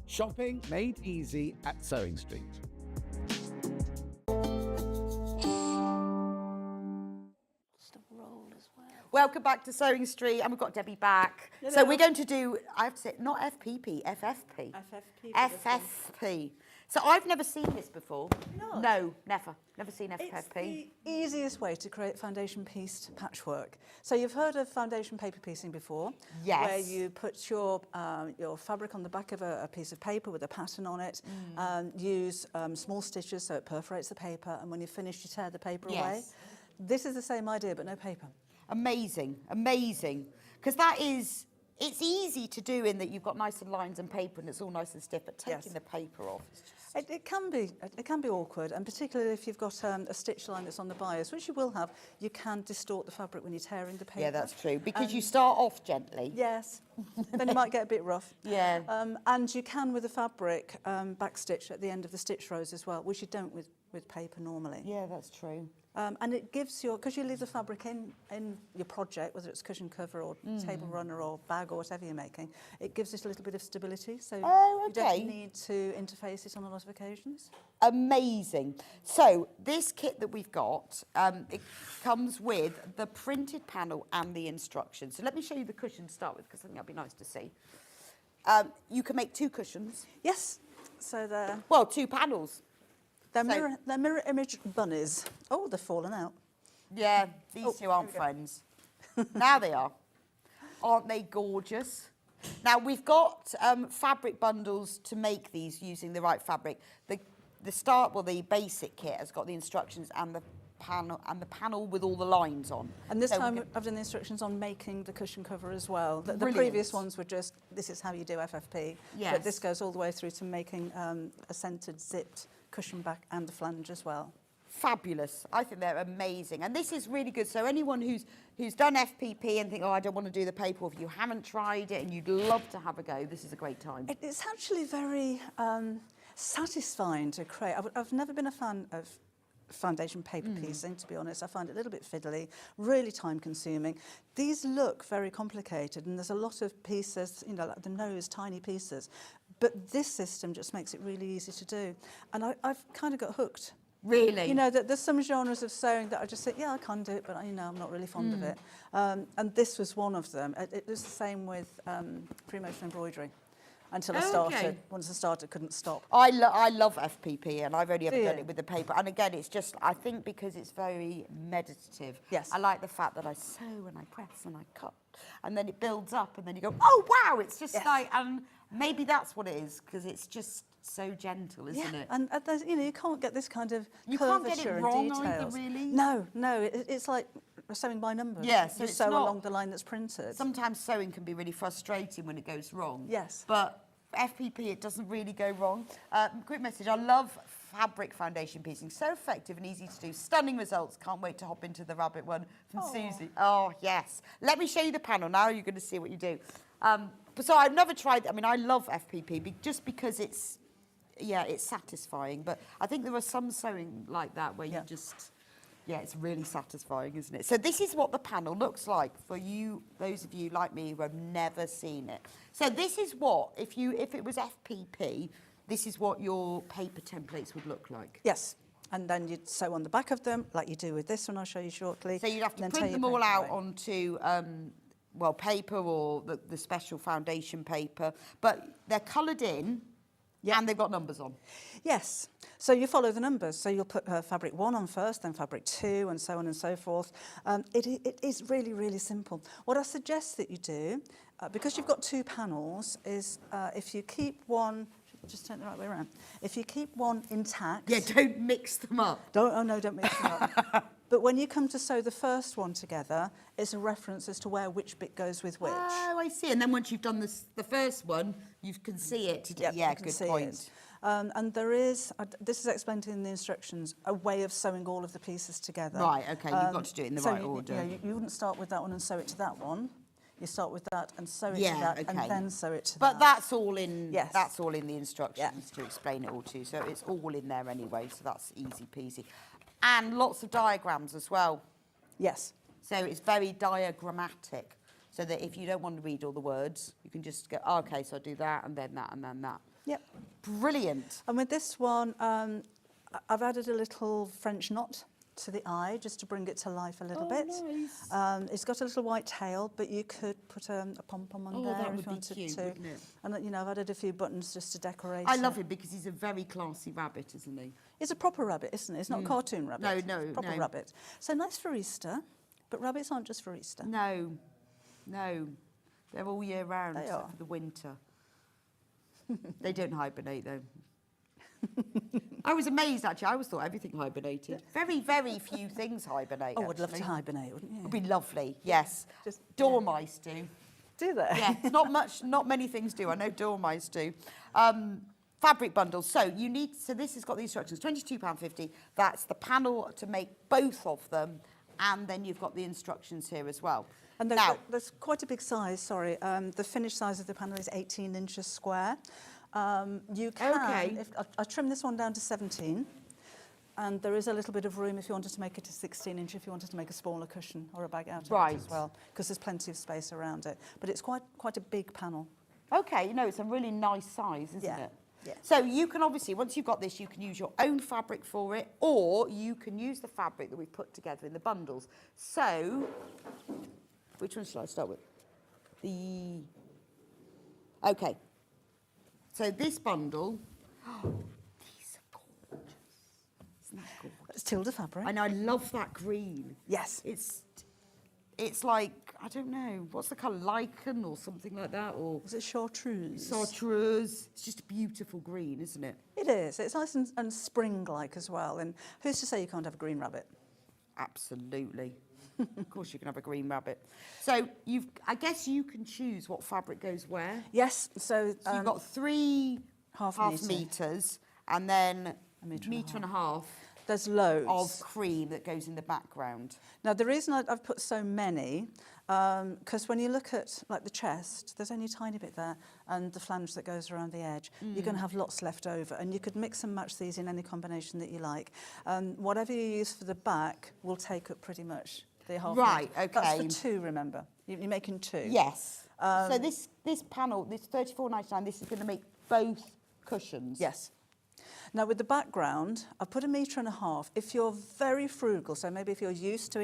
Shopping made easy at Sewing Street. Welcome back to Sewing Street, and we've got Debbie back. Hello. So we're going to do, I have to say, not FPP, FFP. FFP. FFP. So I've never seen this before. Not? No, never. Never seen FFP. It's the easiest way to create foundation pieced patchwork. So you've heard of foundation paper piecing before? Yes. Where you put your fabric on the back of a piece of paper with a pattern on it, use small stitches so it perforates the paper, and when you're finished, you tear the paper away. This is the same idea, but no paper. Amazing, amazing. Because it's easy to do in that you've got nice lines and paper and it's all nice and stiff, but taking the paper off is just... It can be awkward, and particularly if you've got a stitch line that's on the bias, which you will have, you can distort the fabric when you're tearing the paper. Yeah, that's true, because you start off gently. Yes, then it might get a bit rough. Yeah. And you can, with the fabric, backstitch at the end of the stitch rows as well, which you don't with paper normally. Yeah, that's true. And it gives because you leave the fabric in your project, whether it's cushion cover or table runner or bag or whatever you're making, it gives it a little bit of stability, so you don't need to interface it on a lot of occasions. Amazing. So this kit that we've got, it comes with the printed panel and the instructions. So let me show you the cushion to start with, because I think that'd be nice to see. You can make 2 cushions. Yes, so they're... Well, 2 panels. They're mirror image bunnies. Oh, they've fallen out. Yeah, these 2 aren't friends. Now they are. Aren't they gorgeous? Now, we've got fabric bundles to make these using the right fabric. The basic kit has got the instructions and the panel with all the lines on. And this time I've done the instructions on making the cushion cover as well. The previous ones were just, this is how you do FFP. Yes. But this goes all the way through to making a centred zipped cushion back and the flange as well. Fabulous. I think they're amazing. And this is really good. So anyone who's done FPP and think, oh, I don't want to do the paper, or if you haven't tried it and you'd love to have a go, this is a great time. It's actually very satisfying to create. I've never been a fan of foundation paper piecing, to be honest. I find it a little bit fiddly, really time consuming. These look very complicated, and there's a lot of pieces, like the nose, tiny pieces. But this system just makes it really easy to do. And I've kind of got hooked. Really? There's some genres of sewing that I just think, yeah, I can do it, but I'm not really fond of it. And this was one of them. It was the same with pre-motion embroidery. until I started. Once I started, couldn't stop. I love FPP, and I've only ever Do done you? it with the paper. And again, it's just, I think because it's very meditative. Yes. I like the fact that I sew and I press and I cut, and then it builds up, and then you go, oh wow, it's just like, and maybe that's what it is, because it's just so gentle, isn't it? And there's, you know, you can't get this kind of You can't curvature get it and wrong either, details. really. No, it's like sewing by numbers. Yeah, so you it's sew not- along the line that's printed. Sometimes sewing can be really frustrating when it goes wrong. Yes. But FPP, it doesn't really go wrong. Quick message, I love fabric foundation piecing. So effective and easy to do. Stunning results. Can't wait to hop into the rabbit one from Susie. Oh, yes. Let me show you the panel now. You're going to see what you do. So I've never tried, I mean, I love FPP just because it's, yeah, it's satisfying. But I think there are some sewing like that where you just... Yeah, it's really satisfying, isn't it? So this is what the panel looks like for you, those of you like me who have never seen it. So this is what, if it was FPP, this is what your paper templates would look like. Yes. And then you'd sew on the back of them, like you do with this one I'll show you shortly. So you'd have to and then print tear them your all paper out away. onto, well, paper or the special foundation paper. But they're coloured in and they've got numbers on. Yes. So you follow the numbers. So you'll put fabric 1 on first, then fabric 2, and so on and so forth. It is really, really simple. What I suggest that you do, because you've got 2 panels, is if you keep one, just turn it the right way around. If you keep one intact... Yeah, don't mix them up. Don't mix them up. But when you come to sew the first one together, it's a reference as to where which bit goes with which. Oh, I see. And then once you've done the first one, you can see it. Yep, yeah, you can good see point. it. And there is, this is explained in the instructions, a way of sewing all of the pieces together. Right, okay, you've got to do it in the right order. You wouldn't start with that one and sew it to that one. You start with that and sew it Yeah, to that, okay. and then sew it to that. But that's all in. Yes. That's all in the instructions to explain it all to you. So it's all in there anyway. So that's easy peasy, and lots of diagrams as well. Yes. So it's very diagrammatic. So that if you don't want to read all the words, you can just go, oh, okay, so I do that and then that and then that. Yep. Brilliant. And with this one, I've added a little French knot to the eye just to bring it to life a little bit. Nice. It's got a little white tail, but you could put a pom-pom on there that if would you be wanted cute, to. wouldn't it? And you know, I've added a few buttons just to decorate. I love him because he's a very classy rabbit, isn't he? It's a proper rabbit, isn't it? It's not a cartoon rabbit. No, It's a proper no. rabbit. So nice for Easter, but rabbits aren't just for Easter. No, they're all year round They except are. for the winter. They don't hibernate though. I was amazed actually. I always thought everything hibernated. Very, very few things hibernate. Oh, I'd love to actually. hibernate, wouldn't you? It'd be lovely. Yes. Just- Dormice do. Do they? Yeah, not many things do. I know dormice do. Fabric bundles. So you need. So this has got the instructions. £22.50. That's the panel to make both of them, and then you've got the instructions here as well. And Now, there's quite a big size, sorry. The finished size of the panel is 18 inches square. You can, I trimmed this one down to 17, and there is a little bit of room if you wanted to make it a 16 inch, if you wanted to make a smaller cushion or a bag out of it as well, because there's plenty of space around it. But it's quite a big panel. Okay, you know, it's a really nice size, isn't Yeah. it? Yeah. So you can obviously, once you've got this, you can use your own fabric for it, or you can use the fabric that we've put together in the bundles. So, which one shall I start with? Okay. So this bundle, these are gorgeous. Isn't that gorgeous? It's Tilda fabric. And I love that green. Yes. It's like, I don't know, what's the colour? Lichen or something like that? Or Is it chartreuse? Chartreuse. It's just a beautiful green, isn't it? It is. It's nice and spring-like as well. And who's to say you can't have a green rabbit? Absolutely. Of course you can have a green rabbit. So I guess you can choose what fabric goes where. Yes. So, You've got 3 half metres and then a metre and a half. There's loads of cream that goes in the background. Now, the reason I've put so many, because when you look at like the chest, there's only a tiny bit there, and the flange that goes around the edge, you're going to have lots left over, and you could mix and match these in any combination that you like. Whatever you use for the back will take up pretty much the half. Right, metre. okay. That's for 2, remember. You're making 2. Yes. So this panel, this £34.99, this is going to make both cushions. Yes. Now with the background, I've put 1.5 meters. If you're very frugal, so maybe if you're used to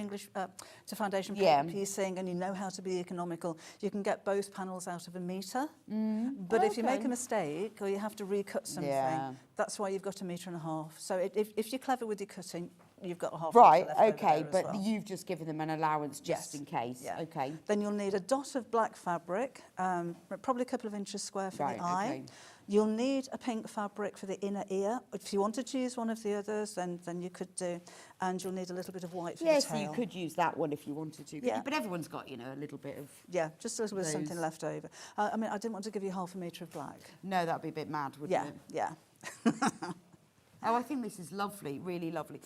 to foundation paper piecing and you know how to be economical, you can get both panels out of 1 meter. But if you make a mistake or you have to recut something, that's why you've got 1.5 meters. So if you're clever with your cutting, you've got a half Right, meter left okay, over but as well. you've just given them an allowance just in case. Yeah. Okay. Then you'll need a dot of black fabric, probably a couple of inches square for the eye. Okay. You'll need a pink fabric for the inner ear. If you wanted to use one of the others, then you could do. And you'll need a little bit of white for the tail. Yes, so you could use that one if you wanted to. But everyone's got, a little bit of... Yeah, just a little bit of something those. left over. I mean, I didn't want to give you 1/2 meter of black. No, that'd be a bit mad, wouldn't it? Yeah. Oh, I think this is lovely, really lovely.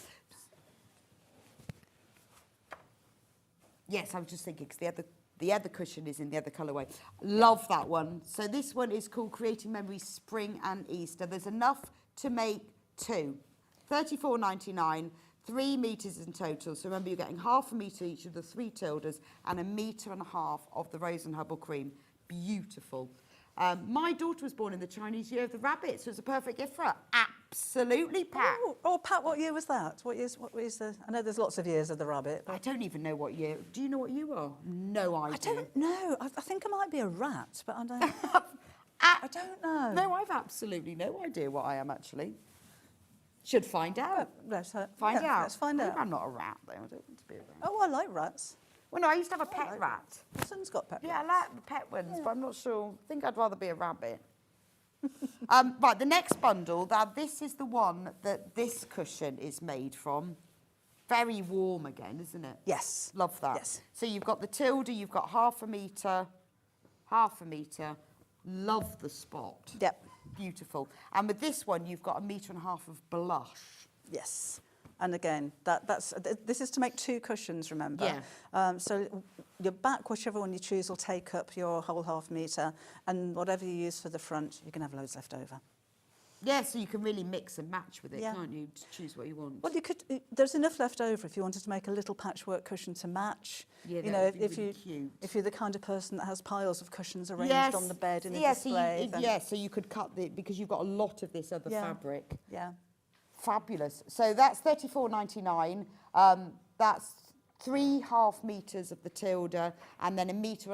Yes, I was just thinking, because the other cushion is in the other colourway. Love that one. So this one is called Creating Memories Spring and Easter. There's enough to make 2. $34.99, 3 metres in total. So remember, you're getting 1/2 metre each of the 3 tildes and 1.5 meters of the Rose and Hubble cream. Beautiful. My daughter was born in the Chinese Year of the Rabbit, so it's a perfect gift for her. Absolutely, Pat. Oh, Pat, what year was that? What is the... I know there's lots of years of the rabbit. I don't even know what year. Do you know what you are? No idea. I don't know. I think I might be a rat, but I don't... I don't know. No, I've absolutely no idea what I am, actually. Should find out. Let's Find out. Let's find out. I'm not a rat, though. I don't want to be a rat. Oh, I like rats. Well, no, I used to have a pet rat. My son's got pet Yeah, I rats. like the pet ones, but I'm not sure. I think I'd rather be a rabbit. Right, the next bundle, now this is the one that this cushion is made from. Very warm again, isn't it? Yes. Love that. Yes. So you've got the tilde, you've got 1/2 meter, 1/2 meter. Love the spot. Yep. Beautiful. And with this one, you've got 1.5 meters of blush. Yes. And again, this is to make 2 cushions, remember? Yeah. So your back, whichever one you choose, will take up your whole 1/2 meter, and whatever you use for the front, you can have loads left over. Yeah, so you can really mix and match with it, Yeah. can't you? To choose what you want. Well, you could. There's enough left over if you wanted to make a little patchwork cushion to match. Yeah, you that know, would be really cute. if you're the kind of person that has piles of cushions arranged on the bed in a display. So you could cut because you've got a lot of this other fabric. Yeah. Fabulous. So that's $34.99. That's 3.5 meters of the tilde and then 1.5 meters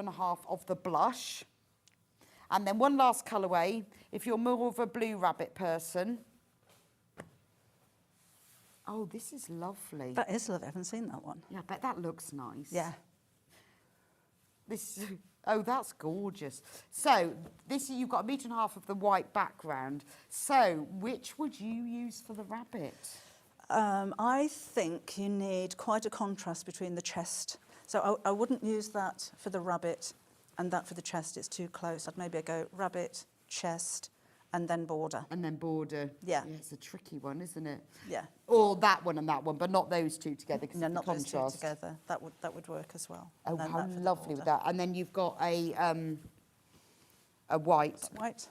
of the blush. And then one last colourway. If you're more of a blue rabbit person. Oh, this is lovely. That is lovely. I haven't seen that one. Yeah, I bet that looks nice. Yeah. This, oh, that's gorgeous. So you've got 1.5 meters of the white background. So which would you use for the rabbit? I think you need quite a contrast between the chest. So I wouldn't use that for the rabbit and that for the chest. It's too close. I'd maybe go rabbit, chest, and then border. And then border. Yeah. It's a tricky one, isn't it? Yeah. Or that one and that one, but not those two together because No, of the not contrast. those two together. That would work as well. Oh, And then how that for the lovely with border. that. And then you've got a white. White?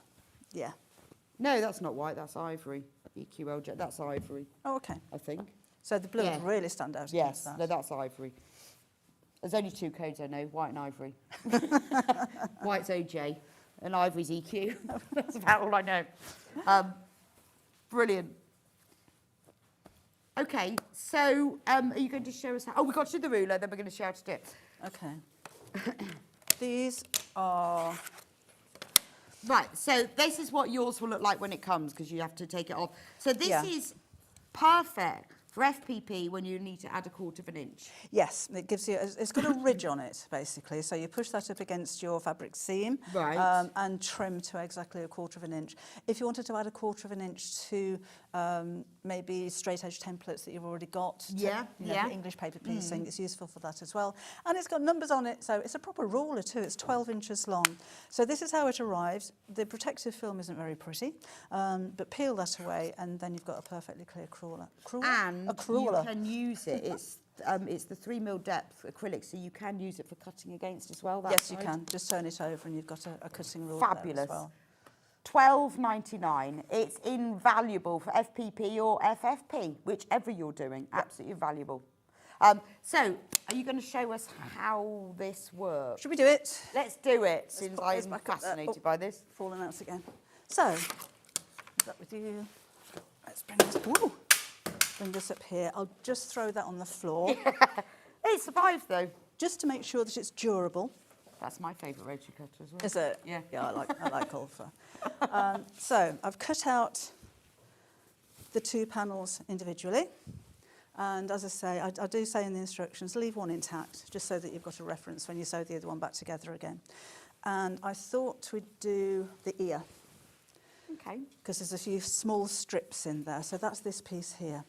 Yeah. No, that's not white. That's ivory. EQL. That's ivory. Oh, okay. I think. So the blue Yeah. would really stand out Yes. against that. No, that's ivory. There's only 2 codes I know: white and ivory. White's OJ, and ivory's EQ. That's about all I know. Brilliant. Okay, so are you going to show us how? Oh, we've got to do the ruler, then we're going to show how to do it. Okay. These are... Right, so this is what yours will look like when it comes, because you have to take it off. So this Yeah. is perfect for FPP when you need to add 1/4 inch. Yes, it gives you, it's got a ridge on it, basically. So you push that up against your fabric seam Right. And trim to exactly 1/4 inch. If you wanted to add 1/4 inch to maybe straight edge templates that you've already got, Yeah, for English paper piecing, it's useful for that as well. And it's got numbers on it, so it's a proper ruler too. It's 12 inches long. So this is how it arrives. The protective film isn't very pretty, but peel that away and then you've got a perfectly clear crawler. And a crawler. you can use it. It's the 3mm depth acrylic, so you can use it for cutting against as well. That Yes, you side. can. Just turn it over and you've got a cutting ruler there Fabulous. as well. $12.99. It's invaluable for FPP or FFP, whichever you're doing. Absolutely invaluable. So, are you going to show us how this works? Should we do it? Let's do it, since put this I'm back up there. fascinated Oh. by this. Falling out again. So, is that with you? let's bring this up here. I'll just throw that on the floor. It survived though. Just to make sure that it's durable. That's my favourite rotary cutter as well. Is it? Yeah. Yeah, I like Ulfa. So I've cut out the 2 panels individually. And as I say, I do say in the instructions, leave one intact, just so that you've got a reference when you sew the other one back together again. And I thought we'd do the ear. Okay. Because there's a few small strips in there. So that's this piece here.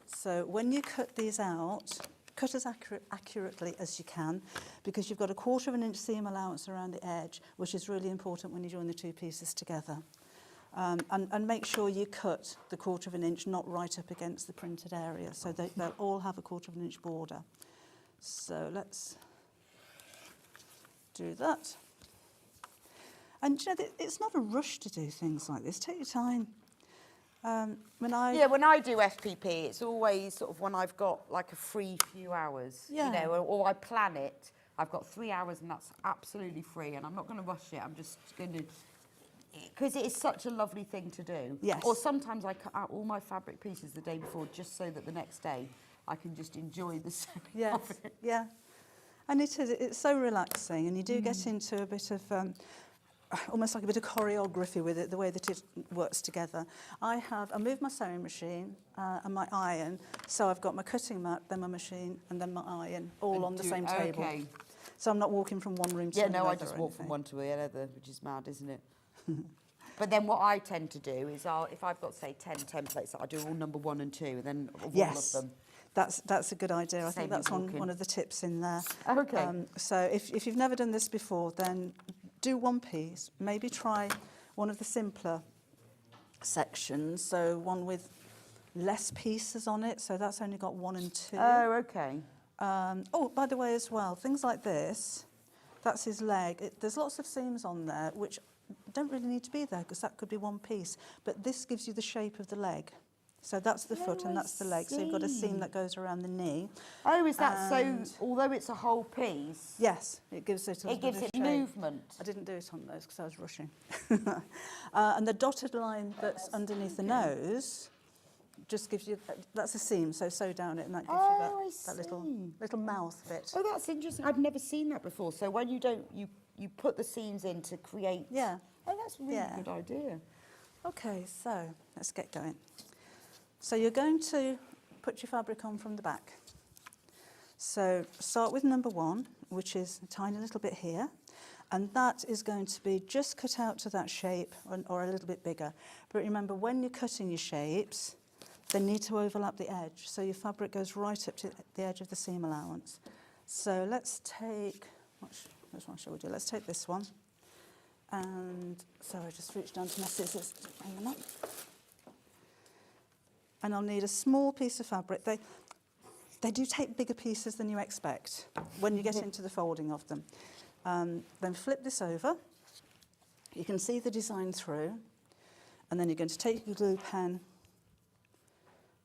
So when you cut these out, cut as accurately as you can, because you've got a 1/4 inch seam allowance around the edge, which is really important when you join the 2 pieces together. And make sure you cut the 1/4 inch not right up against the printed area, so they'll all have a 1/4 inch border. So let's do that. And you know, it's not a rush to do things like this. Take your time. When I do FPP, it's always sort of when I've got like a free few hours, Yeah. you know, or I plan it. I've got 3 hours and that's absolutely free, and I'm not going to rush it. I'm just going to, because it is such a lovely thing to do. Yes. Or sometimes I cut out all my fabric pieces the day before, just so that the next day I can just enjoy the sewing of it. Yeah. And it's so relaxing, and you do get into a bit of almost like a bit of choreography with it, the way that it works together. I moved my sewing machine and my iron, so I've got my cutting mat, then my machine, and then my iron, all on the same table. Okay. So I'm not walking from one room to Yeah, another. no, I just walk from one to the other, which is mad, isn't it? But then what I tend to do is if I've got, say, 10 templates, I do all number 1 and 2, and then all of them. That's a good idea. I think Same that's as walking. one of the tips in there. Okay. So if you've never done this before, then do one piece. Maybe try one of the simpler sections, so one with less pieces on it. So that's only got 1 and 2. Oh, okay. Oh, by the way, as well, things like this, that's his leg. There's lots of seams on there which don't really need to be there, because that could be one piece. But this gives you the shape of the leg. So that's the foot and that's the leg. So you've got a seam that goes around the knee. Oh, is that so? Although it's a whole piece. Yes, it gives it a It gives bit it of shape. movement. I didn't do it on those because I was rushing. And the dotted line that's underneath the nose just gives you, that's a seam, so sew down it and that gives you that little mouth bit. Oh, that's interesting. I've never seen that before. So when you put the seams in to create. Yeah. Oh, that's a really good idea. Okay, so let's get going. So you're going to put your fabric on from the back. So start with number 1, which is a tiny little bit here. And that is going to be just cut out to that shape or a little bit bigger. But remember, when you're cutting your shapes, they need to overlap the edge. So your fabric goes right up to the edge of the seam allowance. So let's take, which one shall we do? Let's take this one. And so I just reached down to my scissors to bring them up. And I'll need a small piece of fabric. They do take bigger pieces than you expect when you get into the folding of them. Then flip this over. You can see the design through. And then you're going to take your glue pen,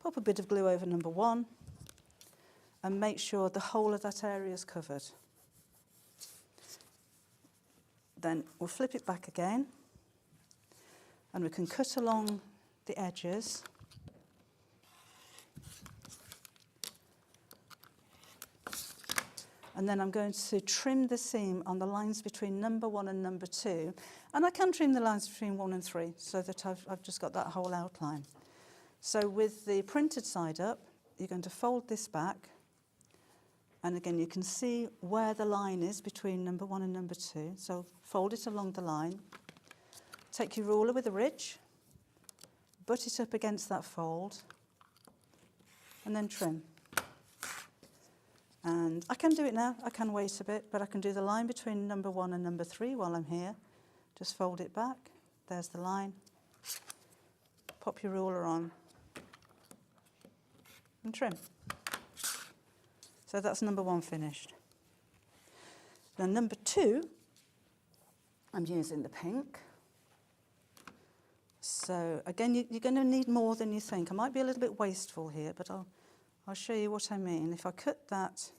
pop a bit of glue over number 1, and make sure the whole of that area is covered. Then we'll flip it back again, and we can cut along the edges. And then I'm going to trim the seam on the lines between number 1 and number 2. And I can trim the lines between 1 and 3 so that I've just got that whole outline. So with the printed side up, you're going to fold this back. And again, you can see where the line is between number 1 and number 2. So fold it along the line. Take your ruler with a ridge, butt it up against that fold, and then trim. And I can do it now, I can wait a bit, but I can do the line between number 1 and number 3 while I'm here. Just fold it back, there's the line. Pop your ruler on and trim. So that's number 1 finished. Then number 2, I'm using the pink. So again, you're going to need more than you think. I might be a little bit wasteful here, but I'll show you what I mean. If I cut that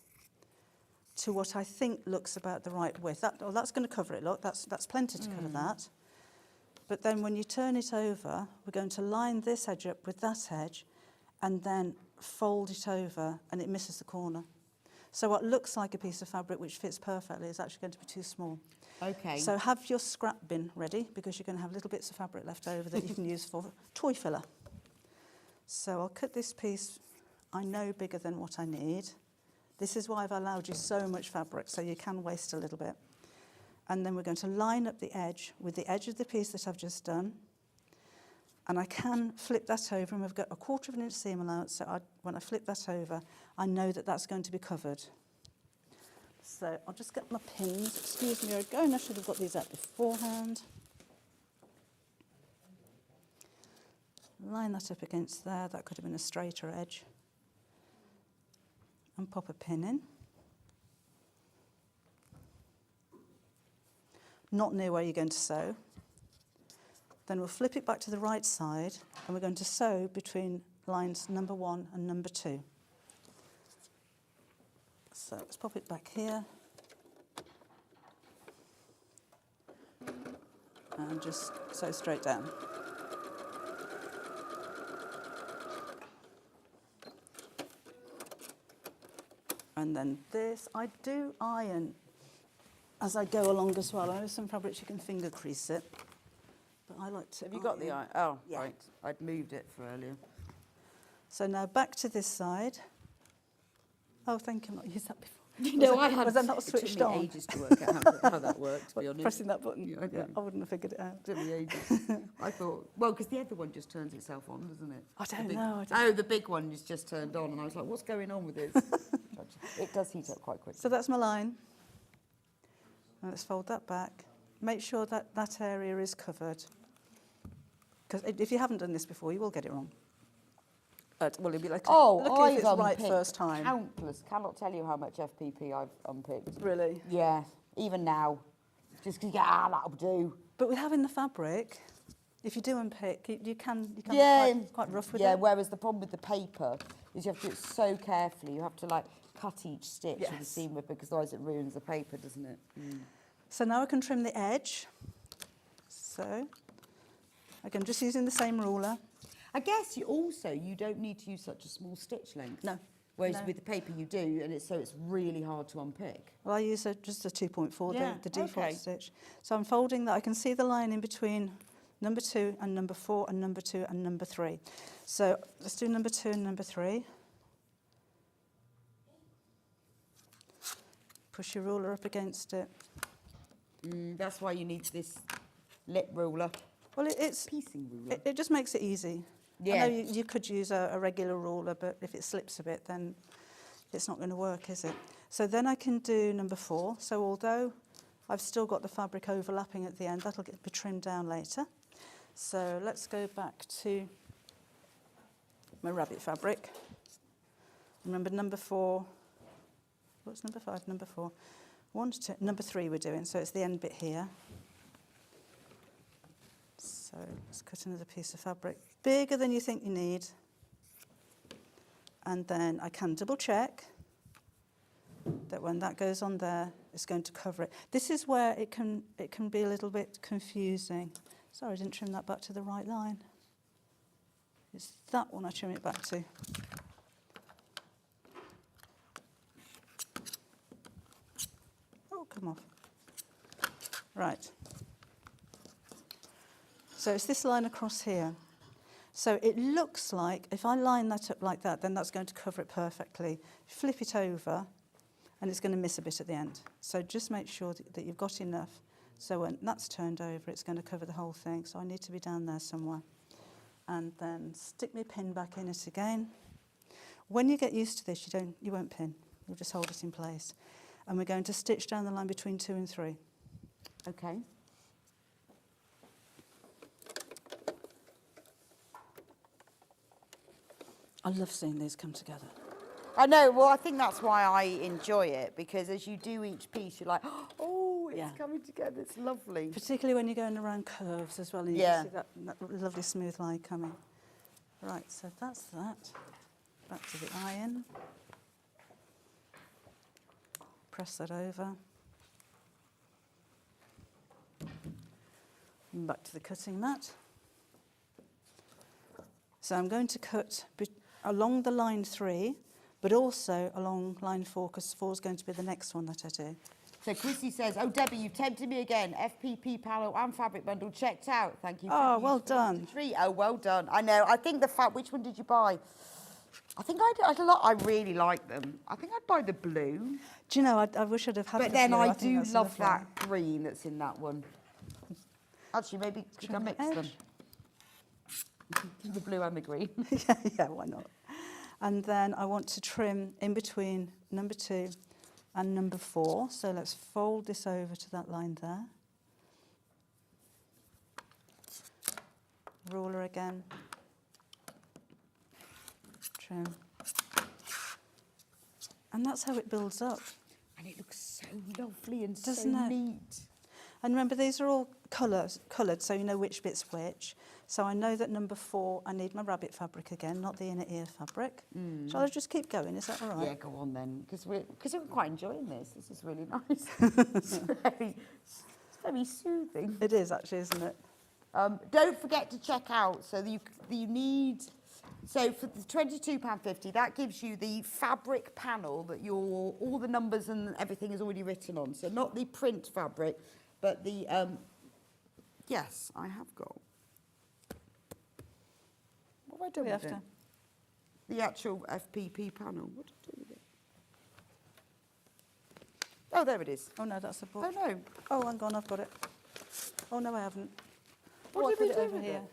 to what I think looks about the right width, that's going to cover it, look, that's plenty to cover that. But then when you turn it over, we're going to line this edge up with that edge and then fold it over, and it misses the corner. So what looks like a piece of fabric which fits perfectly is actually going to be too small. Okay. So have your scrap bin ready, because you're going to have little bits of fabric left over that you can use for toy filler. So I'll cut this piece, I know, bigger than what I need. This is why I've allowed you so much fabric, so you can waste a little bit. And then we're going to line up the edge with the edge of the piece that I've just done. And I can flip that over, and we've got a 1/4 inch seam allowance, so when I flip that over, I know that that's going to be covered. So I'll just get my pins. Excuse me again, I should have got these out beforehand. Line that up against there. That could have been a straighter edge. And pop a pin in. Not near where you're going to sew. Then we'll flip it back to the right side, and we're going to sew between lines number 1 and number 2. So let's pop it back here. And just sew straight down. And then this, I do iron as I go along as well. I know some fabrics you can finger crease it, but I like to Have you got the iron. iron? Oh, Yeah. right. I'd moved it for earlier. So now back to this side. Oh, thank you, I've not used that before. No, I had. Was that not It switched took me on? ages to work out how that worked, to be honest. Pressing that button? Yeah, I know. I wouldn't have figured it out. It took me ages. I thought, well, because the other one just turns itself on, doesn't it? I don't The big- know. Oh, the big one is just turned on, and I was like, what's going on with this? It does heat up quite quickly. So that's my line. Now let's fold that back. Make sure that that area is covered. Because if you haven't done this before, you will get it wrong. Well, it'll be like, lucky if it's right first time. Countless. Cannot tell you how much FPP I've unpicked. Really? Yeah, even now. Just because that'll do. But with having the fabric, if you do unpick, you can be quite rough with it. Yeah, whereas the problem with the paper is you have to do it so carefully. You have to like cut each stitch with a seam ripper, because otherwise it ruins the paper, doesn't it? Mm. So now I can trim the edge. So, again, just using the same ruler. I guess you don't need to use such a small stitch length. No. Whereas No. with the paper you do, and it's really hard to unpick. Well, I use just a 2.4, Yeah, the default okay. stitch. So I'm folding that. I can see the line in between number 2 and number 4 and number 2 and number 3. So let's do number 2 and number 3. Push your ruler up against it. That's why you need this lip ruler. Well, it's Piecing ruler. it just makes it easy. Yeah. I know you could use a regular ruler, but if it slips a bit, then it's not going to work, is it? So then I can do number 4. So although I've still got the fabric overlapping at the end, that'll be trimmed down later. So let's go back to my rabbit fabric. Remember number 4. What's number 5? Number 4. 1 to 2. Number 3 we're doing, so it's the end bit here. So let's cut another piece of fabric, bigger than you think you need. And then I can double check that when that goes on there, it's going to cover it. This is where it can be a little bit confusing. Sorry, I didn't trim that back to the right line. It's that one I trim it back to. Oh, come off. Right. So it's this line across here. So it looks like, if I line that up like that, then that's going to cover it perfectly. Flip it over, and it's going to miss a bit at the end. So just make sure that you've got enough. So when that's turned over, it's going to cover the whole thing. So I need to be down there somewhere. And then stick my pin back in it again. When you get used to this, you won't pin. You'll just hold it in place. And we're going to stitch down the line between 2 and 3. Okay. I love seeing these come together. I know, well, I think that's why I enjoy it, because as you do each piece, you're like, oh, it's coming together, it's lovely. Particularly when you're going around curves as well, and you Yeah. see that lovely smooth line coming. Right, so that's that. Back to the iron. Press that over. And back to the cutting mat. So I'm going to cut along the line 3, but also along line 4, because 4 is going to be the next one that I do. So Chrissy says, oh, Debbie, you've tempted me again. FPP panel and fabric bundle checked out. Thank you. Oh, well done. Oh, well done. I know. I think which one did you buy? I think I really like them. I think I'd buy the blue. Do you know, I wish I'd have had But the then blue. I think do that's love lovely. that green that's in that one. Actually, maybe could I mix them? The blue and the green. Yeah, why not? And then I want to trim in between number 2 and number 4. So let's fold this over to that line there. Ruler again. Trim. And that's how it builds up. And it looks so lovely and Doesn't so it? neat. And remember, these are all coloured, so you know which bit's which. So I know that number 4, I need my rabbit fabric again, not the inner ear fabric. Shall I just keep going? Is that all right? Yeah, go on then, because we're quite enjoying this. This is really nice. it's very soothing. It is actually, isn't it? Don't forget to check out. So you need. So for the £22.50, that gives you the fabric panel that all the numbers and everything is already written on. So not the print fabric, but the. Yes, I have got. What have I done with it? The actual FPP panel. What did I do with it? Oh, there it is. Oh no, that's a book. Oh no. Oh, hang on, I've got it. Oh no, I haven't. What did I we put do it over with here. it?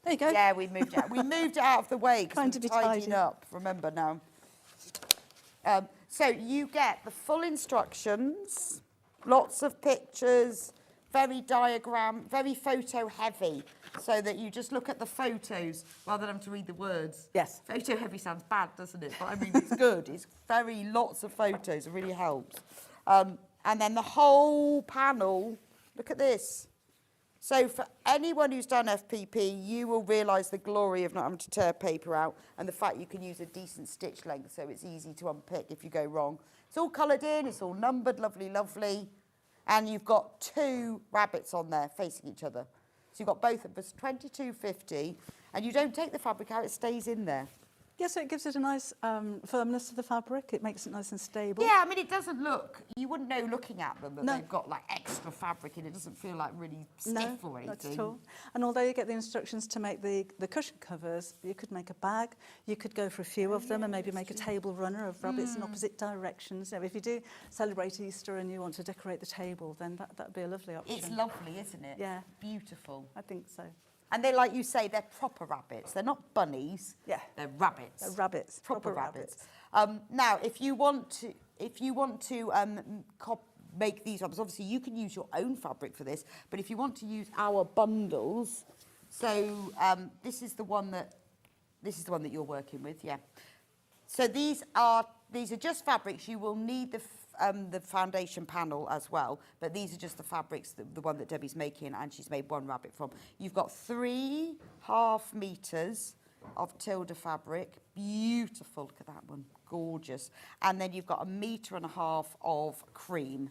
There you go. Yeah, we moved it. We moved it out of the way Trying because to be we're tidying tidy. up. Remember now. So you get the full instructions, lots of pictures, very photo heavy, so that you just look at the photos rather than have to read the words. Yes. Photo heavy sounds bad, doesn't it? But I mean, it's good. It's lots of photos. It really helps. And then the whole panel. Look at this. So for anyone who's done FPP, you will realise the glory of not having to tear paper out and the fact you can use a decent stitch length so it's easy to unpick if you go wrong. It's all coloured in, it's all numbered, lovely, lovely. And you've got 2 rabbits on there facing each other. So you've got both of us, £22.50, and you don't take the fabric out, it stays in there. Yes, so it gives it a nice firmness to the fabric. It makes it nice and stable. Yeah, I mean, it doesn't look, you wouldn't know looking at them that No. they've got like extra fabric in it. It doesn't feel like really stiff or anything. Not at all. And although you get the instructions to make the cushion covers, you could make a bag, you could go for a few of them and maybe make a table runner of rabbits in opposite directions. You know, if you do celebrate Easter and you want to decorate the table, then that'd be a lovely option. It's lovely, isn't it? Yeah. Beautiful. I think so. And they're, like you say, they're proper rabbits. They're not bunnies. Yeah. They're rabbits. They're rabbits. Proper rabbits. Now, if you want to make these rabbits, obviously you can use your own fabric for this. But if you want to use our bundles, so this is the one that you're working with, yeah. So these are just fabrics. You will need the foundation panel as well, but these are just the fabrics, the one that Debbie's making, and she's made 1 rabbit from. You've got 3.5 meters of Tilda fabric. Beautiful, look at that one, gorgeous. And then you've got 1.5 meters of cream.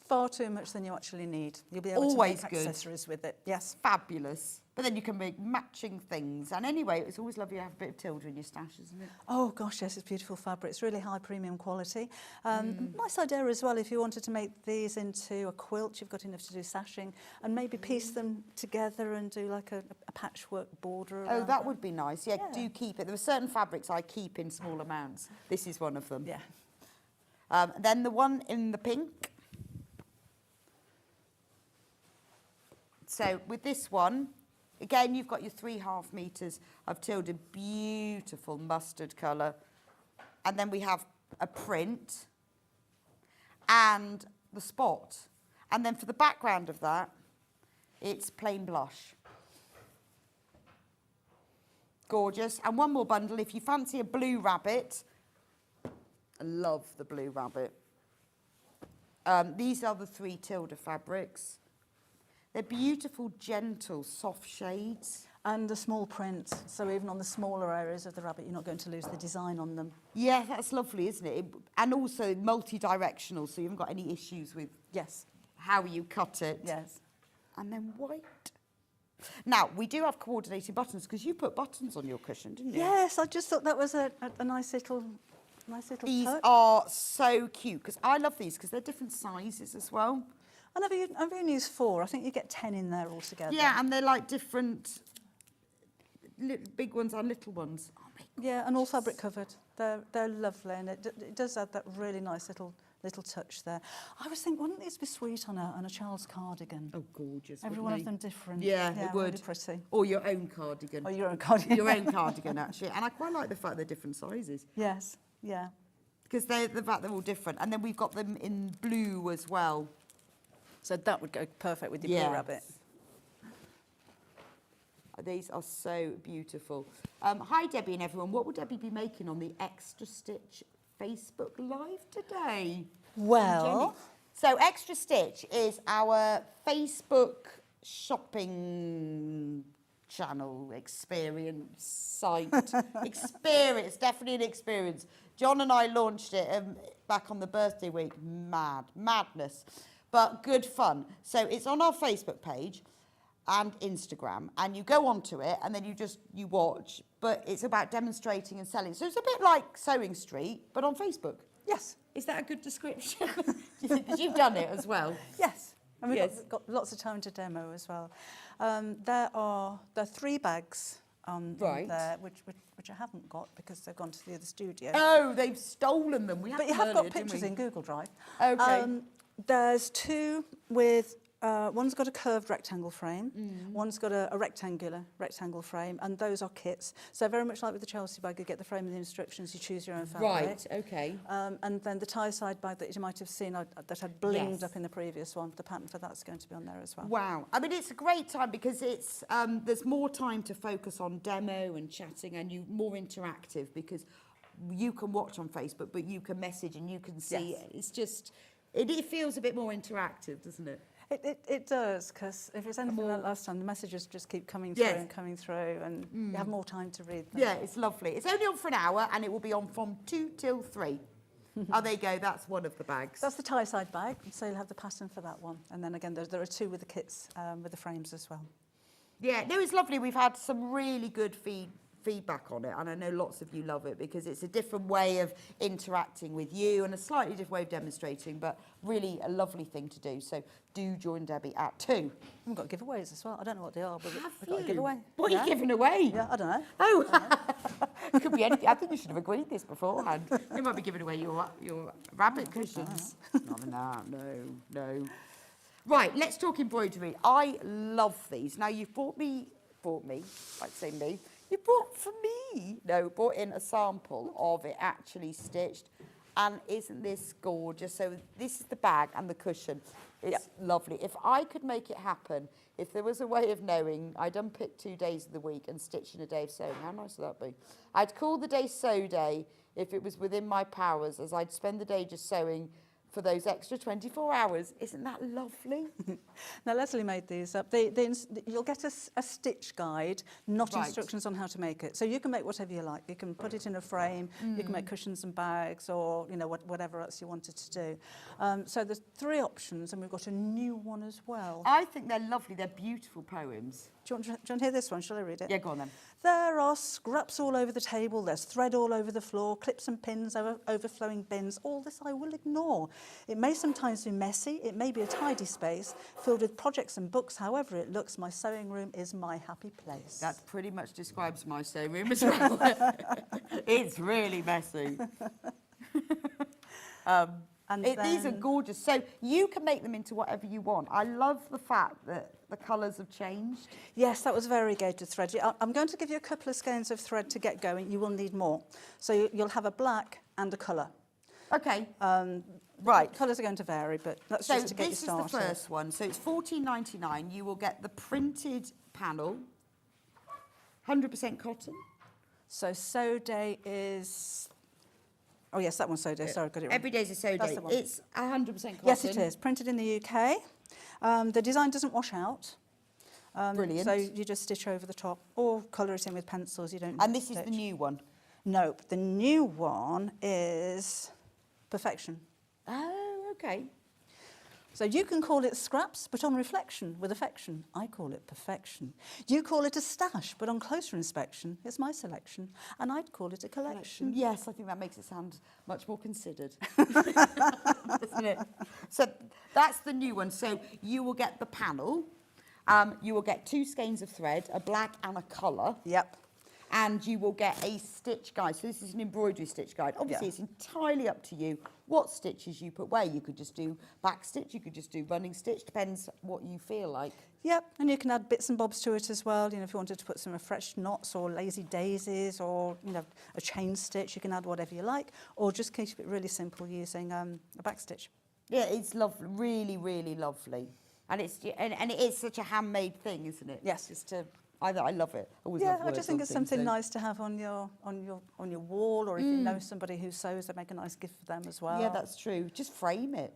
Far too much than you actually need. You'll be able Always to make good. accessories with it. Yes. Fabulous. But then you can make matching things. And anyway, it's always lovely to have a bit of Tilda in your stash, isn't it? Oh gosh, yes, it's beautiful fabric. It's really high premium quality. Nice idea as well if you wanted to make these into a quilt, you've got enough to do sashing, and maybe piece them together and do like a patchwork border. Oh, around that them. would be nice. Yeah, do keep it. There are certain fabrics I keep in small amounts. This is one of them. Yeah. Then the one in the pink. So with this one, again, you've got your 3.5 meters of Tilda, beautiful mustard colour. And then we have a print and the spot. And then for the background of that, it's plain blush. Gorgeous. And one more bundle, if you fancy a blue rabbit. I love the blue rabbit. These are the 3 Tilda fabrics. They're beautiful, gentle, soft shades. And a small print, so even on the smaller areas of the rabbit, you're not going to lose the design on them. Yeah, that's lovely, isn't it? And also multi-directional, so you haven't got any issues with Yes. how you cut it. Yes. and then white. Now, we do have coordinating buttons because you put buttons on your cushion, didn't you? Yes, I just thought that was a nice little These touch. are so cute because I love these because they're different sizes as well. I've only used 4. I think you get 10 in there altogether. Yeah, and they're like different big ones and little ones. Oh my God. Yeah, and all fabric covered. They're lovely, and it does add that really nice little touch there. I was thinking, wouldn't these be sweet on a child's cardigan? Oh, gorgeous. Every wouldn't one they? of them different. Yeah, it would. Really pretty. Or your own cardigan. Or your own cardigan. Your own cardigan, actually. And I quite like the fact they're different sizes. Yes, yeah. Because the fact they're all different. And then we've got them in blue as well. So that would go perfect with your blue rabbit. These are so beautiful. Hi, Debbie and everyone. What will Debbie be making on the Extra Stitch Facebook Live today? Well, so Extra Stitch is our Facebook shopping channel experience site. Experience, definitely an experience. John and I launched it back on the birthday week. Madness, but good fun. So it's on our Facebook page and Instagram, and you go onto it and then you watch, but it's about demonstrating and selling. So it's a bit like Sewing Street, but on Facebook. Yes. Is that a good description? Because you've done it as well. Yes. And we've got lots of time to demo as well. There are 3 bags on there, which I haven't got because they've gone to the other studio. Oh, they've stolen them. But you have got pictures in Google Drive. Okay. There's 2 with, one's got a curved rectangle frame, one's got a rectangle frame, and those are kits. So very much like with the Chelsea bag, you get the frame and the instructions, you choose your own fabric. Right, okay. And then the tie-side bag that you might have seen that had blinged up in the previous one, the pattern for that's going to be on there as well. Wow. I mean, it's a great time because it's there's more time to focus on demo and chatting, and more interactive because you can watch on Facebook, but you can message and you can see it. It's just, it feels a bit more interactive, doesn't it? It does, because if it's anything like last time, the messages just keep coming through and coming through, and you have more time to read them. Yeah, it's lovely. It's only on for an hour, and it will be on from 2 till 3. Oh, there you go. That's one of the bags. That's the tie-side bag, so you'll have the pattern for that one. And then again, there are 2 with the kits, with the frames as well. Yeah, no, it's lovely. We've had some really good feedback on it, and I know lots of you love it because it's a different way of interacting with you and a slightly different way of demonstrating, but really a lovely thing to do. So do join Debbie at 2. We've got giveaways as well. I don't know what they are, but we've got a giveaway. What are you giving away? Yeah, I don't know. Oh, could be anything. I think you should have agreed this beforehand. You might be giving away your rabbit cushions. Not in that, no. Right, let's talk embroidery. I love these. Now, you've bought me, I'd say me, you brought in a sample of it actually stitched, and isn't this gorgeous? So this is the bag and the cushion. It's lovely. If I could make it happen, if there was a way of knowing, I'd unpick 2 days of the week and stitch in a day of sewing. How nice would that be? I'd call the day sew day if it was within my powers, as I'd spend the day just sewing for those extra 24 hours. Isn't that lovely? Now, Leslie made these up. You'll get a stitch guide, not instructions on how to make it. So you can make whatever you like. You can put it in a frame, you can make cushions and bags, or whatever else you wanted to do. So there's 3 options, and we've got a new one as well. I think they're lovely. They're beautiful poems. Do you want to hear this one? Shall I read it? Yeah, go on then. There are scraps all over the table, there's thread all over the floor, clips and pins, overflowing bins. All this I will ignore. It may sometimes be messy, it may be a tidy space, filled with projects and books. However it looks, my sewing room is my happy place. That pretty much describes my sewing room as well. It's really messy. These are gorgeous. So you can make them into whatever you want. I love the fact that the colours have changed. Yes, that was variegated thread. I'm going to give you a couple of skeins of thread to get going. You will need more. So you'll have a black and a colour. Okay. Right. Colours are going to vary, but that's just to get you started. So this is the first one. So it's $14.99. You will get the printed panel, 100% cotton. So sew day is... Oh, yes, that one's sew day. Sorry, I got it wrong. Every day's a sew day. It's 100% cotton. Yes, it is. Printed in the UK. The design doesn't wash out. Brilliant. So you just stitch over the top or colour it in with pencils. You don't. And this is the new one? Nope. The new one is Perfection. Oh, okay. So you can call it scraps, but on reflection, with affection, I call it perfection. You call it a stash, but on closer inspection, it's my selection, and I'd call it a collection. Yes, I think that makes it sound much more considered, doesn't it? So that's the new one. So you will get the panel. You will get 2 skeins of thread, a black and a colour. Yep. And you will get a stitch guide. So this is an embroidery stitch guide. Obviously, Yeah. it's entirely up to you what stitches you put where. You could just do back stitch, you could just do running stitch, depends what you feel like. Yep, and you can add bits and bobs to it as well. You know, if you wanted to put some fresh knots or lazy daisies or, you know, a chain stitch, you can add whatever you like, or just keep it really simple using a back stitch. Yeah, it's lovely, really, really lovely. And it is such a handmade thing, isn't it? Yes. Just to, I love it. Always Yeah, love I words just think on it's things, something so- nice to have on your wall, or if you know somebody who sews, they make a nice gift for them as well. Yeah, that's true. Just frame it.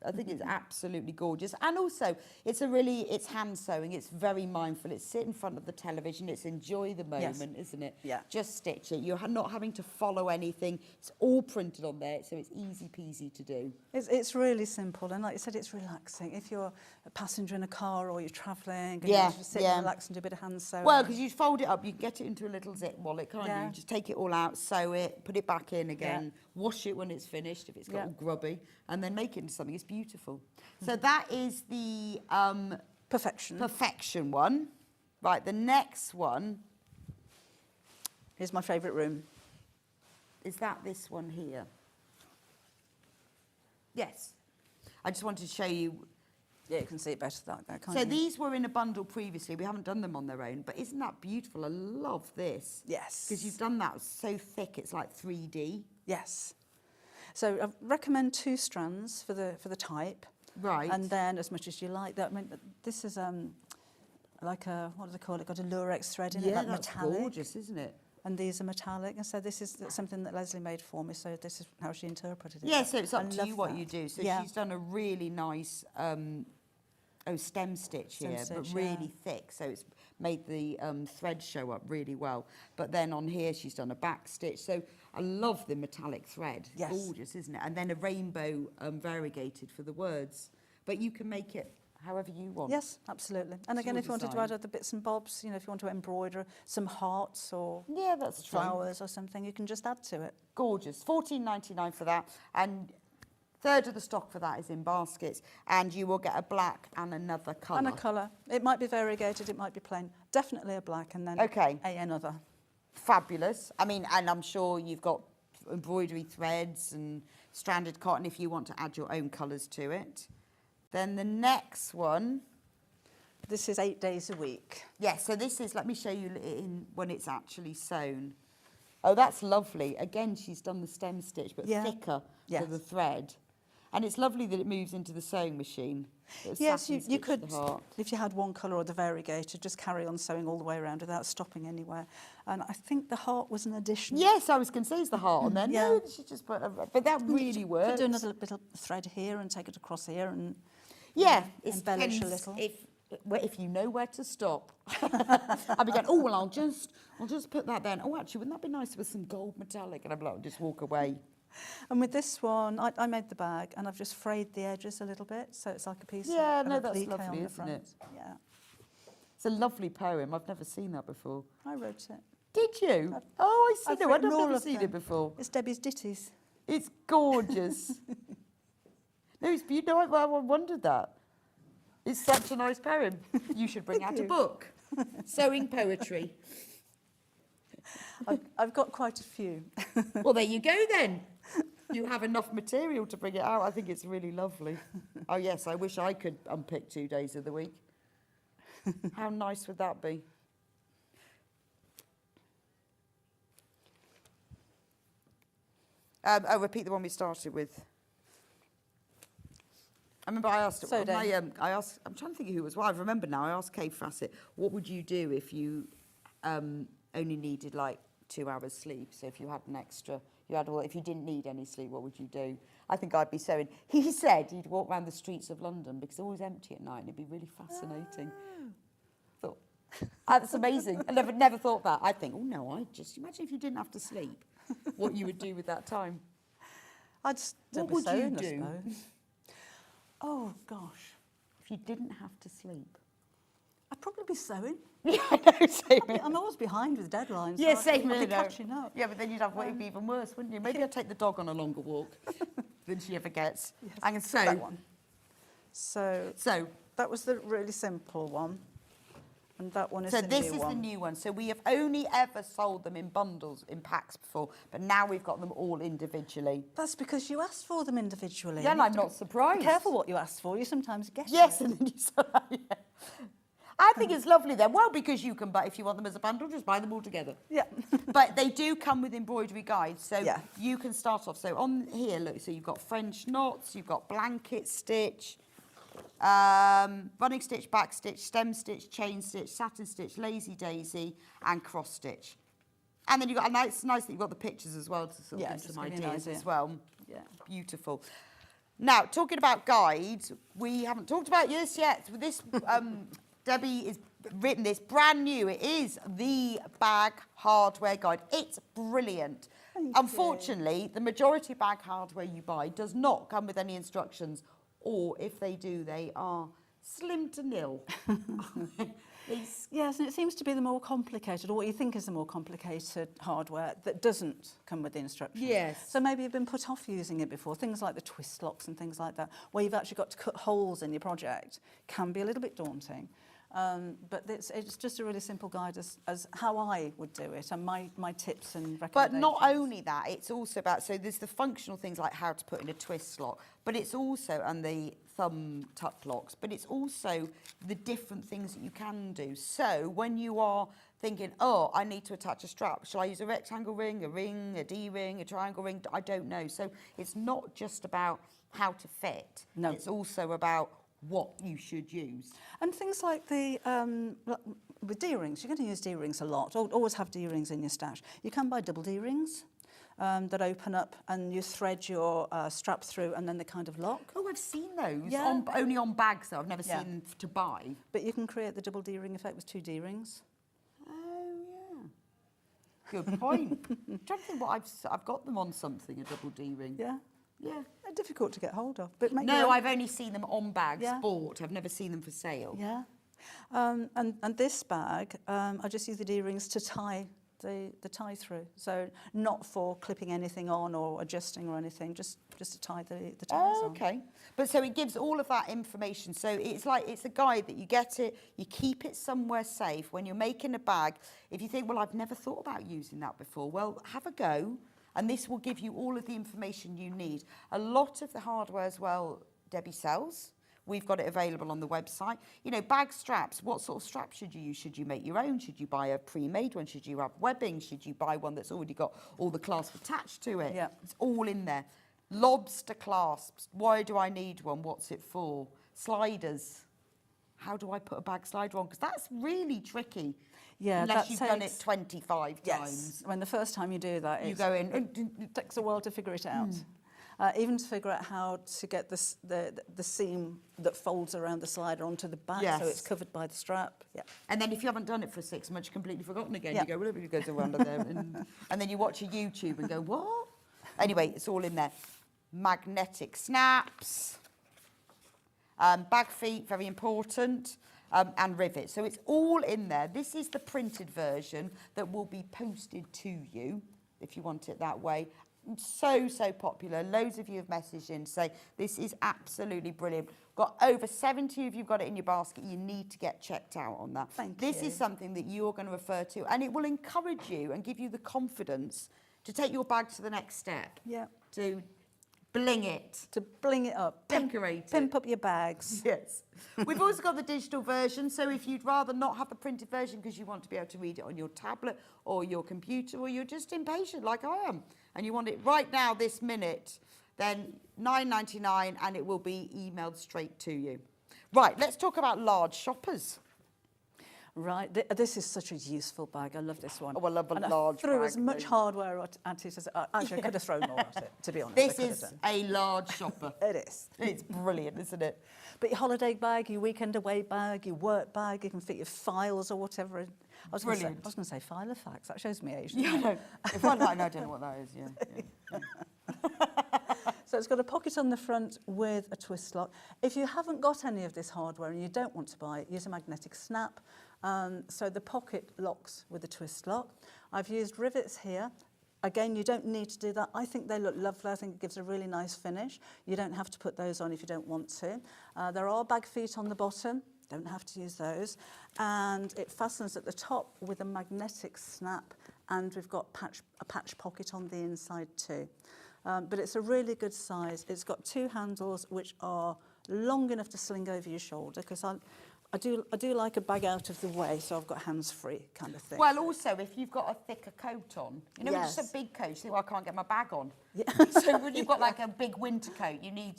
I think it's absolutely gorgeous. And also, it's hand sewing. It's very mindful. It's sit in front of the television. It's enjoy the moment, isn't it? Yeah. Just stitch it. You're not having to follow anything. It's all printed on there, so it's easy peasy to do. It's really simple, and like you said, it's relaxing. If you're a passenger in a car or you're travelling, and Yeah, you just sit yeah. and relax and do a bit of hand sewing. Well, because you fold it up, you can get it into a little zip wallet, can't Yeah. you? Just take it all out, sew it, put it back in again, wash it when it's finished, if it's got Yeah. all grubby, and then make it into something. It's beautiful. So that is the perfection one. Right, the next one. Here's my favourite room. Is that this one here? Yes. I just wanted to show you. Yeah, you can see it better that can't So you? these were in a bundle previously. We haven't done them on their own, but isn't that beautiful? I love this. Yes. Because you've done that so thick, it's like 3D. Yes. So I recommend 2 strands for the type. Right. And then as much as you like that. I mean, this is like a, what do they call it? Got a lurex thread in it, Yeah, like that's metallic. gorgeous, isn't it? And these are metallic, and so this is something that Leslie made for me. So this is how she interpreted it. Yeah, so it's I up to love you what that. you do. So Yeah. she's done a really nice stem stitch Stem here, stitch, but really thick. So it's made the thread show up really well. But then on here, she's done a back stitch. So I love the metallic thread. Yes. Gorgeous, isn't it? And then a rainbow variegated for the words. But you can make it however you want. Yes, absolutely. And It's again, your if you wanted to design. add other bits and bobs, you know, if you want to embroider some hearts or Yeah, that's true. flowers or something, you can just add to it. Gorgeous. $14.99 for that. And third of the stock for that is in baskets. And you will get a black and another colour. And a colour. It might be variegated, it might be plain. Definitely a black and then Okay. another. Fabulous. I mean, and I'm sure you've got embroidery threads and stranded cotton if you want to add your own colours to it. Then the next one. This is 8 days a week. Yes, so this is, let me show you in when it's actually sewn. Oh, that's lovely. Again, she's done the stem stitch, but Yeah. thicker Yes. for the thread. And it's lovely that it moves into the sewing machine. It's Yes, satin you stitch could, the heart. if you had one colour or the variegated, just carry on sewing all the way around without stopping anywhere. And I think the heart was an addition. Yes, I was going to say it's the heart on there. Yeah. No, she just put but that really You works. could do another bit of thread here and take it across here and Yeah, it embellish a depends little. if you know where to stop. I'll be going, oh, well, I'll just put that there. Oh, actually, wouldn't that be nice with some gold metallic? And I'm like, just walk away. And with this one, I made the bag and I've just frayed the edges a little bit, so it's like a piece Yeah, of no, applique that's lovely, on the isn't front. it? Yeah, It's a lovely poem. I've never seen that before. I wrote it. Did you? Oh, I see. I've No, I've written all never of seen them. it before. It's Debbie's ditties. It's gorgeous. No, it's beautiful. I wondered that. It's such a nice poem. You should bring out a you. book. Sewing poetry. I've got quite a few. Well, there you go then. You have enough material to bring it out. I think it's really lovely. Oh, yes, I wish I could unpick 2 days of the week. How nice would that be? I'll repeat the one we started with. I remember I asked, So then. I asked, I'm trying to think of who it was. Well, I remember now, I asked Kay Fassett, what would you do if you only needed like 2 hours sleep? So if you had an extra, if you didn't need any sleep, what would you do? I think I'd be sewing. He said he'd walk around the streets of London because they're always empty at night and it'd be really fascinating. Thought, that's amazing. I never thought that. I think, oh no, I just imagine if you didn't have to sleep, what you would do with that time. I'd still What be would you sewing, I do? suppose. Oh, gosh. If you didn't have to sleep. I'd probably be sewing. Yeah, I know, same here. I'm always behind with deadlines. Yeah, so same I'd here. be catching up. Yeah, but then you'd have it'd be even worse, wouldn't you? Maybe I'd take the dog on a longer walk than she ever gets. Yes, And so, that one. So so that was the really simple one. And that one is So the this new is one. the new one. So we have only ever sold them in bundles, in packs before, but now we've got them all individually. That's because you asked for them individually. Yeah, and You I'm have to not surprised. Be careful what you ask for. You sometimes get Yes, it. and then you sort of, yeah. I think it's lovely then. Well, because you can buy, if you want them as a bundle, just buy them all together. Yeah. But they do come with embroidery guides, so Yeah. you can start off. So on here, look, so you've got French knots, you've got blanket stitch, running stitch, back stitch, stem stitch, chain stitch, satin stitch, lazy daisy, and cross stitch. And then you've got, and it's nice that you've got the pictures as well to sort of Yeah, give just some give you an ideas idea. as well. Yeah. Beautiful. Now, talking about guides, we haven't talked about this yet. This, Debbie has written this brand new. It is the bag hardware guide. It's brilliant. Unfortunately, the majority of bag hardware you buy does not come with any instructions, or if they do, they are slim to nil. Yes, and it seems to be the more complicated, or what you think is the more complicated hardware that doesn't come with the instructions. Yes. So maybe you've been put off using it before. Things like the twist locks and things like that, where you've actually got to cut holes in your project, can be a little bit daunting. But it's just a really simple guide as how I would do it, and my tips and recommendations. But not only that, it's also about, so there's the functional things like how to put in a twist lock, but it's also, and the thumb tuck locks, but it's also the different things that you can do. So when you are thinking, oh, I need to attach a strap, shall I use a rectangle ring, a D-ring, a triangle ring? I don't know. So it's not just about how to fit. No. It's also about what you should use. And things like the, with D-rings, you're going to use D-rings a lot. Always have D-rings in your stash. You can buy double D-rings that open up and you thread your strap through and then they kind of lock. Oh, I've seen those, Yeah. only on bags though. I've never Yeah. seen to buy. But you can create the double D-ring effect with two D-rings. Oh, yeah. Good point. I'm trying to think what I've got them on something, a double D-ring. Yeah. Yeah. They're difficult to get hold of. But make No, your- I've only seen them on bags, Yeah. bought. I've never seen them for sale. Yeah. And this bag, I just use the D-rings to tie the tie through. So not for clipping anything on or adjusting or anything, just to tie the ties on. Okay. But so it gives all of that information. So it's like, it's a guide that you get it, you keep it somewhere safe. When you're making a bag, if you think, well, I've never thought about using that before, well, have a go. And this will give you all of the information you need. A lot of the hardware as well, Debbie sells. We've got it available on the website. You know, bag straps, what sort of strap should you use? Should you make your own? Should you buy a pre-made one? Should you have webbing? Should you buy one that's already got all the clasps attached to it? Yeah. It's all in there. Lobster clasps, why do I need one? What's it for? Sliders, how do I put a bag slider on? Because that's really tricky. Yeah, unless that you've done it takes- 25 Yes. times. When the first time you do that, You it's- go in. it takes a while to figure it out. Even to figure out how to get the seam that folds around the slider onto the back so it's Yes. covered by the strap. Yeah. And then if you haven't done it for 6 months, you've completely forgotten again. Yeah. You go, well, everybody goes around there. And then you watch a YouTube and go, what? Anyway, it's all in there. Magnetic snaps. Bag feet, very important. And rivets. So it's all in there. This is the printed version that will be posted to you if you want it that way. So popular. Loads of you have messaged in to say this is absolutely brilliant. Got over 70 of you got it in your basket. You need to get checked out on that. This is something that you're going to refer to, and it will encourage you and give you the confidence to take your bag to the next step. Yeah. To bling it. To bling it up. Decorate it. Pimp up your bags. Yes. We've also got the digital version, so if you'd rather not have the printed version because you want to be able to read it on your tablet or your computer, or you're just impatient like I am, and you want it right now, this minute, then $9.99 and it will be emailed straight to you. Right, let's talk about large shoppers. Right, this is such a useful bag. I love this one. Oh, I love a And large I threw bag, as much though. hardware at it as actually I could have thrown more at it, to be honest. This I could is have done. a large shopper. It is. It's brilliant, isn't it? But your holiday bag, your weekend away bag, your work bag, you can fit your files or whatever. I was going Brilliant. to say Filofax. That shows me age. Yeah, no. If I don't know what that is, yeah. So it's got a pocket on the front with a twist lock. If you haven't got any of this hardware and you don't want to buy it, use a magnetic snap. So the pocket locks with a twist lock. I've used rivets here. Again, you don't need to do that. I think they look lovely. I think it gives a really nice finish. You don't have to put those on if you don't want to. There are bag feet on the bottom. Don't have to use those. And it fastens at the top with a magnetic snap, and we've got a patch pocket on the inside too. But it's a really good size. It's got two handles which are long enough to sling over your shoulder, because I do like a bag out of the way, so I've got hands free kind of thing. Well, also, if you've got a thicker coat on, you know, Yes. it's a big coat, you think, well, I can't get my bag on. Yeah. So when you've got like a big winter coat, you need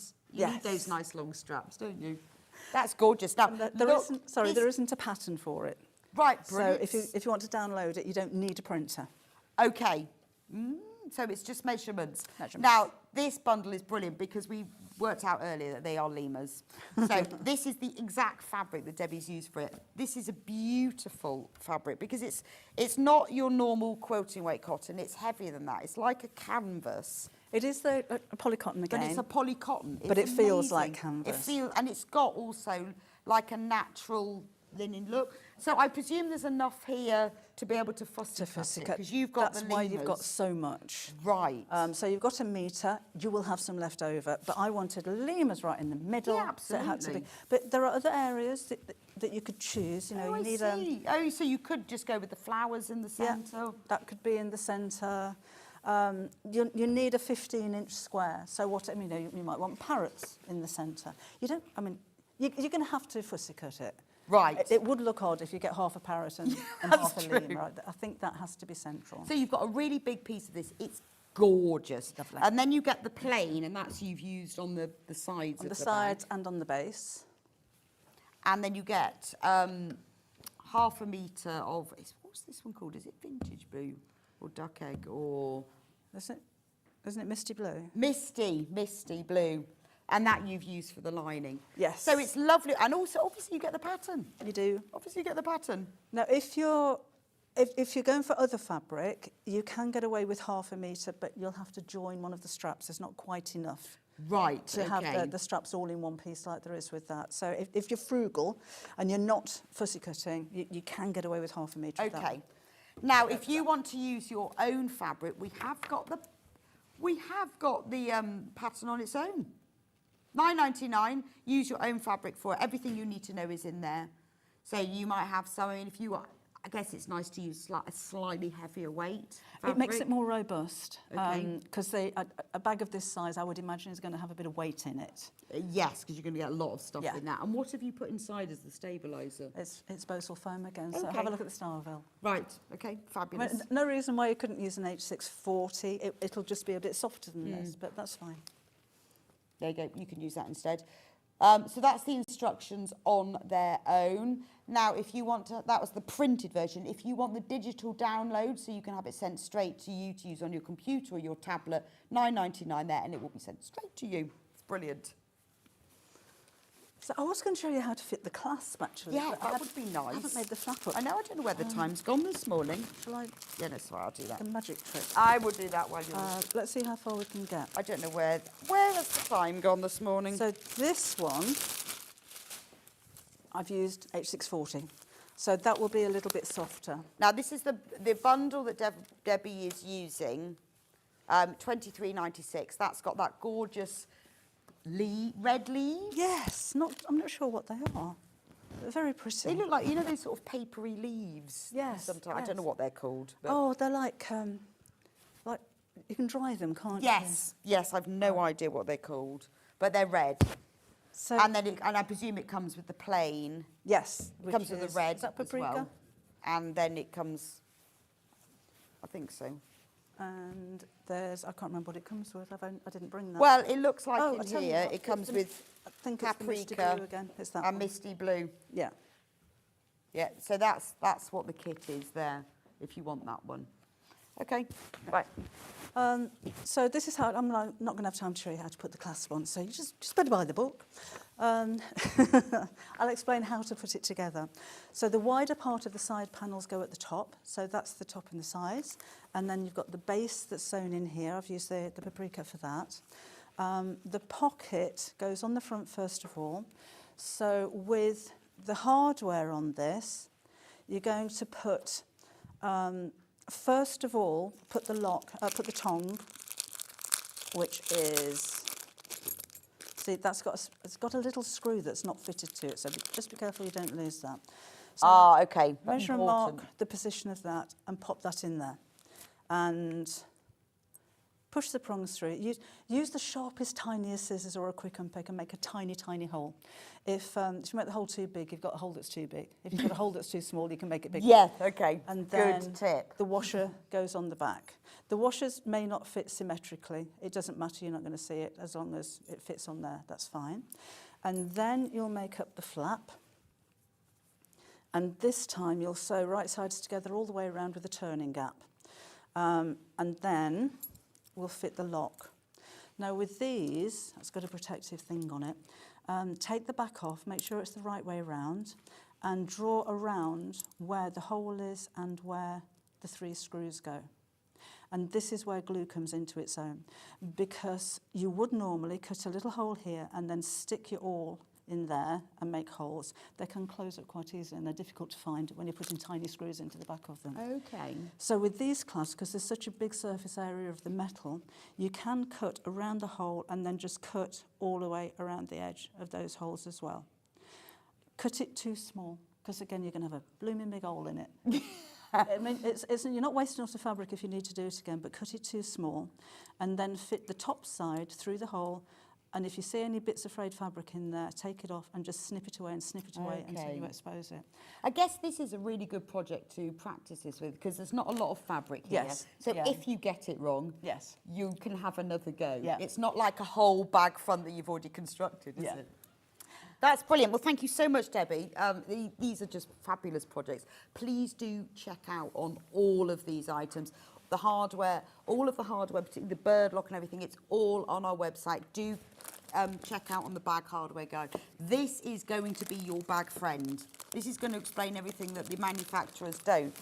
those nice long straps, don't you? That's gorgeous. Now, There isn't a pattern for it. Right, So brilliant. if you want to download it, you don't need a printer. Okay. So it's just measurements. Now, this bundle is brilliant because we worked out earlier that they are lemurs. So this is the exact fabric that Debbie's used for it. This is a beautiful fabric because it's not your normal quilting weight cotton. It's heavier than that. It's like a canvas. It is a polycotton again. But it's a polycotton. But it feels amazing. like canvas. And it's got also like a natural linen look. So I presume there's enough here to be able to fussy cut it, because you've got That's the why you've got lemurs. so much. Right. So you've got a metre. You will have some left over. But I wanted lemurs right in the middle. Yeah, So it had to be. absolutely. But there are other areas that you could choose. You know, I you need see. So you could just go with the flowers in the centre. that could be in the centre. You need a 15-inch square. So what I mean, you might want parrots in the centre. You don't. I mean, you're going to have to fussy cut it. Right. It would look odd if you get half a parrot and half a lemur. Right? I think that has to be central. So you've got a really big piece of this. It's gorgeous. Lovely. And then you get the plain, and that's you've used on the sides On of the the sides bag. and on the base. And then you get half a metre of, what's this one called? Is it vintage blue or duck egg or... Isn't it misty blue? Misty blue. And that you've used for the lining. Yes. So it's lovely. And also, obviously, you get the pattern. You do. Obviously, you get the pattern. Now, if you're going for other fabric, you can get away with half a metre, but you'll have to join one of the straps. There's not quite enough. Right, to have the straps all in one piece like there is with that. So if you're frugal and you're not fussy cutting, you can get away with half a metre. Okay. Now, if you want to use your own fabric, we have got the pattern on its own. $9.99. Use your own fabric for it. Everything you need to know is in there. So you might have some. I mean, if you are, I guess it's nice to use a slightly heavier weight fabric. It makes it more robust. Okay. Because a bag of this size, I would imagine, is going to have a bit of weight in it. Yes, because you're going to get a lot of stuff Yeah. in that. And what have you put inside as the stabiliser? It's Bosal foam again. So Okay. have a look at the Starville. Right. Okay. I mean, Fabulous. no reason why you couldn't use an H640. It'll just be a bit softer than this, but that's fine. There you go. You can use that instead. So that's the instructions on their own. Now, if you want to, that was the printed version. If you want the digital download, so you can have it sent straight to you to use on your computer or your tablet, $9.99 there, and it will be sent straight to you. It's brilliant. So I was going to show you how to fit the clasp, actually. Yeah, but I that would be nice. I haven't made the flap up. I know, I don't know where the time's gone this morning. Shall I? Yeah, no, sorry, I'll do that. The magic trick. I will do that while you're... Let's see how far we can get. I don't know where has the time gone this morning? So this one, I've used H640. So that will be a little bit softer. Now, this is the bundle that Debbie is using, $23.96. That's got that gorgeous red leaves. Yes, I'm not sure what they are. They're very pretty. They look like, you know, those sort of papery leaves. Yes, Sometimes I yes. don't know what they're called. But Oh, they're like you can dry them, can't yes, I've no idea what they're called, but they're red. So And then I presume it comes with the plain. yes, It comes with the red Is that as paprika? well. And then it comes, I think so. And there's I can't remember what it comes with. I didn't bring that. Well, it looks like Oh, in I tell you here what, it comes the- with I think it's the misty paprika blue again. It's that and one. misty blue. Yeah. Yeah, so that's what the kit is there, if you want that one. Okay, right. So this is how I'm not going to have time to show you how to put the clasp on. So you just better buy the book. I'll explain how to put it together. So the wider part of the side panels go at the top. So that's the top and the sides. And then you've got the base that's sewn in here. I've used the paprika for that. The pocket goes on the front first of all. So with the hardware on this, you're going to put, first of all, put the tongue, which is, see, it's got a little screw that's not fitted to it, so just be careful you don't lose that. So okay. measure and mark the position of that and pop that in there. And push the prongs through. Use the sharpest, tiniest scissors or a quick unpick and make a tiny, tiny hole. If you make the hole too big, you've got a hole that's too big. If you've got a hole that's too small, you can make it bigger. Yeah, okay. And then good tip. The washer goes on the back. The washers may not fit symmetrically. It doesn't matter, you're not going to see it. As long as it fits on there, that's fine. And then you'll make up the flap. And this time you'll sew right sides together all the way around with a turning gap. And then we'll fit the lock. Now with these, it's got a protective thing on it, take the back off, make sure it's the right way around, and draw around where the hole is and where the 3 screws go. And this is where glue comes into its own, because you would normally cut a little hole here and then stick your awl in there and make holes. They can close up quite easily and they're difficult to find when you're putting tiny screws into the back of them. Okay. So with these clasps, because there's such a big surface area of the metal, you can cut around the hole and then just cut all the way around the edge of those holes as well. Cut it too small, because again, you're going to have a blooming big hole in it. I mean, you're not wasting lots of fabric if you need to do it again, but cut it too small and then fit the top side through the hole. And if you see any bits of frayed fabric in there, take it off and just snip it away until you expose it. I guess this is a really good project to practice this with, because there's not a lot of fabric here. Yes. So if you get it wrong, yes, you can have another go. Yeah. It's not like a whole bag front that you've already constructed, is it? That's brilliant. Well, thank you so much, Debbie. These are just fabulous projects. Please do check out on all of these items. The hardware, all of the hardware, particularly the bird lock and everything, it's all on our website. Do check out on the bag hardware guide. This is going to be your bag friend. This is going to explain everything that the manufacturers don't.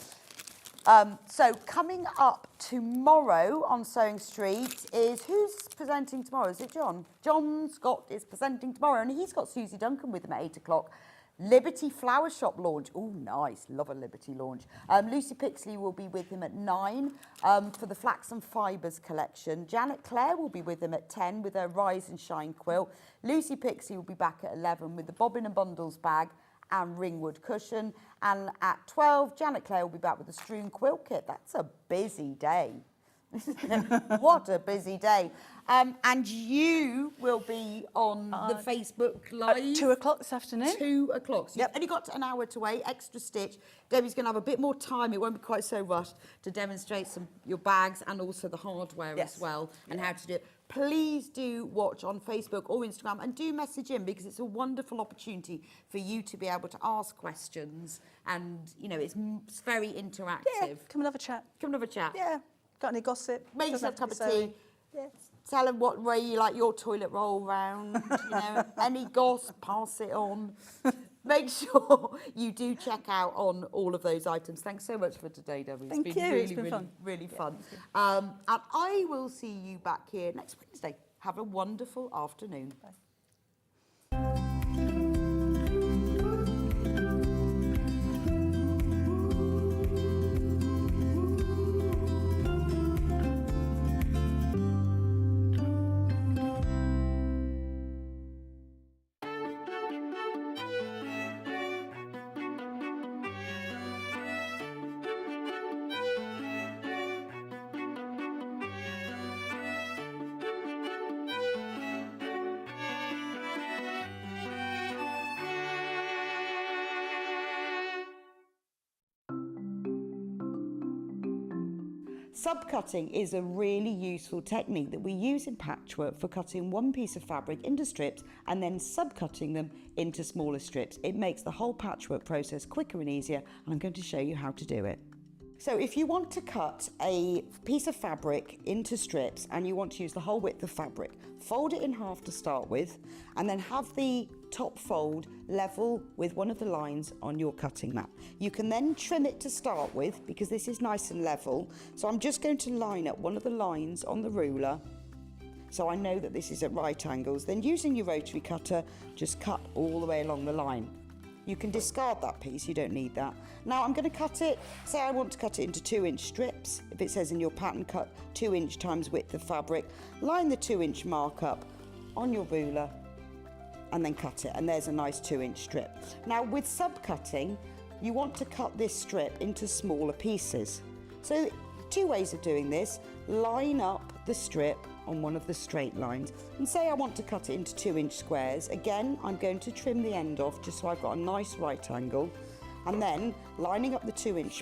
So coming up tomorrow on Sewing Street is, who's presenting tomorrow? Is it John? John Scott is presenting tomorrow, and he's got Susie Duncan with him at 8 o'clock. Liberty Flower Shop launch. Oh, nice. Love a Liberty launch. Lucy Pixley will be with him at 9 for the Flax and Fibres collection. Janet Clare will be with him at 10 with her Rise and Shine quilt. Lucy Pixley will be back at 11 with the Bobbin and Bundles bag and Ringwood cushion. And at 12, Janet Clare will be back with the Strewn quilt kit. That's a busy day. What a busy day. And you will be on the Facebook Live. At 2 o'clock this afternoon. 2 o'clock. So you've only got an hour to wait, extra stitch. Debbie's going to have a bit more time, it won't be quite so rushed, to demonstrate your bags and also the hardware as well, and how to do it. Please do watch on Facebook or Instagram, and do message in, because it's a wonderful opportunity for you to be able to ask questions, and, you know, it's very interactive. Yeah, come and have a chat. Come and have a chat. Yeah. Got any gossip? Make yourself a cup of tea. Yeah. Tell them what way you like your toilet roll round. You know, any goss, pass it on. Make sure you do check out on all of those items. Thanks so much for today, Debbie. Thank you. It's been fun. Really fun. And I will see you back here next Wednesday. Have a wonderful afternoon. Bye. Subcutting is a really useful technique that we use in patchwork for cutting one piece of fabric into strips and then subcutting them into smaller strips. It makes the whole patchwork process quicker and easier, and I'm going to show you how to do it. So if you want to cut a piece of fabric into strips and you want to use the whole width of fabric, fold it in half to start with, and then have the top fold level with one of the lines on your cutting mat. You can then trim it to start with, because this is nice and level. So I'm just going to line up one of the lines on the ruler so I know that this is at right angles. Then using your rotary cutter, just cut all the way along the line. You can discard that piece, you don't need that. Now I'm going to cut it, say I want to cut it into 2-inch strips. If it says in your pattern cut 2-inch times width of fabric, line the 2-inch mark up on your ruler and then cut it, and there's a nice 2-inch strip. Now with subcutting, you want to cut this strip into smaller pieces. So 2 ways of doing this: line up the strip on one of the straight lines, and say I want to cut it into 2-inch squares. Again, I'm going to trim the end off just so I've got a nice right angle, and then lining up the 2-inch